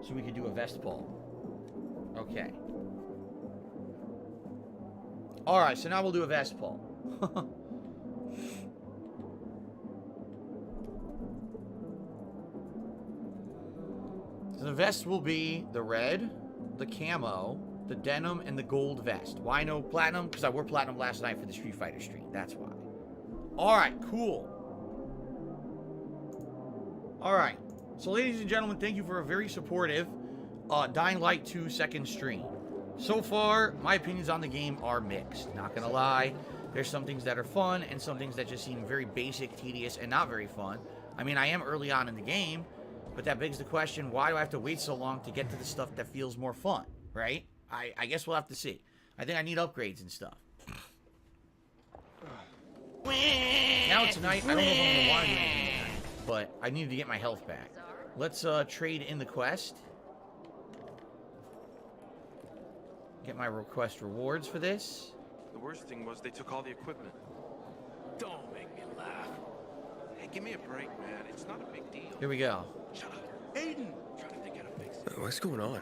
so we could do a vest poll. Okay. Alright, so now we'll do a vest poll. So the vest will be the red, the camo, the denim, and the gold vest. Why no platinum? Because I wore platinum last night for the Street Fighter stream. That's why. Alright, cool. Alright. So ladies and gentlemen, thank you for a very supportive Dying Light 2 second stream. So far, my opinions on the game are mixed. Not gonna lie. There's some things that are fun, and some things that just seem very basic, tedious, and not very fun. I mean, I am early on in the game, but that begs the question, why do I have to wait so long to get to the stuff that feels more fun, right? I guess we'll have to see. I think I need upgrades and stuff. Now tonight, I don't know if I'm going to want to do anything tonight, but I need to get my health back. Let's trade in the quest. Get my request rewards for this. The worst thing was they took all the equipment. Don't make me laugh. Hey, give me a break, man. It's not a big deal. Here we go. Shut up. Aiden! Trying to think how to fix it. What's going on?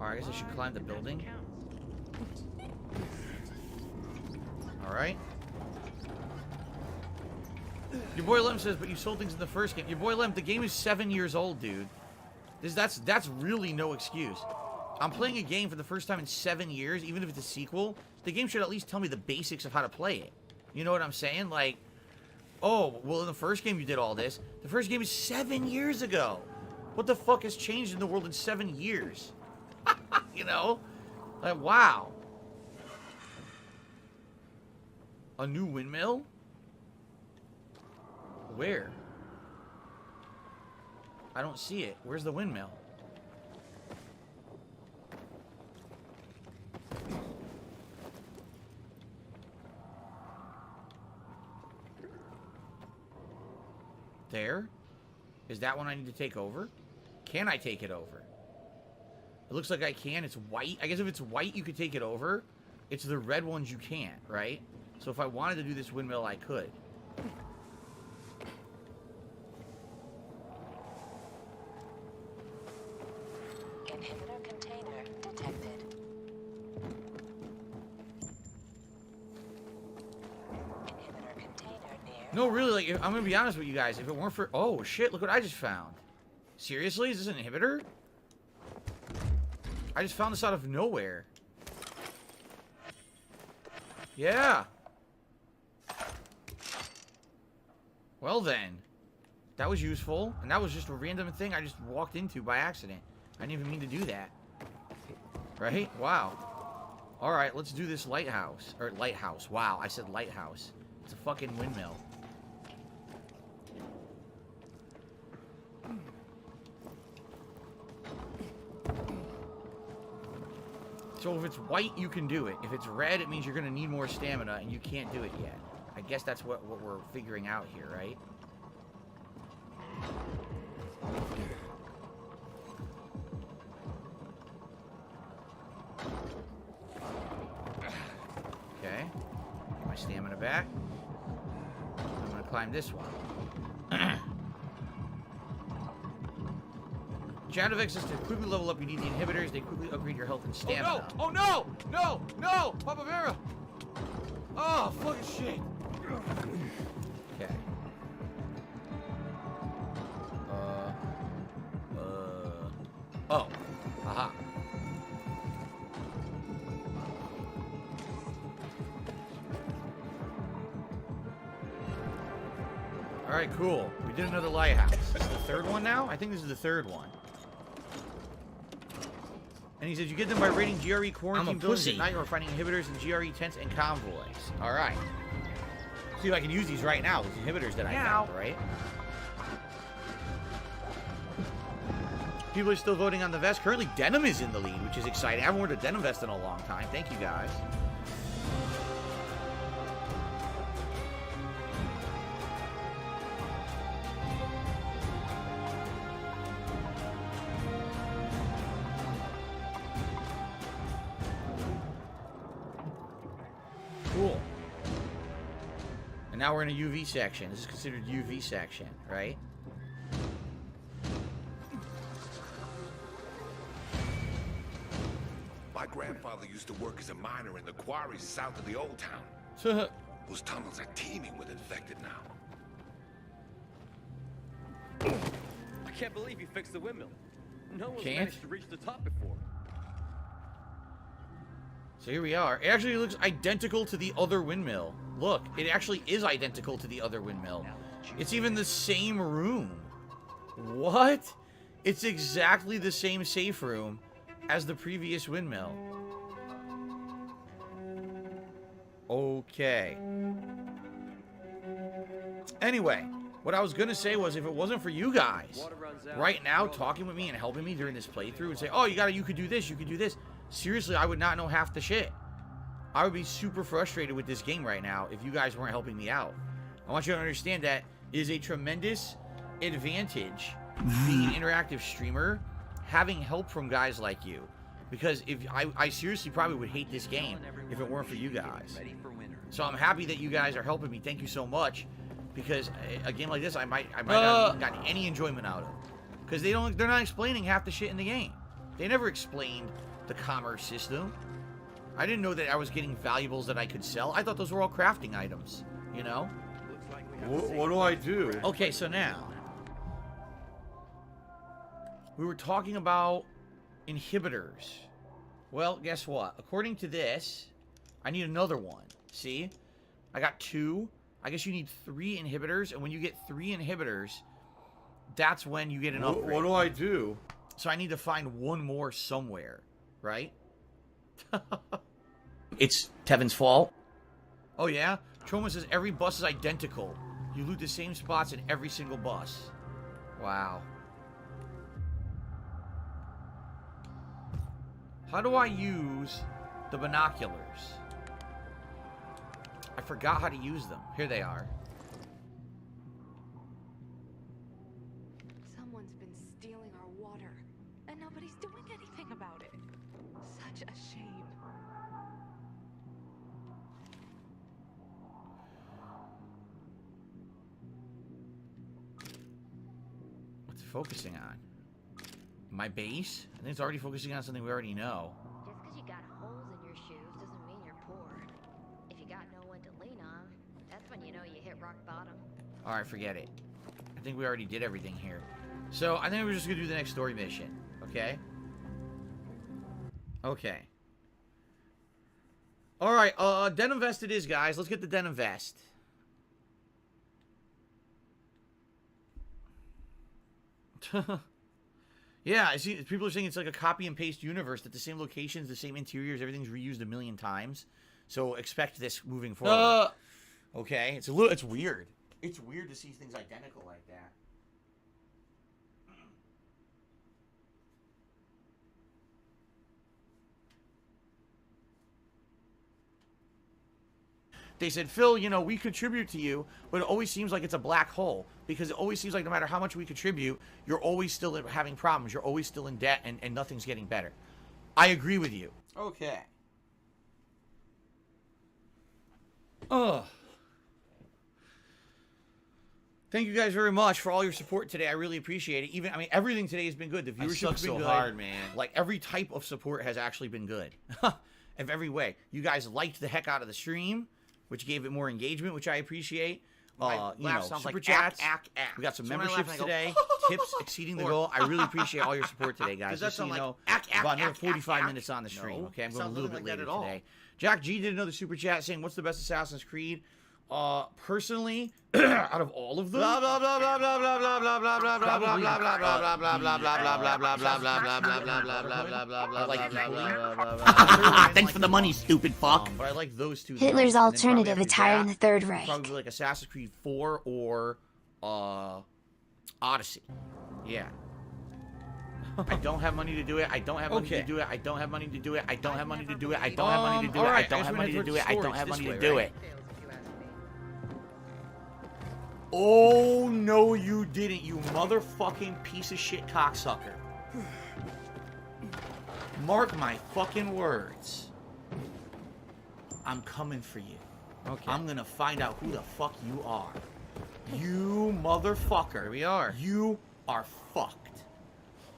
Alright, I guess I should climb the building. Alright. Your boy Lem says, but you sold things in the first game. Your boy Lem, the game is 7 years old, dude. That's really no excuse. I'm playing a game for the first time in 7 years, even if it's a sequel. The game should at least tell me the basics of how to play it. You know what I'm saying? Like, oh, well, in the first game you did all this. The first game is 7 years ago. What the fuck has changed in the world in 7 years? You know? Like, wow. A new windmill? Where? I don't see it. Where's the windmill? There? Is that one I need to take over? Can I take it over? It looks like I can. It's white. I guess if it's white, you could take it over. It's the red ones you can't, right? So if I wanted to do this windmill, I could. Inhibitor container detected. Inhibitor container near. No, really, like, I'm gonna be honest with you guys. If it weren't for... Oh, shit, look what I just found. Seriously? Is this an inhibitor? I just found this out of nowhere. Yeah. Well then. That was useful. And that was just a random thing I just walked into by accident. I didn't even mean to do that. Right? Wow. Alright, let's do this lighthouse. Or lighthouse. Wow, I said lighthouse. It's a fucking windmill. So if it's white, you can do it. If it's red, it means you're going to need more stamina, and you can't do it yet. I guess that's what we're figuring out here, right? Okay. Get my stamina back. I'm going to climb this one. Janovic says to quickly level up, you need the inhibitors. They quickly upgrade your health and stamina. Oh no! Oh no! No! No! Papa Vera! Oh, fucking shit! Okay. Oh. Aha. Alright, cool. We did another lighthouse. This is the third one now? I think this is the third one. And he says you get them by raiding GRE quarantine buildings at night or finding inhibitors in GRE tents and convoys. Alright. See if I can use these right now, these inhibitors that I found, right? People are still voting on the vest. Currently, Denim is in the lead, which is exciting. I haven't worn a denim vest in a long time. Thank you, guys. Cool. And now we're in a UV section. This is considered UV section, right? My grandfather used to work as a miner in the quarries south of the old town. Those tunnels are teeming with infected now. I can't believe you fixed the windmill. No one's Can't? managed to reach the top before. So here we are. It actually looks identical to the other windmill. Look, it actually is identical to the other windmill. It's even the same room. What? It's exactly the same safe room as the previous windmill. Okay. Anyway, what I was gonna say was if it wasn't for you guys right now talking with me and helping me during this playthrough and say, oh, you could do this, you could do this. Seriously, I would not know half the shit. I would be super frustrated with this game right now if you guys weren't helping me out. I want you to understand that it is a tremendous advantage being an interactive streamer, having help from guys like you. Because if I seriously probably would hate this game if it weren't for you guys. So I'm happy that you guys are helping me. Thank you so much. Because a game like this, I might not have gotten any enjoyment out of. Because they're not explaining half the shit in the game. They never explained the commerce system. I didn't know that I was getting valuables that I could sell. I thought those were all crafting items, you know? What do I do? Okay, so now. We were talking about inhibitors. Well, guess what? According to this, I need another one. See? I got 2. I guess you need 3 inhibitors, and when you get 3 inhibitors, that's when you get an upgrade. What do I do? So I need to find one more somewhere, right? It's Tevin's fault. Oh yeah? Troma says every bus is identical. You loot the same spots in every single bus. Wow. How do I use the binoculars? I forgot how to use them. Here they are. Someone's been stealing our water, and nobody's doing anything about it. Such a shame. What's it focusing on? My base? I think it's already focusing on something we already know. Just because you got holes in your shoes doesn't mean you're poor. If you got no one to lean on, that's when you know you hit rock bottom. Alright, forget it. I think we already did everything here. So, I think we're just gonna do the next story mission. Okay? Okay. Alright, Denim Vest it is, guys. Let's get the Denim Vest. Yeah, I see. People are saying it's like a copy and paste universe, that the same locations, the same interiors, everything's reused a million times. So expect this moving forward. Okay, it's weird. It's weird to see things identical like that. They said, Phil, you know, we contribute to you, but it always seems like it's a black hole. Because it always seems like no matter how much we contribute, you're always still having problems. You're always still in debt, and nothing's getting better. I agree with you. Okay. Ugh. Thank you guys very much for all your support today. I really appreciate it. I mean, everything today has been good. The viewership has been good. Hard, man. Like, every type of support has actually been good. In every way. You guys liked the heck out of the stream, which gave it more engagement, which I appreciate. Super chats. We got some memberships today. Tips exceeding the goal. I really appreciate all your support today, guys. Just so you know, about another 45 minutes on the stream. Okay, I'm going a little bit later today. Jack G did another super chat saying, "What's the best Assassin's Creed?" Personally, out of all of them, thanks for the money, stupid fuck. But I like those two. Hitler's alternative attire in the Third Reich. Probably like Assassin's Creed 4 or Odyssey. Yeah. I don't have money to do it. I don't have money to do it. I don't have money to do it. I don't have money to do it. I don't have money to do it. I don't have money to do it. I don't have money to do it. Oh, no, you didn't, you motherfucking piece of shit cocksucker. Mark my fucking words. I'm coming for you. Okay. I'm gonna find out who the fuck you are. You motherfucker. Here we are. You are fucked.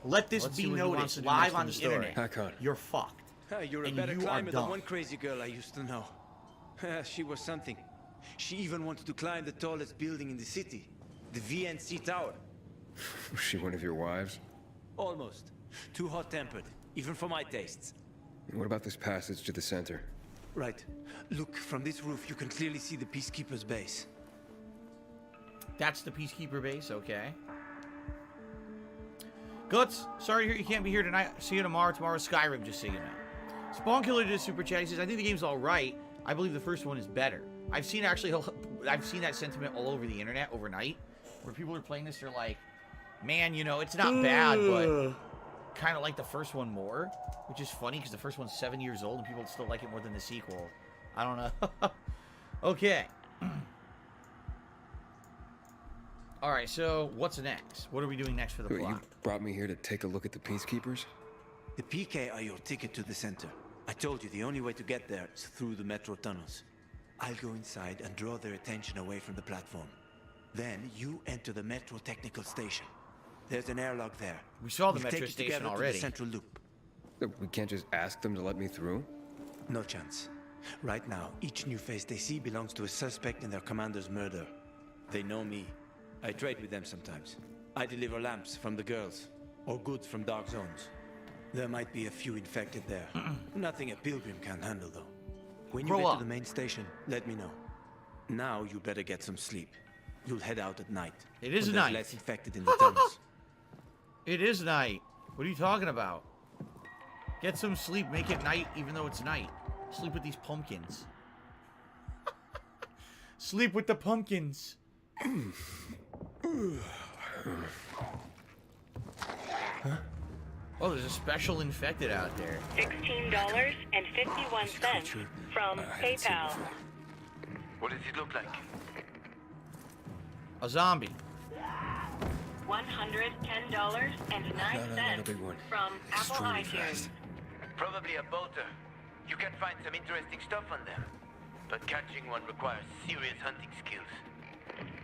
Let this be noticed live on the internet. You're fucked. You're a better climber than one crazy girl I used to know. She was something. She even wanted to climb the tallest building in the city, the VNC Tower. Was she one of your wives? Almost. Too hot-tempered, even for my tastes. What about this passage to the center? Right. Look, from this roof you can clearly see the Peacekeeper's base. That's the Peacekeeper base, okay. Guts, sorry to hear you can't be here tonight. See you tomorrow. Tomorrow's Skyrim, just so you know. Spawn Killer did a super chat. He says, I think the game's alright. I believe the first one is better. I've seen that sentiment all over the internet overnight, where people are playing this, they're like, man, you know, it's not bad, but kind of like the first one more, which is funny because the first one's 7 years old and people still like it more than the sequel. I don't know. Okay. Alright, so what's next? What are we doing next for the plot? You brought me here to take a look at the Peacekeepers? The PK are your ticket to the center. I told you the only way to get there is through the metro tunnels. I'll go inside and draw their attention away from the platform. Then you enter the metro technical station. There's an airlock there. We saw the metro station already. To the central loop. We can't just ask them to let me through? No chance. Right now, each new face they see belongs to a suspect in their commander's murder. They know me. I trade with them sometimes. I deliver lamps from the girls, or goods from dark zones. There might be a few infected there. Nothing a pilgrim can handle, though. When you get to the main station, let me know. Now you better get some sleep. You'll head out at night. It is when night. There's less infected in the tunnels. It is night. What are you talking about? Get some sleep. Make it night even though it's night. Sleep with these pumpkins. Sleep with the pumpkins. Oh, there's a special infected out there. $16.51 from PayPal. What does it look like? A zombie. $110.09 from Apple iTunes. Probably a bolter. You can find some interesting stuff on them. But catching one requires serious hunting skills.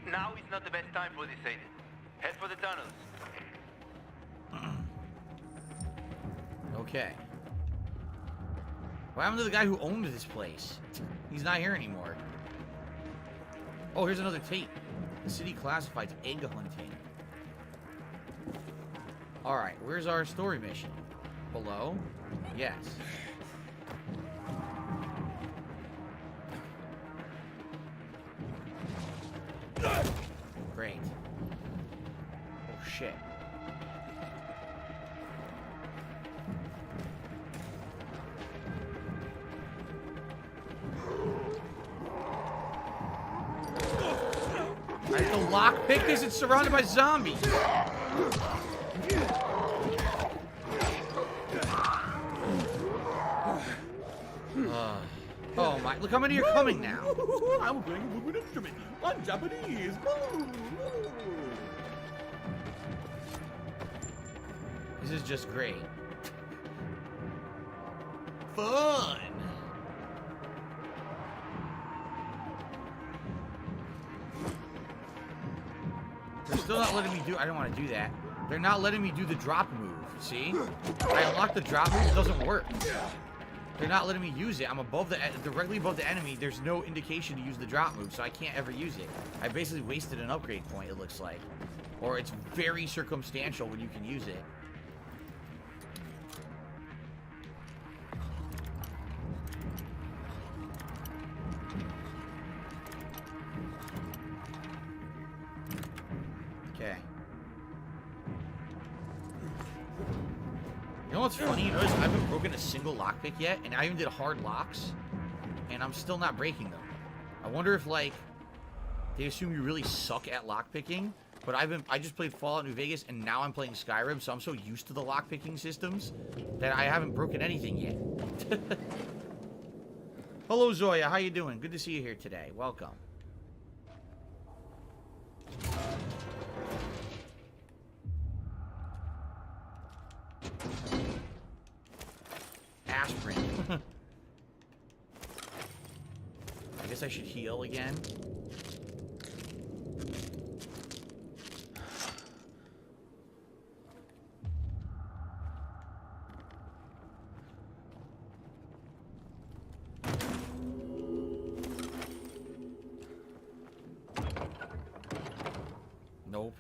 Now is not the best time for this, Aiden. Head for the tunnels. Okay. What happened to the guy who owned this place? He's not here anymore. Oh, here's another tape. The city classifies egg hunting. Alright, where's our story mission? Below? Yes. Great. Oh, shit. I have to lockpick this. It's surrounded by zombies. Oh my, look how many are coming now. I'm playing a moving instrument. I'm Japanese. This is just great. Fun. They're still not letting me do, I don't want to do that. They're not letting me do the drop move, see? I unlocked the drop move, it doesn't work. They're not letting me use it. I'm above directly above the enemy. There's no indication to use the drop move, so I can't ever use it. I basically wasted an upgrade point, it looks like. Or it's very circumstantial when you can use it. Okay. You know what's funny? You notice I haven't broken a single lockpick yet, and I even did hard locks, and I'm still not breaking them. I wonder if, like, they assume you really suck at lockpicking, but I just played Fallout New Vegas, and now I'm playing Skyrim, so I'm so used to the lockpicking systems that I haven't broken anything yet. Hello, Zoya. How you doing? Good to see you here today. Welcome. Aspirin. I guess I should heal again. Nope.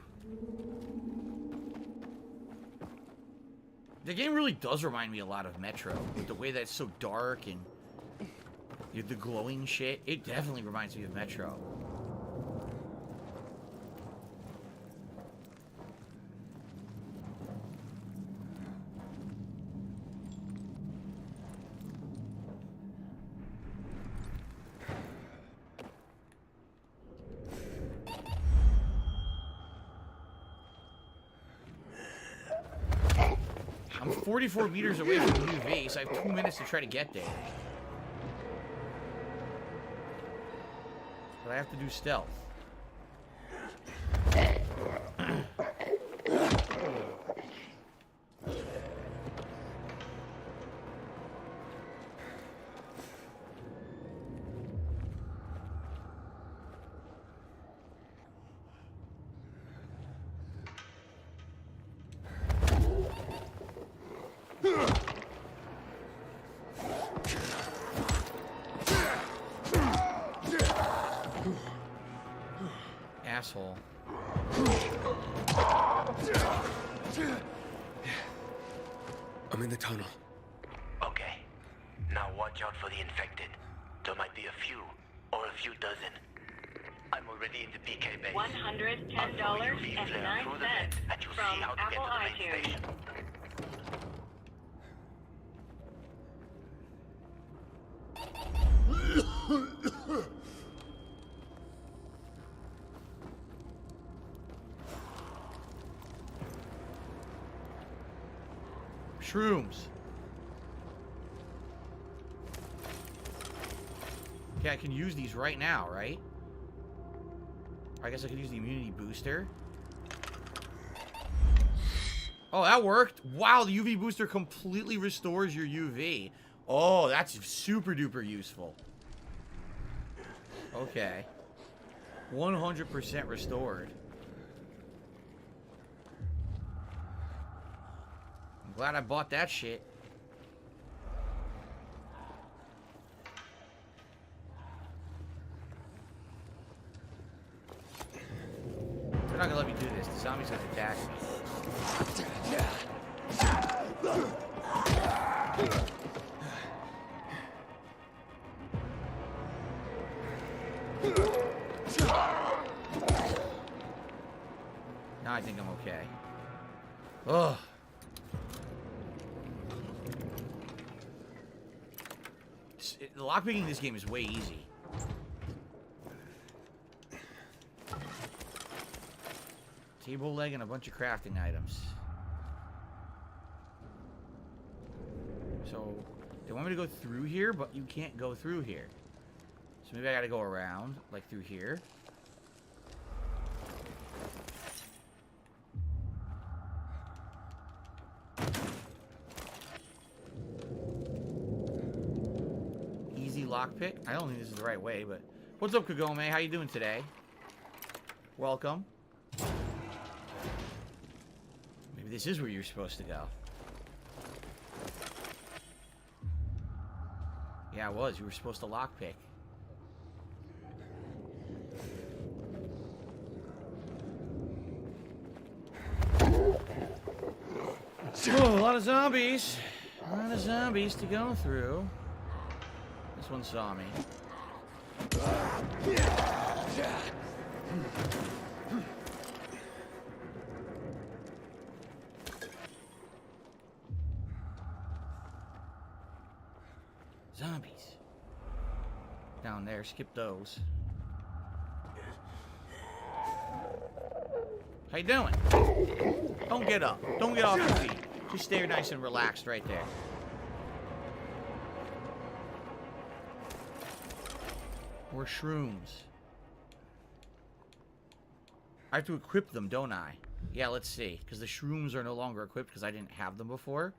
The game really does remind me a lot of Metro, with the way that it's so dark and the glowing shit. It definitely reminds me of Metro. I'm 44 meters away from the new base. I have 2 minutes to try to get there. But I have to do stealth. asshole. I'm in the tunnel. Okay. Now watch out for the infected. There might be a few, or a few dozen. I'm already in the PK base. $110.09 from Apple iTunes. Shrooms. Okay, I can use these right now, right? I guess I could use the immunity booster. Oh, that worked. Wow, the UV booster completely restores your UV. Oh, that's super duper useful. Okay. 100% restored. I'm glad I bought that shit. They're not gonna let me do this. The zombies have attacked me. Now I think I'm okay. Ugh. The lockpicking in this game is way easy. Table leg and a bunch of crafting items. So, they want me to go through here, but you can't go through here. So maybe I gotta go around, like through here. Easy lockpick. I don't think this is the right way, but... What's up, Kagome? How you doing today? Welcome. Maybe this is where you're supposed to go. Yeah, it was. You were supposed to lockpick. Oh, a lot of zombies. A lot of zombies to go through. This one saw me. Zombies. Down there, skip those. How you doing? Don't get up. Don't get off your feet. Just stay nice and relaxed right there. More shrooms. I have to equip them, don't I? Yeah, let's see. Because the shrooms are no longer equipped because I didn't have them before.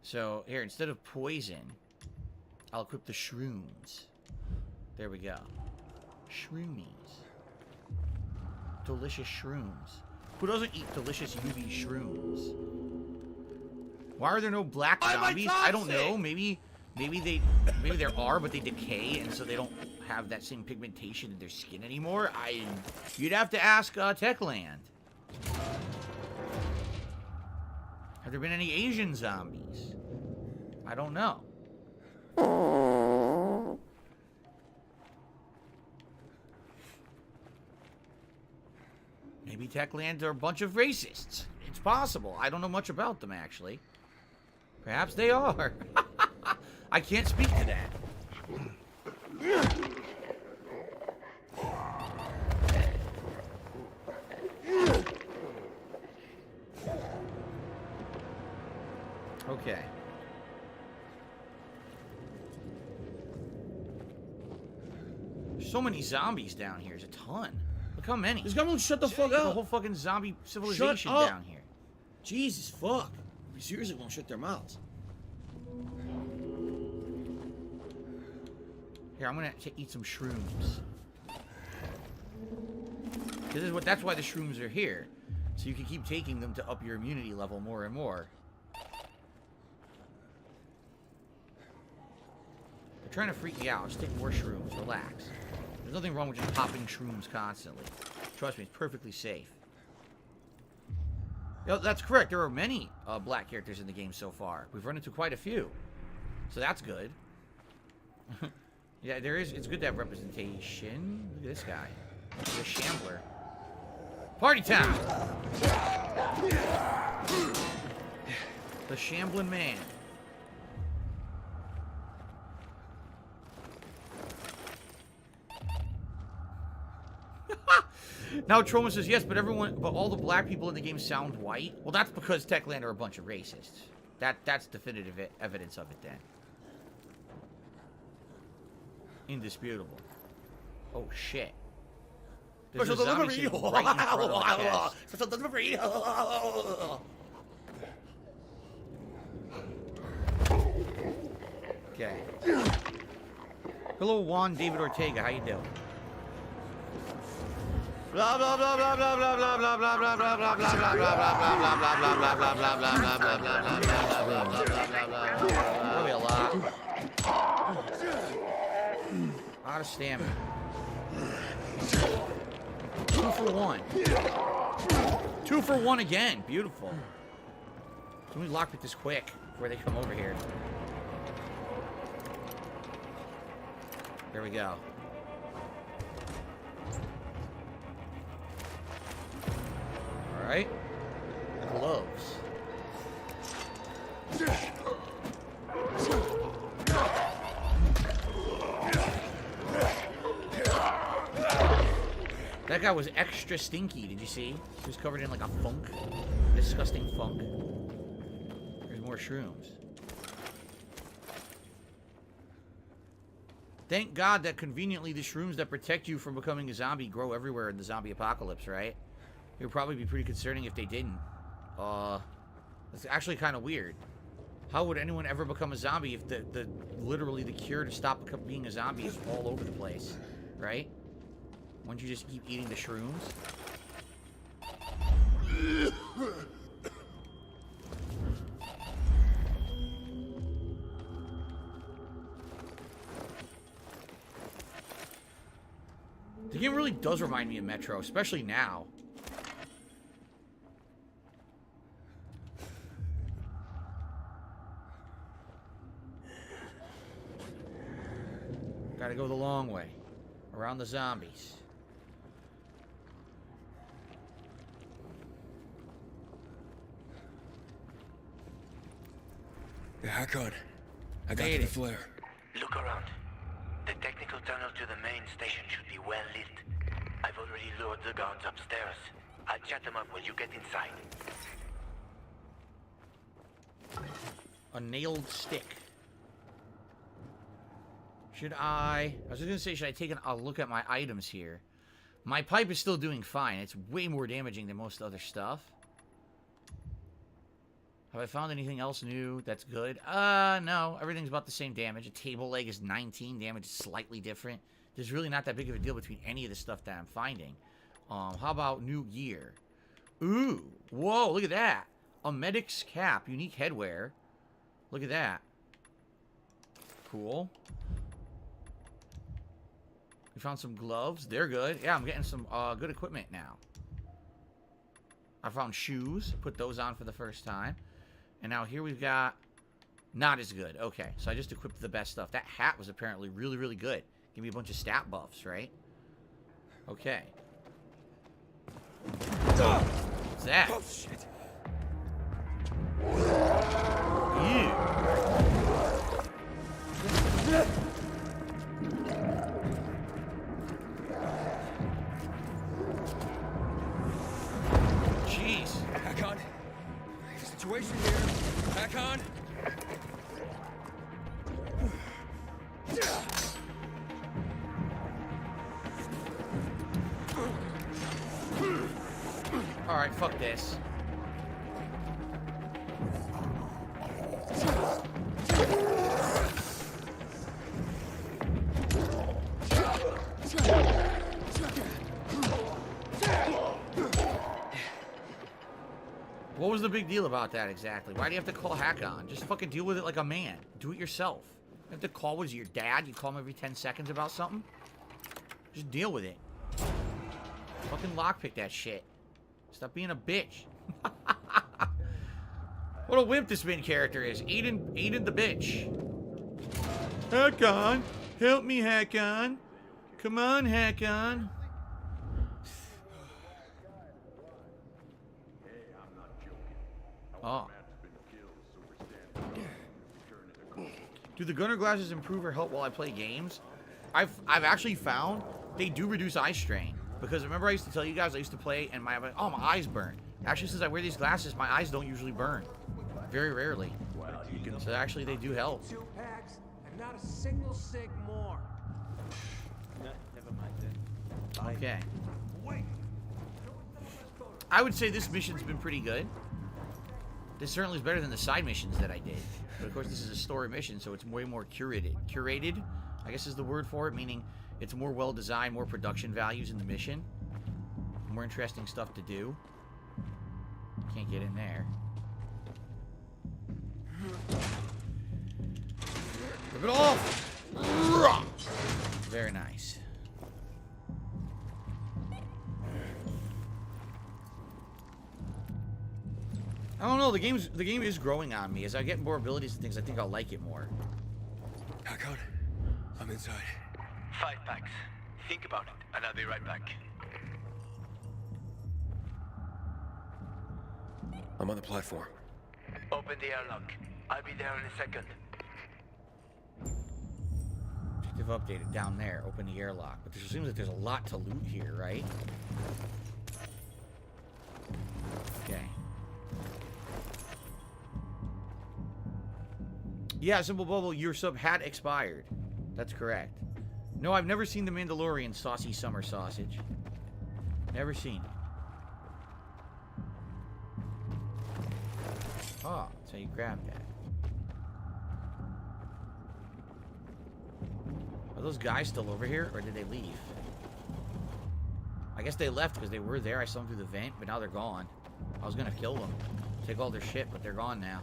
So, here, instead of poison, I'll equip the shrooms. There we go. Shroomies. Delicious shrooms. Who doesn't eat delicious UV shrooms? Why are there no black zombies? I don't know. Maybe there are, but they decay, and so they don't have that same pigmentation in their skin anymore. You'd have to ask Techland. Have there been any Asian zombies? I don't know. Maybe Techland are a bunch of racists. It's possible. I don't know much about them, actually. Perhaps they are. I can't speak to that. Okay. There's so many zombies down here. There's a ton. Look how many. This guy won't shut the fuck up. The whole fucking zombie civilization Shut up. down here. Jesus fuck. They seriously won't shut their mouths. Here, I'm gonna eat some shrooms. That's why the shrooms are here. So you can keep taking them to up your immunity level more and more. They're trying to freak me out. Just take more shrooms. Relax. There's nothing wrong with just popping shrooms constantly. Trust me, it's perfectly safe. Yo, that's correct. There are many black characters in the game so far. We've run into quite a few. So that's good. Yeah, there is. It's good to have representation. Look at this guy. The Shambler. Party time! The Shambling Man. Now Troma says yes, but all the black people in the game sound white. Well, that's because Techland are a bunch of racists. That's definitive evidence of it then. Indisputable. Oh shit. There's a zombie sitting right in front of our chest. Special delivery. Okay. Hello, Juan David Ortega. How you doing? Blah blah blah blah blah blah blah blah blah blah blah blah blah blah blah Probably a lot. Out of stamina. 2 for 1. 2 for 1 again. Beautiful. Can we lockpick this quick before they come over here? There we go. Alright. Gloves. That guy was extra stinky, did you see? He was covered in like a funk. Disgusting funk. There's more shrooms. Thank God that conveniently the shrooms that protect you from becoming a zombie grow everywhere in the zombie apocalypse, right? It would probably be pretty concerning if they didn't. That's actually kind of weird. How would anyone ever become a zombie if literally the cure to stop being a zombie is all over the place, right? Wouldn't you just keep eating the shrooms? The game really does remind me of Metro, especially now. Gotta go the long way. Around the zombies. Hakon, I got the flare. Look around. The technical tunnel to the main station should be well lit. I've already lured the guards upstairs. I'll chat them up when you get inside. A nailed stick. I was just gonna say, should I take a look at my items here? My pipe is still doing fine. It's way more damaging than most other stuff. Have I found anything else new that's good? No. Everything's about the same damage. A table leg is 19. Damage is slightly different. There's really not that big of a deal between any of the stuff that I'm finding. How about new gear? Ooh. Whoa, look at that. A medic's cap. Unique headwear. Look at that. Cool. We found some gloves. They're good. Yeah, I'm getting some good equipment now. I found shoes. Put those on for the first time. And now here we've got... Not as good. Okay, so I just equipped the best stuff. That hat was apparently really, really good. Give me a bunch of stat buffs, right? Okay. What's that? Oh, shit. Ew. Jeez. Hakon, situation here. Hakon. Alright, fuck this. What was the big deal about that exactly? Why do you have to call Hakon? Just fucking deal with it like a man. Do it yourself. You have to call, what is it, your dad? You call him every 10 seconds about something? Just deal with it. Fucking lockpick that shit. Stop being a bitch. What a wimp this main character is. Aiden the bitch. Hack-On. Help me, Hack-On. Come on, Hack-On. Oh. Do the gunner glasses improve or help while I play games? I've actually found they do reduce eye strain. Because remember I used to tell you guys I used to play and my eyes burn. Actually, since I wear these glasses, my eyes don't usually burn. Very rarely. So actually they do help. 2 packs and not a single cig more. No, never mind then. Okay. I would say this mission's been pretty good. This certainly is better than the side missions that I did. But of course this is a story mission, so it's way more curated, I guess is the word for it, meaning it's more well designed, more production values in the mission. More interesting stuff to do. Can't get in there. Rip it off! Very nice. I don't know, the game is growing on me. As I get more abilities and things, I think I'll like it more. Hack-On, I'm inside. 5 packs. Think about it, and I'll be right back. I'm on the platform. Open the airlock. I'll be there in a second. Objective updated down there. Open the airlock. But there seems like there's a lot to loot here, right? Okay. Yeah, Simple Bubble, your sub had expired. That's correct. No, I've never seen the Mandalorian saucy summer sausage. Never seen it. Oh, so you grab that. Are those guys still over here, or did they leave? I guess they left because they were there. I saw them through the vent, but now they're gone. I was gonna kill them. Take all their shit, but they're gone now.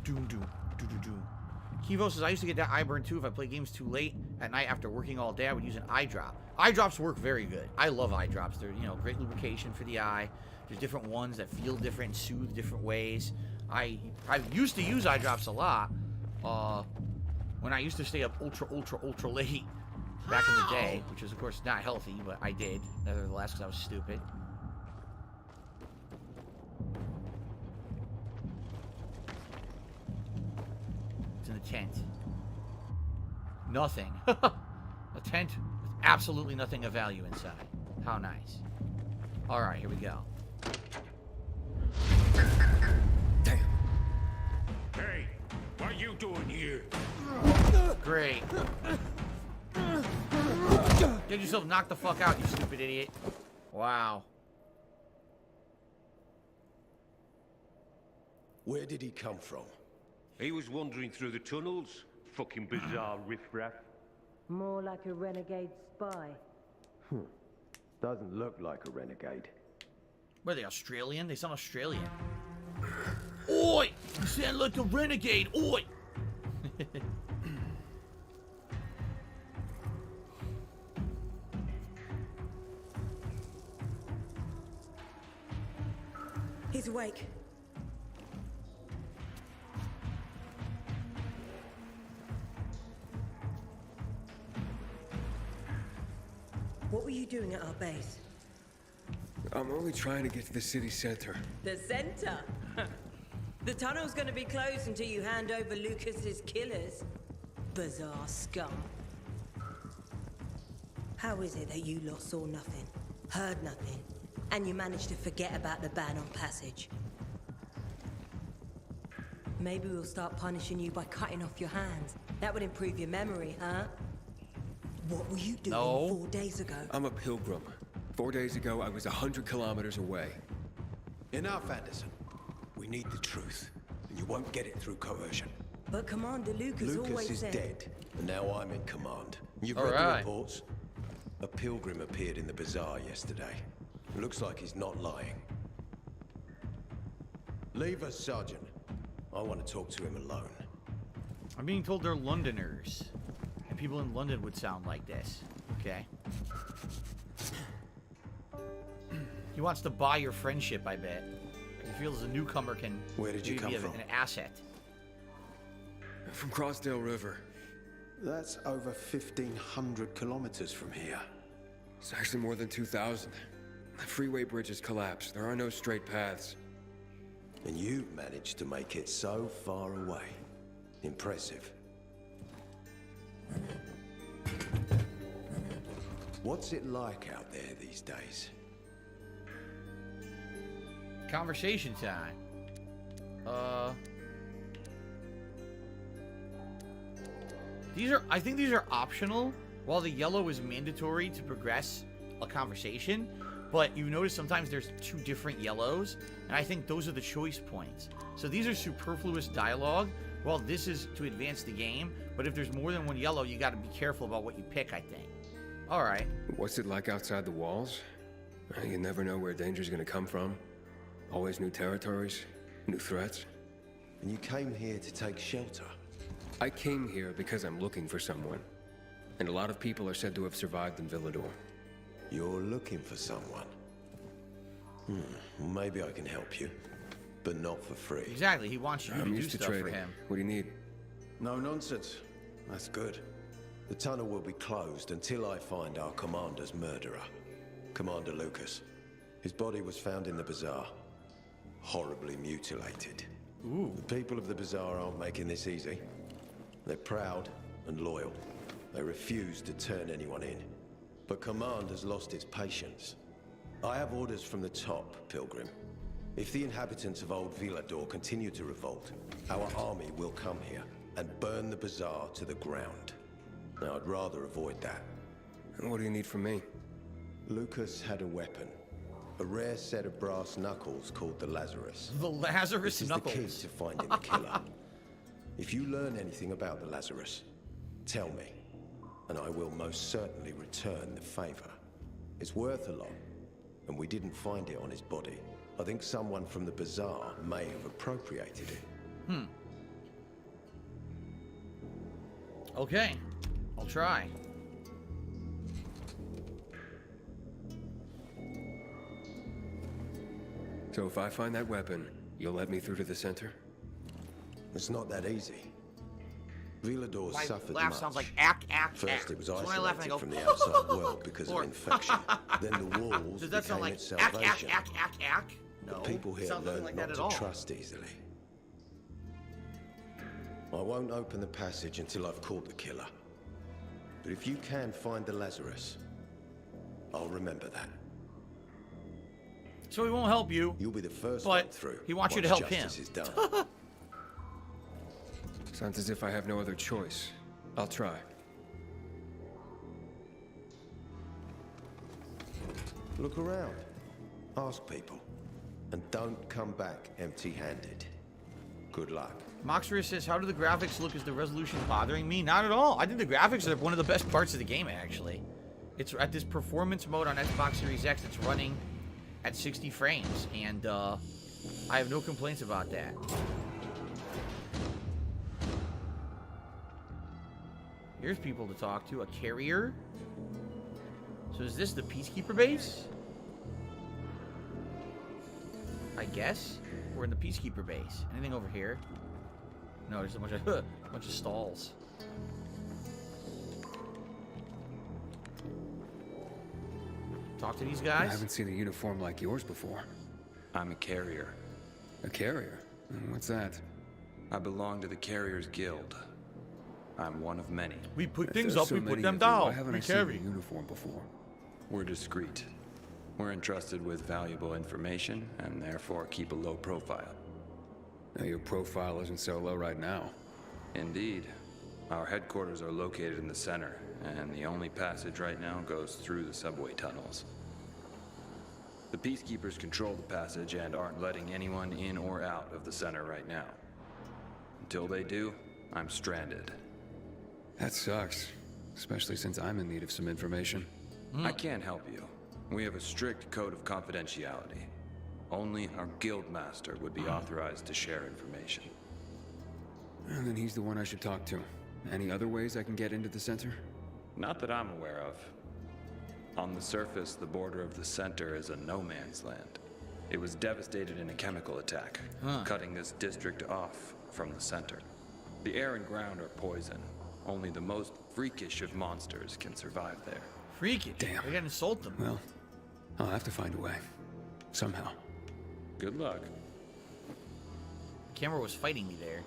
Doom. Kivo says, I used to get that eye burn too if I play games too late at night after working all day. I would use an eye drop. Eye drops work very good. I love eye drops. They're, you know, great lubrication for the eye. There's different ones that feel different and soothe different ways. I used to use eye drops a lot when I used to stay up ultra late back in the day, which was of course not healthy, but I did nevertheless because I was stupid. In the tent. Nothing. A tent with absolutely nothing of value inside. How nice. Alright, here we go. Damn. Hey, what are you doing here? Great. Get yourself knocked the fuck out, you stupid idiot. Wow. Where did he come from? He was wandering through the tunnels. Fucking bizarre riffraff. More like a renegade spy. Doesn't look like a renegade. What are they, Australian? They sound Australian. Oi! You sound like a renegade! Oi! He's awake. What were you doing at our base? I'm only trying to get to the city center. The center? The tunnel's gonna be closed until you hand over Lucas's killers. Bizarre scum. How is it that you lot saw nothing, heard nothing, and you managed to forget about the ban on passage? Maybe we'll start punishing you by cutting off your hands. That would improve your memory, huh? What were you doing 4 days ago? I'm a pilgrim. 4 days ago, I was 100 kilometers away. Enough, Anderson. We need the truth, and you won't get it through coercion. But Commander Lucas always is said... dead, and now I'm in command. You've All read right. the reports? A pilgrim appeared in the bazaar yesterday. Looks like he's not lying. Leave us, Sergeant. I want to talk to him alone. I'm being told they're Londoners. And people in London would sound like this. Okay. He wants to buy your friendship, I bet. He feels a newcomer can Where did you come be from? an asset. From Crossdale River. That's over 1,500 kilometers from here. It's actually more than 2,000. The freeway bridge has collapsed. There are no straight paths. And you've managed to make it so far away. Impressive. What's it like out there these days? Conversation time. I think these are optional, while the yellow is mandatory to progress a conversation. But you notice sometimes there's 2 different yellows, and I think those are the choice points. So these are superfluous dialogue, while this is to advance the game. But if there's more than 1 yellow, you got to be careful about what you pick, I think. All right. What's it like outside the walls? You never know where danger's gonna come from. Always new territories, new threats. And you came here to take shelter? I came here because I'm looking for someone. And a lot of people are said to have survived in Villador. You're looking for someone? Maybe I can help you, but not for free. Exactly, he wants you to do stuff for him. What do you need? No nonsense. That's good. The tunnel will be closed until I find our commander's murderer, Commander Lucas. His body was found in the bazaar, horribly mutilated. Ooh. The people of the bazaar aren't making this easy. They're proud and loyal. They refuse to turn anyone in. But Command has lost its patience. I have orders from the top, Pilgrim. If the inhabitants of Old Villador continue to revolt, our army will come here and burn the bazaar to the ground. Now, I'd rather avoid that. And what do you need from me? Lucas had a weapon. A rare set of brass knuckles called the Lazarus. The Lazarus knuckles. This is the key to finding the killer. If you learn anything about the Lazarus, tell me, and I will most certainly return the favor. It's worth a lot, and we didn't find it on his body. I think someone from the bazaar may have appropriated it. Okay, I'll try. So if I find that weapon, you'll let me through to the center? It's not that easy. Villador My suffered laugh much. sounds like ack. First, it was So when I laugh, I isolated go, from the outside world because of Or- infection. Then the walls Does that sound became like its ack? salvation. No, The people here sounds nothing learned like that not at to all. trust easily. I won't open the passage until I've caught the killer. But if you can find the Lazarus, I'll remember that. So he won't help you. You'll be the first but one through. he wants you to once help him. justice is done. Sounds as if I have no other choice. I'll try. Look around. Ask people. And don't come back empty-handed. Good luck. Moxerus says, how do the graphics look? Is the resolution bothering me? Not at all. I think the graphics are one of the best parts of the game, actually. It's at this performance mode on Xbox Series X. It's running at 60 frames, and I have no complaints about that. Here's people to talk to. A carrier. So is this the Peacekeeper base? I guess we're in the Peacekeeper base. Anything over here? No, there's a bunch of stalls. Talk to these guys. I haven't seen a uniform like yours before. I'm a carrier. A carrier? What's that? I belong to the Carriers Guild. I'm one of many. We put If things there's up, so we put many them of you, down. Why haven't We I seen carry. a uniform before? We're discreet. We're entrusted with valuable information and therefore keep a low profile. Now, your profile isn't so low right now. Indeed. Our headquarters are located in the center, and the only passage right now goes through the subway tunnels. The Peacekeepers control the passage and aren't letting anyone in or out of the center right now. Until they do, I'm stranded. That sucks. Especially since I'm in need of some information. I can't help you. We have a strict code of confidentiality. Only our guild master would be authorized to share information. And then he's the one I should talk to. Any other ways I can get into the center? Not that I'm aware of. On the surface, the border of the center is a no man's land. It was devastated in a chemical attack, cutting this district off from the center. The air and ground are poison. Only the most freakish of monsters can survive there. Freakish? Damn. We're gonna insult them. Well, I'll have to find a way. Somehow. Good luck. The camera was fighting me there.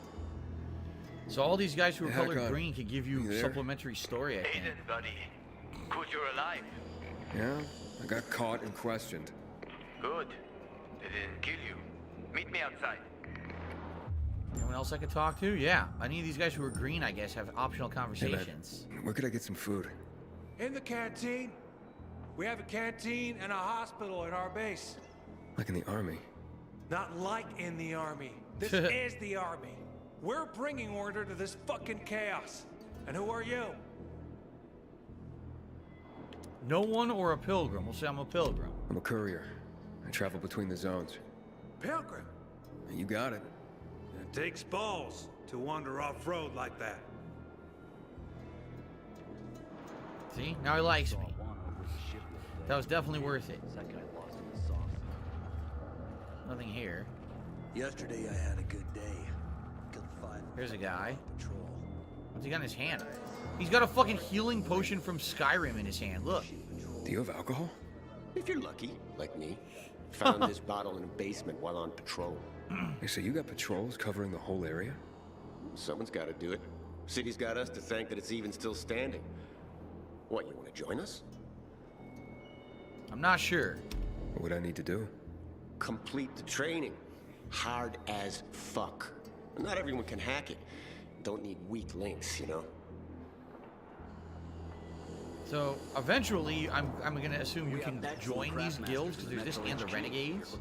So all these guys who are colored green could give you supplementary story, I think. Aiden, buddy. Good you're alive. Yeah, I got caught and questioned. Good. They didn't kill you. Meet me outside. Anyone else I could talk to? Yeah. Any of these guys who are green, I guess, have optional conversations. Hey, where could I get some food? In the canteen. We have a canteen and a hospital at our base. Like in the army? Not like in the army. This is the army. We're bringing order to this fucking chaos. And who are you? No one or a pilgrim? We'll say I'm a pilgrim. I'm a courier. I travel between the zones. Pilgrim? You got it. It takes balls to wander off-road like that. See? Now he likes me. That was definitely worth it. Nothing here. Yesterday I had a good day. Killed 5. Here's a guy. What's he got in his hand? He's got a fucking healing potion from Skyrim in his hand. Look. Do you have alcohol? If you're lucky, like me. Found this bottle in a basement while on patrol. Hey, so you got patrols covering the whole area? Someone's got to do it. City's got us to thank that it's even still standing. What, you want to join us? I'm not sure. What would I need to do? Complete the training. Hard as fuck. Not everyone can hack it. Don't need weak links, you know? So, eventually, I'm gonna assume you can join these guilds, because there's this and the Renegades.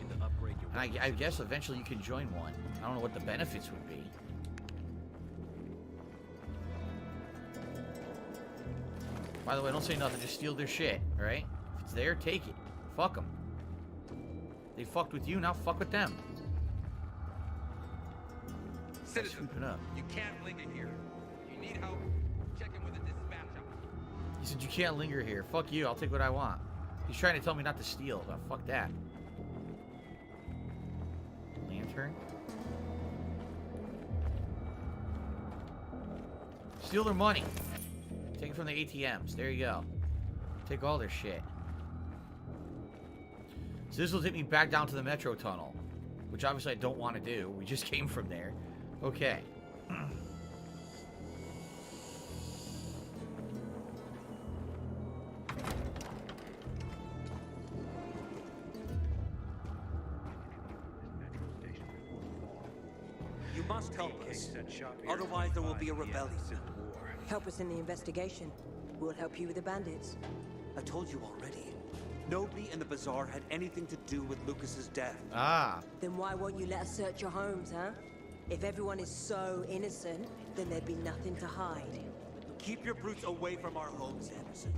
And I guess eventually you can join one. I don't know what the benefits would be. By the way, don't say nothing, just steal their shit, alright? If it's there, take it. Fuck them. They fucked with you, now fuck with them. Citizen, it up. you can't linger here. You need help, check in with the dispatch officer. He said, you can't linger here. Fuck you, I'll take what I want. He's trying to tell me not to steal. Oh, fuck that. Lantern. Steal their money. Take it from the ATMs. There you go. Take all their shit. So this will take me back down to the metro tunnel, which obviously I don't want to do. We just came from there. Okay. You must help us. Otherwise there will be a rebellion. Help us in the investigation. We'll help you with the bandits. I told you already. Nobody in the bazaar had anything to do with Lucas's death. Ah. Then why won't you let us search your homes, huh? If everyone is so innocent, then there'd be nothing to hide. Keep your brutes away from our homes, Anderson.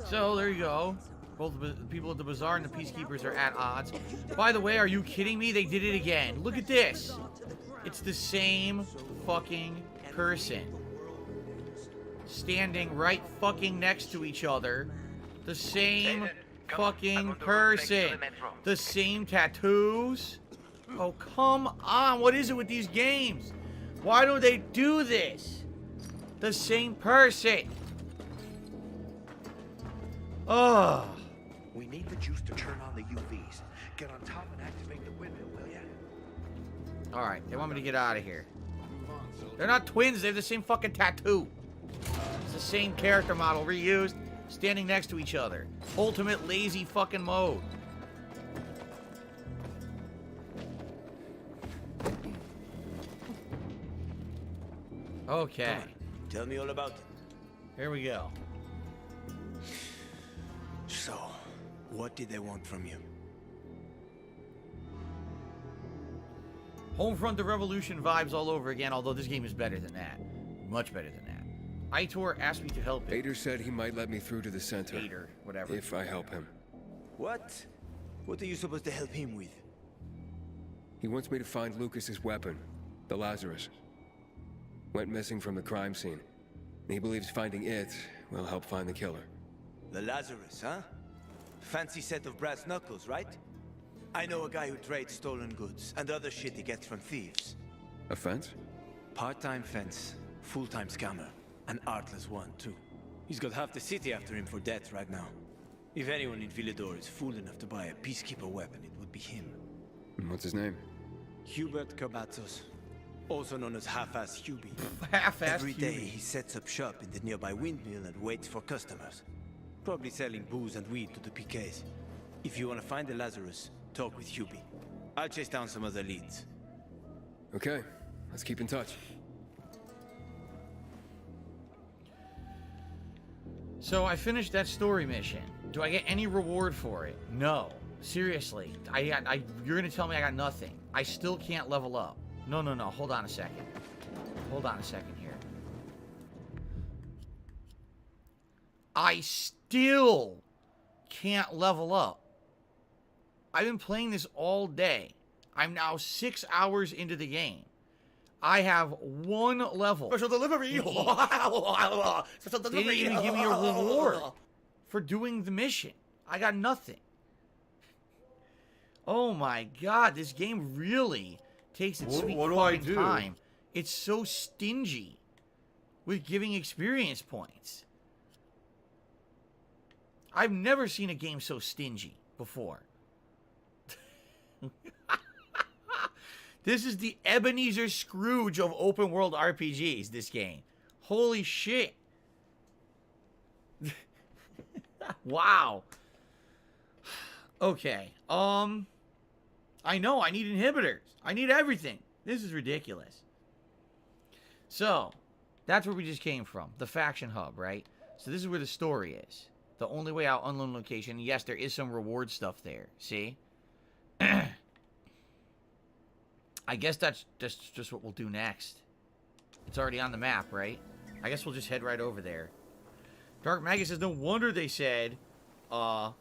So, there you go. Both the people at the bazaar and the peacekeepers are at odds. By the way, are you kidding me? They did it again. Look at this. It's the same fucking person. Standing right fucking next to each other. The same fucking person. The same tattoos. Oh, come on. What is it with these games? Why don't they do this? The same person. Ugh. We need the juice to turn on the UVs. Get on top and activate the windmill, will ya? Alright, they want me to get out of here. They're not twins, they have the same fucking tattoo. It's the same character model reused, standing next to each other. Ultimate lazy fucking mode. Okay. Tell me all about it. Here we go. So, what did they want from you? Homefront the Revolution vibes all over again, although this game is better than that. Much better than that. Aitor asked me to help him. Ader said he might let me through to the center. Ader, whatever. If I help him. What? What are you supposed to help him with? He wants me to find Lucas's weapon, the Lazarus. Went missing from the crime scene. He believes finding it will help find the killer. The Lazarus, huh? Fancy set of brass knuckles, right? I know a guy who trades stolen goods and other shit he gets from thieves. A fence? Part-time fence, full-time scammer. An artless one, too. He's got half the city after him for debt right now. If anyone in Villador is fool enough to buy a peacekeeper weapon, it would be him. What's his name? Hubert Carbatzos, also known as Half-Ass Hubie. Half-Ass Every day Hubie. he sets up shop in the nearby windmill and waits for customers. Probably selling booze and weed to the PKs. If you want to find the Lazarus, talk with Hubie. I'll chase down some other leads. Okay, let's keep in touch. So I finished that story mission. Do I get any reward for it? No. Seriously. You're gonna tell me I got nothing. I still can't level up. No. Hold on a second. Hold on a second here. I still can't level up. I've been playing this all day. I'm now 6 hours into the game. I have 1 level. Special delivery. Special They delivery. didn't even give me a reward for doing the mission. I got nothing. Oh my god, this game really takes its sweet fucking time. It's so stingy with giving experience points. I've never seen a game so stingy before. This is the Ebenezer Scrooge of open world RPGs, this game. Holy shit. Wow. Okay. I know, I need inhibitors. I need everything. This is ridiculous. So, that's where we just came from. The faction hub, right? So this is where the story is. The only way out, unknown location. Yes, there is some reward stuff there. See? I guess that's just what we'll do next. It's already on the map, right? I guess we'll just head right over there. Dark Magus says, no wonder they said the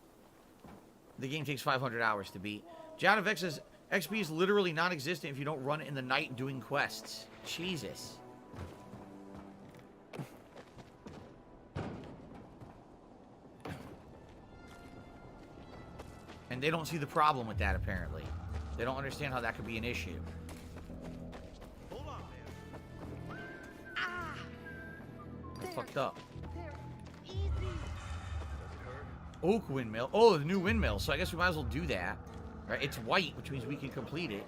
game takes 500 hours to beat. Jadavex says, XP is literally non-existent if you don't run it in the night doing quests. Jesus. And they don't see the problem with that, apparently. They don't understand how that could be an issue. Hold on, man. They're fucked up. Oak windmill. Oh, the new windmill. So I guess we might as well do that. Right? It's white, which means we can complete it.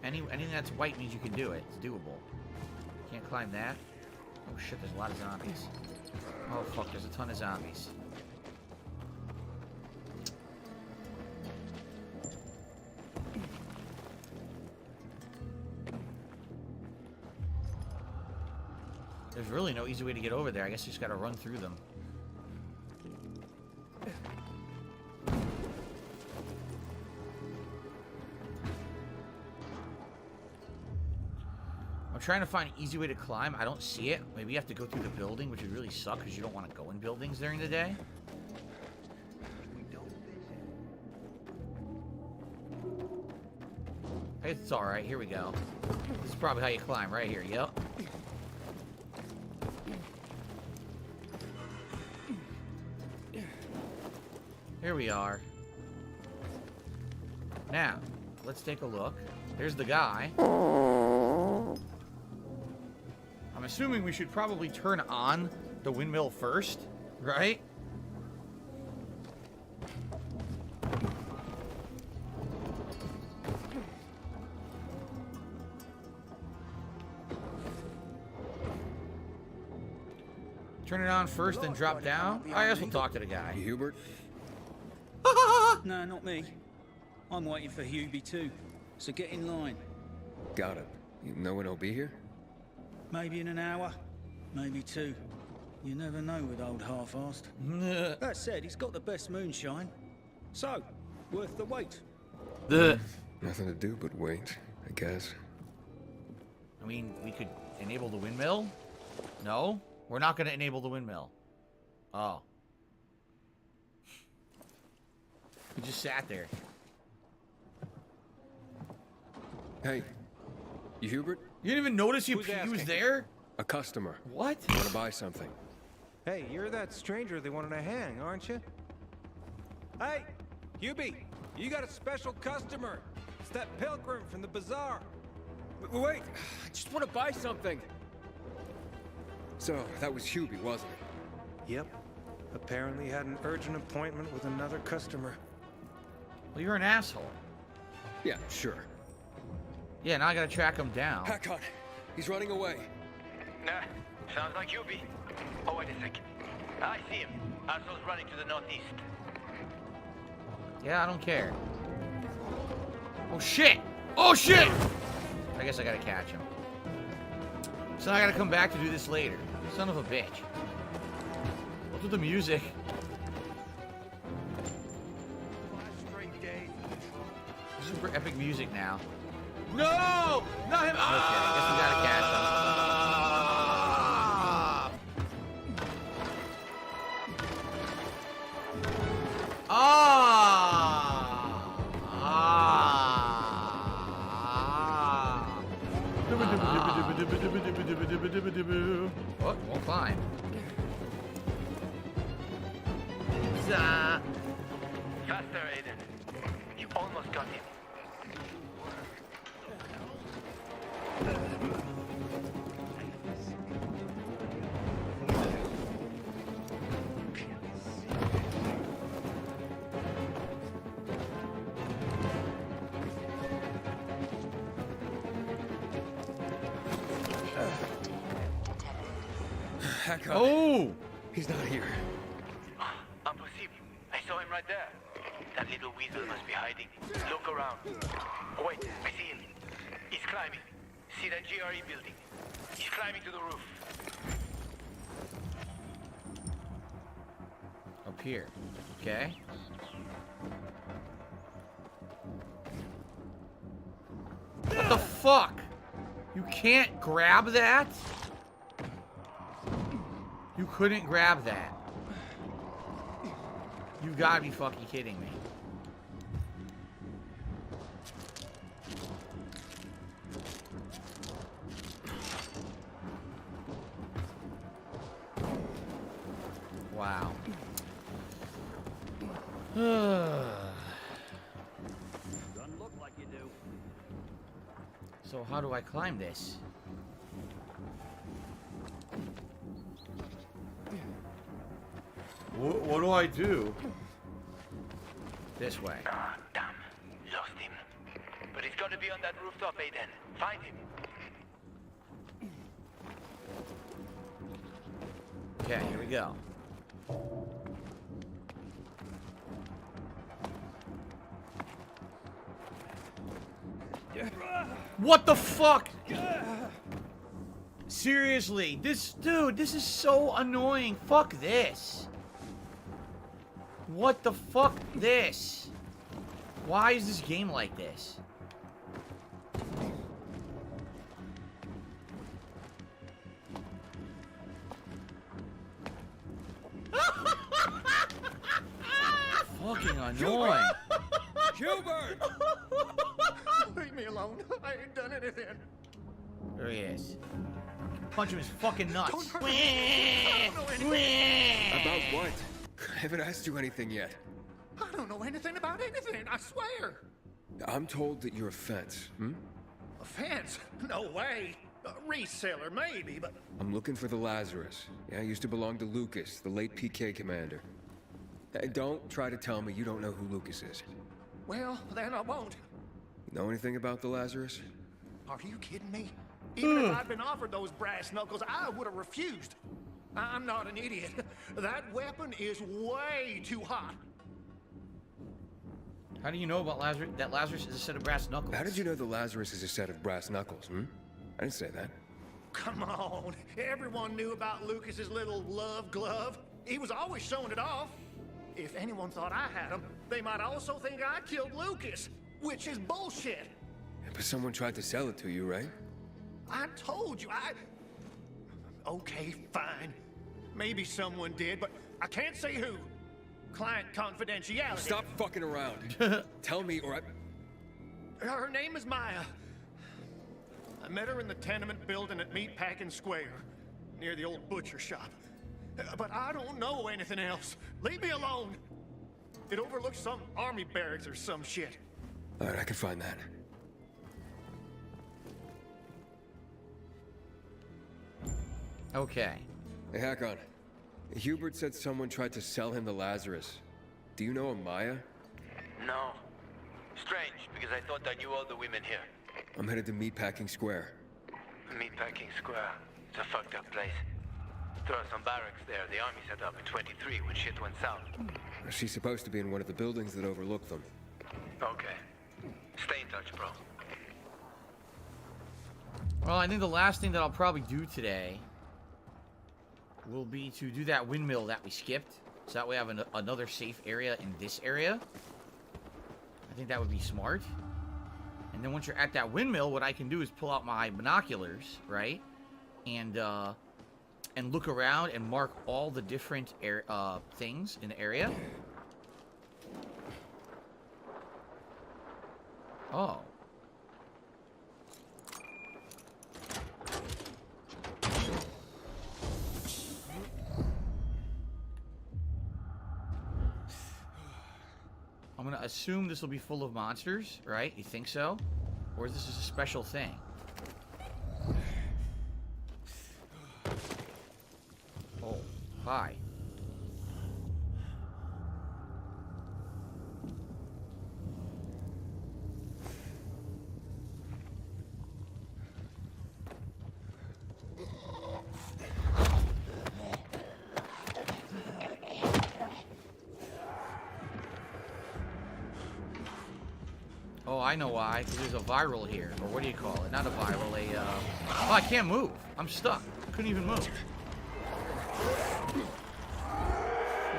Anything that's white means you can do it. It's doable. Can't climb that. Oh shit, there's a lot of zombies. Oh fuck, there's a ton of zombies. There's really no easy way to get over there. I guess you just gotta run through them. I'm trying to find an easy way to climb. I don't see it. Maybe you have to go through the building, which would really suck because you don't want to go in buildings during the day. It's alright. Here we go. This is probably how you climb. Right here. Yep. Here we are. Now, let's take a look. There's the guy. I'm assuming we should probably turn on the windmill first, right? Turn it on first, then drop down. I guess we'll talk to the guy. Hubert? No, not me. I'm waiting for Hubie too, so get in line. Got it. No one will be here? Maybe in an hour, maybe 2. You never know with old half-assed. That said, he's got the best moonshine. So, worth the wait. Nothing to do but wait, I guess. I mean, we could enable the windmill? No? We're not going to enable the windmill. Oh. We just sat there. Hey, you Hubert? You didn't even notice he was there? A customer. What? You want to buy something? Hey, you're that stranger they wanted to hang, aren't you? Hey, Hubie, you got a special customer. It's that pilgrim from the bazaar. Wait, I just want to buy something. So, that was Hubie, wasn't it? Yep. Apparently had an urgent appointment with another customer. Well, you're an asshole. Yeah, sure. Yeah, now I gotta track him down. Hack on. He's running away. Nah, sounds like Hubie. Oh, wait a second. I see him. Asshole's running to the northeast. Yeah, I don't care. Oh, shit! Oh, shit! I guess I gotta catch him. So I gotta come back to do this later. Son of a bitch. What's with the music? Super epic music now. No! Not him! Okay, I guess we gotta catch him. Oh, won't climb. Faster, Aiden. You almost got him. Hack on. Oh! He's not here. Impossible. I saw him right there. That little weasel must be hiding. Look around. Oh, wait, I see him. He's climbing. See that GRE building? He's climbing to the roof. Up here. Okay. What the fuck? You can't grab that? You couldn't grab that. You gotta be fucking kidding me. Wow. Doesn't look like you do. So how do I climb this? What do I do? This way. Ah, damn. Lost him. But he's got to be on that rooftop, Aiden. Find him. Okay, here we go. What the fuck? Seriously, dude, this is so annoying. Fuck this. What the fuck this? Why is this game like this? Fucking annoying. Hubert! Leave me alone. I ain't done anything. There he is. Punch him in his fucking nuts. Don't hurt me. I don't know anything. About what? I haven't asked you anything yet. I don't know anything about anything, I swear. I'm told that you're a fence, A fence? No way. A reseller, maybe, but... I'm looking for the Lazarus. Yeah, used to belong to Lucas, the late PK commander. Hey, don't try to tell me you don't know who Lucas is. Well, then I won't. Know anything about the Lazarus? Are you kidding me? Even if I'd been offered those brass knuckles, I would have refused. I'm not an idiot. That weapon is way too hot. How do you know about Lazarus? That Lazarus is a set of brass knuckles. How did you know the Lazarus is a set of brass knuckles, I didn't say that. Come on. Everyone knew about Lucas's little love glove. He was always showing it off. If anyone thought I had him, they might also think I killed Lucas, which is bullshit. But someone tried to sell it to you, right? I told you, Okay, fine. Maybe someone did, but I can't say who. Client confidentiality. Stop fucking around. Tell me or I... Her name is Maya. I met her in the tenement building at Meatpacking Square, near the old butcher shop. But I don't know anything else. Leave me alone. It overlooks some army barracks or some shit. All right, I can find that. Okay. Hey, Hakon. Hubert said someone tried to sell him the Lazarus. Do you know a Maya? No. Strange, because I thought I knew all the women here. I'm headed to Meatpacking Square. Meatpacking Square. It's a fucked up place. There are some barracks there the army set up in 23 when shit went south. She's supposed to be in one of the buildings that overlook them. Okay. Stay in touch, bro. Well, I think the last thing that I'll probably do today will be to do that windmill that we skipped. So that way I have another safe area in this area. I think that would be smart. And then once you're at that windmill, what I can do is pull out my binoculars, right? And look around and mark all the different things in the area. Oh. I'm gonna assume this will be full of monsters, right? You think so? Or is this just a special thing? Oh, hi. Oh, I know why. Because there's a viral here. Or what do you call it? Not a viral, oh, I can't move. I'm stuck. Couldn't even move. He's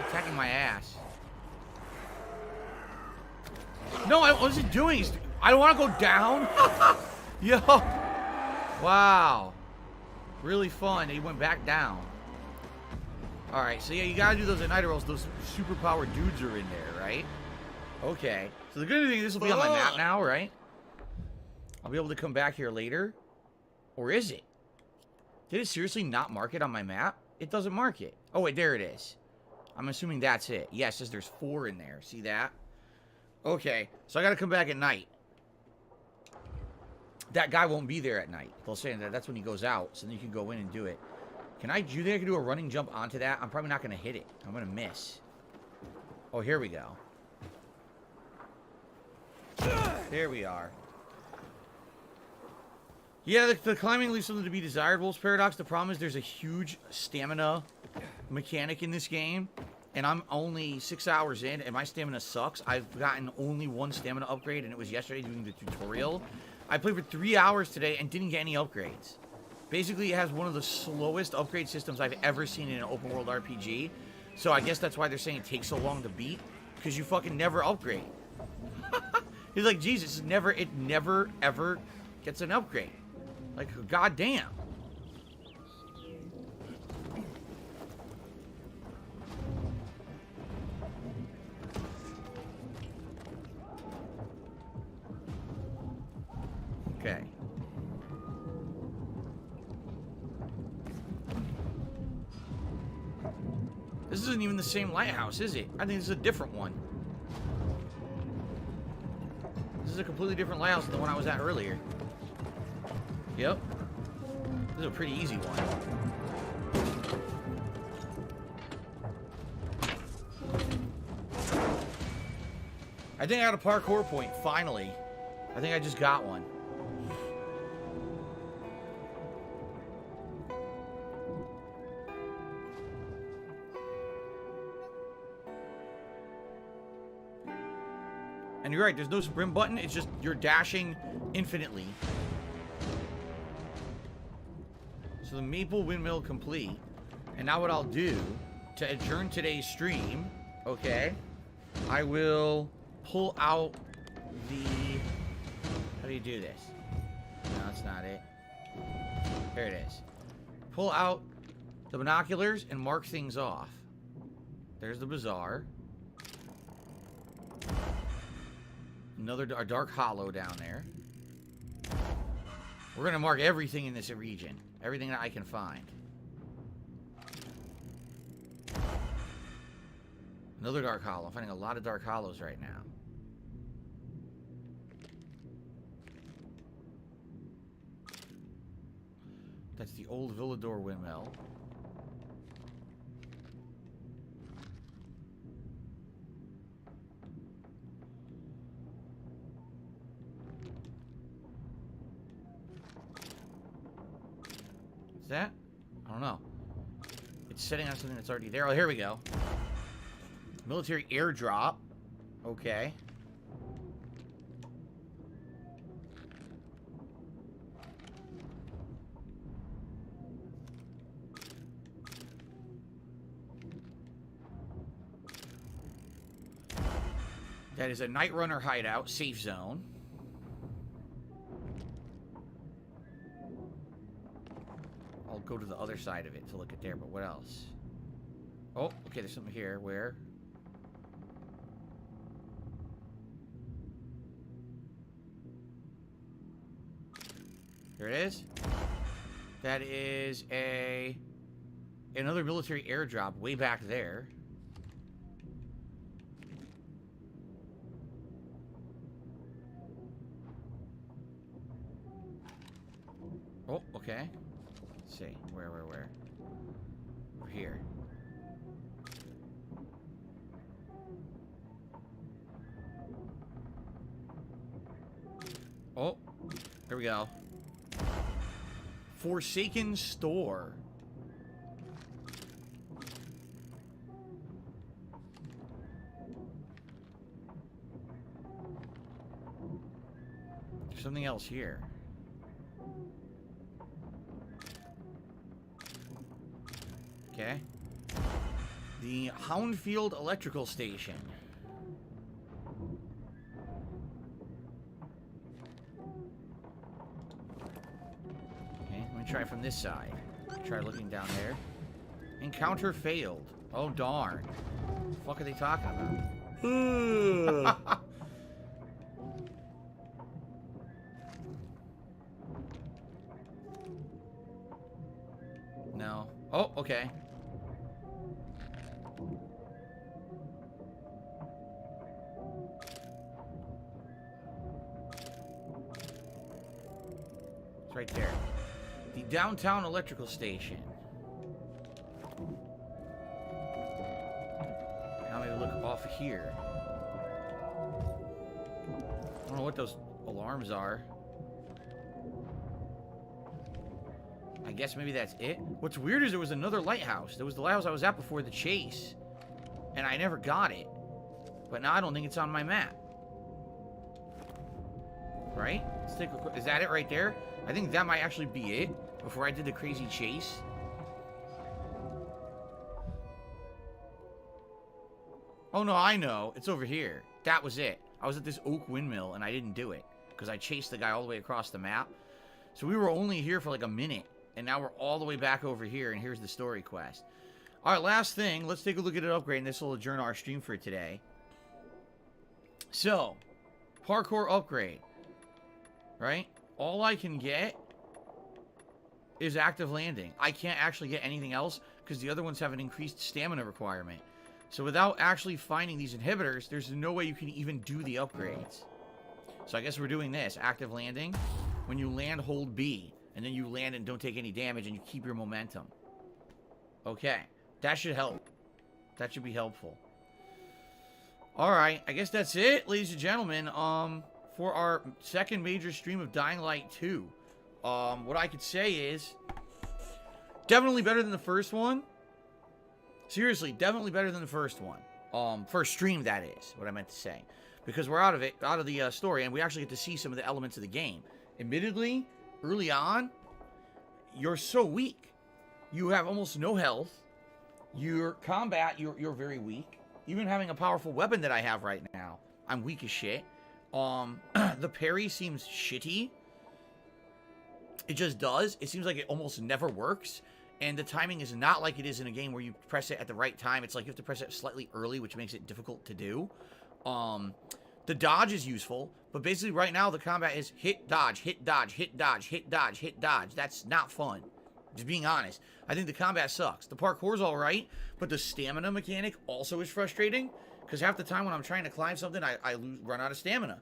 attacking my ass. No, what is he doing? I don't want to go down. Yo. Wow. Really fun. He went back down. Alright, so yeah, you gotta do those at night or else those superpowered dudes are in there, right? Okay. So the good thing is this will be on my map now, right? I'll be able to come back here later. Or is it? Did it seriously not mark it on my map? It doesn't mark it. Oh, wait, there it is. I'm assuming that's it. Yes, there's 4 in there. See that? Okay, so I gotta come back at night. That guy won't be there at night. They'll say that that's when he goes out, so then you can go in and do it. Do you think I can do a running jump onto that? I'm probably not gonna hit it. I'm gonna miss. Oh, here we go. There we are. Yeah, the climbing leaves something to be desired, Wolf's Paradox. The problem is there's a huge stamina mechanic in this game. And I'm only 6 hours in, and my stamina sucks. I've gotten only 1 stamina upgrade, and it was yesterday doing the tutorial. I played for 3 hours today and didn't get any upgrades. Basically, it has one of the slowest upgrade systems I've ever seen in an open world RPG. So I guess that's why they're saying it takes so long to beat. Because you fucking never upgrade. He's like, Jesus, it never, ever gets an upgrade. Like, goddamn. Okay. This isn't even the same lighthouse, is it? I think this is a different one. This is a completely different lighthouse than the one I was at earlier. Yep. This is a pretty easy one. I think I got a parkour point, finally. I think I just got one. And you're right, there's no sprint button, it's just you're dashing infinitely. So the Maple Windmill complete. And now what I'll do to adjourn today's stream, okay, I will pull out the... How do you do this? No, that's not it. There it is. Pull out the binoculars and mark things off. There's the bazaar. A dark hollow down there. We're gonna mark everything in this region. Everything that I can find. Another dark hollow. I'm finding a lot of dark hollows right now. That's the old Villador windmill. Is that? I don't know. It's setting on something that's already there. Oh, here we go. Military airdrop. Okay. That is a Night Runner hideout, safe zone. I'll go to the other side of it to look at there, but what else? Oh, okay, there's something here. Where? Here it is. That is another military airdrop way back there. Oh, okay. Let's see. Where? We're here. Oh, there we go. Forsaken Store. There's something else here. Okay. The Houndfield Electrical Station. Okay, let me try from this side. Try looking down there. Encounter failed. Oh, darn. What the fuck are they talking about? No. Oh, okay. It's right there. The downtown electrical station. Now maybe look off here. I don't know what those alarms are. I guess maybe that's it. What's weird is there was another lighthouse. There was the lighthouse I was at before the chase. And I never got it. But now I don't think it's on my map. Right? Let's take a quick... Is that it right there? I think that might actually be it. Before I did the crazy chase. Oh no, I know. It's over here. That was it. I was at this oak windmill and I didn't do it. Because I chased the guy all the way across the map. So we were only here for like a minute. And now we're all the way back over here, and here's the story quest. Alright, last thing. Let's take a look at an upgrade, and this will adjourn our stream for today. So, parkour upgrade. Right? All I can get is active landing. I can't actually get anything else, because the other ones have an increased stamina requirement. So without actually finding these inhibitors, there's no way you can even do the upgrades. So I guess we're doing this. Active landing. When you land, hold B. And then you land and don't take any damage, and you keep your momentum. Okay. That should help. That should be helpful. Alright. I guess that's it, ladies and gentlemen. For our second major stream of Dying Light 2. What I could say is... definitely better than the first one. Seriously, definitely better than the first one. First stream, that is. What I meant to say. Because we're out of it. Out of the story, and we actually get to see some of the elements of the game. Admittedly... early on, you're so weak. You have almost no health. Your combat, you're very weak. Even having a powerful weapon that I have right now, I'm weak as shit. The parry seems shitty. It just does. It seems like it almost never works. And the timing is not like it is in a game where you press it at the right time. It's like you have to press it slightly early, which makes it difficult to do. The dodge is useful, But basically right now the combat is hit, dodge, hit, dodge, hit, dodge, hit, dodge, hit, dodge. That's not fun. Just being honest. I think the combat sucks. The parkour's alright, but the stamina mechanic also is frustrating. Because half the time when I'm trying to climb something, I run out of stamina.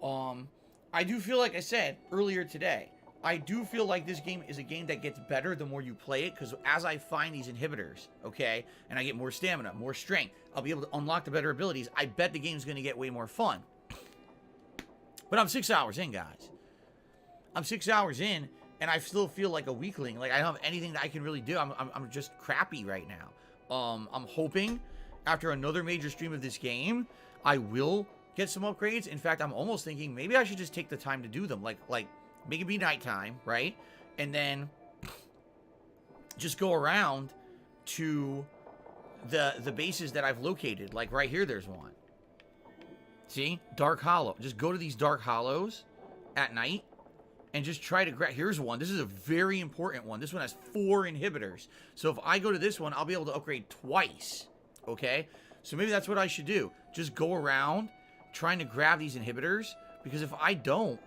I do feel, like I said earlier today, I do feel like this game is a game that gets better the more you play it. Because as I find these inhibitors, okay, and I get more stamina, more strength, I'll be able to unlock the better abilities. I bet the game's going to get way more fun. But I'm 6 hours in, guys. I'm 6 hours in, and I still feel like a weakling. Like, I don't have anything that I can really do. I'm just crappy right now. I'm hoping after another major stream of this game, I will get some upgrades. In fact, I'm almost thinking maybe I should just take the time to do them. Like make it be nighttime, right? And then just go around to the bases that I've located. Like right here, there's one. See? Dark Hollow. Just go to these Dark Hollows at night and just try to grab. Here's one. This is a very important one. This one has 4 inhibitors. So if I go to this one, I'll be able to upgrade twice. Okay? So maybe that's what I should do. Just go around trying to grab these inhibitors. Because if I don't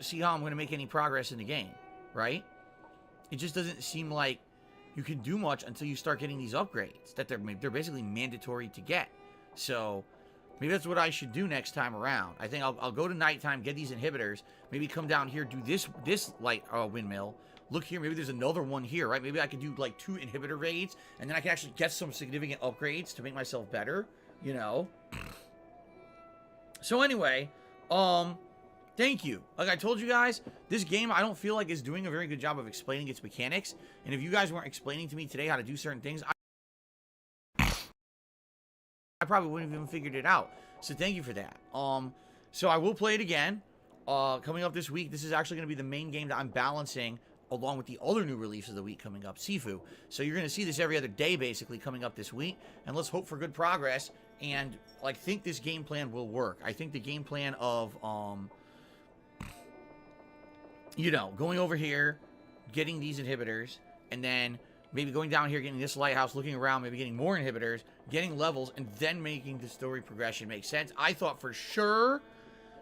see how I'm going to make any progress in the game. Right? It just doesn't seem like you can do much until you start getting these upgrades. That they're basically mandatory to get. So maybe that's what I should do next time around. I think I'll go to nighttime, get these inhibitors, maybe come down here, do this light windmill. Look here, maybe there's another one here, right? Maybe I could do like 2 inhibitor raids, and then I can actually get some significant upgrades to make myself better, you know? So anyway, thank you. Like I told you guys, this game I don't feel like is doing a very good job of explaining its mechanics. And if you guys weren't explaining to me today how to do certain things, I probably wouldn't have even figured it out. So thank you for that. So I will play it again. Coming up this week, this is actually going to be the main game that I'm balancing along with the other new release of the week coming up, Sifu. So you're going to see this every other day, basically, coming up this week. And let's hope for good progress. And, like, think this game plan will work. I think the game plan of, you know, going over here, getting these inhibitors, and then maybe going down here, getting this lighthouse, looking around, maybe getting more inhibitors, getting levels, and then making the story progression make sense. I thought for sure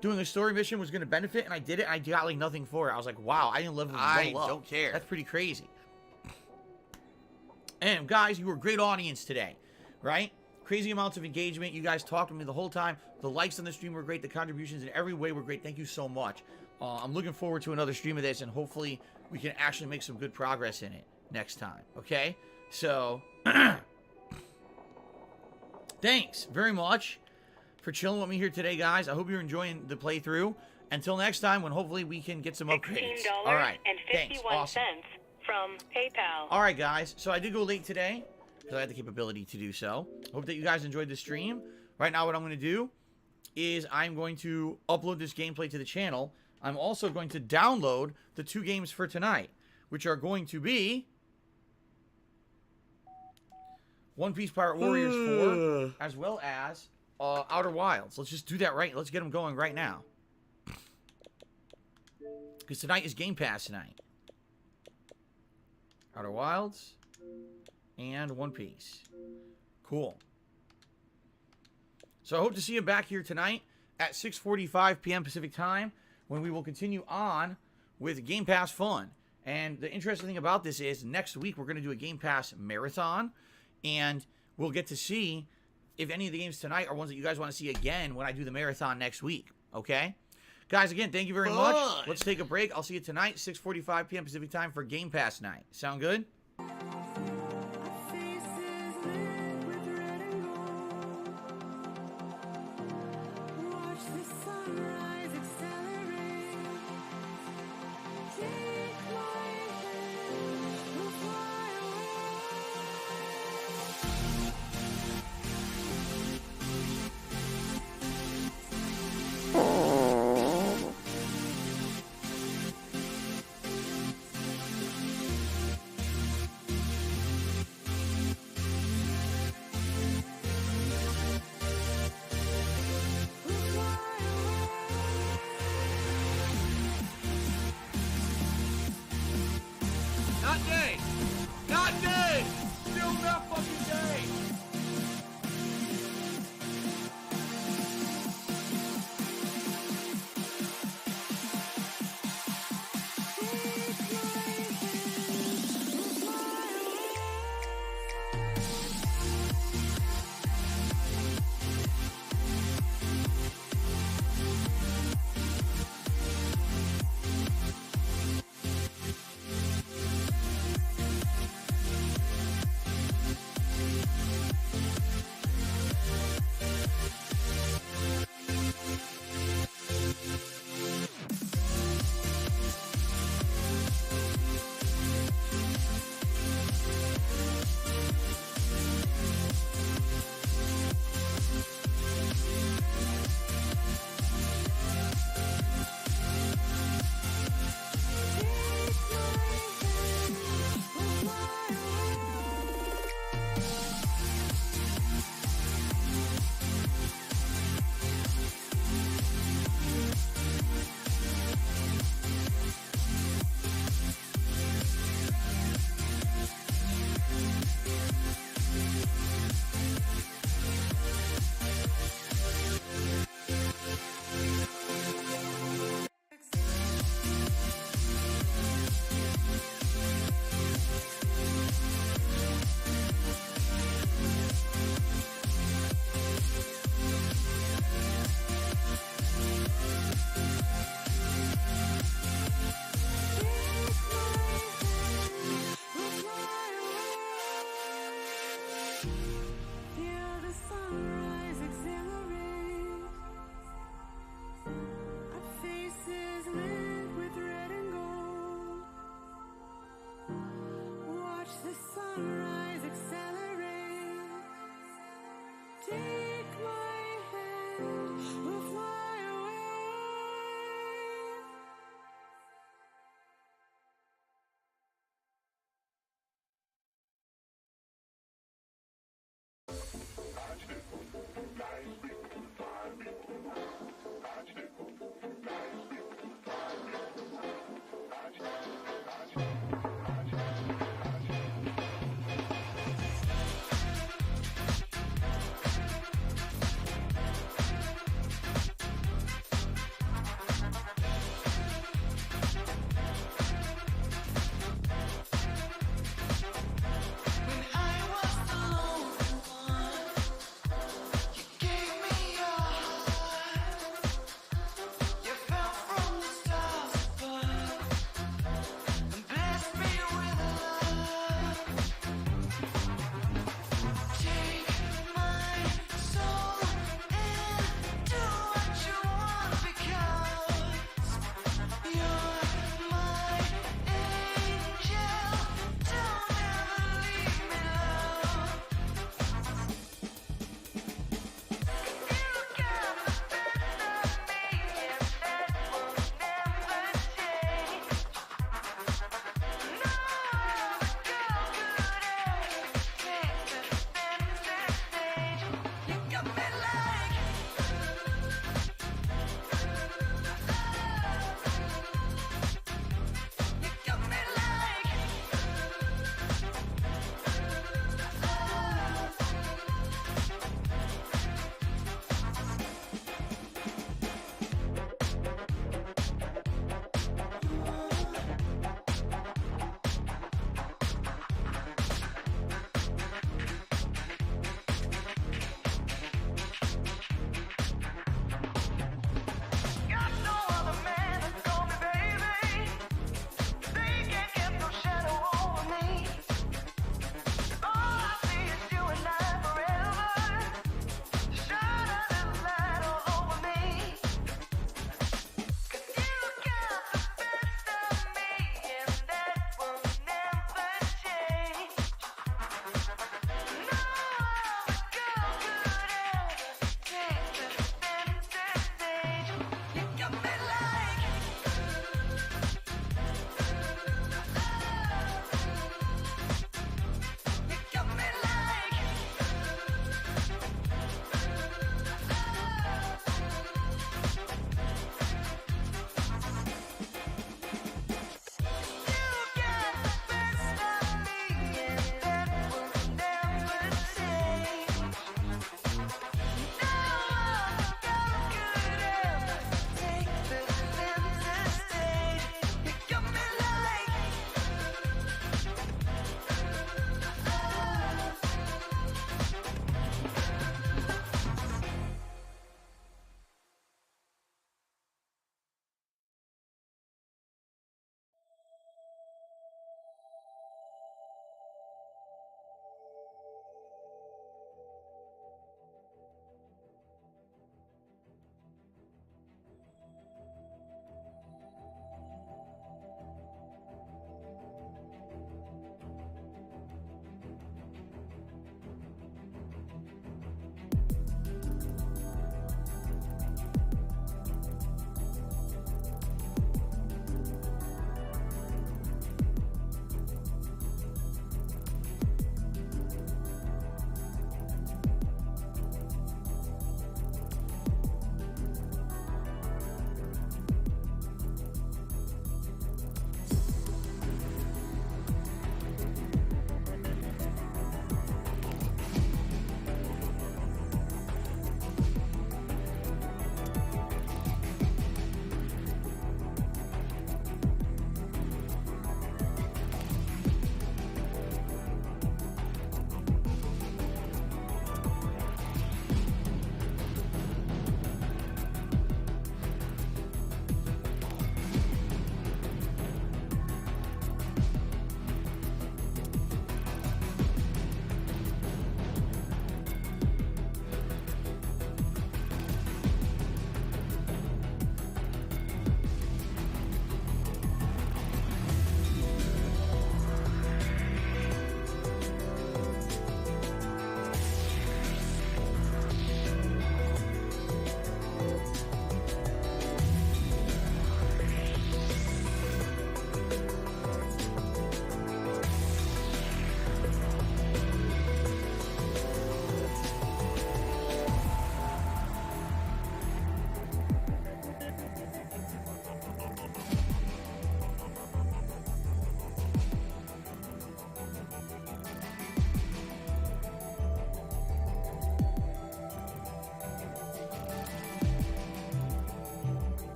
doing a story mission was going to benefit, and I did it, and I got, like, nothing for it. I was like, wow, I didn't level up. I don't care. That's pretty crazy. And, guys, you were a great audience today, right? Crazy amounts of engagement. You guys talked to me the whole time. The likes on the stream were great. The contributions in every way were great. Thank you so much. I'm looking forward to another stream of this, and hopefully we can actually make some good progress in it next time, okay? So, thanks very much for chilling with me here today, guys. I hope you're enjoying the playthrough. Until next time, when hopefully we can get some upgrades. All right, thanks. Awesome. From PayPal. All right, guys. So I did go late today because I had the capability to do so. Hope that you guys enjoyed the stream. Right now, what I'm going to do is I'm going to upload this gameplay to the channel. I'm also going to download the 2 games for tonight, which are going to be One Piece Pirate Warriors 4, as well as Outer Wilds. Let's just do that right. Let's get them going right now. Because tonight is Game Pass tonight. Outer Wilds and One Piece. Cool. So I hope to see you back here tonight at 6:45 p.m. Pacific Time, when we will continue on with Game Pass fun. And the interesting thing about this is next week we're going to do a Game Pass marathon, and we'll get to see if any of the games tonight are ones that you guys want to see again when I do the marathon next week. Okay? Guys, again, thank you very much. Let's take a break. I'll see you tonight, 6:45 p.m. Pacific Time for Game Pass night. Sound good? Not day! Not day! Still not fucking day!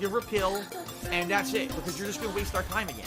give her a pill, and that's it, because you're just gonna waste our time again.